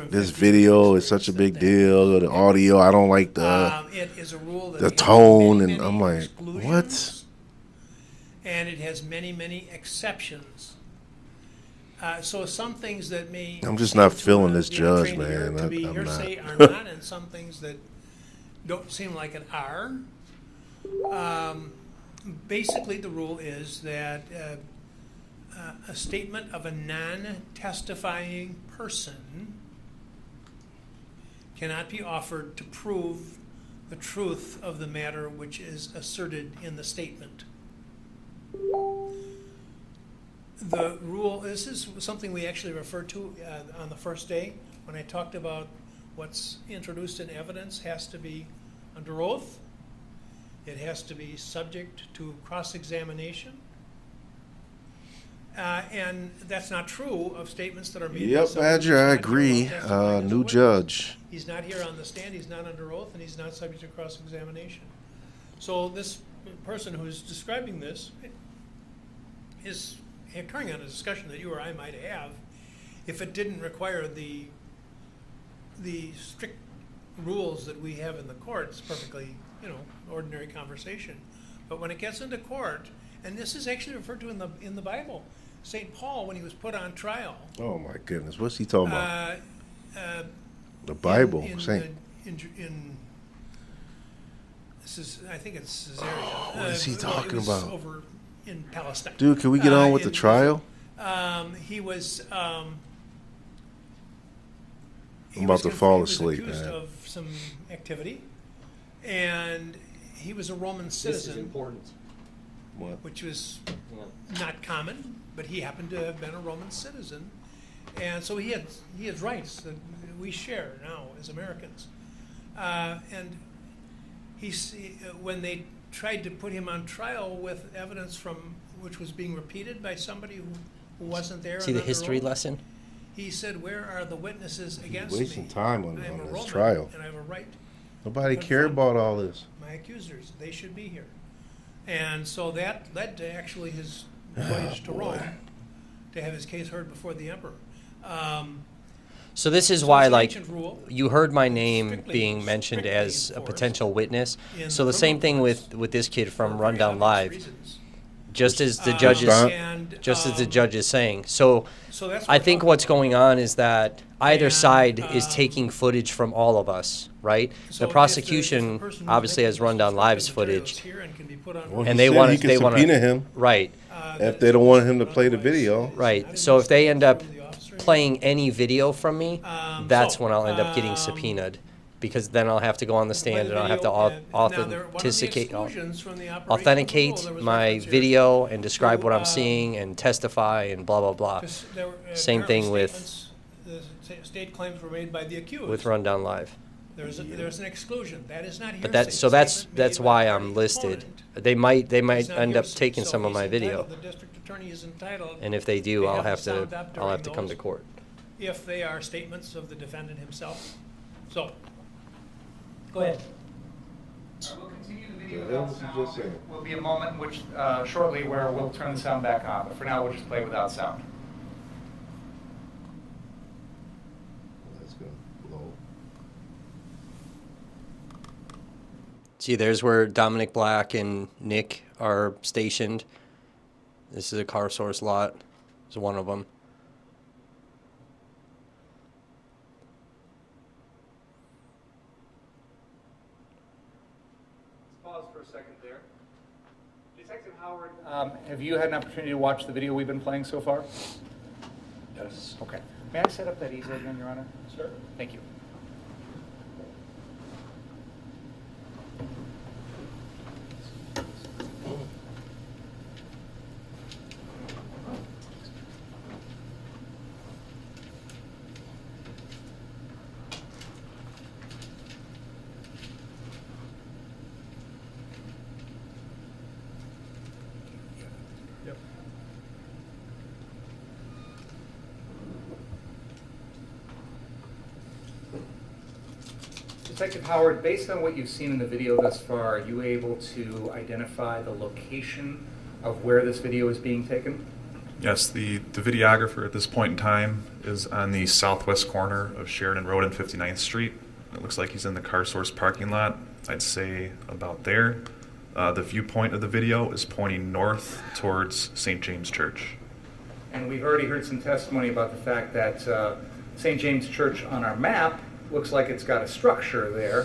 this video is such a big deal, or the audio. I don't like it is a rule that the tone, and I'm like, what? And it has many, many exceptions. So some things that may I'm just not feeling this judge, man. To be I'm hearsay not. are not, and some things that don't seem like it are. Basically, the rule is that a statement of a non-testifying person cannot be offered to prove the truth of the matter which is asserted in the statement. The rule, this is something we actually referred to on the first day when I talked about what's introduced in evidence has to be under oath. It has to be subject to cross-examination. And that's not true of statements that are made. Yep, Badger, I agree. New judge. He's not here on the stand, he's not under oath, and he's not subject to cross-examination. So this person who's describing this is occurring on a discussion that you or I might have if it didn't require the strict rules that we have in the courts, perfectly, ordinary conversation. But when it gets into court, and this is actually referred to in the Bible, St. Paul, when he was put on trial. Oh my goodness, what's he talking about? The Bible, Saint. This is, I think it's Caesarea. What is he talking about? Over in Palestine. Dude, can we get on with the trial? He was. I'm about to fall asleep, accused man. of some activity, and he was a Roman citizen. This is important. Which was not common, but he happened to have been a Roman citizen, and so he had rights that we share now as Americans. And when they tried to put him on trial with evidence from which was being repeated by somebody who wasn't there. See the history lesson? He said, "Where are the witnesses against He's wasting me? time on I'm a this Roman, trial. and I have a right. Nobody to cared confront about all this. My accusers, they should be here." And so that led to actually his voyage to Rome to have his case heard before the emperor. So this is So why, it's an like, ancient rule. you heard my name Strictly- being mentioned strictly as a enforced potential witness. in So the same thing criminal with this kid from for Rundown very obvious Live. reasons. Just as the Uh, judge is, and, just as the um, judge is saying. So, So that's what I we're think talking what's about. going on is that either And, side is taking footage from all of us, right? So if The the prosecution person who's obviously has making Rundown Live's materials footage, here and can be put on Well, and he they said want he to. could They want subpoena to. him Right. if they don't want him to play the video. Right. So if they end up playing any video from me, that's when I'll end up getting subpoenaed, because then I'll have to go on the stand and I'll have to authenticate my video and describe what I'm seeing and testify and blah blah blah. Same thing with the state claims were made by the accused. with Rundown Live. There's an exclusion. That is not hearsay. But that's Statement made why by the I'm listed. opponent They might is not end up hearsay. taking So some of he's my video, entitled- The district attorney is entitled. and if they do, to I'll have have the to sound up I'll have to during come to those, court. if they are statements of the defendant himself. So, go ahead. We'll continue the video The hell without was he sound. just saying? Will be a moment which shortly where we'll turn the sound back on, but for now we'll just play without sound. That's gonna blow. See, there's where Dominic Black and Nick are stationed. This is a car source lot. It's one of them. Pause for a second there. Detective Howard, have you had an opportunity to watch the video we've been playing so far? Yes. Okay. May I set up that easel again, Your Honor? Sure. Thank you. Detective Howard, based on what you've seen in the video thus far, are you able to identify the location of where this video is being taken? Yes, the videographer at this point in time is on the southwest corner of Sheridan Road and 59th Street. It looks like he's in the car source parking lot. I'd say about there. The viewpoint of the video is pointing north towards St. James Church. And we've already heard some testimony about the fact that St. James Church on our map looks like it's got a structure there,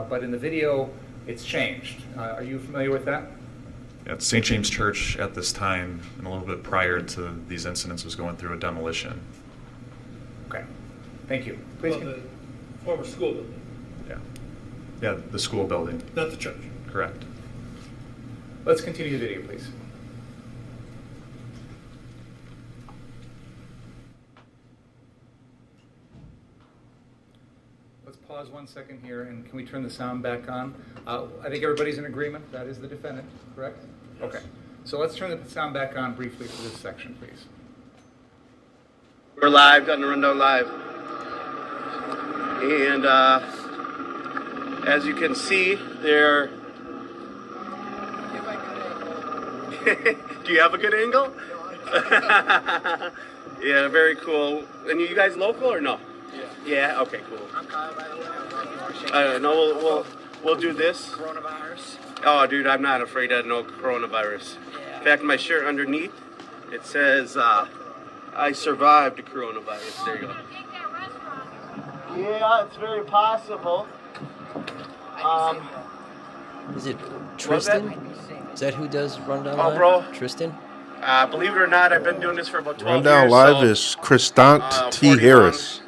but in the video it's changed. Are you familiar with that? Yeah, St. James Church at this time, and a little bit prior to these incidents, was going through a demolition. Okay, thank you. Please. Well, the former school building, Yeah, the school building. not the church. Correct. Let's continue the video, please. Let's pause 1 second here, and can we turn the sound back on? I think everybody's in agreement. That is the defendant, correct? Okay. So let's turn the sound back on briefly for this section, please. We're live on the Rundown Live. And as you can see, there. Do you have a good angle? Yeah, very cool. And you guys local or no? Yeah, okay, cool. I'm Kyle, by the way. I'm Milwaukee St. No, we'll do this. Coronavirus. Oh, dude, I'm not afraid of no coronavirus. In fact, my shirt underneath, it says, I survived the coronavirus. There you go. Yeah, it's very possible. Is it Tristan? Is that who does Rundown Oh, Live? bro. Tristan? Believe it or not, I've been doing this for about 12 Rundown years. Live so, is Christant T. 41. Harris.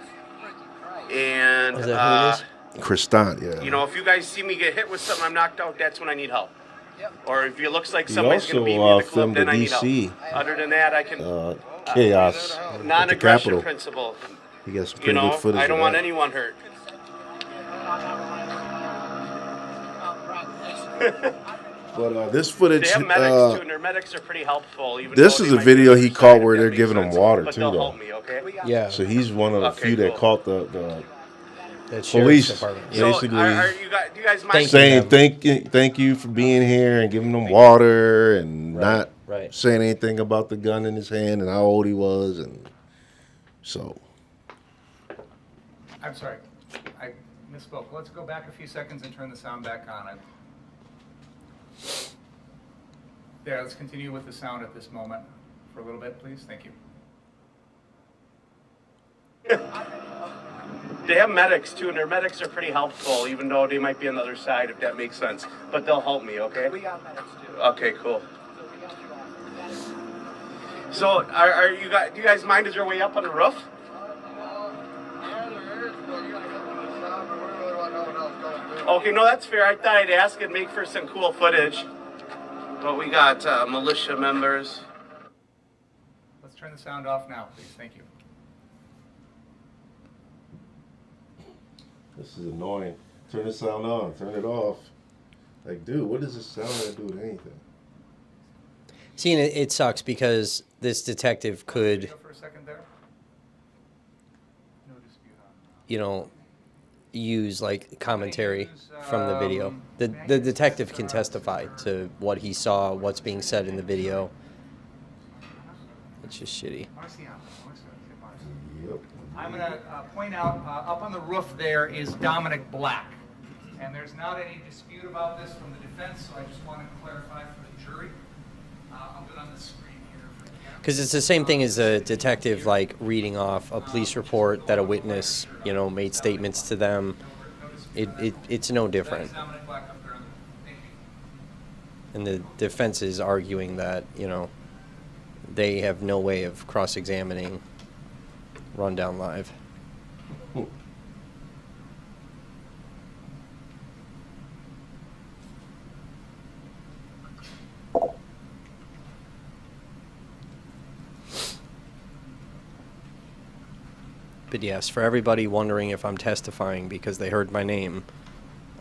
And Is that who it is? Kristant, yeah. You know, if you guys see me get hit with something, I'm knocked out, that's when I need help. Or if it looks like He somebody's going to also beat me in the club, filmed the then I need help. DC Other than that, I can... chaos at the non-aggression Capitol. principle. He got some You pretty know, good footage I don't of want that. anyone hurt. But this footage, They have medics too, and their medics are pretty helpful. Even this though is they a might video be he on the caught side, where if they're that giving makes him sense. water But too, they'll though. help me, okay? Yeah. So he's one of the Okay, few that cool. caught the That sheriff's police department. So, basically do you guys mind? saying thank you for being here and giving them water and not right. saying anything about the gun in his hand and how old he was, and so I'm sorry, I misspoke. Let's go back a few seconds and turn the sound back on. There, let's continue with the sound at this moment for a little bit, please. Thank you. They have medics too, and their medics are pretty helpful, even though they might be on the other side, if that makes sense. But they'll help me, okay? We got medics too. Okay, cool. So, are you guys? Do you guys mind? Is there a way up on the roof? Okay, no, that's fair. I thought I'd ask and make for some cool footage. But we got militia members. Let's turn the sound off now, please. Thank you. this is annoying. Turn the sound on, turn it off. Like, dude, what does this sound have to do with anything? See, and it sucks because this detective could, Go for a second there. you know, use like commentary from the video. The detective can testify to what he saw, what's being said in the video. It's just shitty. Yep. I'm going to point out up on the roof there is Dominic Black. And there's not any dispute about this from the defense, so I just want to clarify for the jury. I'll do it on the screen here. Because it's the same thing as a detective like reading off a police report that a witness, you know, made statements to them. It's no different. And the defense is arguing that, you know, they have no way of cross-examining Rundown Live. But yes, for everybody wondering if I'm testifying because they heard my name,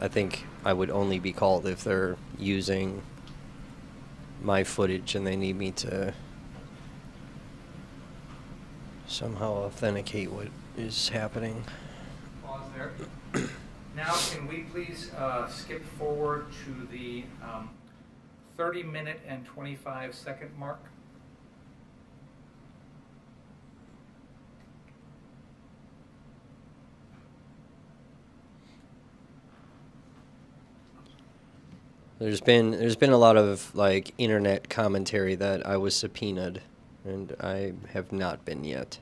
I think I would only be called if they're using my footage and they need me to somehow authenticate what is happening. Pause there. Now, can we please skip forward to the 30-minute and 25-second mark? There's been a lot of like internet commentary that I was subpoenaed, and I have not been yet.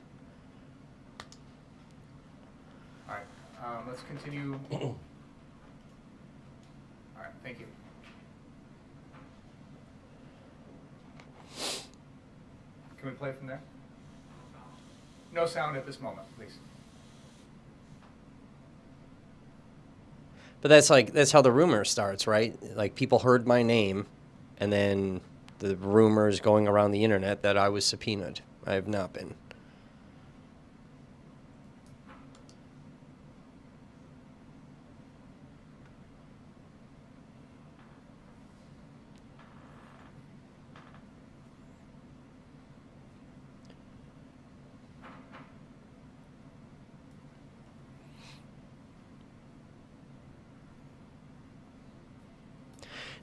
All right, let's continue. All right, thank you. Can we play from there? No sound at this moment, please. But that's how the rumor starts, right? Like people heard my name, and then the rumors going around the internet that I was subpoenaed. I have not been.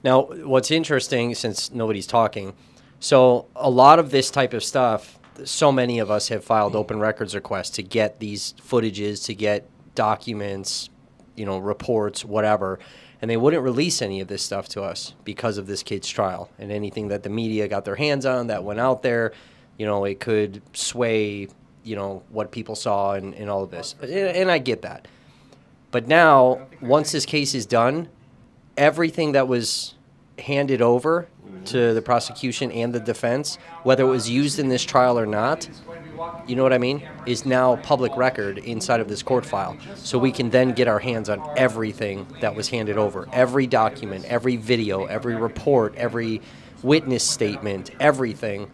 Now, what's interesting, since nobody's talking, so a lot of this type of stuff, so many of us have filed open records requests to get these footages, to get documents, you know, reports, whatever, and they wouldn't release any of this stuff to us because of this kid's trial. And anything that the media got their hands on that went out there, you know, it could sway, you know, what people saw and all of this. And I get that. But now, once this case is done, everything that was handed over to the prosecution and the defense, whether it was used in this trial or not, you know what I mean, is now public record inside of this court file. So we can then get our hands on everything that was handed over. Every document, every video, every report, every witness statement, everything.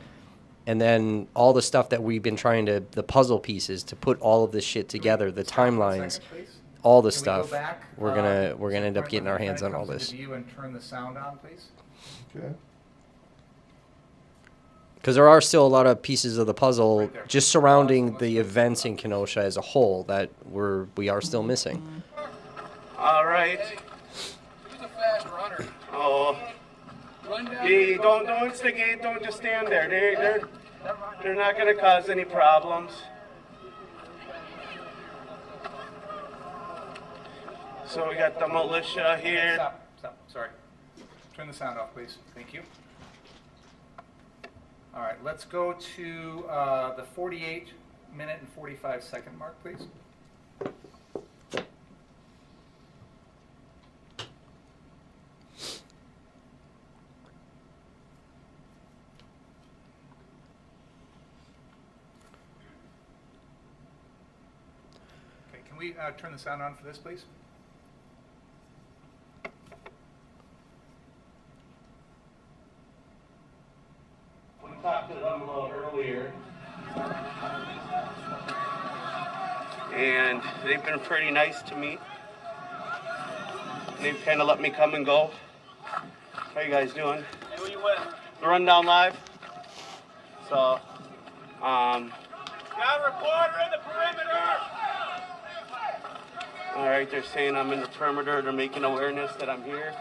And then all the stuff that we've been trying to, the puzzle pieces to put all of this shit together, the timelines, all the stuff. We're gonna end up getting our hands on all this. And turn the sound on, please. Okay. Because there are still a lot of pieces of the puzzle just surrounding the events in Kenosha as a whole that we are still missing. All right. Who's a fast runner? Oh. Hey, don't instigate. Don't just stand there. They're not going to cause any problems. So we got the militia here. Stop. Sorry. Turn the sound off, please. Thank you. All right, let's go to the 48-minute and 45-second mark, please. Okay, can we turn the sound on for this, please? Talked to them a little earlier, and they've been pretty nice to me. They've kind of let me come and go. How you guys doing? Hey, who you with? The Rundown Live. So, Got a reporter in the perimeter! all right, they're saying I'm in the perimeter. They're making awareness that I'm here.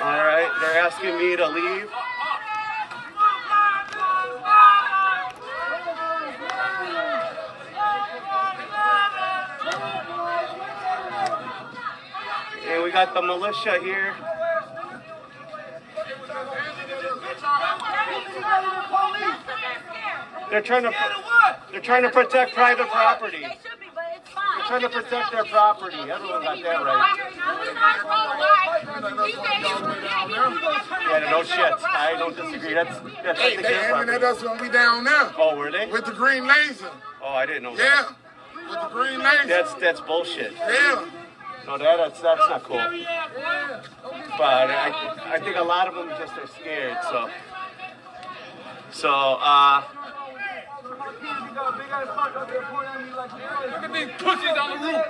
All right, they're asking me to leave. And we got the militia here. They're trying to protect private property. They're trying to protect their property. Everyone got that right. Yeah, no shit. I don't disagree. That's Hey, they aiming at us when we down there. Oh, were they? With the green laser. Oh, I didn't know that. Yeah, with the green laser. That's bullshit. Yeah. No, that's not cool. But I think a lot of them just are scared. Look at these pussies on the roof.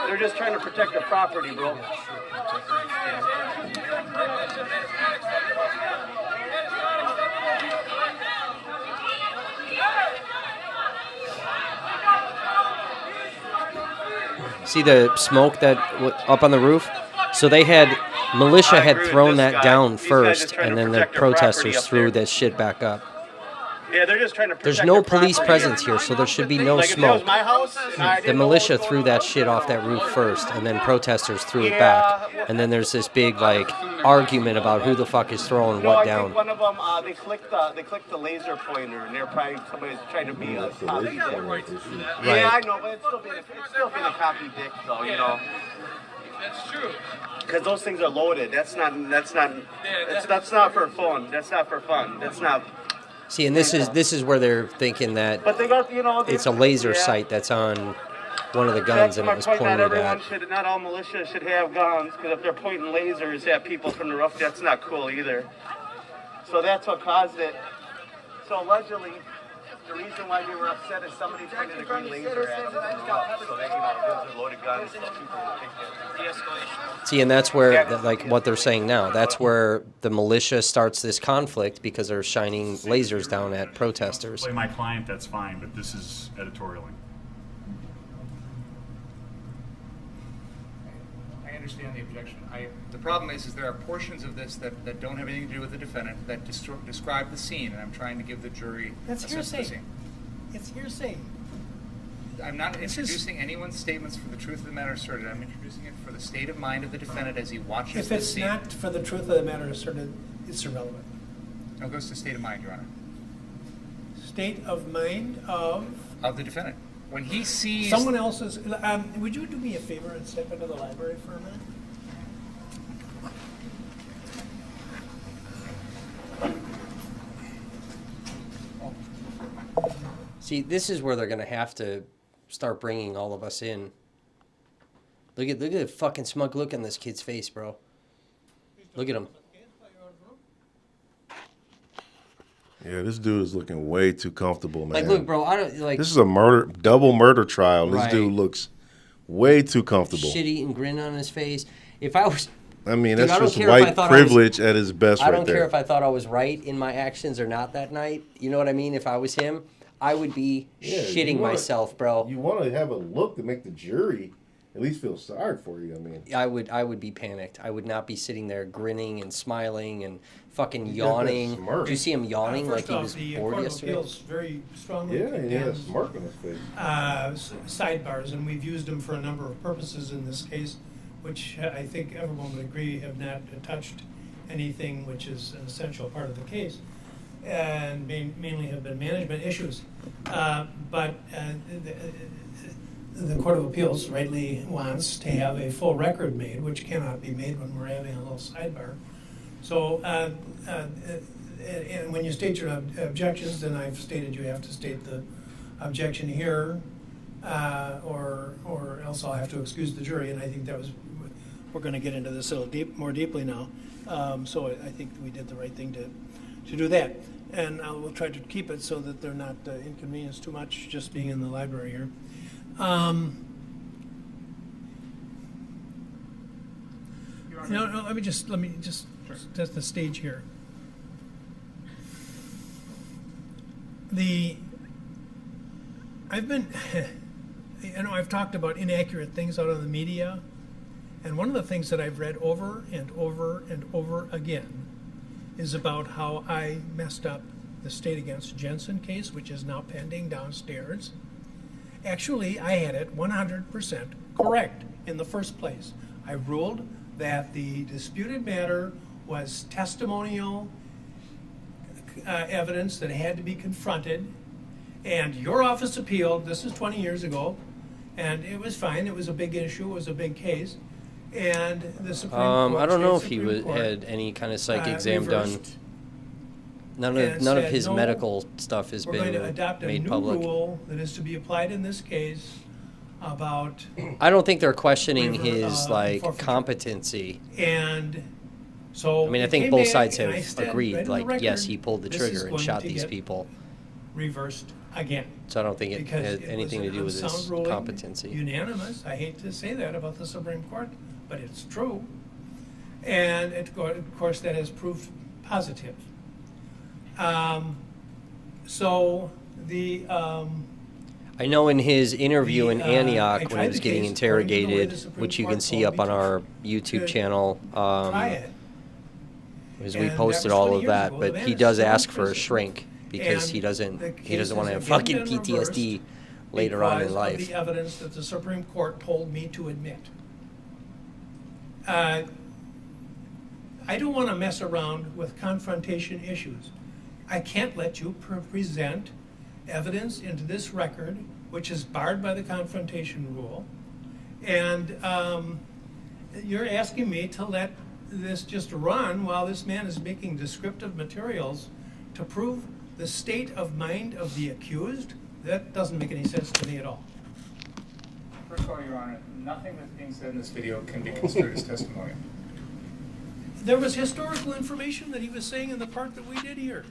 They're just trying to protect their property, bro. See the smoke that up on the roof? So they had, militia had thrown that down first, and then the protesters threw that shit back up. Yeah, they're just trying to protect There's no their police property. presence here, so there should be no Like if that was smoke. my house, and I The didn't know militia what was threw going that on. shit off that roof first, and then protesters threw it back. And then there's this big, like, argument about who the fuck is throwing No, what I down. think one of them, they clicked the laser pointer, and they're probably somebody's trying to be a copy dick. Yeah, I know, but it's still being a copy dick, though, you know. That's true. Because those things are loaded. That's not for fun. That's not for fun. That's not. See, and this is where they're thinking that But they got, it's a laser sight that's on one of the guns, and it was pointed at. Not all militia should have guns, because if they're pointing lasers at people from the roof, that's not cool either. So that's what caused it. So allegedly, the reason why they were upset is somebody pointed a green laser at them from the roof, so that, those are loaded guns, so people will take that. De-escalation. See, and that's where, like, what they're saying now, that's where the militia starts this conflict because they're shining lasers down at protesters. Play my client, that's fine, but this is editorialing. I understand the objection. The problem is there are portions of this that don't have anything to do with the defendant that describe the scene, and I'm trying to give the jury That's a sense of the hearsay. scene. It's hearsay. I'm not introducing anyone's statements for the truth of the matter asserted. I'm introducing it for the state of mind of the defendant as he watches If this it's scene. not for the truth of the matter asserted, it's irrelevant. No, it goes to state of mind, Your Honor. State of mind of Of the defendant. When he sees... someone else's. Would you do me a favor and step into the library for a minute? See, this is where they're going to have to start bringing all of us in. Look at the fucking smug look on this kid's face, bro. Look at him. Yeah, this dude is looking way too comfortable, man. Like, look, bro, I don't like. This is a double murder trial. This Right. dude looks way too comfortable. Shit-eating grin on his face. If I was, I mean, Dude, that's I don't just care if I white thought I was- privilege at its best I right don't there. care if I thought I was right in my actions or not that night. You know what I mean? If I was him, I would be shitting myself, bro. You want to have a look to make the jury at least feel sorry for you. I mean, I would be panicked. I would not be sitting there grinning and smiling and fucking He got that yawning. smirk. Did you see him yawning like First he off, was the bored Court of yesterday? Appeals very strongly yeah, he had a condemns smirk on his face. Sidebars, and we've used them for a number of purposes in this case, which I think everyone would agree have not touched anything which is an essential part of the case, and mainly have been management issues. But the Court of Appeals rightly wants to have a full record made, which cannot be made when we're having a little sidebar. So, and when you state your objections, then I've stated you have to state the objection here, or else I'll have to excuse the jury. And I think that was, we're going to get into this a little more deeply now. So I think we did the right thing to do that. And we'll try to keep it so that they're not inconvenienced too much just being in the library here. No, let me just set the stage here. I've talked about inaccurate things out of the media, and one of the things that I've read over and over and over again is about how I messed up the State against Jensen case, which is now pending downstairs. Actually, I had it 100% correct in the first place. I ruled that the disputed matter was testimonial evidence that had to be confronted, and your office appealed. This is 20 years ago, and it was fine. It was a big issue. It was a big case, and the Supreme Court. I don't know if he had any kind of psych exam done. None of his medical stuff has We're been going to adopt a made new public. rule that is to be applied in this case about. I don't think they're questioning waiver, his forfeiture. competency. And so I mean, I it think came both back, sides and I have said agreed. right on the Like, record, yes, he pulled the this is trigger and going shot to these get people. reversed again. So I don't think it Because had it anything was to do an with his unsound ruling, competency. Unanimous. I hate to say that about the Supreme Court, but it's true. And of course, that has proved positive. So the I know in his interview in I Antioch when tried he was the getting case according to the way the interrogated, Supreme which you Court can see told up me on to our YouTube channel, try it. because And we that posted was all 20 of years that. ago. But The he man does is still in ask for a prison. shrink because And he doesn't the want to have case has fucking again been PTSD reversed later on in because of life. the evidence that the Supreme Court told me to admit. I don't want to mess around with confrontation issues. I can't let you present evidence into this record, which is barred by the confrontation rule, and you're asking me to let this just run while this man is making descriptive materials to prove the state of mind of the accused? That doesn't make any sense to me at all. First of all, Your Honor, nothing that's being said in this video can be construed as testimonial. There was historical information that he was saying in the part that we did here.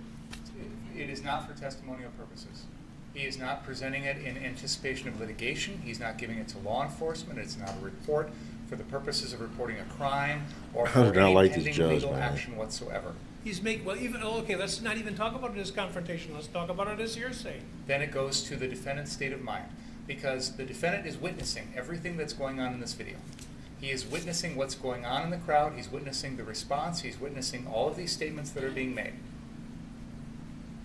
It is not for testimonial purposes. He is not presenting it in anticipation of litigation. He's not giving it to law enforcement. It's not a report for the purposes of reporting a crime or I for do not any like this pending judge, legal man. action whatsoever. He's making, well, even, okay, let's not even talk about it as confrontation. Let's talk about it as hearsay. Then it goes to the defendant's state of mind, because the defendant is witnessing everything that's going on in this video. He is witnessing what's going on in the crowd. He's witnessing the response. He's witnessing all of these statements that are being made.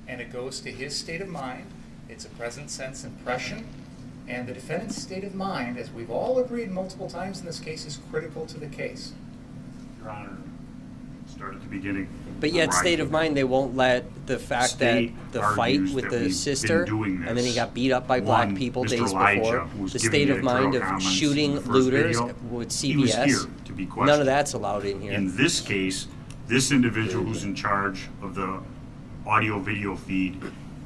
And it goes to his state of mind. It's a present sense impression. And the defendant's state of mind, as we've all agreed multiple times in this case, is critical to the case. Your Honor, start at the beginning. But yet, state of mind, they won't let the fact that State the fight argues with that the we've been sister, doing and then he this. got beat up by black One, people Mr. days Elijah, before, who's the giving state the of mind editorial of comments shooting in the first looters video, with he was CBS. here to be None questioned. of that's allowed in here. In this case, this individual who's in charge of the audio-video feed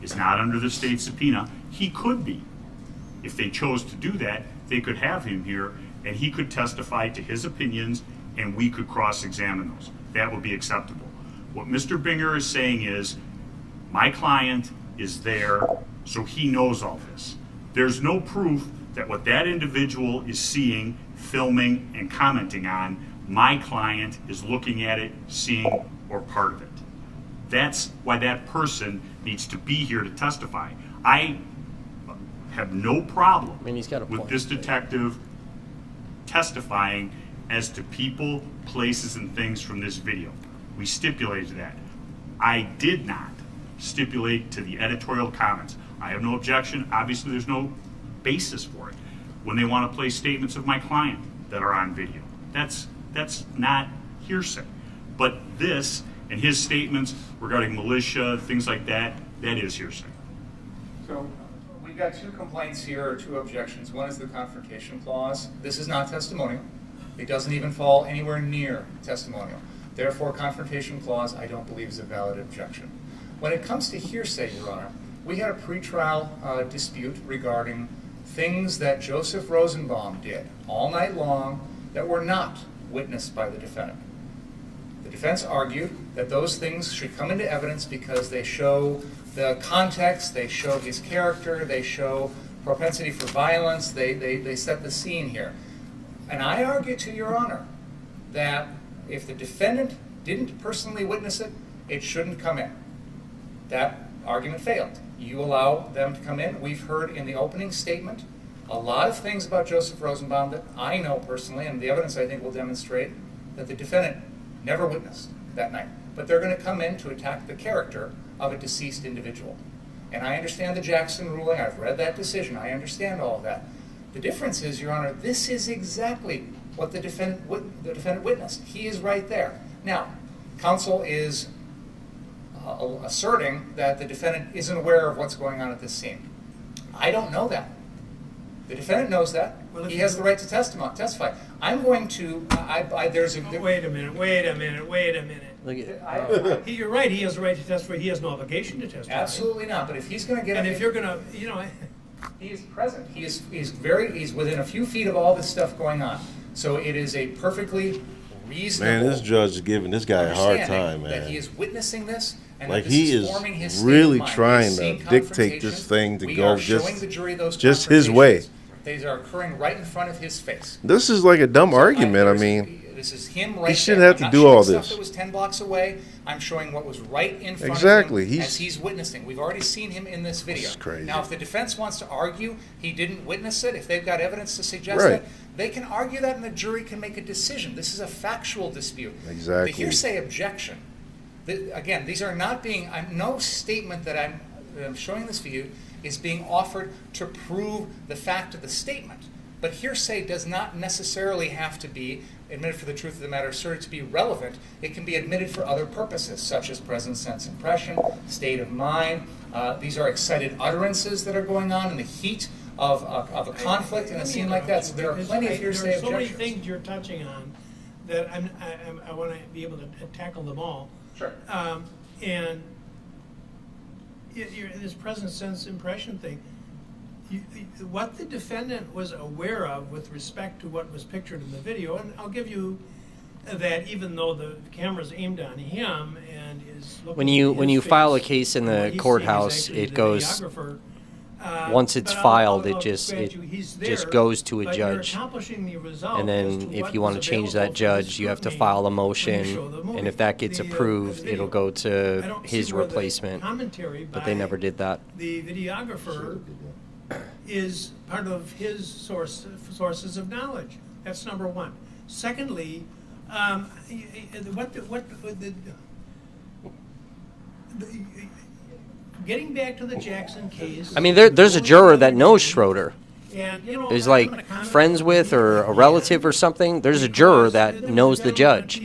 is not under the state subpoena. He could be. If they chose to do that, they could have him here and he could testify to his opinions and we could cross-examine those. That would be acceptable. What Mr. Binger is saying is, my client is there, so he knows all this. There's no proof that what that individual is seeing, filming, and commenting on, my client is looking at it, seeing, or part of it. That's why that person needs to be here to testify. I have no problem with this detective testifying as to people, places, and things from this video. We stipulated that. I did not stipulate to the editorial comments. I have no objection. Obviously, there's no basis for it. When they want to play statements of my client that are on video, that's not hearsay. But this and his statements regarding militia, things like that, that is hearsay. So we've got two complaints here, or two objections. One is the confrontation clause. This is not testimonial. It doesn't even fall anywhere near testimonial. Therefore, confrontation clause, I don't believe, is a valid objection. When it comes to hearsay, Your Honor, we had a pretrial dispute regarding things that Joseph Rosenbaum did all night long that were not witnessed by the defendant. The defense argued that those things should come into evidence because they show the context, they show his character, they show propensity for violence, they set the scene here. And I argue to Your Honor that if the defendant didn't personally witness it, it shouldn't come in. That argument failed. You allow them to come in. We've heard in the opening statement a lot of things about Joseph Rosenbaum that I know personally, and the evidence I think will demonstrate that the defendant never witnessed that night. But they're going to come in to attack the character of a deceased individual. And I understand the Jackson ruling. I've read that decision. I understand all of that. The difference is, Your Honor, this is exactly what the defendant witnessed. He is right there. Now, counsel is asserting that the defendant isn't aware of what's going on at this scene. I don't know that. The defendant knows that. Well, he has the right to testify. I'm going to. Wait a minute. You're right. He has the right to testify. He has no obligation to testify. Absolutely not. But if he's going to get, and if you're going to, you know, he is present. He's within a few feet of all this stuff going on. So it is a perfectly reasonable. Man, this judge is giving this guy a hard time, man. That he is witnessing this. And like that this he is is forming his really state of mind. trying to dictate this thing to we go are showing the jury those just his way. These are occurring right in front of his face. This is like a dumb argument. I mean, this is him right he shouldn't there. have to I'm do not all showing this. Stuff that was 10 blocks away. I'm showing what was right in front Exactly. of him as he's witnessing. We've already seen him in this video. This is crazy. Now, if the defense wants to argue he didn't witness it, if they've got evidence to suggest Right. that, they can argue that and the jury can make a decision. This is a factual dispute. Exactly. The hearsay objection, again, these are not being, no statement that I'm showing this view is being offered to prove the fact of the statement. But hearsay does not necessarily have to be admitted for the truth of the matter, asserted to be relevant. It can be admitted for other purposes, such as present sense impression, state of mind. These are excited utterances that are going on in the heat of a conflict in a scene like that. So there are plenty of hearsay objections. There are so many things you're touching on that I want to be able to tackle them all. Sure. And this present sense impression thing, what the defendant was aware of with respect to what was pictured in the video, and I'll give you that even though the camera's aimed on him and is looking when you file a case in the courthouse, it goes. Once it's filed, it just goes to a judge, and then if you want to change that judge, you have to file a motion, and if that gets approved, it'll go to his replacement. But they never did that. The videographer is part of his sources of knowledge. That's number one. Secondly, getting back to the Jackson case. I mean, there's a juror that knows Schroeder. And, is like friends with or a relative or something. There's a juror that knows the judge.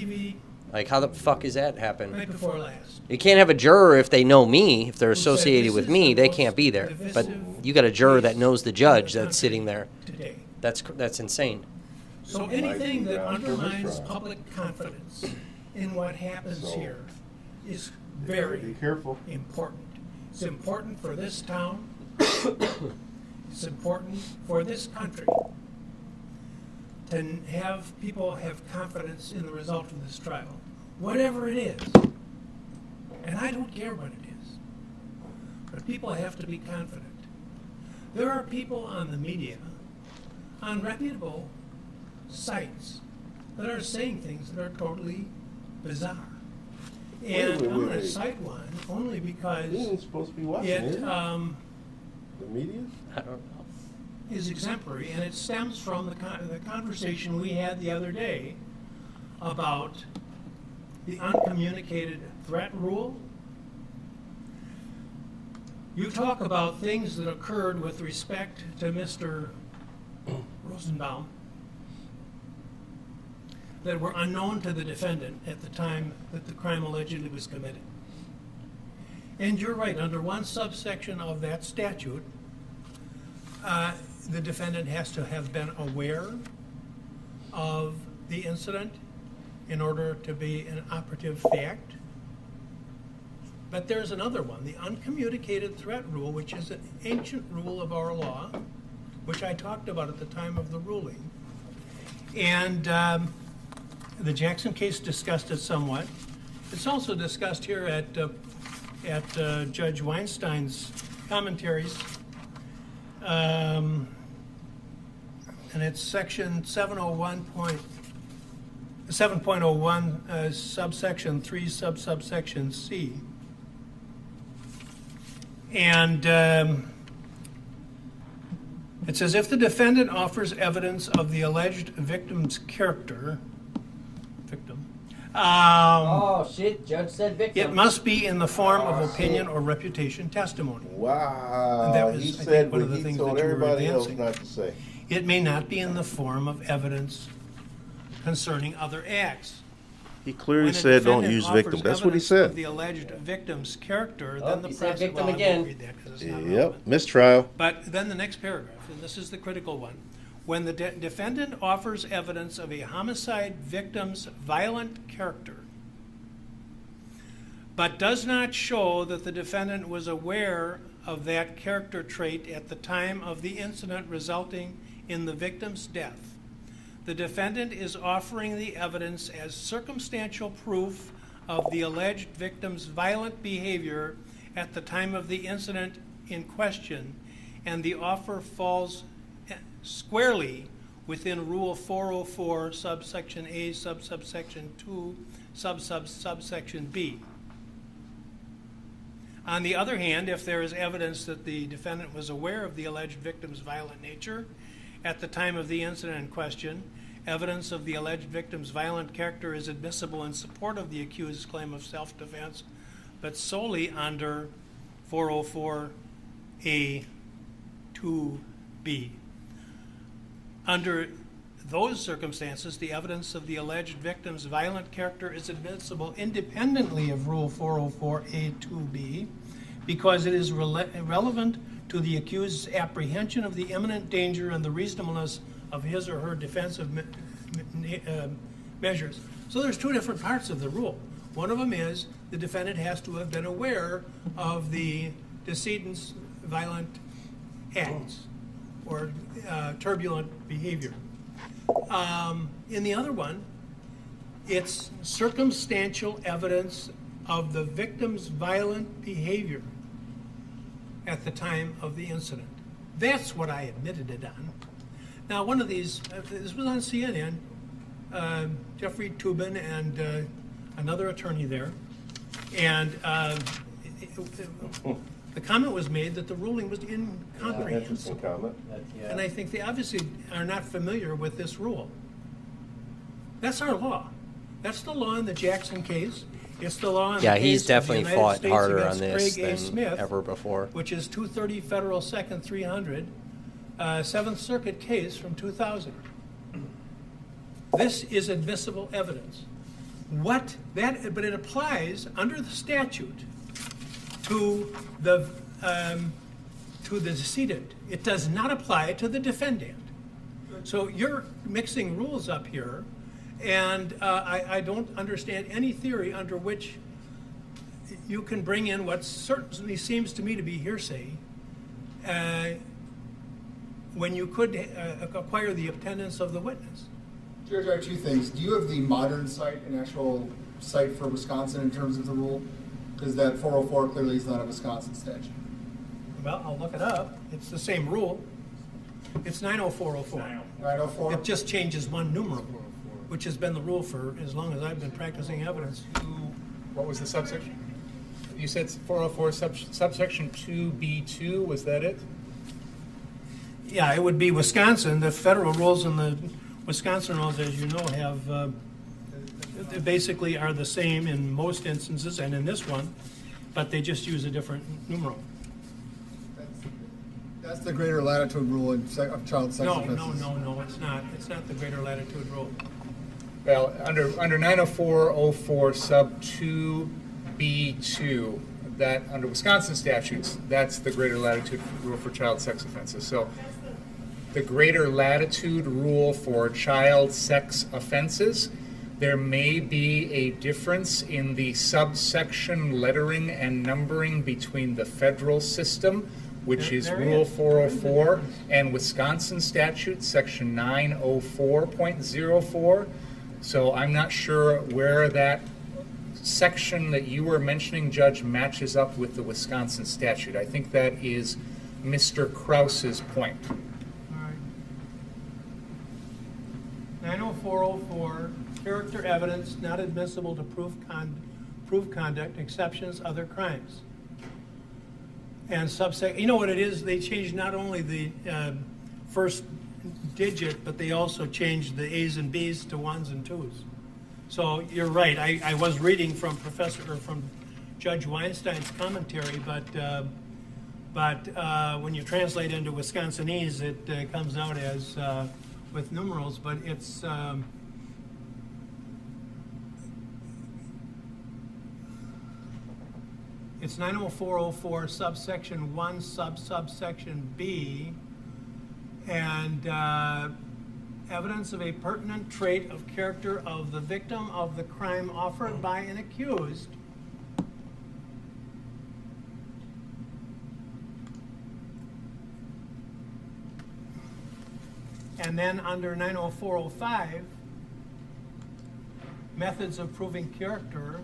Like, how the fuck is that happen? Right before last. You can't have a juror if they know me, if they're associated with me, they can't be there. But you got a juror that knows the judge that's sitting there. That's insane. So anything that undermines public confidence in what happens here is very important. It's important for this town. It's important for this country to have people have confidence in the result of this trial, whatever it is. And I don't care what it is, but people have to be confident. There are people on the media, on reputable sites, that are saying things that are totally bizarre. And I'm going to cite one only because supposed to be watching it the media? I don't know. Is exemplary, and it stems from the conversation we had the other day about the uncommunicated threat rule. You talk about things that occurred with respect to Mr. Rosenbaum that were unknown to the defendant at the time that the crime allegedly was committed. And you're right, under one subsection of that statute, the defendant has to have been aware of the incident in order to be an operative fact. But there's another one, the uncommunicated threat rule, which is an ancient rule of our law, which I talked about at the time of the ruling. And the Jackson case discussed it somewhat. It's also discussed here at Judge Weinstein's commentaries. And it's section 7.01, subsection 3, subsection C. And it says, if the defendant offers evidence of the alleged victim's character, oh shit! Judge said victim. it must be in the form of opinion or reputation testimony. Wow. And that was, He I think, said one what of the he things told that you were everybody else advancing. not to say. It may not be in the form of evidence concerning other acts. He clearly When a said don't defendant use offers victim. That's what he evidence said. of the alleged victim's character, Oh, then the he said president. victim well, I again. won't read that 'cause it's not Yep, relevant. mistrial. But then the next paragraph, and this is the critical one. When the defendant offers evidence of a homicide victim's violent character, but does not show that the defendant was aware of that character trait at the time of the incident resulting in the victim's death, the defendant is offering the evidence as circumstantial proof of the alleged victim's violent behavior at the time of the incident in question, and the offer falls squarely within Rule 404, subsection A, subsection 2, subsection B. On the other hand, if there is evidence that the defendant was aware of the alleged victim's violent nature at the time of the incident in question, evidence of the alleged victim's violent character is admissible in support of the accused's claim of self-defense, but solely under 404A2B. Under those circumstances, the evidence of the alleged victim's violent character is admissible independently of Rule 404A2B because it is relevant to the accused's apprehension of the imminent danger and the reasonableness of his or her defensive measures. So there's two different parts of the rule. One of them is the defendant has to have been aware of the decedent's violent acts or turbulent behavior. In the other one, it's circumstantial evidence of the victim's violent behavior at the time of the incident. That's what I admitted it on. Now, one of these, this was on CNN, Jeffrey Toobin and another attorney there, and the comment was made that the ruling was incomprehensible. Interesting comment. And I think they obviously are not familiar with this rule. That's our law. That's the law in the Jackson case. It's the law in Yeah, the he's case definitely of the United fought States harder against on this Craig A. than Smith, ever before. which is 230 Federal 2nd 300, 7th Circuit case from 2000. This is admissible evidence. But it applies under the statute to the decedent. It does not apply to the defendant. So you're mixing rules up here, and I don't understand any theory under which you can bring in what certainly seems to me to be hearsay when you could acquire the attendance of the witness. Judge, I have two things. Do you have the modern site, an actual site for Wisconsin in terms of the rule? Because that 404 clearly is not a Wisconsin statute. Well, I'll look it up. It's the same rule. It's 90404. 904? It just changes one numeral, which has been the rule for as long as I've been practicing evidence. What was the subsection? You said 404 subsection 2B2, was that it? Yeah, it would be Wisconsin. The federal rules and the Wisconsin rules, as you know, have they basically are the same in most instances and in this one, but they just use a different numeral. That's the greater latitude rule of child sex offenses. No, it's not. It's not the greater latitude rule. Well, under 90404 sub 2B2, that under Wisconsin statutes, that's the greater latitude rule for child sex offenses. So the greater latitude rule for child sex offenses, there may be a difference in the subsection lettering and numbering between the federal system, which is Rule 404, and Wisconsin statute, section 904.04. So I'm not sure where that section that you were mentioning, Judge, matches up with the Wisconsin statute. I think that is Mr. Krause's point. All right. 90404, character evidence not admissible to prove conduct, exceptions, other crimes. And subsection, you know what it is? They changed not only the first digit, but they also changed the A's and B's to 1s and 2s. So you're right. I was reading from from Judge Weinstein's commentary, but when you translate into Wisconsinese, it comes out as with numerals. But it's it's 90404 subsection 1 subsection B, and evidence of a pertinent trait of character of the victim of the crime offered by an accused and then under 90405 methods of proving character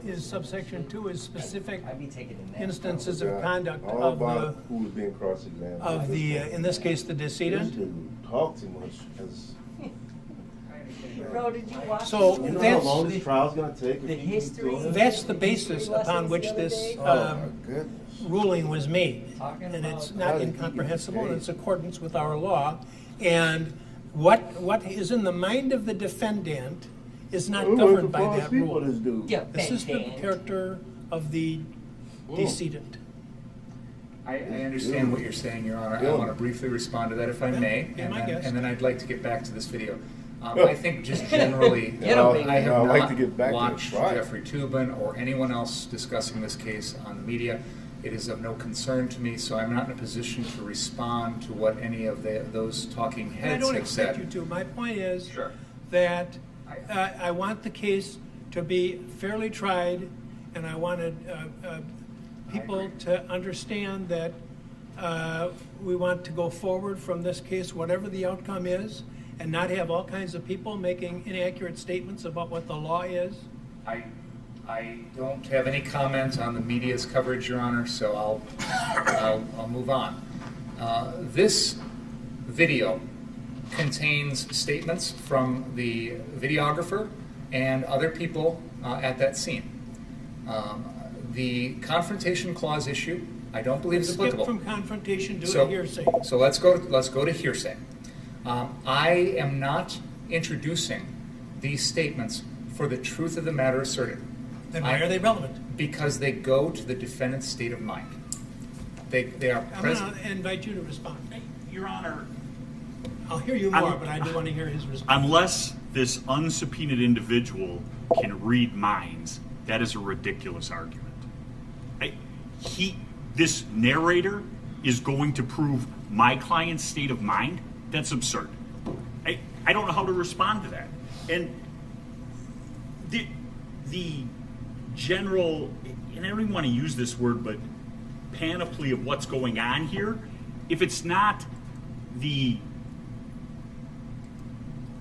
is subsection 2 is specific instances of conduct all of about the who was being cross-examined. of the in this case the decedent. Talk too much because. Bro, did you watch So You know how long this trial's gonna take? The history. That's the basis upon which this ruling was made, and it's not incomprehensible, and it's accordance with our law. And what is in the mind of the defendant is not governed by that rule. This is the character of the decedent. I understand what you're saying, Your Honor. I want to briefly respond to that, if I may, and then I'd like to get back to this video. I think just generally, I have not watched Jeffrey Toobin or anyone else discussing this case on the media. It is of no concern to me, so I'm not in a position to respond to what any of those talking heads have said. I don't expect you to. My point is that I want the case to be fairly tried, and I wanted people to understand that we want to go forward from this case, whatever the outcome is, and not have all kinds of people making inaccurate statements about what the law is. I don't have any comment on the media's coverage, Your Honor, so I'll move on. This video contains statements from the videographer and other people at that scene. The confrontation clause issue, I don't believe is applicable. Skip from confrontation to hearsay. So let's go to hearsay. I am not introducing these statements for the truth of the matter asserted. Then why are they relevant? Because they go to the defendant's state of mind. They are present. I'm going to invite you to respond. Your Honor, I'll hear you more, but I do want to hear his response. unless this unsubpoenaed individual can read minds, that is a ridiculous argument. This narrator is going to prove my client's state of mind? That's absurd. I don't know how to respond to that. And the general, and I don't even want to use this word, but panoply of what's going on here, if it's not the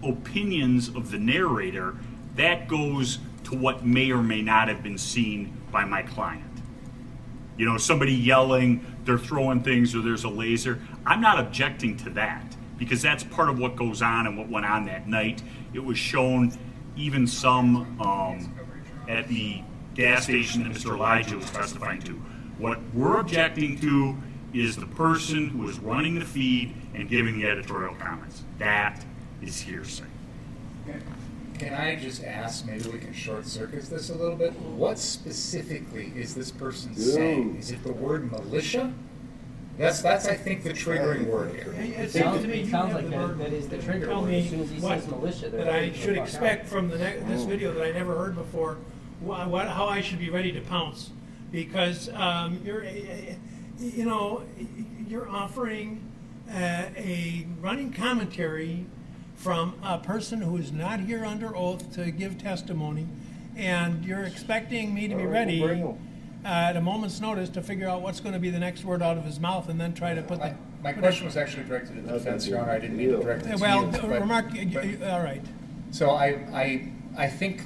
opinions of the narrator, that goes to what may or may not have been seen by my client. You know, somebody yelling, they're throwing things, or there's a laser. I'm not objecting to that, because that's part of what goes on and what went on that night. It was shown, even some at the gas station that Mr. Elijah was testifying to. What we're objecting to is the person who is running the feed and giving the editorial comments. That is hearsay. Can I just ask, maybe we can short circuit this a little bit? What specifically is this person saying? Is it the word militia? That's I think, the triggering word here. It sounds like that is the trigger word. As soon as he says militia, that I should expect from this video that I never heard before, how I should be ready to pounce, because you're offering a running commentary from a person who is not here under oath to give testimony, and you're expecting me to be ready at a moment's notice to figure out what's going to be the next word out of his mouth, and then try to put My question was actually directed at the defense, Your Honor. I didn't mean to direct it to you. All right. So I think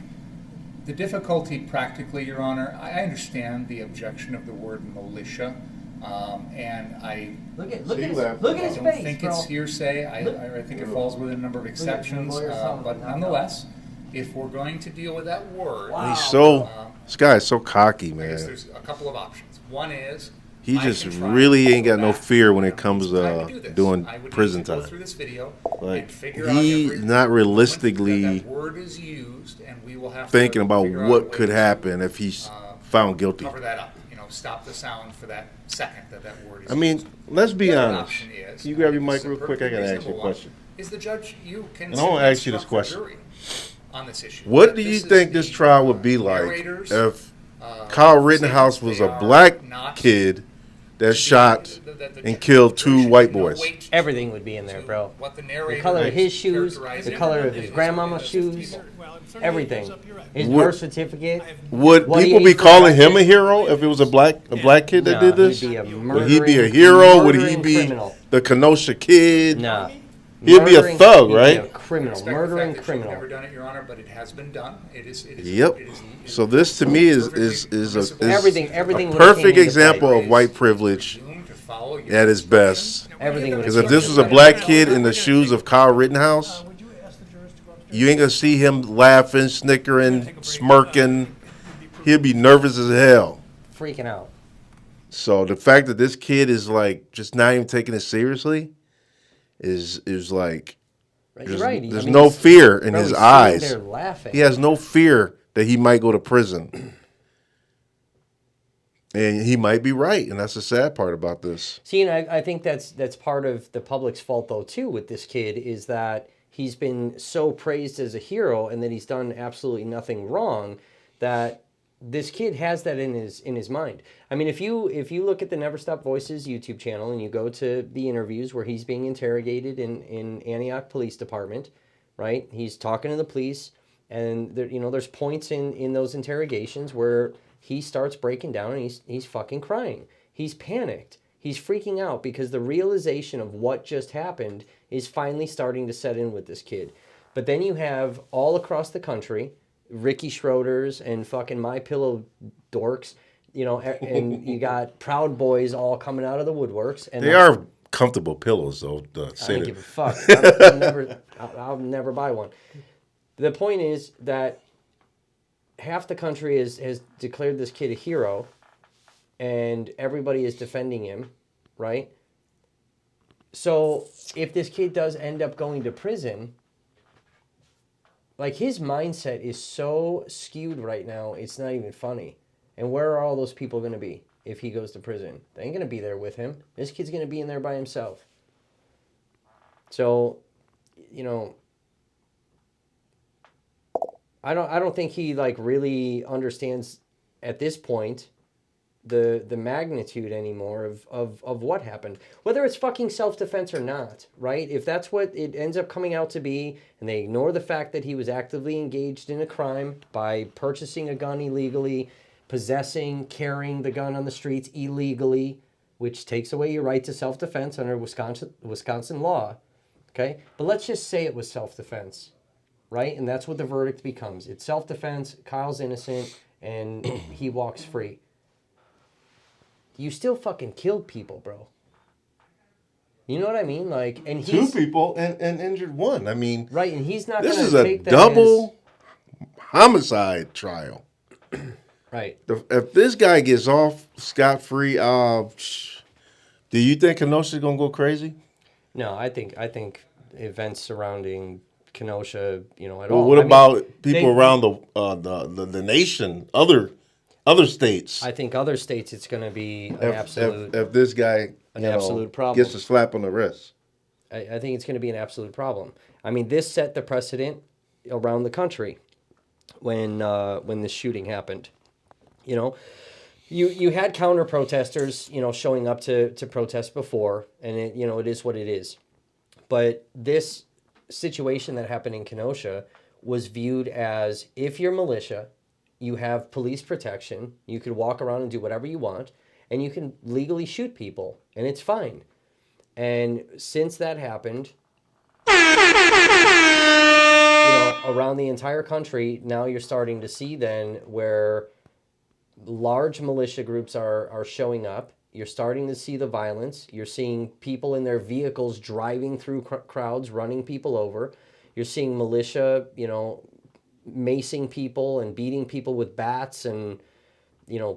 the difficulty practically, Your Honor, I understand the objection of the word militia, and I look at his don't face, think bro. it's hearsay. I think it falls within a number of exceptions, but nonetheless, if we're going to deal with that word, this guy is so cocky, I guess man. there's a couple of options. One is He just really ain't got no fear when it comes to doing prison time. Like, he not realistically thinking about what could happen if he's found guilty. Cover that up. Stop the sound for that second that word is I mean, used. let's be The other honest. option is, Can you grab your and mic this is real quick? I gotta ask you a question. Is the judge, you can And I want to ask you this instruct the question. jury on this issue. What That do you this is think the this trial would be like narrators, if Kyle Rittenhouse was a black kid that shot and killed two white boys? Everything would be in there, bro. The color of his shoes, the color of his grandmama's shoes, everything. His birth certificate. Would what he people ate be for calling him a breakfast. hero if it was a black kid that No, did this? he'd be a Would he be a murdering- hero? Would he murdering be criminal. the Kenosha kid? Nah. He'd be a Murdering- thug, he'd be right? a criminal, Respect the murdering fact that you've criminal. never done it, Your Honor, but it has been done. It is Yep. So this to me is a Everything a would've came perfect into example play. of white privilege at its best. Everything would've Because if came this into was a play. black kid in the shoes of Kyle Rittenhouse, you ain't gonna see him laughing, snickering, smirking. He'll be nervous as hell. Freaking out. So the fact that this kid is like just not even taking it seriously is like Right, there's, you're right. there's I mean, no he's- fear in bro, his he's sitting eyes. there laughing. He has no fear that he might go to prison. And he might be right, and that's the sad part about this. See, and I think that's part of the public's fault, though, too, with this kid, is that he's been so praised as a hero and that he's done absolutely nothing wrong, that this kid has that in his mind. I mean, if you look at the Never Stop Voices YouTube channel and you go to the interviews where he's being interrogated in Antioch Police Department, right? He's talking to the police, and there, there's points in those interrogations where he starts breaking down and he's fucking crying. He's panicked. He's freaking out because the realization of what just happened is finally starting to set in with this kid. But then you have all across the country, Ricky Schroeder's and fucking My Pillow dorks, and you got Proud Boys all coming out of the woodworks. And They are comfortable pillows, though. I don't give a fuck. I'll never buy one. The point is that half the country has declared this kid a hero, and everybody is defending him, right? So if this kid does end up going to prison, like, his mindset is so skewed right now, it's not even funny. And where are all those people going to be if he goes to prison? They ain't going to be there with him. This kid's going to be in there by himself. So, I don't think he, like, really understands at this point the magnitude anymore of what happened. Whether it's fucking self-defense or not, right? If that's what it ends up coming out to be, and they ignore the fact that he was actively engaged in a crime by purchasing a gun illegally, possessing, carrying the gun on the streets illegally, which takes away your right to self-defense under Wisconsin law, okay? But let's just say it was self-defense, right? And that's what the verdict becomes. It's self-defense, Kyle's innocent, and he walks free. You still fucking killed people, bro. You know what I mean? Like, and he's... 2 people and injured 1. I mean... Right, and he's not this gonna is a take that double homicide trial. Right. If this guy gets off scot-free, do you think Kenosha's going to go crazy? No, I think events surrounding Kenosha, at Well, all. what about people around the nation, other states? I think other states, it's going to be an absolute... If this guy absolute problem. Gets a slap on the wrist. I think it's going to be an absolute problem. I mean, this set the precedent around the country when this shooting happened. You had counter protesters, showing up to protest before, and it is what it is. But this situation that happened in Kenosha was viewed as, if you're militia, you have police protection, you could walk around and do whatever you want, and you can legally shoot people, and it's fine. And since that happened, around the entire country, now you're starting to see then where large militia groups are showing up. You're starting to see the violence. You're seeing people in their vehicles driving through crowds, running people over. You're seeing militia, macing people and beating people with bats and,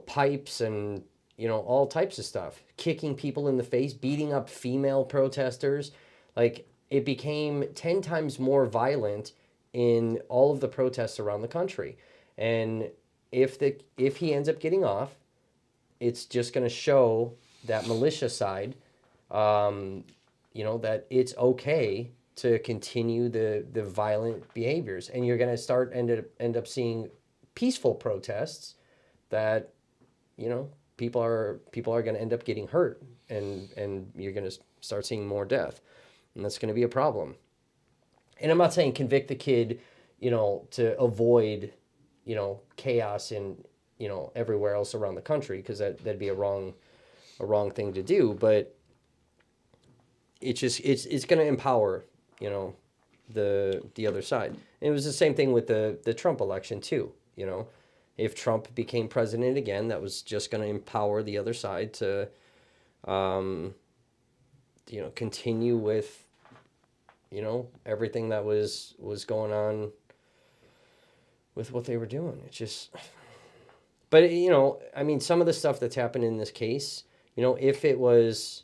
pipes and, all types of stuff. Kicking people in the face, beating up female protesters. Like, it became 10 times more violent in all of the protests around the country. And if he ends up getting off, it's just going to show that militia side, that it's okay to continue the violent behaviors, and you're going to end up seeing peaceful protests that, people are going to end up getting hurt, and you're going to start seeing more death, and that's going to be a problem. And I'm not saying convict the kid, to avoid, chaos in, everywhere else around the country, because that'd be a wrong thing to do. But it's going to empower, the other side. And it was the same thing with the Trump election too. If Trump became president again, that was just going to empower the other side to, continue with, everything that was going on with what they were doing. It's just, but I mean, some of the stuff that's happened in this case, if it was,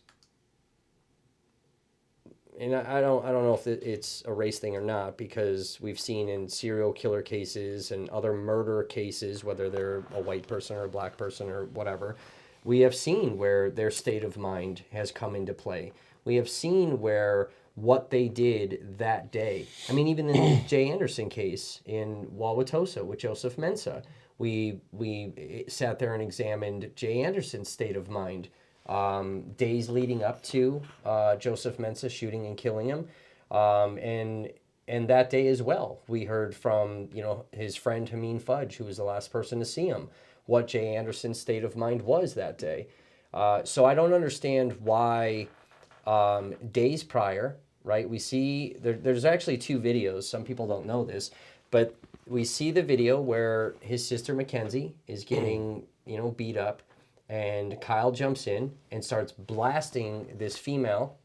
and I don't know if it's a race thing or not, because we've seen in serial killer cases and other murder cases, whether they're a white person or a black person or whatever, we have seen where their state of mind has come into play. We have seen where what they did that day. I mean, even in the Jay Anderson case in Wauwatosa with Joseph Mensah, we sat there and examined Jay Anderson's state of mind days leading up to Joseph Mensah shooting and killing him, and that day as well, we heard from his friend Hamin Fudge, who was the last person to see him, what Jay Anderson's state of mind was that day. So I don't understand why days prior, right? We see there's actually 2 videos. Some people don't know this, but we see the video where his sister Mackenzie is getting beat up, and Kyle jumps in and starts blasting this female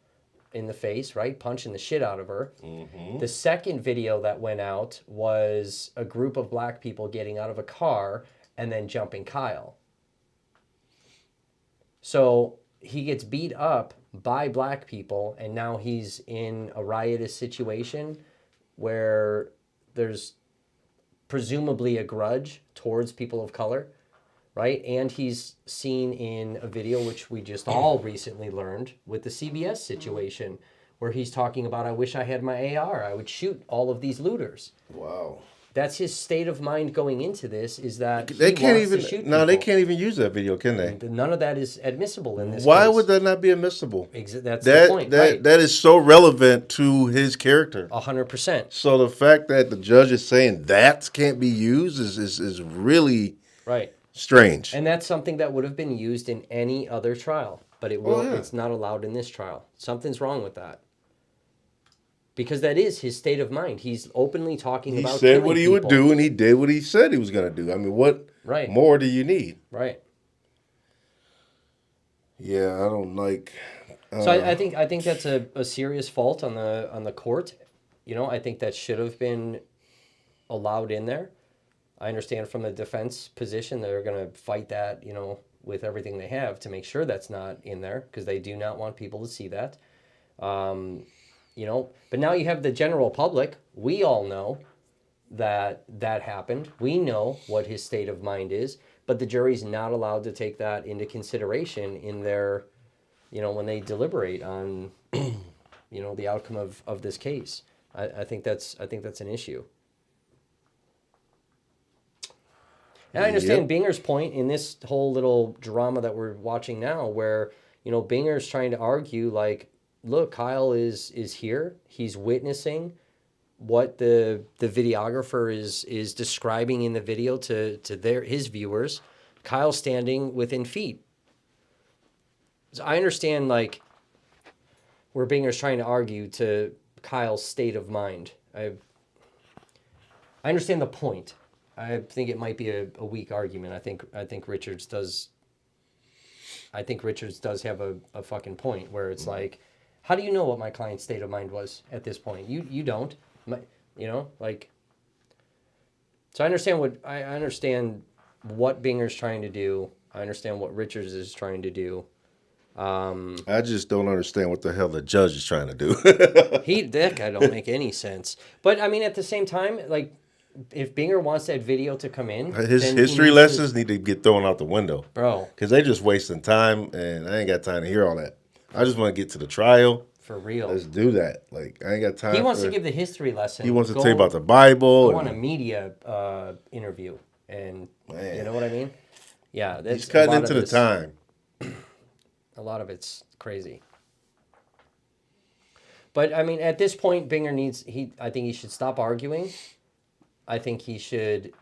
in the face, right? Punching the shit out of her. Mm-hmm. The second video that went out was a group of black people getting out of a car and then jumping Kyle. So he gets beat up by black people, and now he's in a riotous situation where there's presumably a grudge towards people of color, right? And he's seen in a video, which we just all recently learned, with the CBS situation, where he's talking about, I wish I had my AR. I would shoot all of these looters. Wow. That's his state of mind going into this. Is that They he can't wants even. to shoot No, they people. can't even use that video, can they? None of that is admissible in this Why case. would that not be admissible? That's the point, right? That is so relevant to his character. 100%. So the fact that the judge is saying that can't be used is really right strange. And that's something that would have been used in any other trial, but it's not allowed in this trial. Something's wrong with that. Because that is his state of mind. He's openly talking about He said killing what he people. would do, and he did what he said he was going to do. I mean, what more do you need? Right. Yeah, I don't like. So I think that's a serious fault on the court. You know, I think that should have been allowed in there. I understand from the defense position they're going to fight that, you know, with everything they have to make sure that's not in there because they do not want people to see that. You know, but now you have the general public. We all know that happened. We know what his state of mind is, but the jury's not allowed to take that into consideration in their, you know, when they deliberate on, you know, the outcome of this case. I think that's an issue. And I understand Binger's point in this whole little drama that we're watching now, where, you know, Binger's trying to argue like, look, Kyle is here. He's witnessing what the videographer is describing in the video to his viewers. Kyle's standing within feet. So I understand like where Binger's trying to argue to Kyle's state of mind. I understand the point. I think it might be a weak argument. I think Richards does. I think Richards does have a fucking point where it's like, how do you know what my client's state of mind was at this point? You don't, you know, like. So I understand what Binger's trying to do. I understand what Richards is trying to do. I just don't understand what the hell the judge is trying to do. That guy don't make any sense. But I mean, at the same time, like, if Binger wants that video to come in, his then history lessons need to get thrown out the window, bro. Because they're just wasting time, and I ain't got time to hear all that. I just want to get to the trial. For real. Let's do that. Like, I ain't got time. He wants to give the history lesson. He wants to tell you about the Bible. Go on a media interview, and you know what I mean? Yeah, that's he's cutting into the time. A lot of it's crazy. But I mean, at this point, Binger I think he should stop arguing. I think he should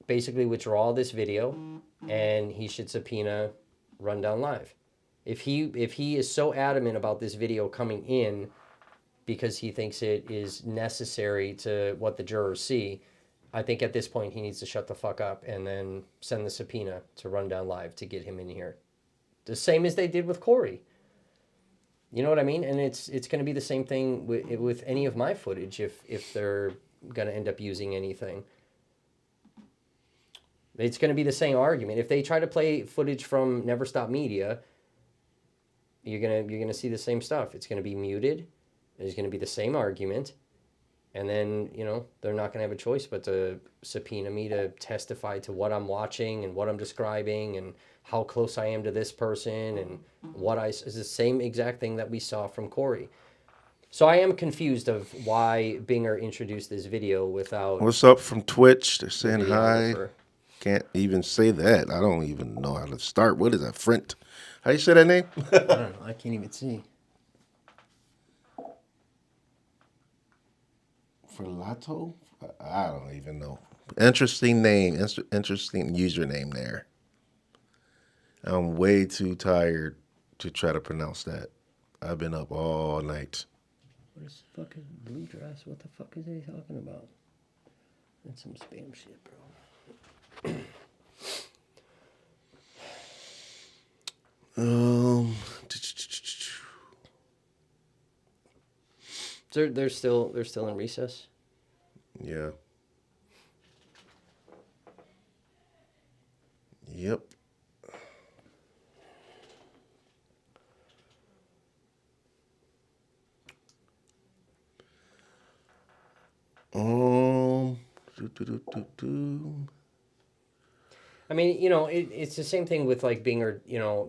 basically withdraw this video, and he should subpoena Rundown Live. If he is so adamant about this video coming in because he thinks it is necessary to what the jurors see, I think at this point he needs to shut the fuck up and then send the subpoena to Rundown Live to get him in here. The same as they did with Corey. You know what I mean? And it's going to be the same thing with any of my footage if they're going to end up using anything. It's going to be the same argument. If they try to play footage from Never Stop Media, you're gonna see the same stuff. It's gonna be muted. There's gonna be the same argument, and then they're not gonna have a choice but to subpoena me to testify to what I'm watching and what I'm describing and how close I am to this person and is the same exact thing that we saw from Corey. So I am confused of why Binger introduced this video without. What's up from Twitch? They're saying hi. Can't even say that. I don't even know how to start. What is that? Front? How you say that name? I don't know. I can't even see. Ferlato? I don't even know. Interesting name. Interesting username there. I'm way too tired to try to pronounce that. I've been up all night. What is fucking blue dress? What the fuck is he talking about? That's some spam shit, bro. They're still in recess. Yeah. Yep. I mean, it's the same thing with like Binger.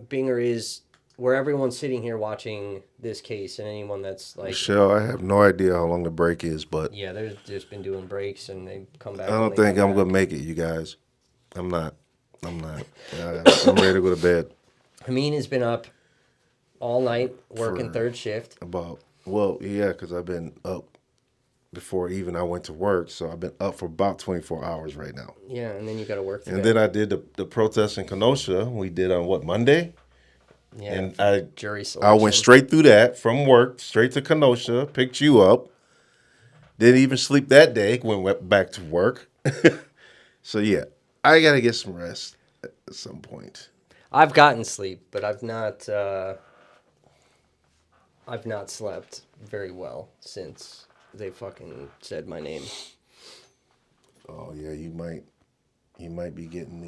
Binger is where everyone's sitting here watching this case, and anyone that's like, Michelle, I have no idea how long the break is, but yeah, they're just been doing breaks, and they come back. I don't think I'm gonna make it, you guys. I'm not. I'm ready to go to bed. Hamin has been up all night working third shift. Because I've been up before even I went to work, so I've been up for about 24 hours right now. Yeah, and then you got to work. And then I did the protest in Kenosha. We did on Monday. Yeah, and jury I selection. went straight through that from work, straight to Kenosha, picked you up. Didn't even sleep that day. Went back to work. So yeah, I gotta get some rest at some point. I've gotten sleep, but I've not slept very well since they fucking said my name. Oh yeah, you might be getting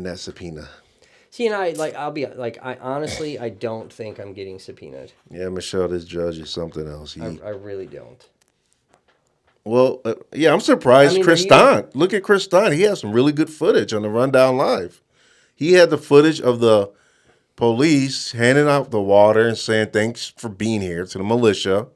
that subpoena. See, and I honestly, I don't think I'm getting subpoenaed. Yeah, Michelle, this judge is something else. I really don't. Well, I'm surprised. Chris Stein. Look at Chris Stein. He has some really good footage on the Rundown Live. He had the footage of the police handing out the water and saying thanks for being here to the militia,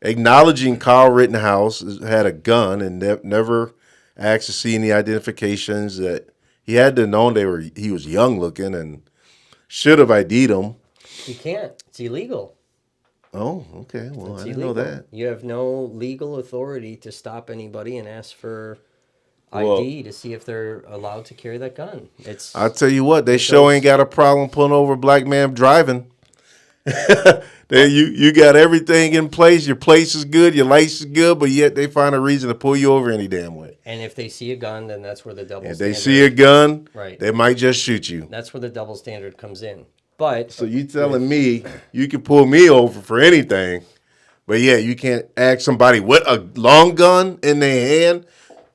acknowledging Kyle Rittenhouse had a gun and never asked to see any identifications. That he had to know he was young looking and should have ID'd him. You can't. It's illegal. Oh, okay. Well, It's I didn't illegal. know that. You have no legal authority to stop anybody and ask for ID to see if they're allowed to carry that gun. I'll tell you what, they sure ain't got a problem pulling over a black man driving. You got everything in place. Your place is good. Your license is good, but yet they find a reason to pull you over any damn way. And if they see a gun, then that's where the double standard. If they see a gun, right, they might just shoot you. That's where the double standard comes in. But so you telling me you can pull me over for anything, but yeah, you can't ask somebody with a long gun in their hand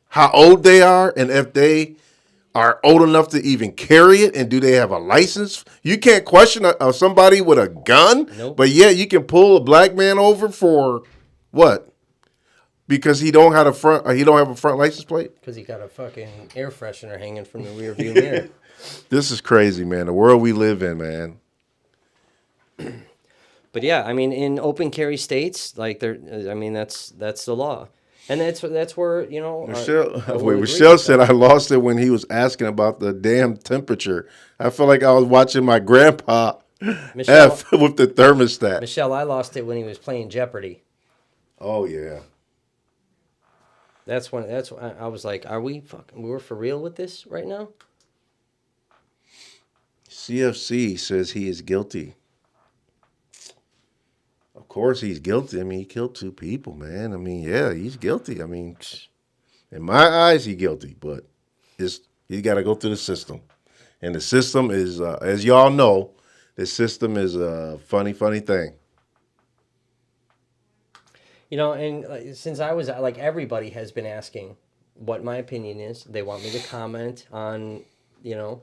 how old they are and if they are old enough to even carry it and do they have a license? You can't question somebody with a gun, nope. But yeah, you can pull a black man over for what? Because he don't have a front license plate. Because he got a fucking air freshener hanging from the rear view mirror. This is crazy, man. The world we live in, man. But yeah, I mean, in open carry states, like that's the law, and that's where Michelle said I lost it when he was asking about the damn temperature. I felt like I was watching my grandpa F with the thermostat. Michelle, I lost it when he was playing Jeopardy. Oh yeah. That's when I was like, we're for real with this right now? CFC says he is guilty. Of course he's guilty. I mean, he killed 2 people, man. I mean, yeah, he's guilty. I mean, in my eyes, he's guilty, but he's got to go through the system. And the system is, as y'all know, the system is a funny thing. You know, and since I was, like, everybody has been asking what my opinion is. They want me to comment on,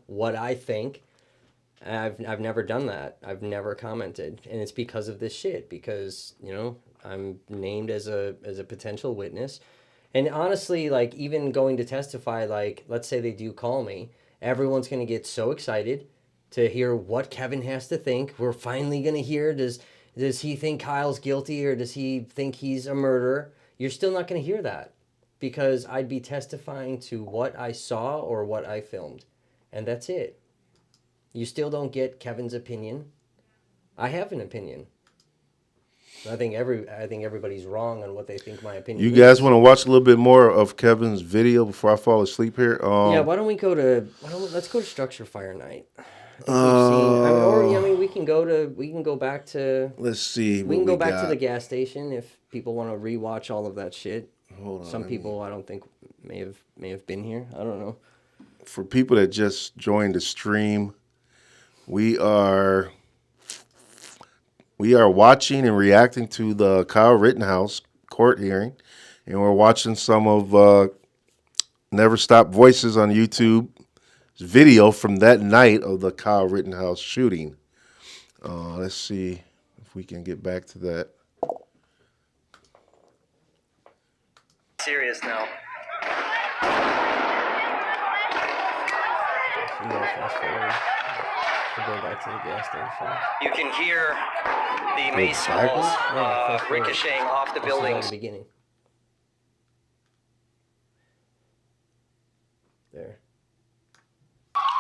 what I think. I've never done that. I've never commented, and it's because of this shit. Because I'm named as a potential witness, and honestly, like even going to testify, like let's say they do call me, everyone's gonna get so excited to hear what Kevin has to think. We're finally gonna hear does he think Kyle's guilty or does he think he's a murderer? You're still not gonna hear that because I'd be testifying to what I saw or what I filmed, and that's it. You still don't get Kevin's opinion. I have an opinion. I think everybody's wrong on what they think my opinion is. You guys want to watch a little bit more of Kevin's video before I fall asleep here? Yeah, let's go to Structure Fire Night. We can go back to. Let's see. We can go back to the gas station if people want to rewatch all of that shit. Hold on. Some people I don't think may have been here. I don't know. For people that just joined the stream, we are watching and reacting to the Kyle Rittenhouse court hearing, and we're watching some of Never Stop Voices on YouTube video from that night of the Kyle Rittenhouse shooting. Let's see if we can get back to that. Serious now. You gotta fast forward. We'll go back to the gas station. You can hear the Wait, mace backwards? balls Yeah, fast forward. ricocheting off the This is all buildings. the beginning. There.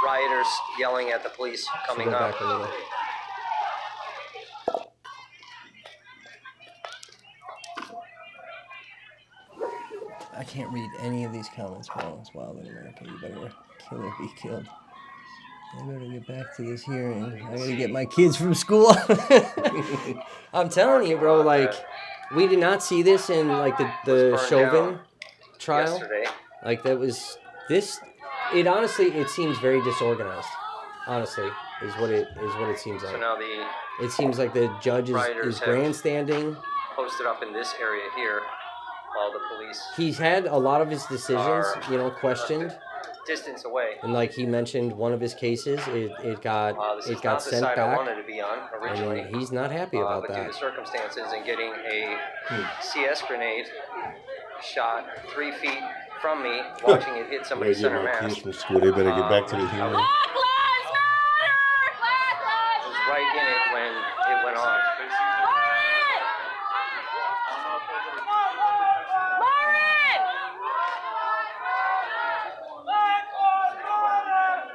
Rioters yelling at the police coming Go up. back a little. I can't read any of these comments, bro. It's wild in America. You better kill or be killed. I better get back to this hearing. I gotta get my kids from school. I'm telling you, bro, like, we did not see this in, like, the Chauvin trial. Yesterday. Like, that was, this, it honestly, it seems very disorganized. Honestly, is what it seems like. So now It seems like the judge rioters is have grandstanding. posted up in this area here while the police He's had a lot of his decisions, questioned. distance away. And like he mentioned, one of his cases, it got This it is got not the sent side I back, wanted to be on originally. and he's not happy about but due that. to circumstances and getting a CS grenade shot 3 feet from me, watching it hit somebody's Better get center my mass. kids from school. They better get back to the hearing. I was right in it when it went off.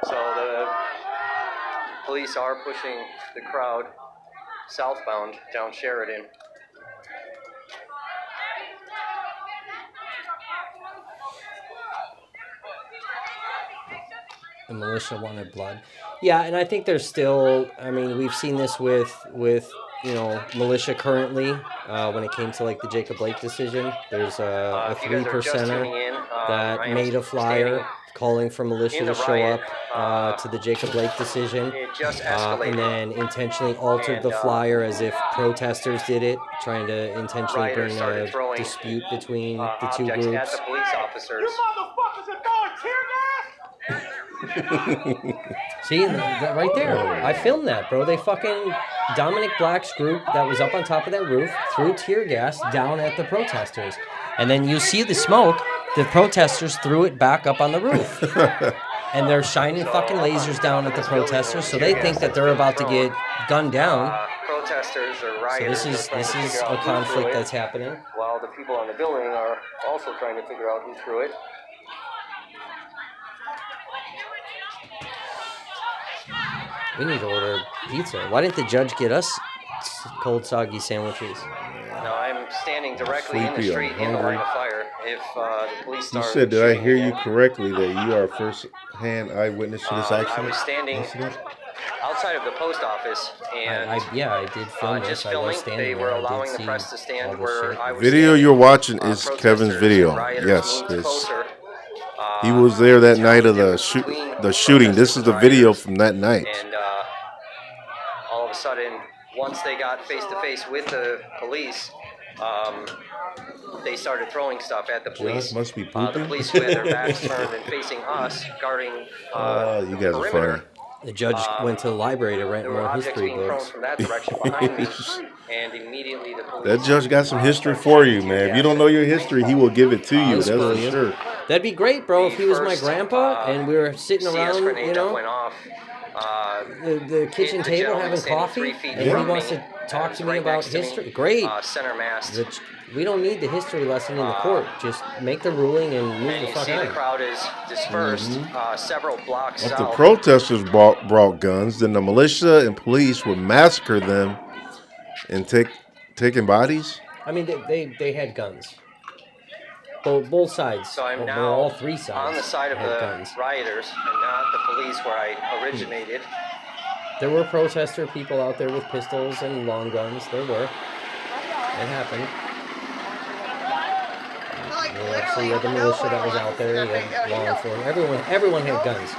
So the police are pushing the crowd southbound down Sheridan. The militia wanted blood. Yeah, and I think there's still. I mean, we've seen this with militia currently. When it came to like the Jacob Blake decision, there's a 3%er that made a flyer calling for militia to show up to the Jacob Blake decision, and then intentionally altered the flyer as if protesters did it, trying to intentionally bring a dispute between the two objects groups. at the police officers. Motherfuckers are throwing tear gas! See, right there. I filmed that, bro. They fucking Dominic Black's group that was up on top of that roof threw tear gas down at the protesters. And then you see the smoke, the protesters threw it back up on the roof. And they're shining fucking lasers down at the protesters, so they think that they're about to get gunned down. Protesters or So rioters. this are is trying to figure a out who conflict threw it, that's happening. while the people on the building are also trying to figure out who threw it. We need to order pizza. Why didn't the judge get us cold soggy sandwiches? Now I'm standing directly in the Sleepy, I'm street in the line of hungry. fire. If the police You start said, did I shooting hear you again, correctly that you are first-hand eyewitness to this I accident? was standing outside of the post office and I did film this. just I filming. was standing They there. were I did allowing the see press to all stand this where shit. I was Video standing. you're watching is Protesters Kevin's and video. rioters Yes, moved this. closer. He was there that night of the shooting. This is the video from that night. And all of a sudden, once they got face to face with the police, they started throwing stuff at the police. Josh must be The pooping. police who had their backs turned and facing us, guarding You guys are perimeter. funny. The judge went to the library to rent There were more objects history being thrown books. from that direction behind me, and immediately the police. That judge got some history for you, man. If you don't know your history, he will give it to you. That's for School, sure. That'd be great, bro, if he was my grandpa and we were sitting CS around, grenade that went off. the kitchen hit the table gentleman having standing coffee, 3 feet and he from wants me, to talk to me right about next to me, history. Great. Center mast. We don't need the history lesson in the court. Just make the ruling and move And the you fuck see the on. crowd is dispersed several blocks If the south. protesters brought guns, then the militia and police would massacre them and taking bodies. I mean, they had guns. Both sides. So I'm or now all three sides on the side of had the guns. rioters and not the police where I originated. There were protester people out there with pistols and long guns. There were. It happened. So you had the militia that was out there. You had law enforcement. Everyone had guns.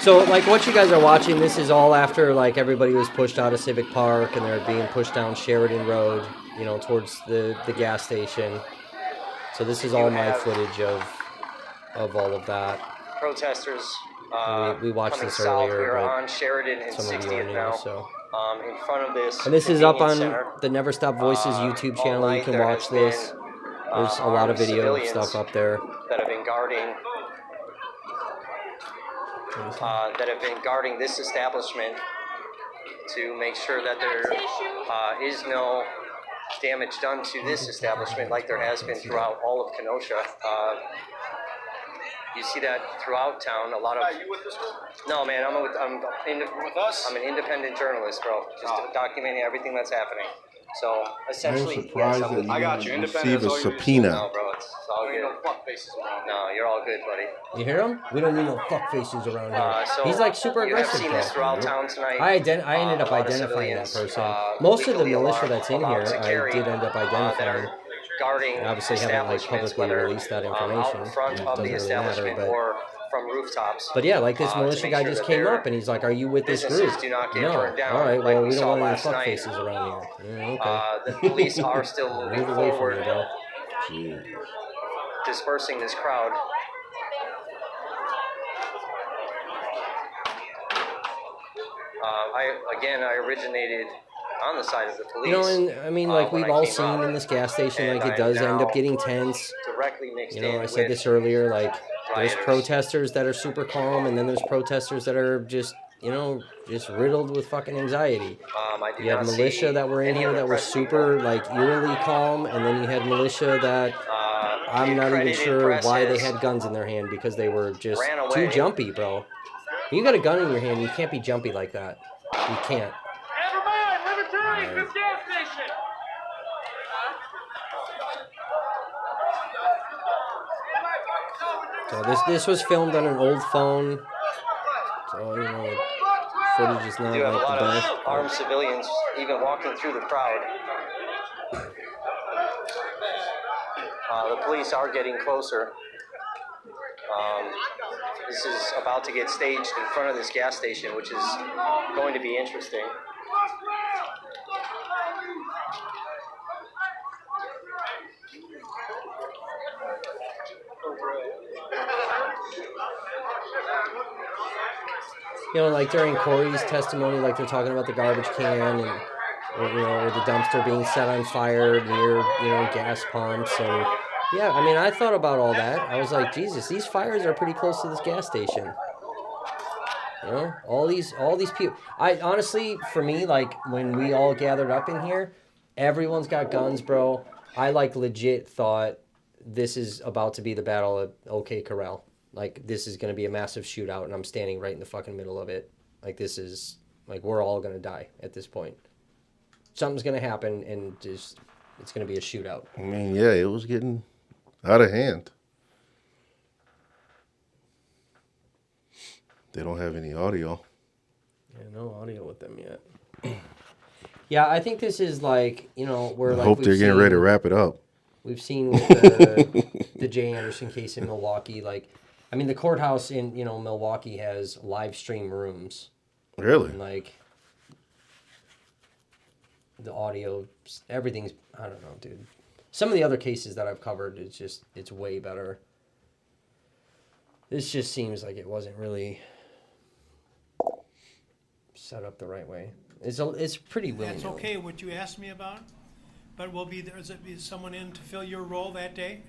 So, like, what you guys are watching, this is all after, like, everybody was pushed out of Civic Park and they're being pushed down Sheridan Road, towards the gas station. So this is all my footage of all of that. Protesters We watched coming this south. earlier, We're but on Sheridan and some of you 60th are new, now. so. In front of this And this is up on convenience center. the Never Stop Voices YouTube All channel. You night can there watch has this. been, There's a lot of video civilians stuff up there. that have been guarding this establishment to make sure that there is no damage done to this establishment like there has been throughout all of Kenosha. You see that throughout town. A lot of. You with this group? No, man. I'm With us? an independent journalist, bro. Just documenting everything that's happening. So I'm essentially, surprised yes, that I got you you. receive Independent, a that's all you subpoena. No, bro. It's all There ain't good. no fuck faces around. No, you're all good, buddy. You hear him? We don't need no fuck faces around here. So He's like super you have aggressive, seen bro. this throughout town tonight. I ended up a lot of identifying that civilians, person. Most of the legally militia that's in allowed here, to I carry, did end up that identifying. are guarding I obviously haven't like establishments, publicly whether released that out information. in front It of doesn't the really matter, establishment but. or from rooftops. But yeah, like this to militia make guy sure just that came their up and he's like, "Are you with this group?" businesses do not get No. burned down All right. like Well, we we don't saw want any last fuck night. faces around here. Yeah, okay. The police are still moving Move away from forward, me, bro. dispersing this crowd. I originated on the side of the police. You know, and I mean, like when we've I all came seen up, in this gas station, and like it I does end now up getting tense. directly mixed You know, in I said with this earlier. Like there's rioters. protesters that are super calm, and then there's protesters that are just, you know, just riddled with fucking anxiety. I did You had not militia see that were in any here other that were press super like eerily calm, and then you had militia that I'm not even accredited sure why they presses had guns in their hand because they were just ran too away. jumpy, bro. You got a gun in your hand, you can't be jumpy like that. You can't. Libertarian, this gas station. So this was filmed on an old phone. So, you know, the footage is not You have a like lot the of best. armed civilians even walking through the crowd. The police are getting closer. This is about to get staged in front of this gas station, which is going to be interesting. You know, like during Corey's testimony, like they're talking about the garbage can and, or, you know, or the dumpster being set on fire near, you know, gas pumps. And yeah, I mean, I thought about all that. I was like, Jesus, these fires are pretty close to this gas station. You know, all these people. I honestly, for me, like when we all gathered up in here, everyone's got guns, bro. I like legit thought this is about to be the battle of OK Corral. Like, this is going to be a massive shootout, and I'm standing right in the fucking middle of it. Like, this is, like, we're all going to die at this point. Something's going to happen, and just, it's going to be a shootout. I mean, yeah, it was getting out of hand. They don't have any audio. Yeah, no audio with them yet. Yeah, I think this is, like, you know, where, I like, hope they're getting ready to wrap it up. We've seen with the Jay Anderson case in Milwaukee, like, I mean, the courthouse in, you know, Milwaukee has live stream rooms. Really? And, like, the audio, everything's, I don't know, dude. Some of the other cases that I've covered, it's way better. This just seems like it wasn't really set up the right way. It's pretty willy-nilly. That's okay, what you asked me about, but will be there, is someone in to fill your role that day?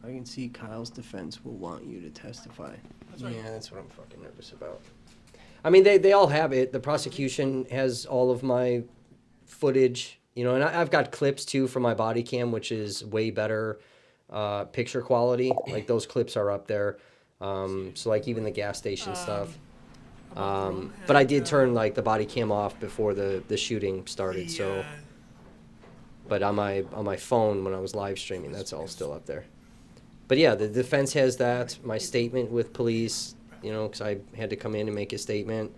I can see Kyle's defense will want you to testify. That's right. Yeah, that's what I'm fucking nervous about. I mean, they all have it. The prosecution has all of my footage, you know, and I've got clips too from my body cam, which is way better picture quality. Like those clips are up there. So like even the gas station stuff. But I did turn like the body cam off before the shooting started. So, but on my phone when I was live streaming, that's all still up there. But yeah, the defense has that. My statement with police, you know, because I had to come in and make a statement.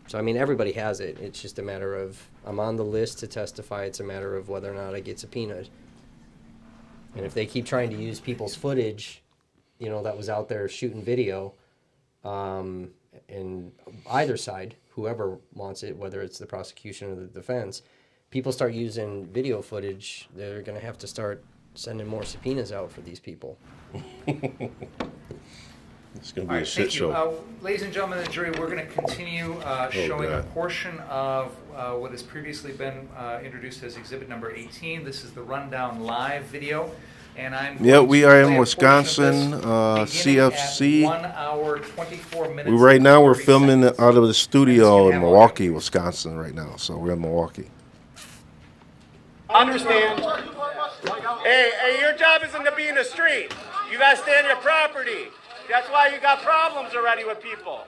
So, I mean, everybody has it. It's just a matter of, I'm on the list to testify. It's a matter of whether or not I get subpoenaed. And if they keep trying to use people's footage, you know, that was out there shooting video, and either side, whoever wants it, whether it's the prosecution or the defense, people start using video footage, they're going to have to start sending more subpoenas out for these people. It's going to All be right, a shit thank you. show. Ladies and gentlemen of the jury, we're going to continue showing a God. portion of what has previously been introduced as exhibit number 18. This is the Rundown Live video. And I'm Yeah, going we to are play in a portion of this Wisconsin, beginning at CFC. 1 hour, 24 minutes. We right now we're 30 filming seconds. out of the studio in Milwaukee, Wisconsin right now. So we're in Milwaukee. Understand? Hey, your job isn't to be in the street. You gotta stand your property. That's why you got problems already with people.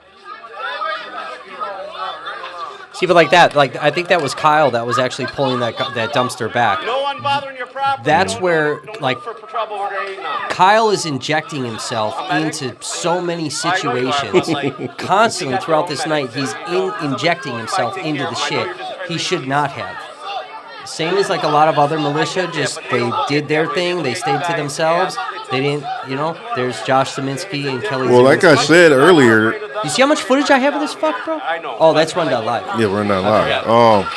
See, but like that, like I think that was Kyle that was actually pulling that dumpster back. No one bothering your property. That's where, like, For trouble we're gonna eat now. Kyle is injecting himself into so many situations constantly throughout this night. He's injecting himself into the shit he should not have. Same as like a lot of other militia, just they did their thing, they stayed to themselves. They didn't, you know, there's Josh Szymanski and Kelly. Well, like I said earlier. You see how much footage I have of this fuck, bro? Oh, that's Rundown Live. Yeah, Rundown Live.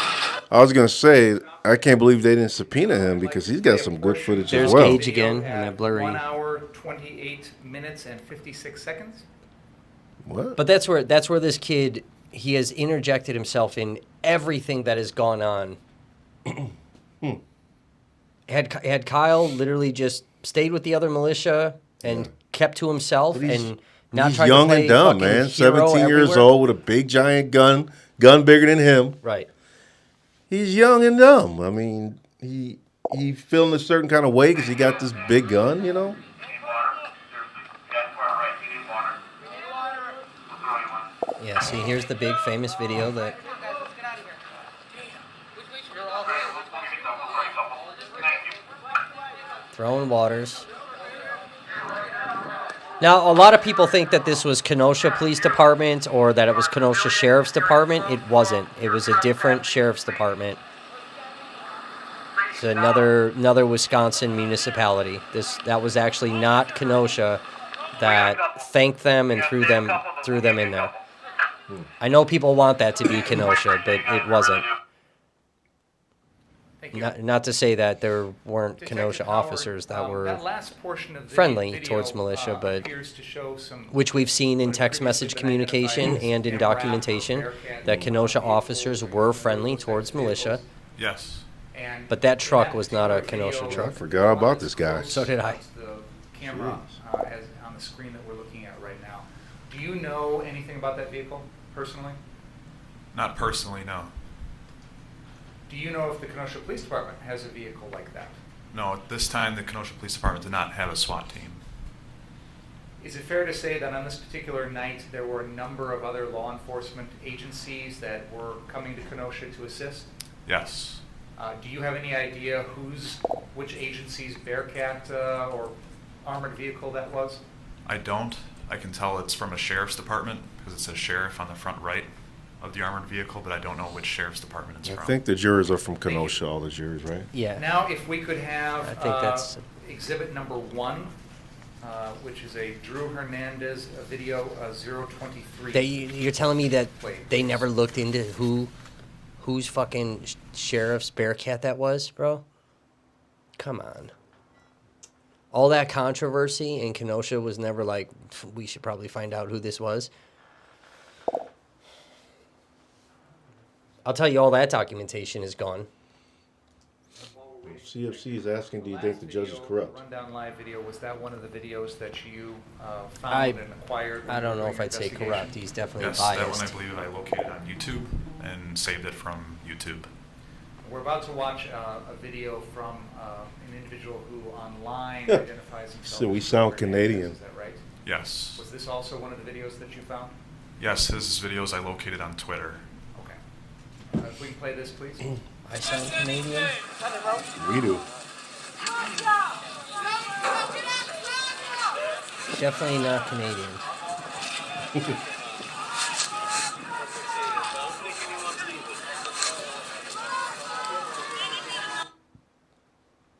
I was going to say, I can't believe they didn't subpoena him because he's got some good footage There's as well. Gage again in that blurry. 1 hour, 28 minutes, and 56 seconds. What? But that's where this kid, he has interjected himself in everything that has gone on. Had Kyle literally just stayed with the other militia and kept to himself and not tried to young play and dumb, fucking man. hero 17 years everywhere? old with a big giant gun bigger than him. Right. He's young and dumb. I mean, he feeling a certain kind of way because he got this big gun, you know. Yeah, see, here's the big famous video that throwing waters. Now, a lot of people think that this was Kenosha Police Department or that it was Kenosha Sheriff's Department. It wasn't. It was a different Sheriff's Department. It's another Wisconsin municipality. That was actually not Kenosha that thanked them and threw them in there. I know people want that to be Kenosha, but it wasn't. Not to say that there weren't Kenosha officers that were that last portion of the friendly video, towards militia, but appears to show some which we've seen in text message communication and in documentation that Kenosha officers were friendly towards militia. Yes. But that truck was not a Kenosha truck. I forgot about this guy. So did I. The camera has on the screen that we're looking at right now. Do you know anything about that vehicle personally? Not personally, no. Do you know if the Kenosha Police Department has a vehicle like that? No, at this time the Kenosha Police Department did not have a SWAT team. Is it fair to say that on this particular night there were a number of other law enforcement agencies that were coming to Kenosha to assist? Yes. Do you have any idea which agency's Bearcat or armored vehicle that was? I don't. I can tell it's from a sheriff's department because it says sheriff on the front right of the armored vehicle, but I don't know which sheriff's department it's I from. think the jurors are from Kenosha, all the jurors, right? Yeah. Now, if we could have I think that's exhibit number 1, which is a Drew Hernandez video, 023. You're telling me that they never looked into whose fucking sheriff's Bearcat that was, bro? Come on. All that controversy in Kenosha was never like, we should probably find out who this was. I'll tell you, all that documentation is gone. CFC is asking, do you think the judge is corrupt? Rundown Live video, was that one of the videos that you found and acquired? I don't know if I'd say corrupt. He's definitely yes, biased. that one I believe I located on YouTube and saved it from YouTube. We're about to watch a video from an individual who online identifies himself. So we sound Canadian. Is that right? Yes. Was this also one of the videos that you found? Yes, his videos I located on Twitter. Okay. If we can play this, please. I sound Canadian? We do. Definitely not Canadian.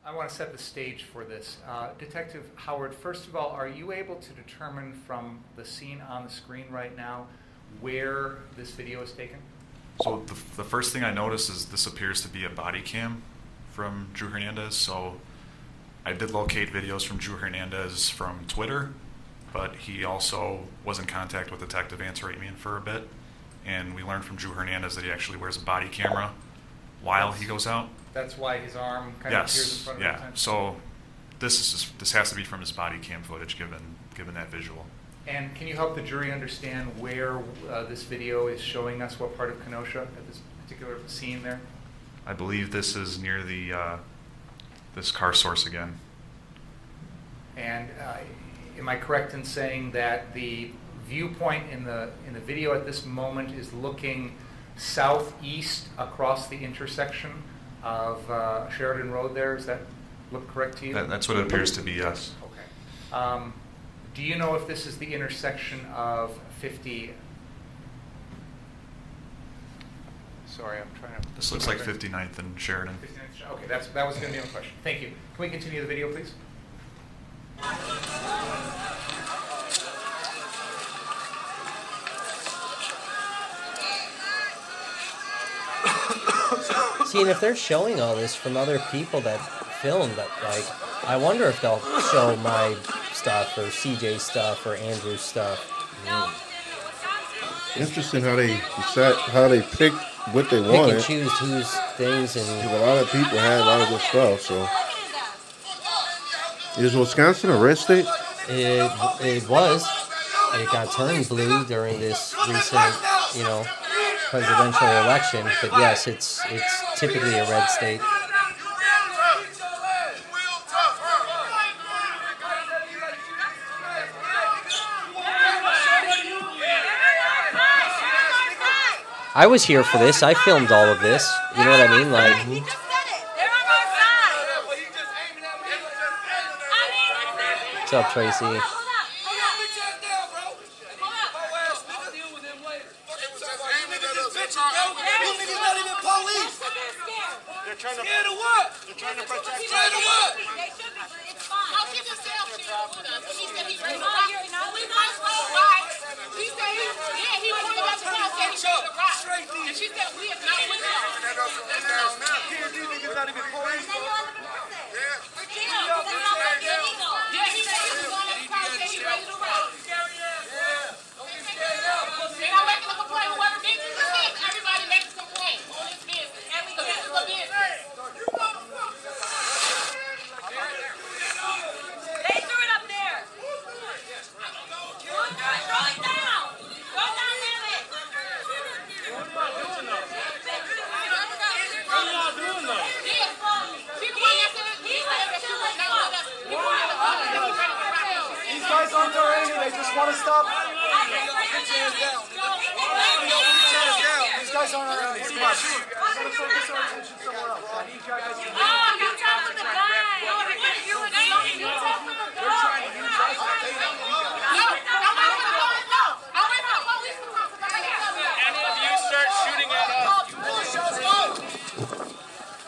I want to set the stage for this. Detective Howard, first of all, are you able to determine from the scene on the screen right now where this video is taken? So the first thing I noticed is this appears to be a body cam from Drew Hernandez. So I did locate videos from Drew Hernandez from Twitter, but he also was in contact with Detective Antaramian for a bit, and we learned from Drew Hernandez that he actually wears a body camera while he goes out. That's why his arm kind of appears in front of him. Yeah. So this has to be from his body cam footage, given that visual. And can you help the jury understand where this video is showing us, what part of Kenosha at this particular scene there? I believe this is near the this car source again. And am I correct in saying that the viewpoint in the video at this moment is looking southeast across the intersection of Sheridan Road there? Does that look correct to you? That's what it appears to be, yes. Okay. Do you know if this is the intersection of 50? Sorry, I'm trying to... This looks like 59th and Sheridan. 59th, okay, that was going to be my question. Thank you. Can we continue the video, please? See, and if they're showing all this from other people that filmed, that, like, I wonder if they'll show my stuff or CJ's stuff or Andrew's stuff. Interesting how they picked what they Pick wanted. and choose whose things, and a lot of people had a lot of good stuff. So, is Wisconsin a red state? It was. It got turned blue during this recent, presidential election. But yes, it's typically a red state. I was here for this. I filmed all of this. You know what I mean? Like, what's up, Tracy?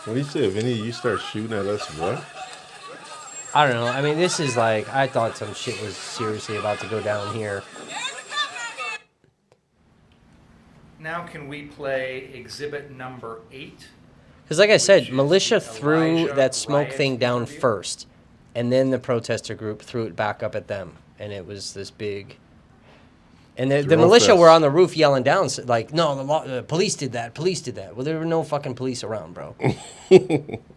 What do you say? If any of you start shooting at us, what? I don't know. I mean, this is like, I thought some shit was seriously about to go down here. Now can we play exhibit number 8? Because like I said, militia threw that smoke thing down first, and then the protester group threw it back up at them, and it was this big... And the militia were on the roof yelling down, like, no, the police did that, police did that. Well, there were no fucking police around, bro.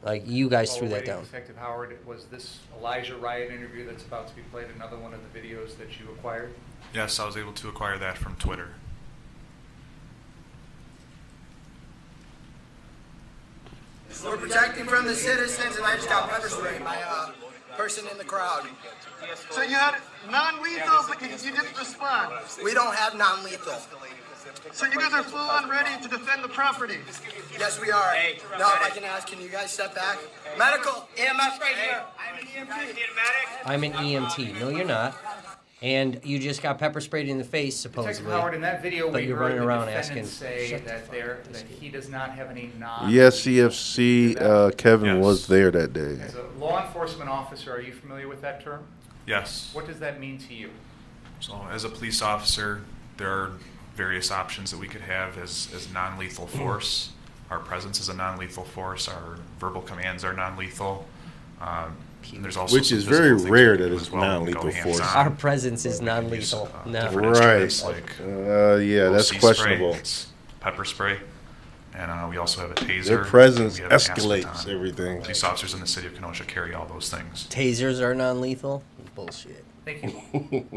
Like, you guys threw that down. Detective Howard, was this Elijah Riot interview that's about to be played another one of the videos that you acquired? Yes, I was able to acquire that from Twitter. We're protecting from the citizens, and I just got pepper sprayed by a person in the crowd. So you had non-lethal, but you didn't respond. We don't have non-lethal. So you guys are full on ready to defend the property? Yes, we are. Now, if I can ask, can you guys step back? Medical, EMS right here. I'm an EMT. No, you're not. And you just got pepper sprayed in the face, supposedly. Detective Howard, in that video, but we you're heard running the around defendant asking. say that he does not have any non. Yes, CFC Kevin was there that day. As a law enforcement officer, are you familiar with that term? Yes. What does that mean to you? So as a police officer, there are various options that we could have as non-lethal force. Our presence is a non-lethal force. Our verbal commands are non-lethal. And there's also Which some is very physical things rare we can that do it's as well. We can go non-lethal force. hands-on. Our presence is non-lethal. No. Different Right. instruments like Yeah, that's OC questionable. spray, it's pepper spray, and we also have a taser. Their presence and we have escalates aspartame. everything. Police officers in the city of Kenosha carry all those things. Tasers are non-lethal? Bullshit. Thank you.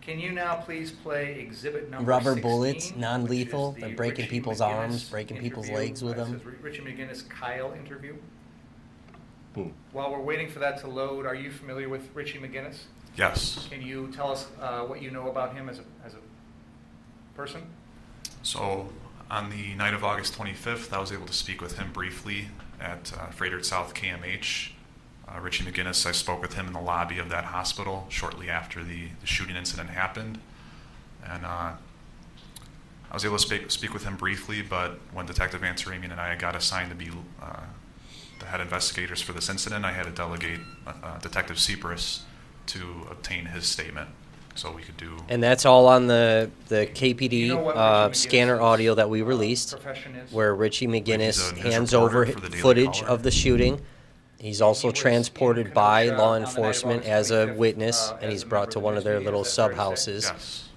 Can you now please play exhibit number Rubber 16, bullets, which non-lethal. is They're the breaking Richie people's McGinnis arms, breaking people's interview. legs with It them. says Richie McGinnis Kyle interview. Hmm. While we're waiting for that to load, are you familiar with Richie McGinnis? Yes. Can you tell us what you know about him as a person? So on the night of August 25th, I was able to speak with him briefly at Frederick South KMH. Richie McGinnis, I spoke with him in the lobby of that hospital shortly after the shooting incident happened. And I was able to speak with him briefly, but when Detective Hamin and I got assigned to be the head investigators for this incident, I had to delegate Detective Cypress to obtain his statement so we could do... And that's all on the KPD You know what Richie scanner McGinnis' audio that we released, profession is? where Richie He's McGinnis a news hands reporter over for the Daily footage Caller. of the shooting. He's also transported by law enforcement as a witness, and he's brought to one of their little sub houses. Yes.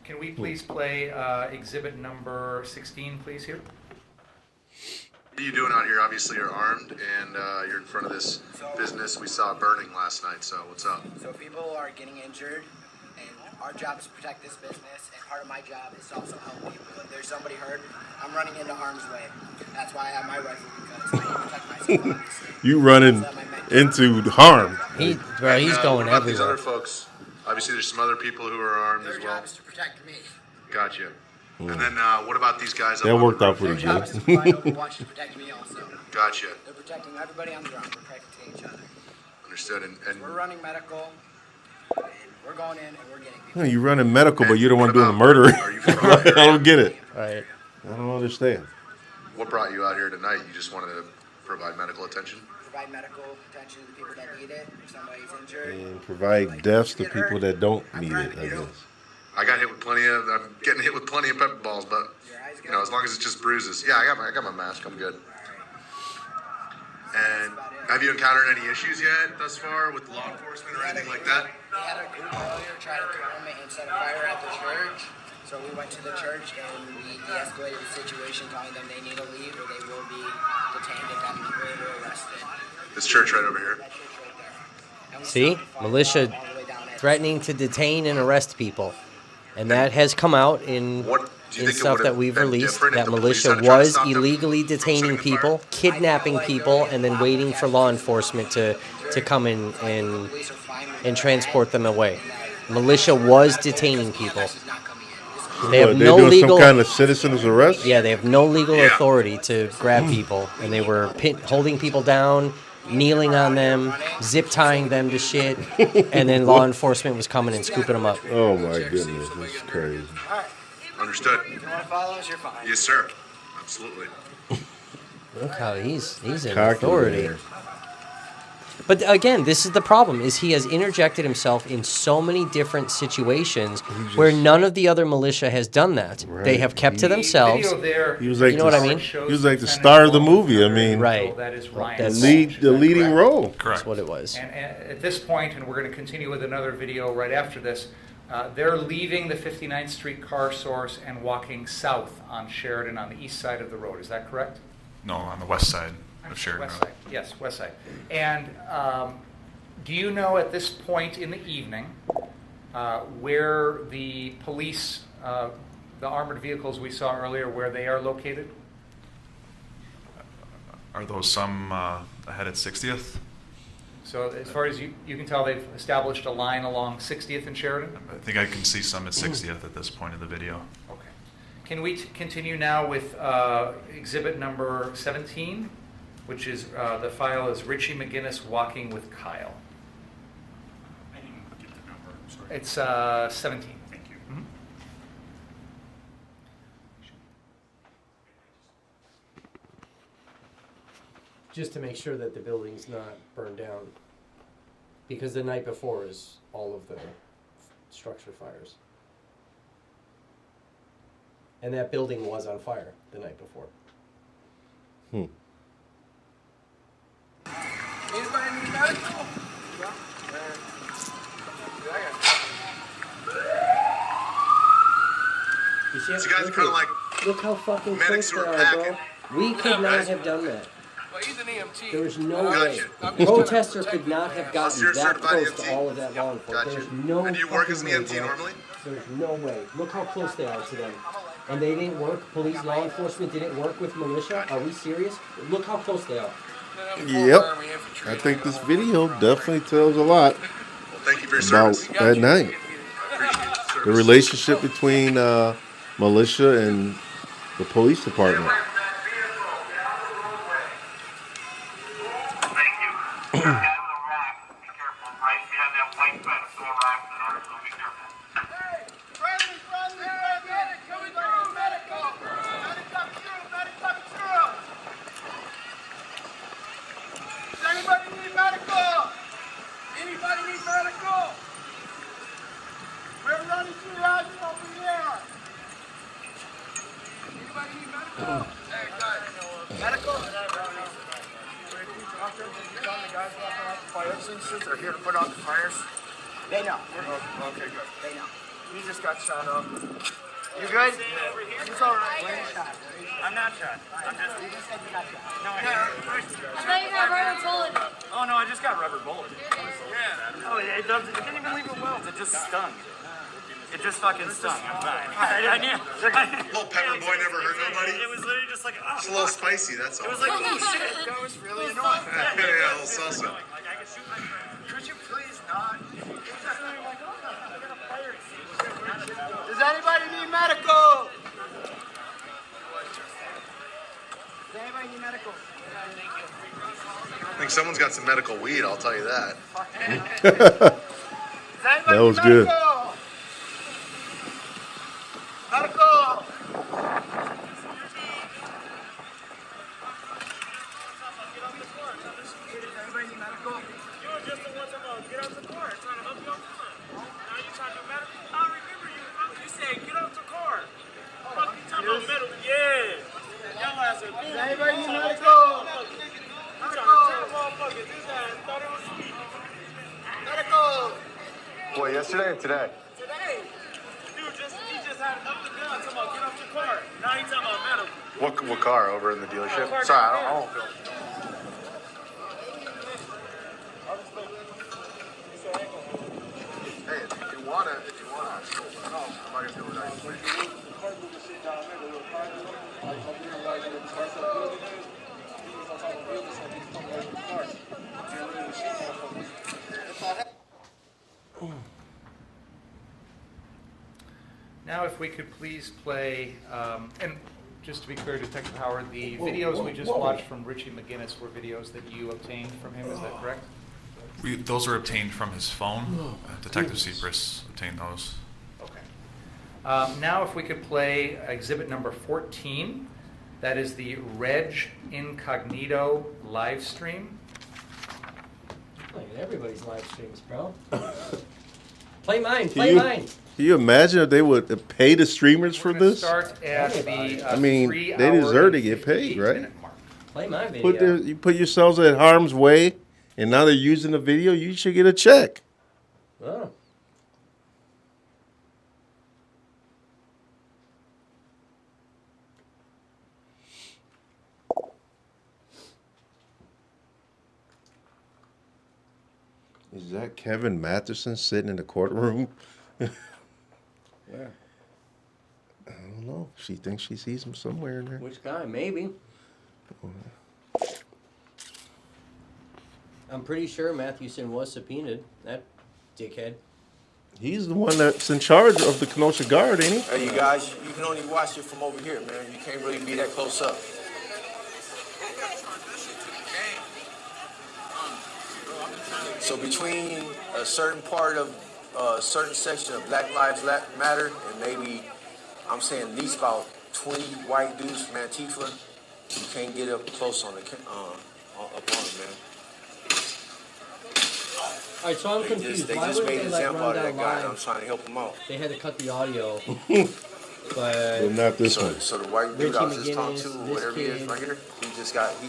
Can we please play exhibit number 16, please, here? What are you doing out here? Obviously, you're armed and you're in front of this business. We saw it burning last night, so what's up? So people are getting injured, and our job is to protect this business, and part of my job is to also help people. If there's somebody hurt, I'm running into harm's way. That's why I have my rifle, because I need to protect myself. obviously. You running into harm. He's And, going what about these everywhere. other folks? Obviously, there's some other people who are armed Their as well. job is to protect me. Gotcha. And then what about these guys? That up on worked the out roof? pretty Their job is to provide overwatch to protect me also. Gotcha. They're protecting everybody on the ground. We're protecting each other. Understood. And We're running medical, and we're going in, and we're getting people. You running medical, but you don't want to do the murder. I don't get it. Right. I don't understand. what brought you out here tonight? You just wanted to provide medical attention? Provide medical attention to the people that need it. If somebody's injured. And provide deaths to people that don't need it, I guess. I got hit with I'm getting hit with plenty of pepper balls, but you know, as long as it's just bruises. Yeah, I got my mask. I'm good. And have you encountered any issues yet thus far with law enforcement or anything like that? We had a group earlier try to come and set a fire at the church. So we went to the church and we de-escalated the situation, telling them they need to leave or they will be detained indefinitely or arrested. This church right over here. See? Militia threatening to detain and arrest people. And that has come out in stuff that we've released, that militia was illegally detaining people, kidnapping people, and then waiting for law enforcement to come in and transport them away. Militia was detaining people. They have no doing legal some kind of citizen's arrest? Yeah, they have no legal authority to grab people, and they were holding people down, kneeling on them, zip tying them to shit, and then law enforcement was coming and scooping them up. Oh my goodness, this is crazy. Understood. If you want to follow us, you're fine. Yes, sir. Absolutely. Look how he's in Cocky authority. there. But again, this is the problem: is he has interjected himself in so many different situations where none of the other militia has done that. Right. They have kept to themselves. He was like you know what I mean? He was like the star of the movie. I mean, Right. the leading role. That's what it was. And at this point, and we're going to continue with another video right after this, they're leaving the 59th Street car source and walking south on Sheridan on the east side of the road. Is that correct? No, on the west side of Sheridan West Road. side. Yes, west side. And do you know at this point in the evening where the police, the armored vehicles we saw earlier, where they are located? Are those some ahead at 60th? So as far as you can tell, they've established a line along 60th and Sheridan? I think I can see some at 60th at this point in the video. Okay. Can we continue now with exhibit number 17, which is, the file is Richie McGinnis walking with Kyle. I didn't get the number, I'm sorry. It's 17. Thank you. Mhm. Just to make sure that the building's not burned down. Because the night before is all of the structure fires. And that building was on fire the night before. Anybody need help? You see These guys are kind of like look how fucking medics close who they are are, packing. bro. We could not have done that. Well, he's an EMT. There was no way. Gotcha. Protester could not have gotten you're a that certified close to EMT? all of that law enforcement. Gotcha. There's no And do you work as an fucking way, EMT bro. normally? There's no way. Look how close they are to them. And they didn't work. Police, law enforcement didn't work with militia. Are we serious? Look how close they are. Yep. I think this video definitely tells a lot Well, thank you for your about service. that night. The relationship between militia and the police department. Are here to put out the fires? They know. Okay, good. They know. He just got shot up. You good? It's all right. I'm not shot. I'm just. You just said you got shot. No, I thought you got rubber bulleted. Oh no, I just got rubber bulleted. Yeah. Oh, it doesn't. It didn't even leave a welt. It just stung. It just fucking stung. I'm fine. I knew. Little pepper boy never hurt nobody. It was literally just like, oh. It's a little spicy, that's all. It was like, oh shit. That was really annoying. Yeah, a little salsa. Could you please not? Does anybody need medical? Does anybody need medical? I think someone's got some medical weed, I'll tell you that. That was good. Medical! Anybody need medical? Medical! Boy, yesterday or today? Today! Dude, he just had up the gun, talking about get off your car. Now he's talking about medical. What car over in the dealership? Car Sorry, down I don't there. feel. Hey, if you wanna, no, I'm not gonna do it right. Now, if we could please play, and just to be clear, Detective Howard, the videos we just watched from Richie McGinnis were videos that you obtained from him, is that correct? Those are obtained from his phone. Detective Cypress obtained those. Okay. Now, if we could play exhibit number 14, that is the Reg Incognito live stream. Look at everybody's live streams, bro. Play mine. Can you imagine if they would pay the streamers for this? Start at the I mean, they deserve to get paid, right? Play my video. You put yourselves at harm's way, and now they're using the video. You should get a check. Oh. Is that Kevin Matheson sitting in the courtroom? Where? I don't know. She thinks she sees him somewhere in there. Which guy? Maybe. I'm pretty sure Mathewson was subpoenaed. That dickhead. He's the one that's in charge of the Kenosha Guard, ain't he? Hey, you guys, you can only watch it from over here, man. You can't really be that close up. So between a certain part of a certain section of Black Lives Matter and maybe, I'm saying at least about 20 white dudes from Antifa, you can't get up close on the up on them, man. All right, so I'm confused. They Why just wouldn't made they an let example run out of down that guy, and I'm live? trying to help him out. They had to cut the audio. But Well, not this so, one. So the white dude I was just talking to, McGinnis, or whatever he is this right here, he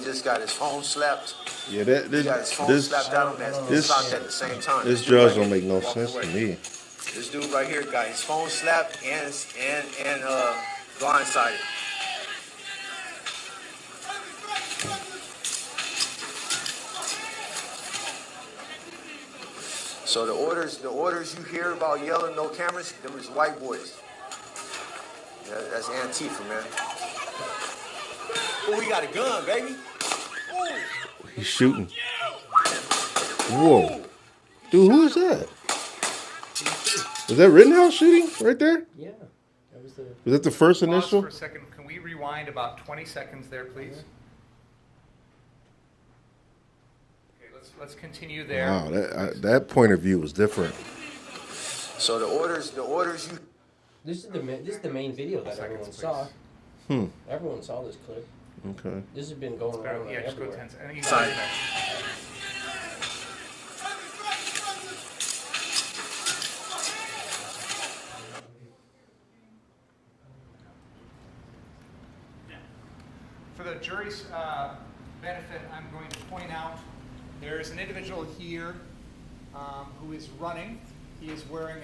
just got his phone slapped. Yeah, that He got his phone slapped out of him and this stopped at the same time. this judge don't make no sense to me. This dude right here got his phone slapped and blindsided. So the orders you hear about yelling no cameras, them is white boys. Yeah, that's Antifa, man. Oh, we got a gun, baby. Ooh. He's shooting. Whoa. Dude, who is that? Was that Rittenhouse shooting right there? Yeah. That was the... Was that the first Pause initial? for a second. Can we rewind about 20 seconds there, please? Okay, let's continue there. Wow, that point of view was different. So the orders you... This is the main video that everyone saw. Everyone saw this clip. Okay. This has been going around Yeah, just go everywhere. 10 seconds. For the jury's benefit, I'm going to point out there is an individual here who is running. He is wearing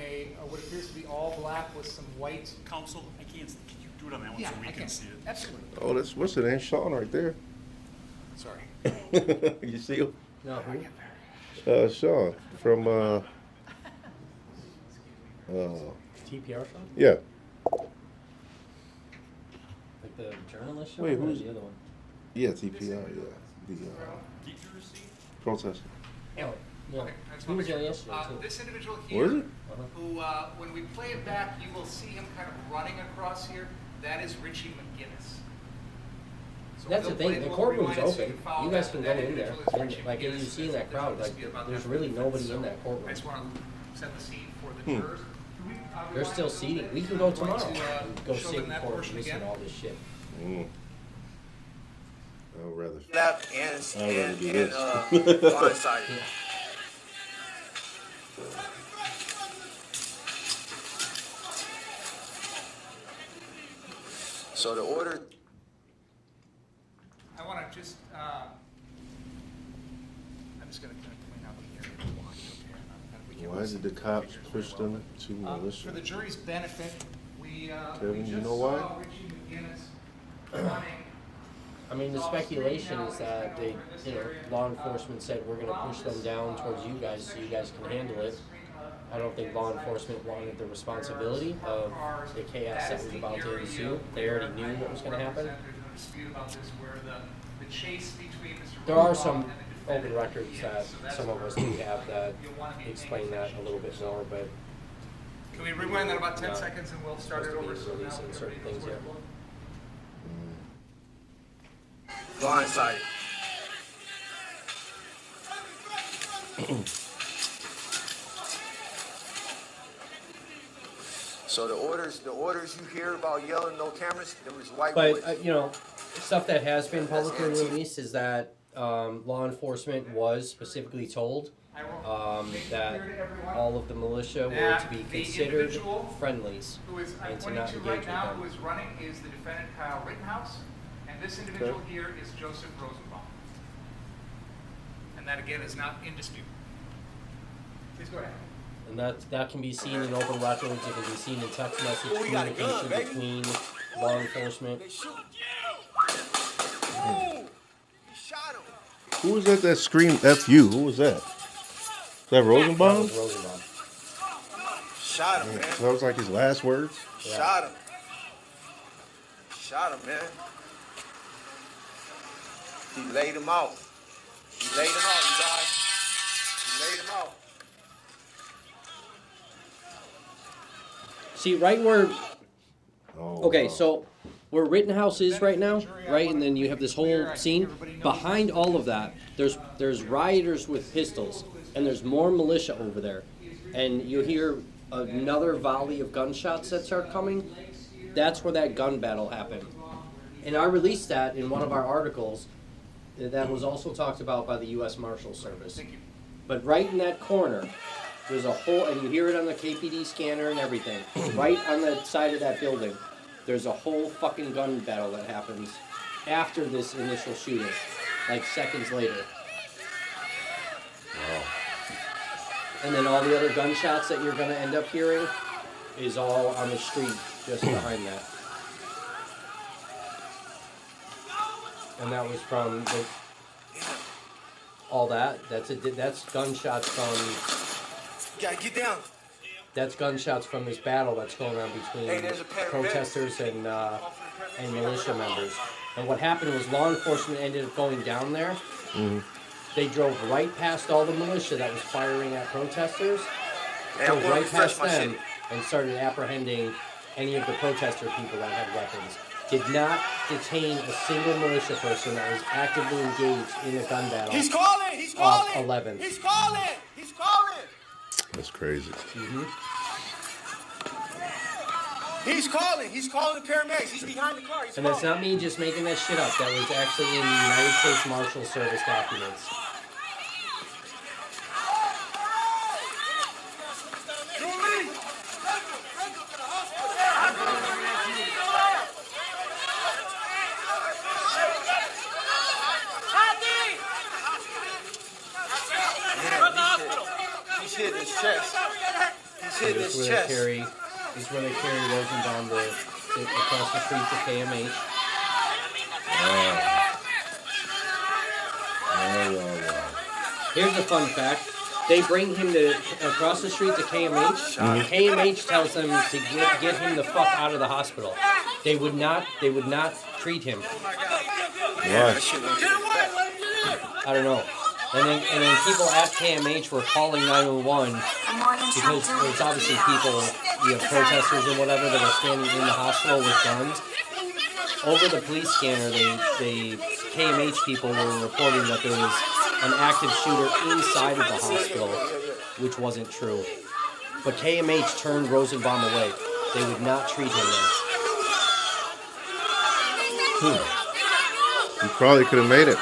what appears to be all black with some white. Counsel, I can't. Can you do it on that one so we can see it? Absolutely. Oh, that's what's the name? Sean right there. Sorry. You see him? No, who? Sean from TPR show? Yeah. Like the journalist show? Wait, or who's the other one? Yeah, TPR, yeah. The protester. Oh, yeah. Okay, He was there yesterday, too. This individual Was here, it? who, when we play it back, you will see him kind of running across here. That is Richie McGinnis. So That's the we'll play thing, the little courtroom's rewind so open. follow You guys that. can go That in there. individual is And Richie like as McGinnis. you see in that crowd, There's like dispute about there's that really defense. nobody So in that courtroom. I just want to set the scene for the jurors. Can we, There's rewind still a little seating. bit? We can go I'm going tomorrow to, and go show sit them in that court and portion listen again. to all this shit. I would rather. Slapped I'd rather do and this. blindsided. So the order... I want to just, I'm just going to kind of point out the area to watch. Okay? Why did the cops push them to militia? For the jury's benefit, we Kevin, just you know why? saw Richie McGinnis running. I mean, the speculation is that they, law enforcement said we're going to push them down towards you guys so you guys can handle it. I don't think law enforcement wanted the responsibility of the chaos that was about to ensue. They already knew what was going to happen. There are some open records that some of us do have that explain that a little bit more, but... Can we rewind that about 10 seconds and we'll start it over? Releasing certain things here. Blindsided. So the orders you hear about yelling no cameras, them is white boys. But, stuff that has been publicly released is that law enforcement was specifically told that all of the militia were to be considered friendlies and to not engage with right now them. who is running is the defendant Kyle Rittenhouse, and this individual here is Joseph Rosenbaum. And that again is not in dispute. Please go ahead. And that can be seen in open records. It can be seen in text message communication between law enforcement. Who was that screamed F you? Who was that? Is that Rosenbaum? That was Rosenbaum. Shot him, man. That was like his last words? Yeah. Shot him. Shot him, man. He laid him out. He laid him out, you guys. He laid him out. See, right where... Okay, so where Rittenhouse is right now, right, and then you have this whole scene. Behind all of that, there's rioters with pistols, and there's more militia over there. And you hear another volley of gunshots that start coming. That's where that gun battle happened. And I released that in one of our articles that was also talked about by the U.S. Marshal Service. But right in that corner, there's a whole, and you hear it on the KPD scanner and everything, right on the side of that building, there's a whole fucking gun battle that happens after this initial shooting, like seconds later. Wow. And then all the other gunshots that you're going to end up hearing is all on the street just behind that. And that was from all that. That's gunshots from. You gotta get down. That's gunshots from this battle that's going on between protesters and militia members. And what happened was law enforcement ended up going down there. Mm-hmm. They drove right past all the militia that was firing at protesters. Hey, Drove I'm right refresh past my them shit. and started apprehending any of the protester people that had weapons. Did not detain a single militia person that was actively engaged in a gun battle. He's calling! He's Off calling! 11th. He's calling! He's calling! That's crazy. Mm-hmm. He's calling! He's calling the paramedics. He's behind the car. He's And that's not me just making that shit up. That was actually in the United States Marshal Service documents. He's hitting his chest. He's hitting his chest. This is where they carry Rosenbaum across the street to KMH. Here's a fun fact. They bring him across the street to KMH. Mhm. KMH tells them to get him the fuck out of the hospital. They would not treat him. Why? I don't know. And then people at KMH were calling 911 because there's obviously people, protesters and whatever that are standing in the hospital with guns. Over the police scanner, the KMH people were reporting that there was an active shooter inside of the hospital, which wasn't true. But KMH turned Rosenbaum away. They would not treat him there. He probably could have made it.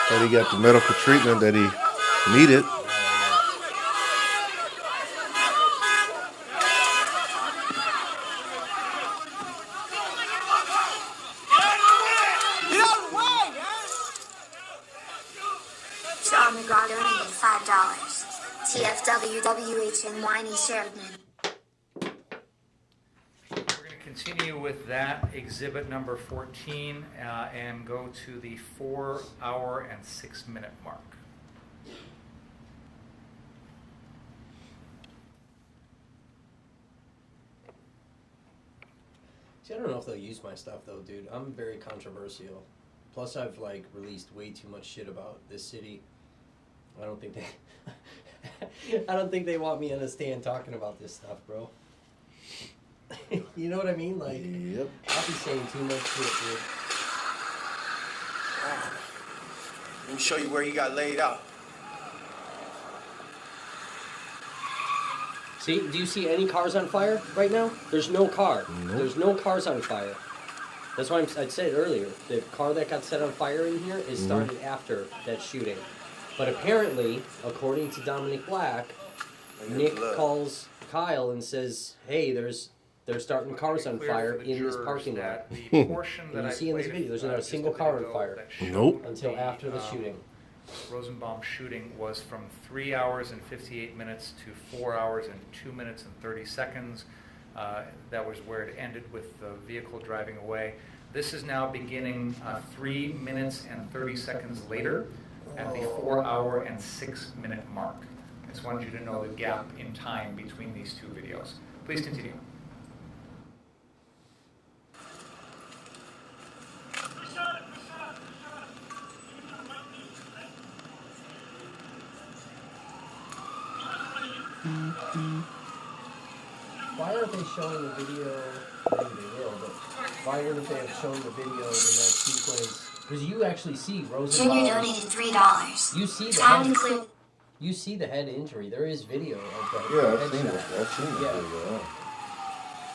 That he got the medical treatment that he needed. John McGraw donated $5. TFWWH and Whiny Sheridan. We're going to continue with that exhibit number 14 and go to the 4 hour and 6 minute mark. See, I don't know if they'll use my stuff though, dude. I'm very controversial. Plus, I've released way too much shit about this city. I don't think they want me on a stand talking about this stuff, bro. You know what I mean? Yep. I'll be saying too much shit, dude. Let me show you where he got laid out. See, do you see any cars on fire right now? There's no car. Nope. There's no cars on fire. That's why I said earlier, the car that got set on fire in here is started after that shooting. But apparently, according to Dominic Black, Nick calls Kyle and says, "Hey, they're starting cars on fire in this parking lot." The portion that And I you see in this played video, there's just not a single bit car on ago fire. that showed Nope. Until after the shooting. Rosenbaum shooting was from 3 hours and 58 minutes to 4 hours and 2 minutes and 30 seconds. That was where it ended with the vehicle driving away. This is now beginning 3 minutes and 30 seconds later at the 4 hour and 6 minute mark. I just wanted you to know the gap in time between these two videos. Please continue. Why aren't they showing the video? Maybe they will, but why wouldn't they have shown the video in that sequence? Because you actually see Rosenbaum. Junior donated $3. You see the Time head. include. You see the head injury. There is video of the Yeah, I've head seen shot. it. I've seen it. Yeah. Yeah.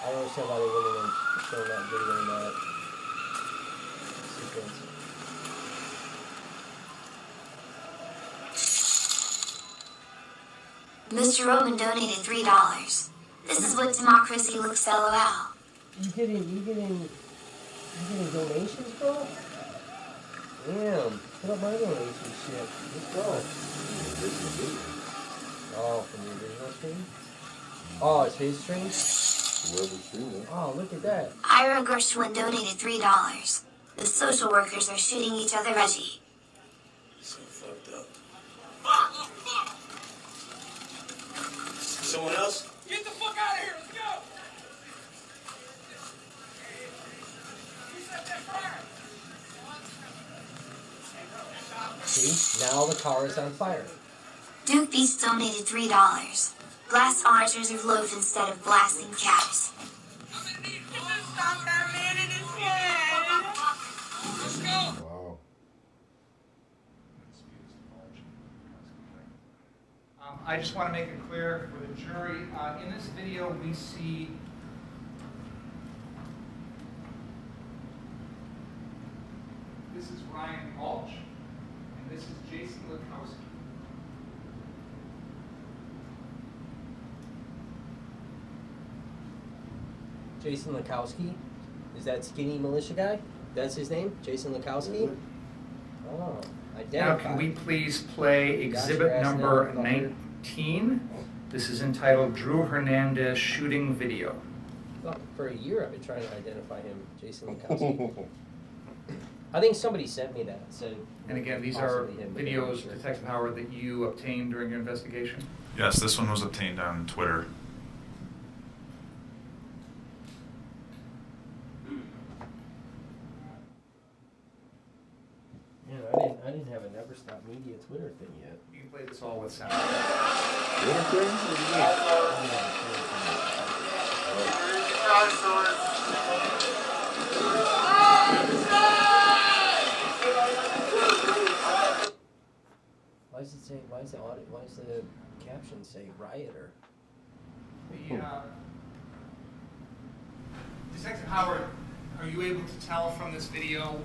I don't understand why they wouldn't have shown that video in that sequence. Mr. Roman donated $3. This is what democracy looks LOL. You getting donations, bro? Damn, put up my donation shit. Let's go. Oh, from the original stream? Oh, it's his stream? Whoever's streaming. Oh, look at that. Ira Gershwin donated $3. The social workers are shooting each other veggie. So fucked up. Someone else? Get the fuck out of here. Let's go. Who set that fire? See? Now the car is on fire. Duke Beast donated $3. Blast otters of loaf instead of blasting cows. Stop that man in his head. Let's go. Wow. I just want to make it clear for the jury, in this video we see this is Ryan Mulch and this is Jason Lukowski. Jason Lukowski? Is that skinny militia guy? That's his name? Jason Lukowski? Oh, Now, can we please play exhibit number 19? This is entitled Drew Hernandez Shooting Video. Well, for a year I've been trying to identify him, Jason Lukowski. I think somebody sent me that. Said, and again, these are videos, Detective Howard, that you obtained during your investigation? Yes, this one was obtained on Twitter. Yeah, I didn't have a Never Stop Media Twitter thing yet. You can play this all with sound. Why does it say? Why is the audit? Why does the caption say rioter? Detective Howard, are you able to tell from this video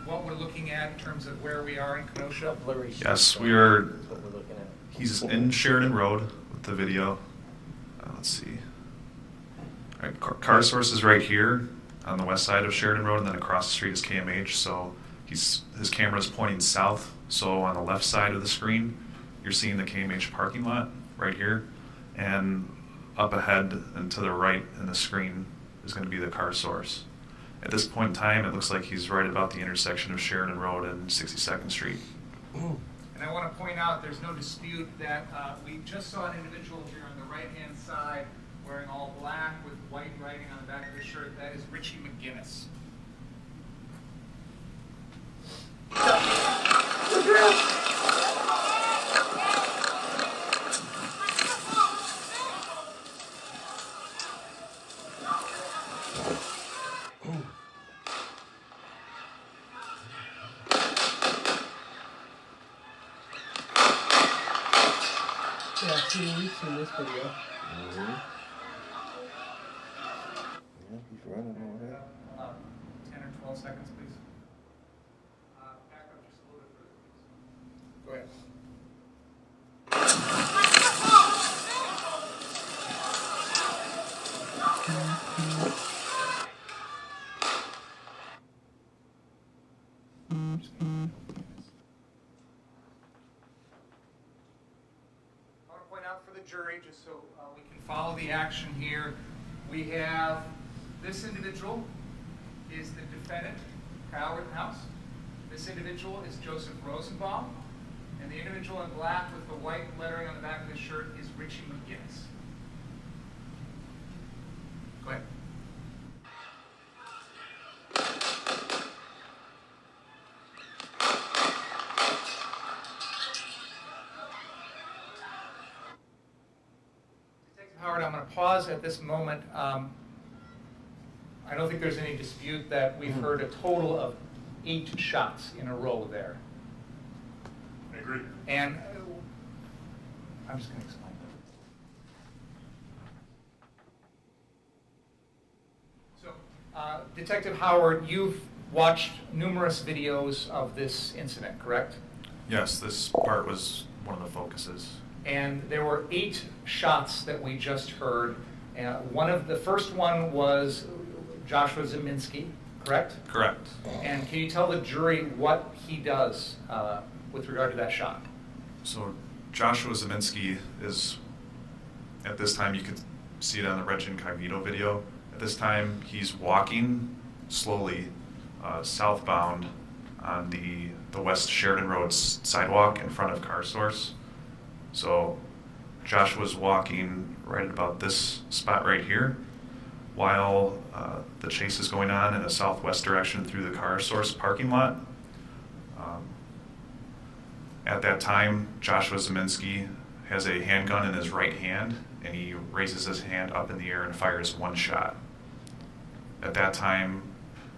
what we're looking at in terms of where we are in Kenosha? Yes, we are. He's in Sheridan Road with the video. Let's see. All right, car source is right here on the west side of Sheridan Road, and then across the street is KMH. So his camera is pointing south. So on the left side of the screen, you're seeing the KMH parking lot right here, and up ahead and to the right in the screen is going to be the car source. At this point in time, it looks like he's right about the intersection of Sheridan Road and 62nd Street. And I want to point out there's no dispute that we just saw an individual here on the right-hand side wearing all black with white writing on the back of his shirt. That is Richie McGinnis. Yeah, see, we've seen this video. Yeah, he's running all that. 10 or 12 seconds, please. Back up just a little bit further, please. Go ahead. Jury, just so we can follow the action here. We have this individual is the defendant, Kyle Rittenhouse. This individual is Joseph Rosenbaum. And the individual in black with the white lettering on the back of his shirt is Richie McGinnis. Go ahead. Howard, I'm going to pause at this moment. I don't think there's any dispute that we've heard a total of 8 shots in a row there. I agree. And I'm just going to explain that. So, Detective Howard, you've watched numerous videos of this incident, correct? Yes, this part was one of the focuses. And there were 8 shots that we just heard. The first one was Joshua Zeminski, correct? Correct. And can you tell the jury what he does with regard to that shot? So Joshua Zeminski is, at this time, you could see it on the Reg Incognito video. At this time, he's walking slowly southbound on the West Sheridan Road sidewalk in front of Car Source. So Joshua's walking right at about this spot right here, while the chase is going on in a southwest direction through the Car Source parking lot. At that time, Joshua Zeminski has a handgun in his right hand, and he raises his hand up in the air and fires one shot. At that time,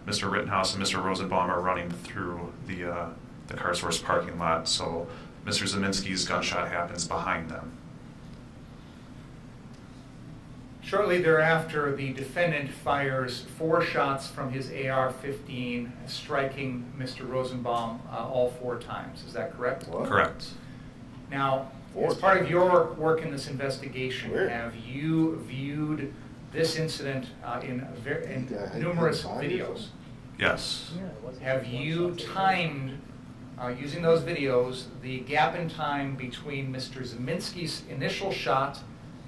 Mr. Rittenhouse and Mr. Rosenbaum are running through the Car Source parking lot, so Mr. Zeminski's gunshot happens behind them. Shortly thereafter, the defendant fires 4 shots from his AR-15, striking Mr. Rosenbaum all 4 times. Is that correct? What? Correct. Now, as part of your work in this investigation, have you viewed this incident in numerous videos? Yes. Have you timed, using those videos, the gap in time between Mr. Zeminski's initial shot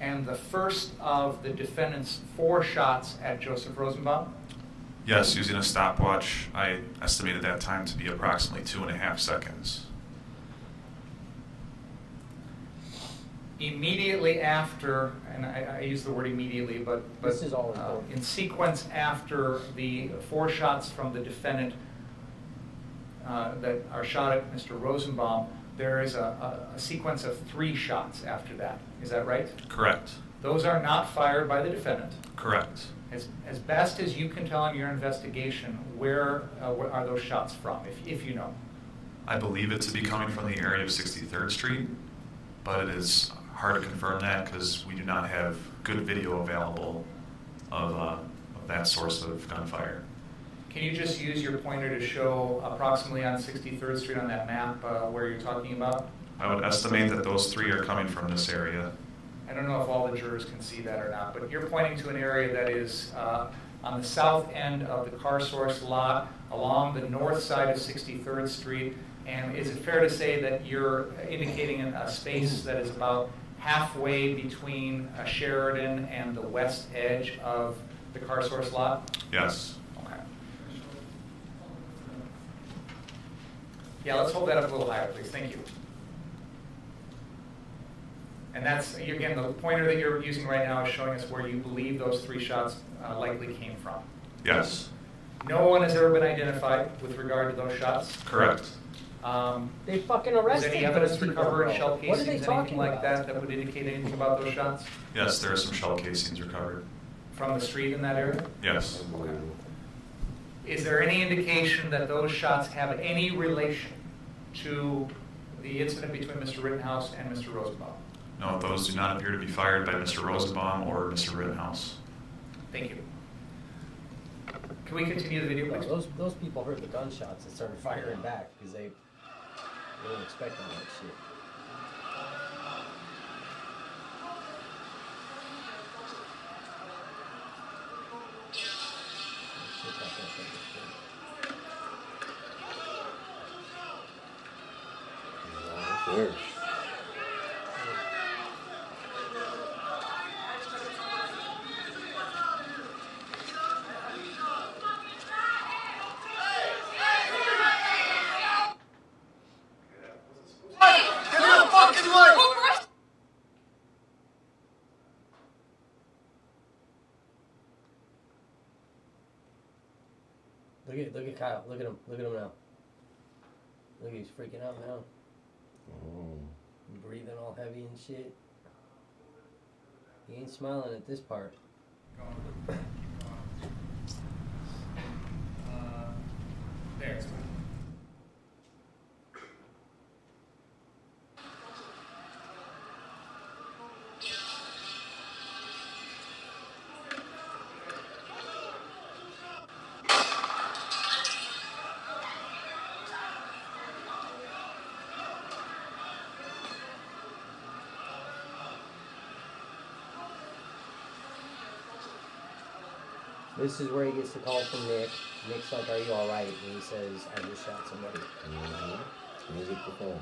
and the first of the defendant's 4 shots at Joseph Rosenbaum? Yes, using a stopwatch, I estimated that time to be approximately 2.5 seconds. Immediately after, and I use the word immediately, but This is all important. in sequence after the 4 shots from the defendant that are shot at Mr. Rosenbaum, there is a sequence of 3 shots after that. Is that right? Correct. Those are not fired by the defendant. Correct. As best as you can tell in your investigation, where are those shots from, if you know? I believe it to be coming from the area of 63rd Street, but it is hard to confirm that because we do not have good video available of that source of gunfire. Can you just use your pointer to show approximately on 63rd Street on that map where you're talking about? I would estimate that those 3 are coming from this area. I don't know if all the jurors can see that or not, but you're pointing to an area that is on the south end of the Car Source lot along the north side of 63rd Street. And is it fair to say that you're indicating a space that is about halfway between Sheridan and the west edge of the Car Source lot? Yes. Okay. Yeah, let's hold that up a little higher, please. Thank you. And that's, again, the pointer that you're using right now is showing us where you believe those 3 shots likely came from. Yes. No one has ever been identified with regard to those shots? Correct. They fucking arrested Is any evidence those people, recovered, bro. shell What are they casings, talking anything like about? that would indicate anything about those shots? Yes, there are some shell casings recovered. From the street in that area? Yes. Is there any indication that those shots have any relation to the incident between Mr. Rittenhouse and Mr. Rosenbaum? No, those do not appear to be fired by Mr. Rosenbaum or Mr. Rittenhouse. Thank you. Can we continue the video, please? Those people heard the gunshots and started firing back because they weren't expecting that shit. There. Look at Kyle. Look at him. Look at him now. Look, he's freaking out now. Breathing all heavy and shit. He ain't smiling at this part. There. It's fine. This is where he gets the call from Nick. Nick's like, "Are you all right?" And he says, "I just shot somebody." Music to phone.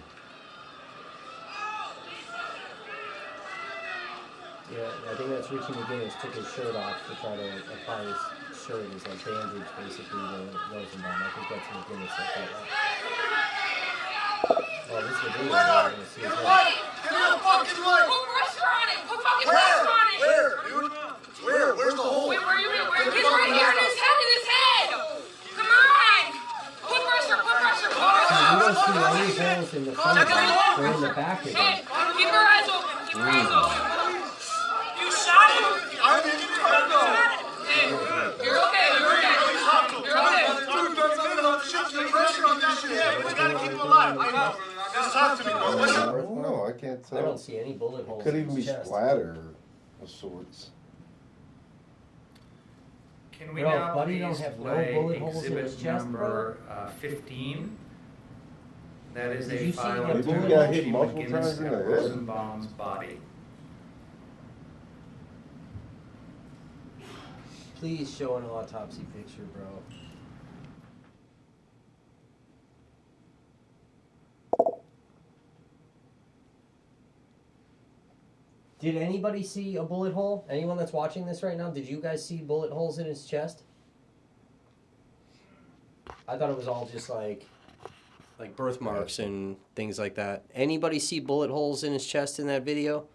Yeah, I think that's Richie McGinnis took his shirt off to try to apply his shirt as like bandage basically to Rosenbaum. I think that's McGinnis that did that. Oh, this is the video where we're gonna see his head. Get the fucking light! Put pressure on it! Put fucking pressure on it! Where, dude? Where? Where's the hole? Wait, where are you? He's right here in his head! In his head! Come on! Put pressure! Put pressure! Put pressure! You don't see any holes in the front of him. They're in the back of him. Keep your eyes open! Keep your eyes open! You shot him? I'm in the car. You're okay. You're okay. You're okay. Dude, pressure on that shit. We gotta keep him alive. I know. Just talk to me, bro. No, I can't tell. I don't see any bullet holes. Could in even his be chest. splatter of sorts. Can we Bro, now Buddy please don't have no play bullet holes in exhibit his chest, number 15? That is Did a you see file that of bullet got hit Richie multiple McGinnis times in and the head? Rosenbaum's body. Please show an autopsy picture, bro. Did anybody see a bullet hole? Anyone that's watching this right now, did you guys see bullet holes in his chest? I thought it was all just like birthmarks and things like that. Anybody see bullet holes in his chest in that video?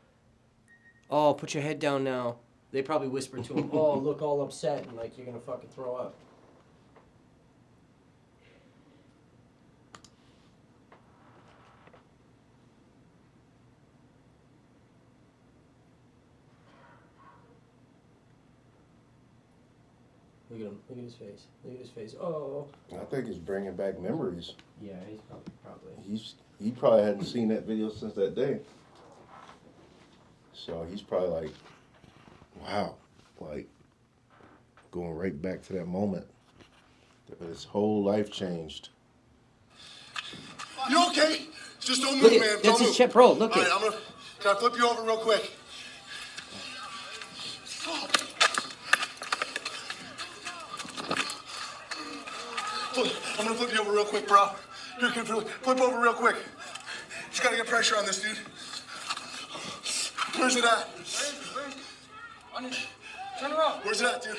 Oh, put your head down now. They probably whispered to him, oh, look all upset and like you're gonna fucking throw up. Look at him. Look at his face. Look at his face. Oh. I think he's bringing back memories. Yeah, he's probably. He probably hadn't seen that video since that day. So he's probably like, wow, like going right back to that moment. His whole life changed. You okay? Just don't move, Look at, man. that's Don't his move. chest, bro. Look All at. right, can I flip you over real quick? I'm gonna flip you over real quick, bro. You can flip over real quick. Just gotta get pressure on this, dude. Where's it at? Turn around. Where's it at, dude?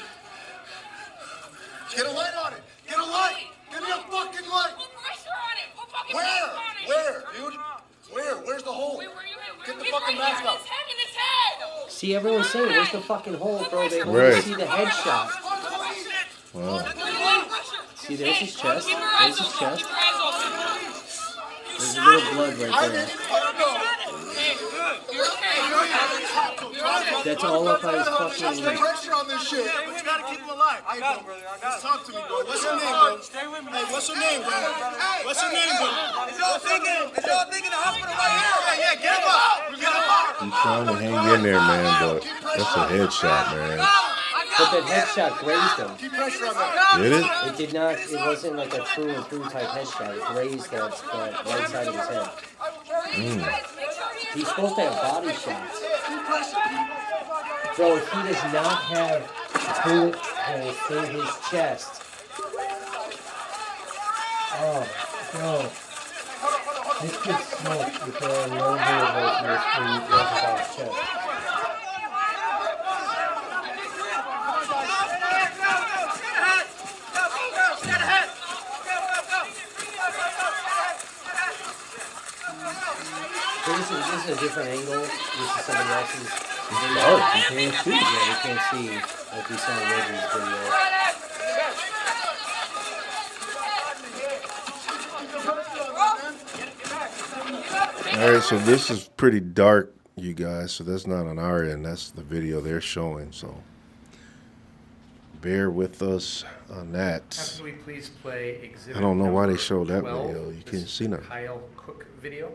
Get a light on it. Get a light. Give me a fucking light. Put pressure on it. Put fucking Where? pressure on it. Where, dude? Where? Where's the hole? Wait, where you at? Get the He's fucking right mask here in up. his head. In his head. See, everyone's saying, where's the fucking hole, bro? They only Right. see the headshot. Wow. See, there's his chest. Keep your There's eyes his open. chest. Keep your eyes open. There's a little blood right there. Hey, you're okay. You're okay. That's all up by his Just fucking. get pressure on this shit. But you gotta keep him alive. I got him, brother. Just talk to me, bro. What's your name, bro? Stay with me. Hey, what's your name, bro? What's your name, bro? Is y'all thinking the hospital right here? Yeah, get him out. Get him out. He's trying to hang in there, man, but that's a headshot, man. But that headshot grazed him. Keep pressure on that. Did it? It did not. It wasn't like a through and through type headshot. It grazed that right side of his head. He's supposed to have body shots. Bro, he does not have bullet holes in his chest. Oh, bro. This kid smoked if there are no bullet holes in Rosenbaum's chest. This is a different angle. This is somebody else's video. dark. You can't see. Yeah, we can't see like we saw in Reggie's video. All right, so this is pretty dark, you guys. So that's not on our end. That's the video they're showing. So bear with us on that. Can we please play exhibit I don't know why they number showed that 12? video. You This can't see nothing. Kyle Cook video.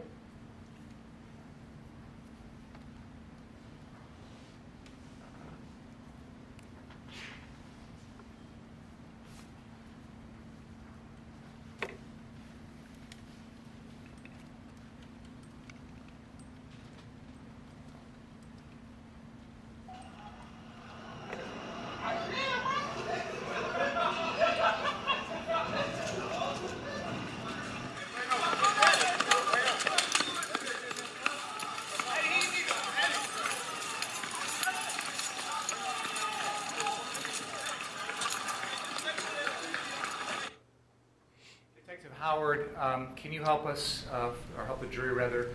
Howard, can you help us, or help the jury rather,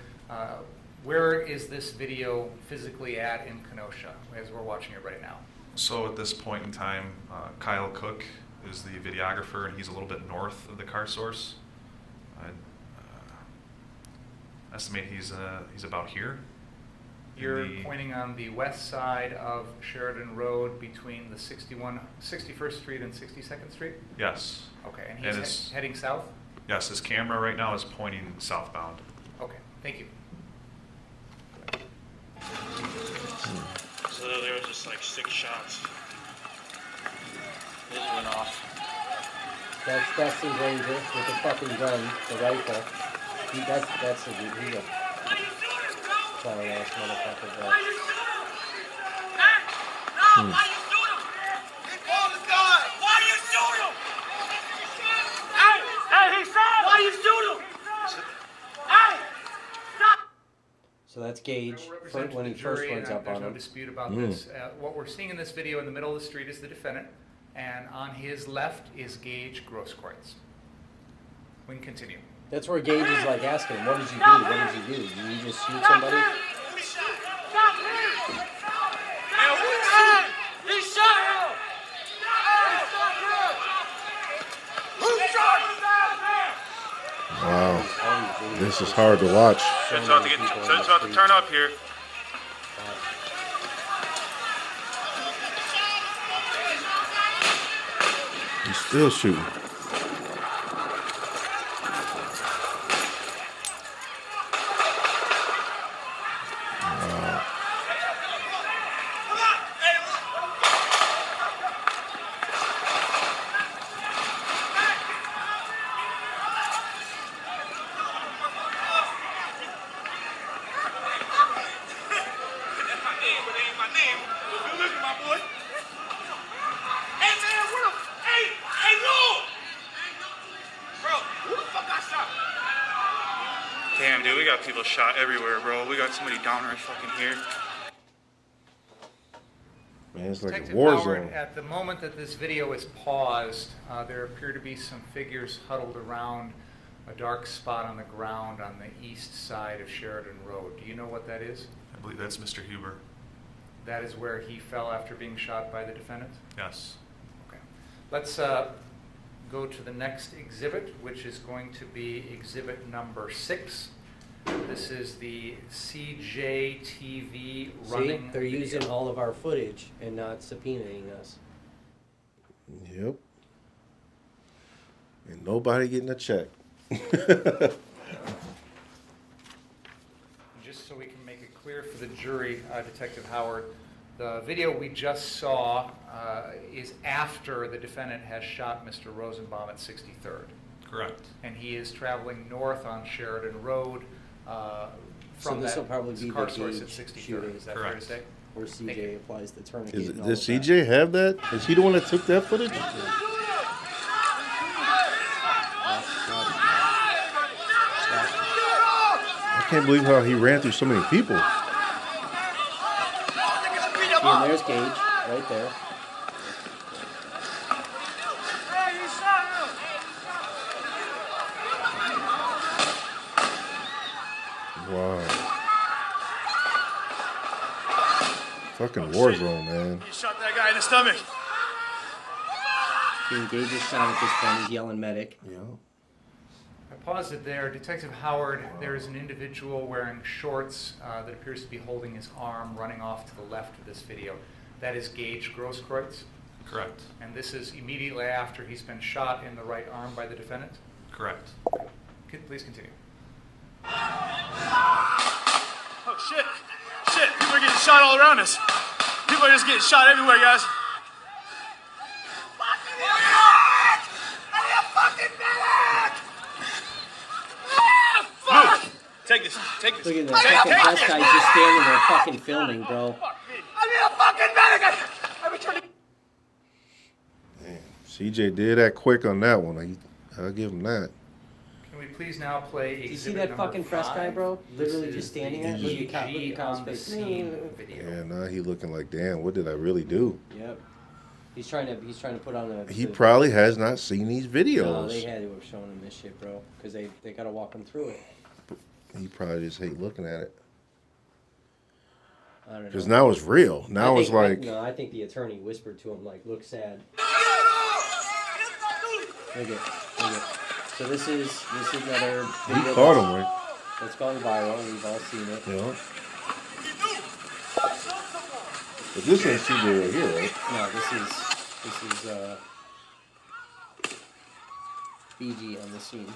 where is this video physically at in Kenosha as we're watching it right now? So at this point in time, Kyle Cook is the videographer, and he's a little bit north of the car source. I'd estimate he's about here. You're pointing on the west side of Sheridan Road between the 61st Street and 62nd Street? Yes. Okay, and he's heading south? Yes, his camera right now is pointing southbound. Okay, thank you. So there was just like 6 shots. Those went off. That's the ranger with the fucking gun, the rifle. That's the dude. He's a flying ass motherfucker, bro. Why you shoot him? He pulled his gun. Why you shoot him? Hey, he said. Why you shoot him? Hey, stop. So that's Gage when he first runs up on him. There's no dispute about this. What we're seeing in this video in the middle of the street is the defendant, and on his left is Gage Grosskreutz. We can continue. That's where Gage is like asking him, what did you do? What did you do? Did you just shoot somebody? Stop him. He shot him. Who shot him? Wow, this is hard to watch. So it's about to turn up here. He's still shooting. Damn, dude, we got people shot everywhere, bro. We got somebody down right fucking here. Man, it's like Detective a war Howard, zone. at the moment that this video is paused, there appear to be some figures huddled around a dark spot on the ground on the east side of Sheridan Road. Do you know what that is? I believe that's Mr. Huber. That is where he fell after being shot by the defendant? Yes. Okay. Let's go to the next exhibit, which is going to be exhibit number 6. This is the CJTV running. See, they're using all of our footage and not subpoenaing us. Yep. And nobody getting a check. Just so we can make it clear for the jury, Detective Howard, the video we just saw is after the defendant has shot Mr. Rosenbaum at 63rd. Correct. And he is traveling north on Sheridan Road from this will that probably be car the source at Gage 63rd. shooting. Is that fair to say? Where CJ applies the tourniquet. Does and all of CJ have that? Is he the one that took that footage? I can't believe how he ran through so many people. See, and there's Gage right there. Wow. Fucking war zone, man. You shot that guy in the stomach. See, Gage is shot at this point. He's yelling medic. Yeah. I paused it there. Detective Howard, there is an individual wearing shorts that appears to be holding his arm running off to the left of this video. That is Gage Grosskreutz? Correct. And this is immediately after he's been shot in the right arm by the defendant? Correct. Please continue. Oh, shit. Shit, people are getting shot all around us. People are just getting shot everywhere, guys. Take this. Take this. Look at that fucking press guy's just standing there fucking filming, bro. I need a fucking medic. I'm returning. CJ did that quick on that one. I'll give him that. Can we please now play Do you see exhibit that number fucking press guy, 5? bro? Literally This just is standing the there. Look at EG Kyle's on the face. scene video. Yeah, now he looking like, damn, what did I really do? Yep. He's trying to put on a. He probably has not seen these videos. No, they had to have shown him this shit, bro, because they gotta walk him through it. He probably just hate looking at it. I don't know. Because now it's real. Now it's like. I think the attorney whispered to him, like, look sad. Look it. So this is another He video caught him, right? that's gone viral. We've all seen it. Yeah. But this ain't CJ right here, right? No, this is BG on the scene.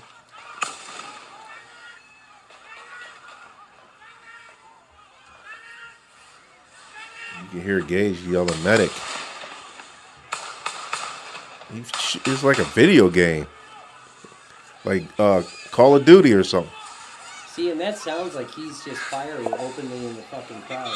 You can hear Gage yelling medic. It's like a video game. Like Call of Duty or something. See, and that sounds like he's just firing openly in the fucking crowd.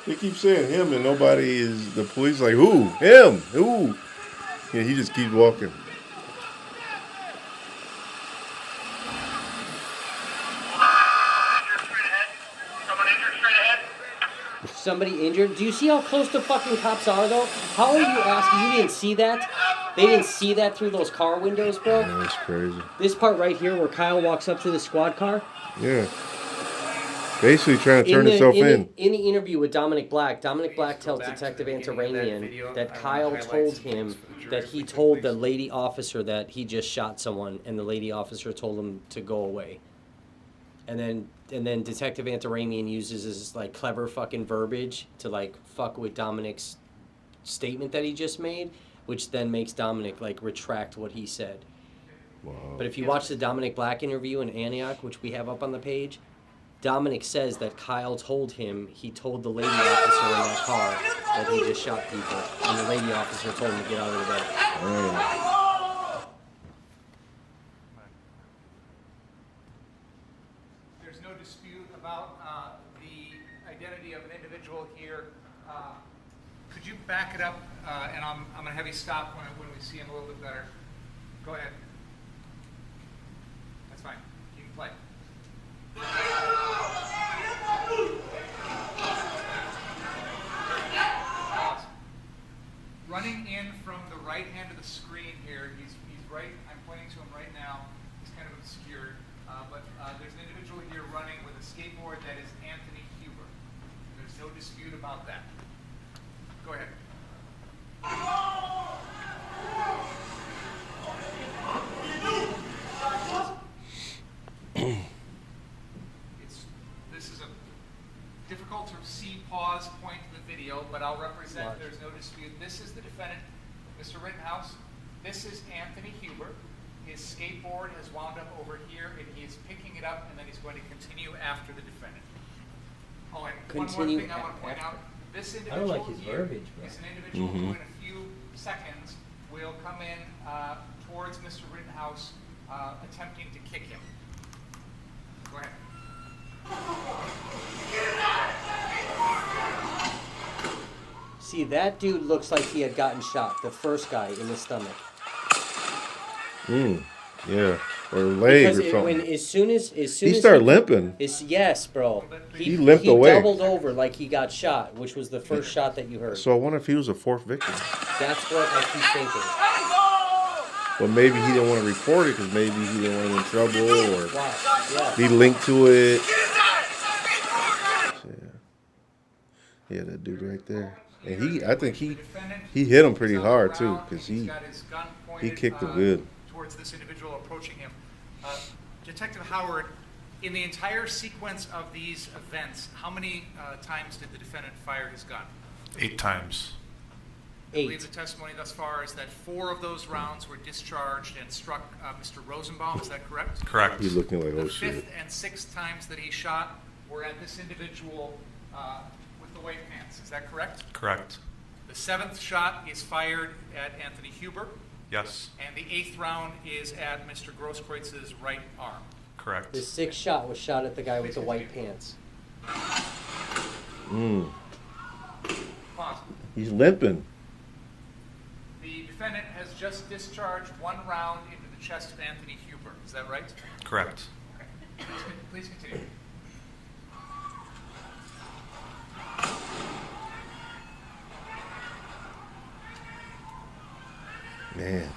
They keep saying him and nobody is, the police like, who? Him? Who? Yeah, he just keeps walking. Somebody injured? Do you see how close the fucking cops are, though? How are you asking? You didn't see that? They didn't see that through those car windows, bro? Yeah, that's crazy. This part right here where Kyle walks up to the squad car? Yeah. Basically trying to turn himself in. In the interview with Dominic Black tells Detective Antaramian that Kyle told him that he told the lady officer that he just shot someone, and the lady officer told him to go away. And then Detective Antaramian uses this like clever fucking verbiage to like fuck with Dominic's statement that he just made, which then makes Dominic like retract what he said. Wow. But if you watch the Dominic Black interview in Antioch, which we have up on the page, Dominic says that Kyle told him he told the lady officer in that car that he just shot people, and the lady officer told him to get out of the bed. There's no dispute about the identity of an individual here. Could you back it up, and I'm going to have you stop when we see him a little bit better. Go ahead. That's fine. You can play. Running in from the right hand of the screen here, he's right, I'm pointing to him right now, he's kind of obscured, but there's an individual here running with a skateboard that is Anthony Huber. There's no dispute about that. Go ahead. This is a difficult to see pause point in the video, but I'll represent there's no dispute. This is the defendant, Mr. Rittenhouse. This is Anthony Huber. His skateboard has wound up over here, and he is picking it up, and then he's going to continue after the defendant. Oh, and one more thing I want to point out. This individual I don't like his here verbiage, bro. is an individual who in a few seconds will come in towards Mr. Rittenhouse, attempting to kick him. Go ahead. See, that dude looks like he had gotten shot, the first guy in the stomach. Yeah. Or leg Because or something. as soon as He he started limping. Yes, bro. He limped away. He doubled over like he got shot, which was the first shot that you heard. So I wonder if he was a fourth victim. That's what I keep thinking. Well, maybe he didn't want to report it because maybe he didn't want to get in trouble or Yeah. be linked to it. Yeah, that dude right there. And I think he hit him pretty hard too because he kicked him good. Towards this individual approaching him. Detective Howard, in the entire sequence of these events, how many times did the defendant fire his gun? 8 times. I believe the testimony thus far is that 4 of those rounds were discharged and struck Mr. Rosenbaum. Is that correct? Correct. He's looking like, The oh shit. 5th and 6th times that he shot were at this individual with the white pants. Is that correct? Correct. The 7th shot is fired at Anthony Huber. Yes. And the 8th round is at Mr. Grosskreuz's right arm. Correct. The 6th shot was shot at the guy with the white pants. Pause. He's limping. The defendant has just discharged 1 round into the chest of Anthony Huber. Is that right? Correct. Okay. Please continue. Man.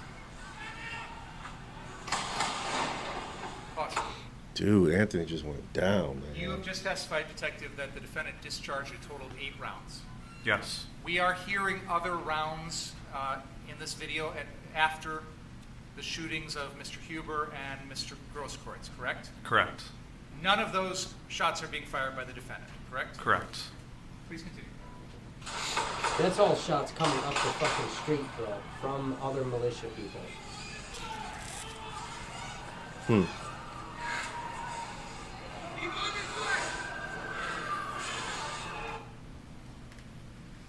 Pause. Dude, Anthony just went down, man. You have just testified, Detective, that the defendant discharged a total of 8 rounds. Yes. We are hearing other rounds in this video after the shootings of Mr. Huber and Mr. Grosskreutz, correct? Correct. None of those shots are being fired by the defendant, correct? Correct. Please continue. That's all shots coming up the fucking street, bro, from other militia people.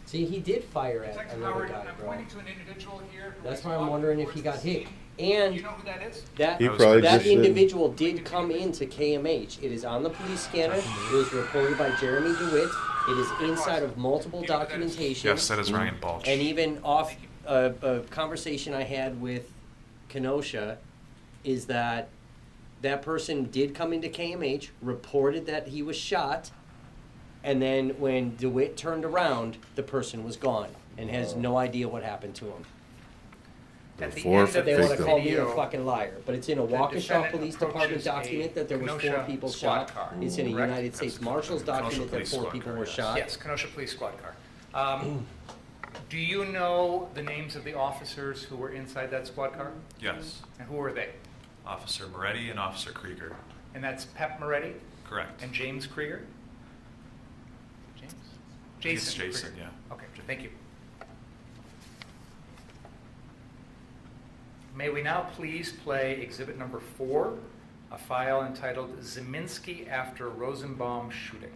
See, he did fire at Detective another Howard, guy, I'm bro. pointing to an individual here. who That's is why I'm walking wondering if he towards got the hit. scene. And Do you know who that is? that, He probably that just did. individual did come into KMH. It is on the police scanner. It was reported by Jeremy DeWitt. It is inside of multiple documentation. Yes, that is Ryan Balch. And even off a conversation I had with Kenosha is that that person did come into KMH, reported that he was shot, and then when DeWitt turned around, the person was gone and has no idea what happened to him. At the Fourth end of They this want to call me a video, fucking liar, but it's in a the Waukesha defendant Police Department approaches document that there was 4 Kenosha people squad shot. car. It's in a Correct? United States Marshal's document that Police 4 squad people car, were yes. shot. Yes, Kenosha Police Squad car. Do you know the names of the officers who were inside that squad car? Yes. And who were they? Officer Moretti and Officer Krieger. And that's Pep Moretti Correct. and James Krieger? James? It's Jason. Jason, Krieger. yeah. Okay, thank you. May we now please play exhibit number 4, a file entitled Zeminski After Rosenbaum Shooting.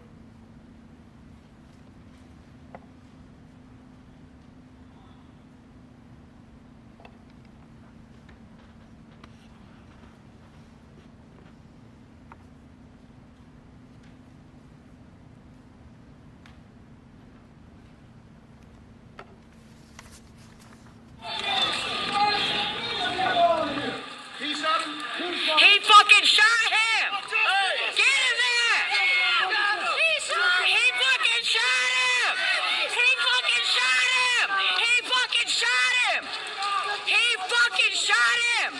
He fucking shot him! Get him there! He fucking shot him! He fucking shot him! He fucking shot him! He fucking shot him!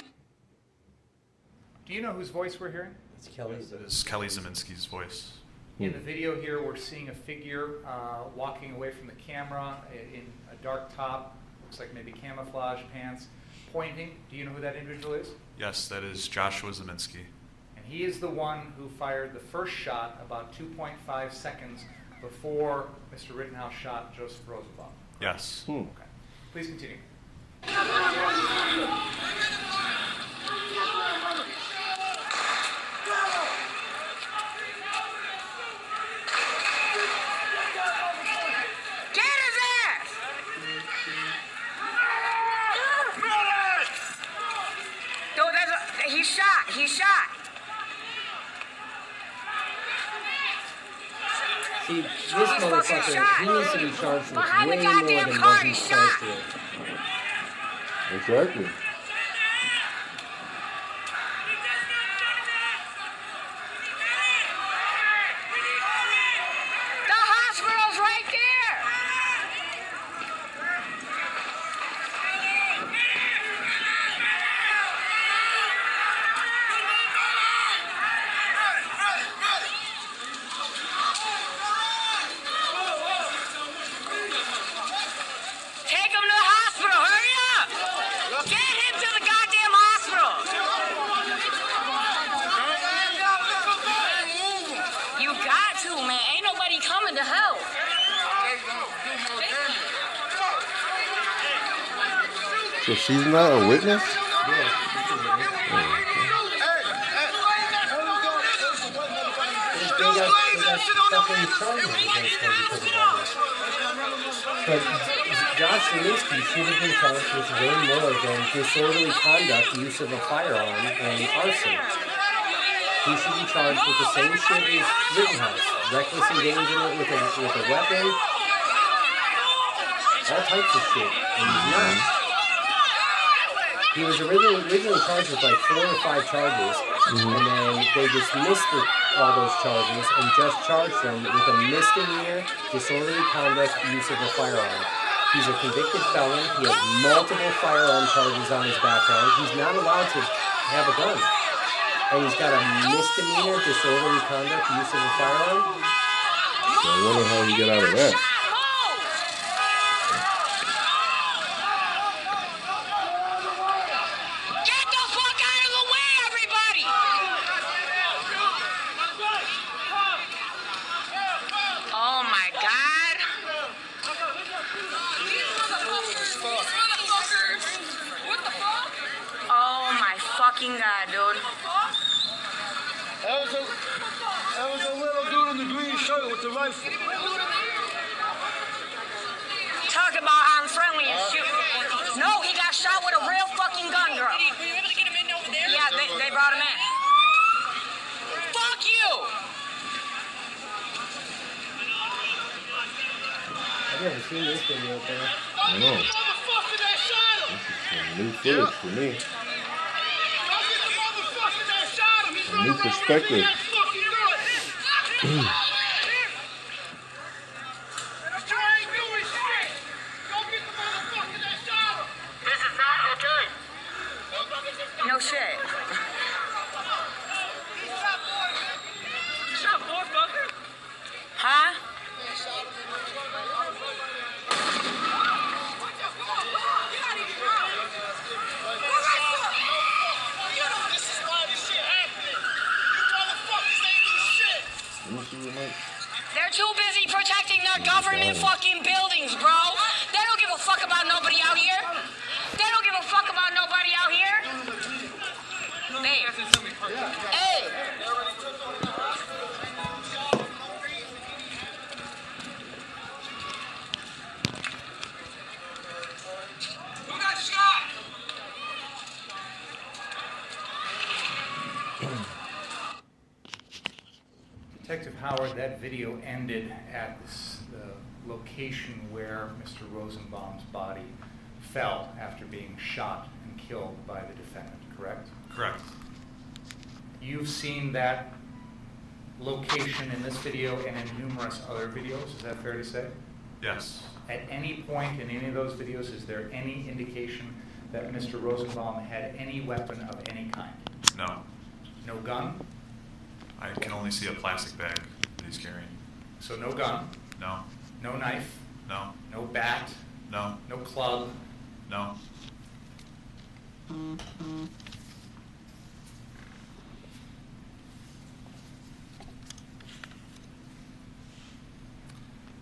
Do you know whose voice we're hearing? It's Kelly's. That is Kelly Zeminski's voice. In the video here, we're seeing a figure walking away from the camera in a dark top, looks like maybe camouflage pants, pointing. Do you know who that individual is? Yes, that is Joshua Zeminski. And he is the one who fired the first shot about 2.5 seconds before Mr. Rittenhouse shot Joseph Rosenbaum. Yes. Okay. Please continue. Get his ass! Dude, he's shot. He's shot. See, this motherfucker, he needs to be charged with Behind the way more goddamn than car, what he's he's shot. charged with. Exactly. The hospital's right there. Take him to the hospital. Hurry up. Get him So she's not a witness? But Josh Zielinski should have been charged with way more than disorderly conduct, use of a firearm, and arson. He should be charged with the same shit as Rittenhouse. Reckless endangerment with a weapon. All types of shit. And he's not. He was originally charged with like 4 or 5 charges. And then they dismissed all those charges and just charged him with a misdemeanor, disorderly conduct, use of a firearm. He's a convicted felon. He has multiple firearm charges on his background. He's not allowed to have a gun. And he's got a misdemeanor, disorderly conduct, use of a firearm. So I wonder how he got out of that. God, dude. That was a little dude in the green shirt with the rifle. Talk about unfriendly and shit. No, he got shot with a real fucking gun, girl. Were you able to get him in over there? Yeah, they brought him in. Fuck you! I've never seen this video up there. I know. This is some new footage for me. A new perspective. No shit. Huh? They're too busy protecting their government fucking buildings, bro. They don't give a fuck about nobody out here. They don't give a fuck about nobody out here. Hey. Who got shot? Detective Howard, that video ended at the location where Mr. Rosenbaum's body fell after being shot and killed by the defendant, correct? Correct. You've seen that location in this video and in numerous other videos, is that fair to say? Yes. At any point in any of those videos, is there any indication that Mr. Rosenbaum had any weapon of any kind? No. No gun? I can only see a plastic bag that he's carrying. So no gun? No. No knife? No. No bat? No. No club? No.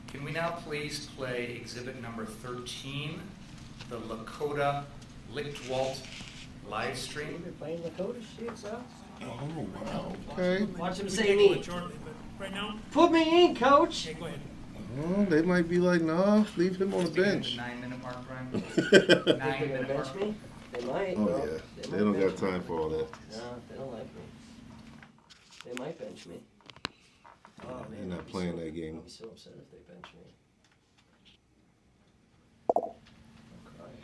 Can we now please play exhibit number 13, the Lakota Lichtwalt live stream? They're playing Lakota shit, so. Oh, wow. Okay. Watch them say me. Right now? Put me in, coach. Okay, go ahead. Oh, they might be like, nah, leave him on the bench. 9-minute mark, Brian. They're gonna bench me? They might. Oh, bro. yeah. They might don't bench got time for all that. No, they don't like me. They might bench me. Oh, man. They're not playing that game. I'll be so upset if they bench me. I'll cry.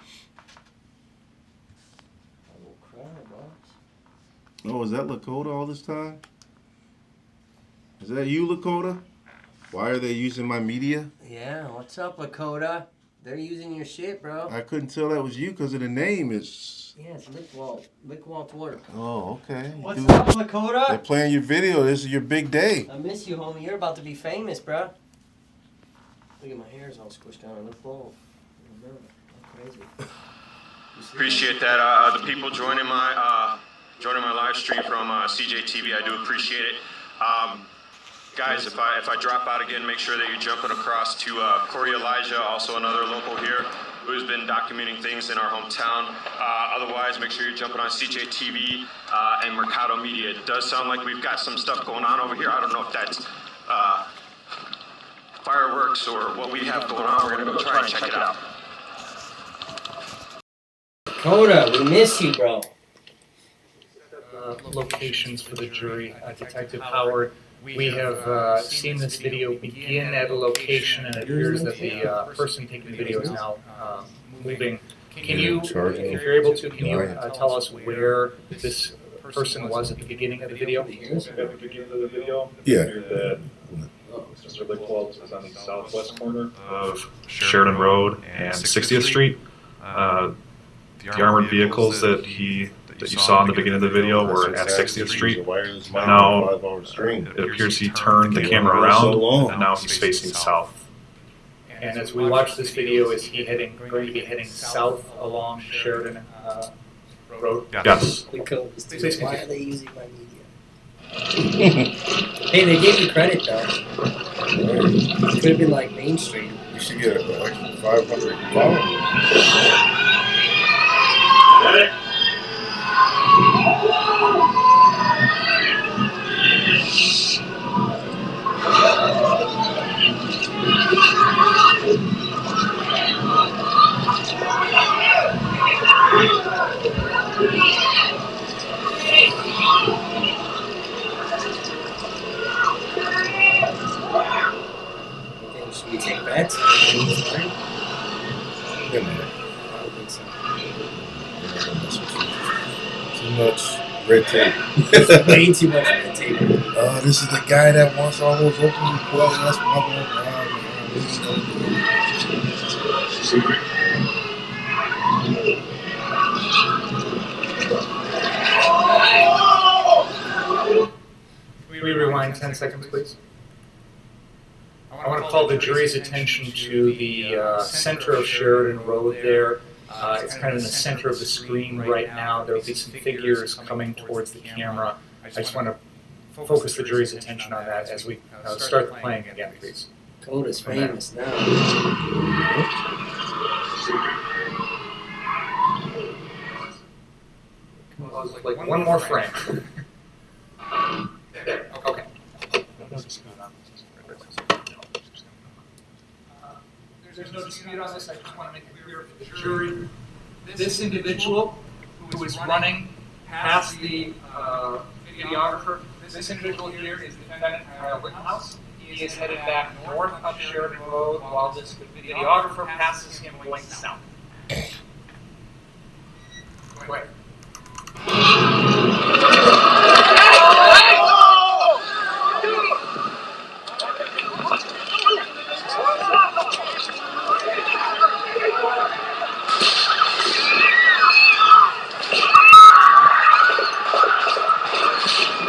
I will cry, boss. Oh, is that Lakota all this time? Is that you, Lakota? Why are they using my media? Yeah, what's up, Lakota? They're using your shit, bro. I couldn't tell that was you because of the name. It's Yeah, it's Lichtwalt work. oh, okay. What's up, Lakota? They're playing your video. This is your big day. I miss you, homie. You're about to be famous, bro. Look at my hair's all squished down. I look bald. I'm crazy. Appreciate that. The people joining my live stream from CJTV, I do appreciate it. Guys, if I drop out again, make sure that you're jumping across to Corey Elijah, also another local here. who's been documenting things in our hometown. Otherwise, make sure you're jumping on CJTV and Mercado Media. It does sound like we've got some stuff going on over here. I don't know if that's fireworks or what we have going on. We're going to go try and check it out. Coda, we miss you, bro. Locations for the jury. Detective Howard, we have seen this video begin at a location, and it appears that the person taking the video is now moving. Can you, if you're able to, can you tell us where this person was at the beginning of the video? At the beginning of the video, Yeah. that Mr. Lichtwald is on the southwest corner of Sheridan Road and 60th Street. The armored vehicles that you saw in the beginning of the video were at 60th Street. Now it appears he turned the camera around, and now he's facing south. And as we watch this video, is he going to be heading south along Sheridan Road? Yes. Please, why are they using my media? Hey, they gave you credit though. It could have been like Main Street. You should get an extra 500 followers. Should we take bets? Too much red tape. Way too much red tape. This is the guy that wants all those open reports. That's Can we rewind 10 seconds, please? I want to call the jury's attention to the center of Sheridan Road there. It's kind of in the center of the screen right now. There will be some figures coming towards the camera. I just want to focus the jury's attention on that as we start playing again, please. Coda's famous now. Like one more frame. There, okay. There's no dispute on this. I just want to make it clear for the jury. This individual who is running past the videographer, this individual here is defendant Kyle Rittenhouse. He is headed back north up Sheridan Road while this videographer passes him going south. Wait.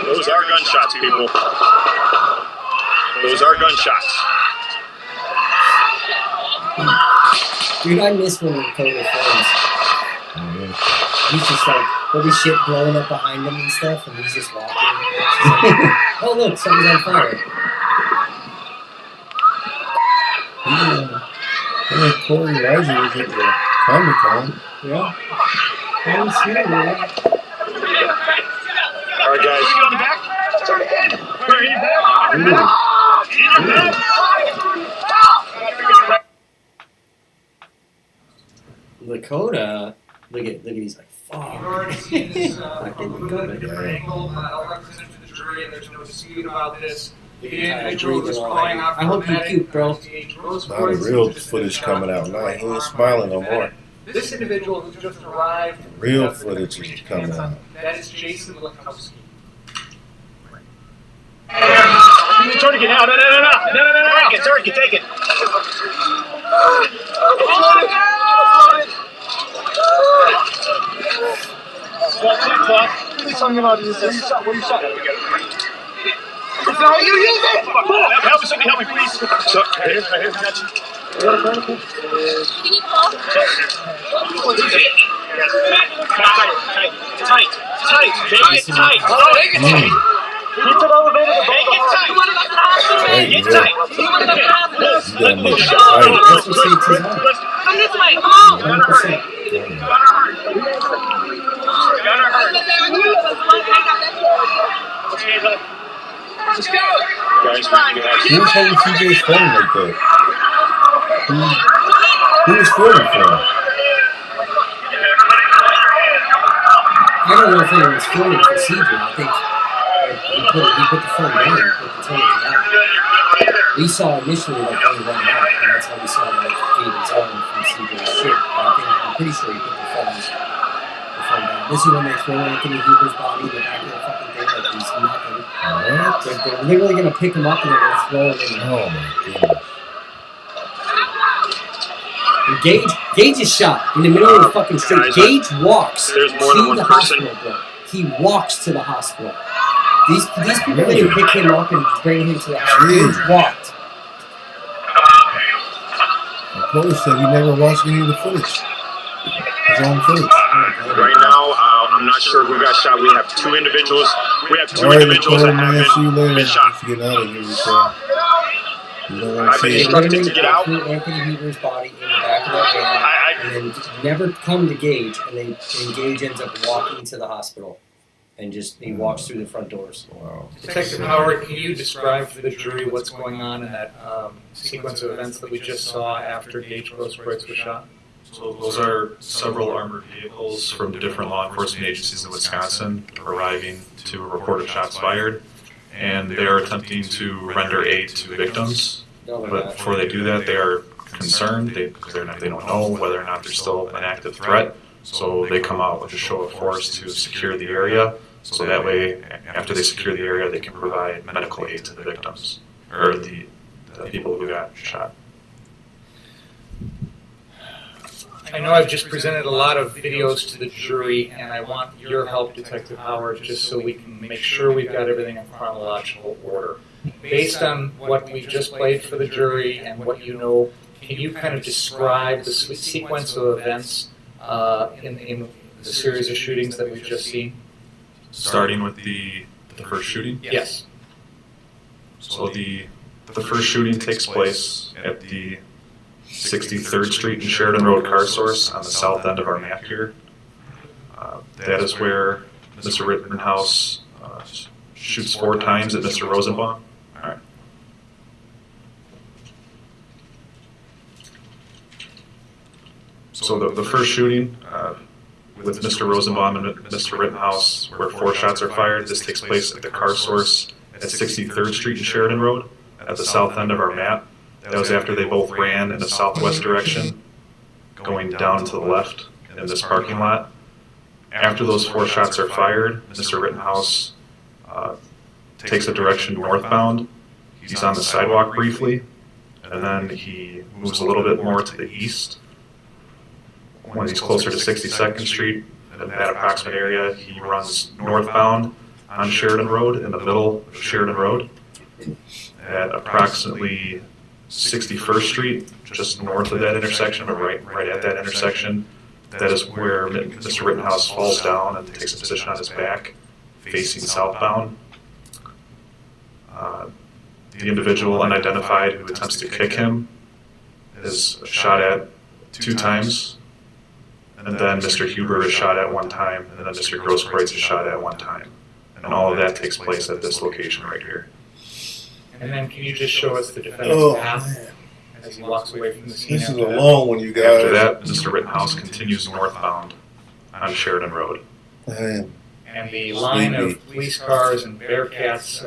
Those are gunshots, people. Those are gunshots. Dude, I miss when we Coda films. He's just like, there'll be shit blowing up behind him and stuff, and he's just walking. Oh, look, something's on fire. Yeah, Corey Reiser was at the Comic-Con. Yeah. I didn't see it, man. All right, guys. Lakota, look at he's like, fuck. You've already seen this from a different angle. I'll represent to the jury, and there's no dispute about this. The individual who's calling out I hope you puke, bro. Not a real footage coming out now. He ain't smiling no more. This individual who's just arrived. Real footage is coming out. That is Jason Glowicki. Tourniquet now. No. Tourniquet, take it. Tell me about this. What are you shot at? No, you use it! Help me, somebody help me, please. So, here, got you. Can you call? Tight. Make it tight. Keep it elevated. Hey, get tight. You want to go to the hospital? Hey, Get yeah. tight. You want to go to the hospital? You gotta make it Come tight. on. Come this way. Come on. Gonna hurt. Gonna hurt. Let's go. Who was holding TJ's phone like that? Who was filming for him? I don't know if anyone was filming for CJ. I think he put the phone down and put the phone down. We saw initially like when he went out, and that's how we saw like David's arm from CJ's shit. I'm pretty sure he put the phone down. This is when they throw Anthony Huber's body in the back of the fucking thing like he's nothing. What? They're literally gonna pick him up and they're gonna throw him in there. Oh my goodness. And Gage is shot in the middle of the fucking street. Gage walks to the hospital, bro. He walks to the hospital. These people didn't pick him up and bring him to the hospital. Gage walked. The coach said he never watched any of the footage. His own footage. Right now, I'm not sure who got shot. We have two individuals. We have two All right, individuals that have see you later. been shot. Get out of here, so. You don't want I've to been see it. instructed to get out. Threw Anthony Huber's body in the back of that van, and then never come to Gage, and then Gage ends up walking to the hospital, and just he walks through the front doors. Wow. Detective Howard, can you describe for the jury what's going on in that sequence of events that we just saw after Gage Grosskreutz was shot? So those are several armored vehicles from different law enforcement agencies in Wisconsin arriving to report of shots fired, and they are attempting to render aid to victims. But before they do that, they are concerned. They don't know whether or not there's still an active threat, so they come out with a show of force to secure the area. So that way, after they secure the area, they can provide medical aid to the victims or the people who got shot. I know I've just presented a lot of videos to the jury, and I want your help, Detective Howard, just so we can make sure we've got everything in chronological order. Based on what we just played for the jury and what you know, can you kind of describe the sequence of events in the series of shootings that we've just seen? Starting with the first shooting? Yes. So the first shooting takes place at the 63rd Street and Sheridan Road car source on the south end of our map here. That is where Mr. Rittenhouse shoots 4 times at Mr. Rosenbaum. All right. So the first shooting with Mr. Rosenbaum and Mr. Rittenhouse, where 4 shots are fired, this takes place at the car source at 63rd Street and Sheridan Road at the south end of our map. That was after they both ran in the southwest direction, going down to the left in this parking lot. After those 4 shots are fired, Mr. Rittenhouse takes a direction northbound. He's on the sidewalk briefly, and then he moves a little bit more to the east. When he's closer to 62nd Street, in that approximate area, he runs northbound on Sheridan Road, in the middle of Sheridan Road, at approximately 61st Street, just north of that intersection, but right at that intersection. That is where Mr. Rittenhouse falls down and takes a position on his back, facing southbound. The individual unidentified who attempts to kick him is shot at 2 times, and then Mr. Huber is shot at 1 time, and then Mr. Grosskreutz is shot at 1 time. And all of that takes place at this location right here. And then can you just show us the defendant's path as he walks away from the scene? This is a long one, you guys. After that, Mr. Rittenhouse continues northbound on Sheridan Road. And the line of police cars and Bearcats,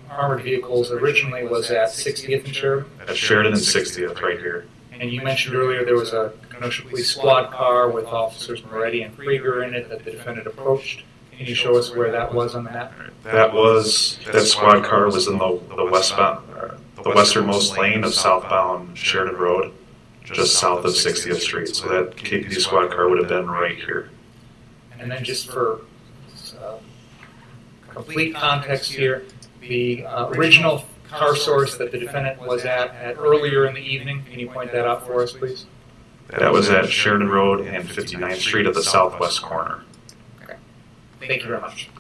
armored vehicles, originally was at 60th and Sheridan? At Sheridan and 60th, right here. And you mentioned earlier there was a Kenosha Police squad car with officers Moretti and Krieger in it that the defendant approached. Can you show us where that was on the map? That squad car was in the westernmost lane of southbound Sheridan Road, just south of 60th Street. So that KPD squad car would have been right here. And then just for complete context here, the original car source that the defendant was at earlier in the evening, can you point that out for us, please? That was at Sheridan Road and 59th Street at the southwest corner. Okay. Thank you very much.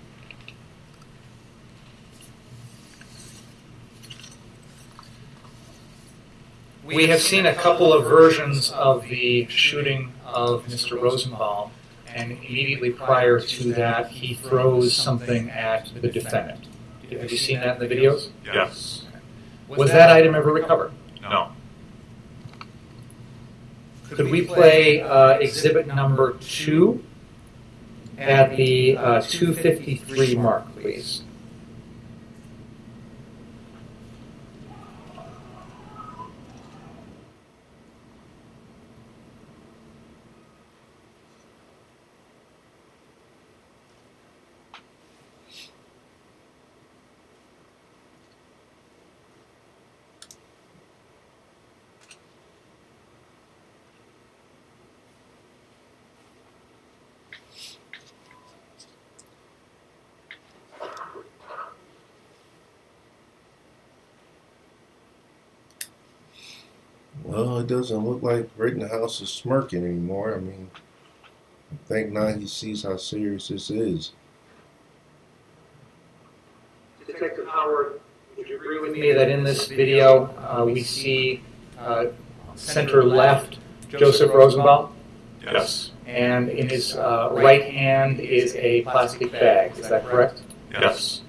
We have seen a couple of versions of the shooting of Mr. Rosenbaum, and immediately prior to that, he throws something at the defendant. Have you seen that in the videos? Yes. Was that item ever recovered? No. Could we play exhibit number 2 at the 2:53 mark, please? Well, it doesn't look like Rittenhouse is smirking anymore. I mean, I think now he sees how serious this is. Detective Howard, would you agree with me that in this video we see center left Joseph Rosenbaum? Yes. And in his right hand is a plastic bag. Is that correct? Yes.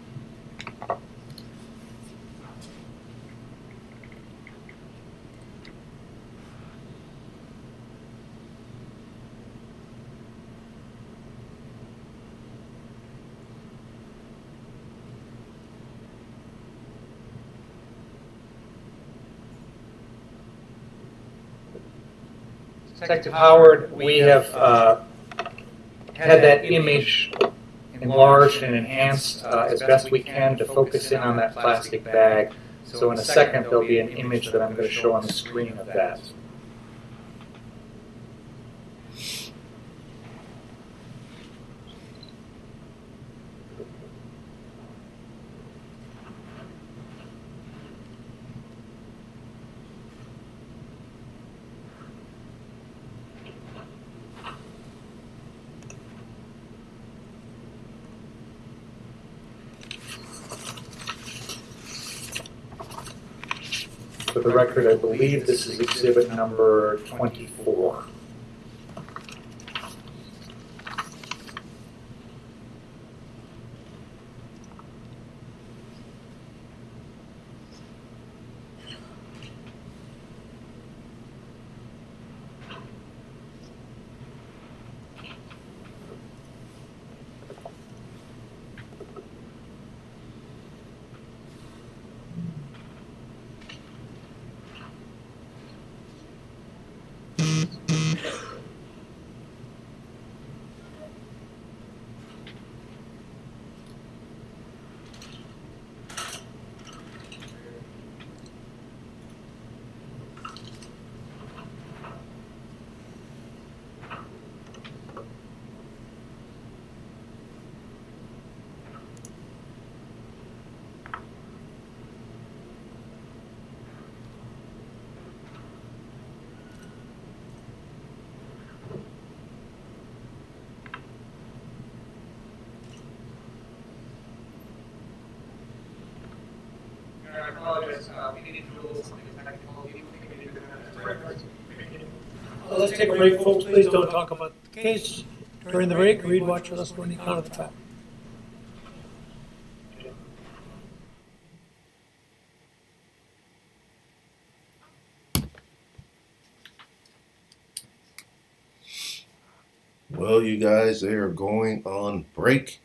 Detective Howard, we have had that image enlarged and enhanced as best we can to focus in on that plastic bag. So in a second, there'll be an image that I'm going to show on the screen of that. For the record, I believe this is exhibit number 24. I apologize. We need to do a little something technical. Let's take a break, folks. Please don't talk about the case during the break. Read, watch, or listen to any count of the fact. Well, you guys, they are going on break.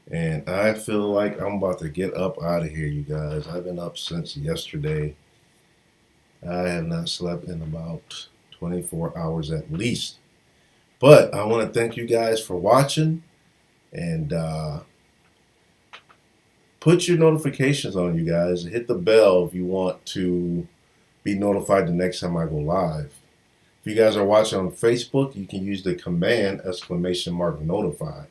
And I feel like I'm about to get up out of here, you guys. I've been up since yesterday. I have not slept in about 24 hours at least. But I want to thank you guys for watching. And put your notifications on, you guys. Hit the bell if you want to be notified the next time I go live. If you guys are watching on Facebook, you can use the command !notify.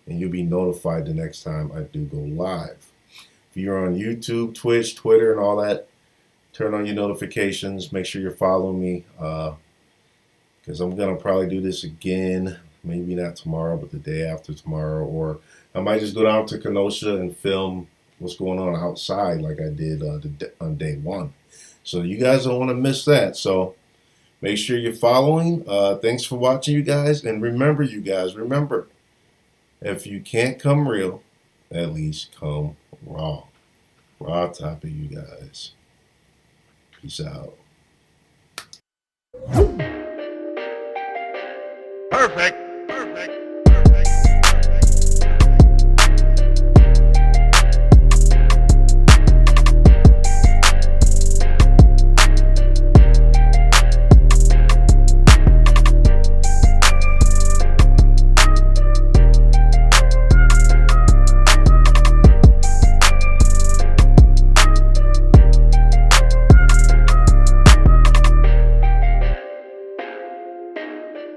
And you'll be notified the next time I do go live. If you're on YouTube, Twitch, Twitter, and all that, turn on your notifications. Make sure you're following me, because I'm going to probably do this again. Maybe not tomorrow, but the day after tomorrow. Or I might just go down to Kenosha and film what's going on outside like I did on day one. So you guys don't want to miss that. So make sure you're following. Thanks for watching, you guys. And remember, you guys, remember, if you can't come real, at least come raw. Raw top of you guys. Peace out. Perfect.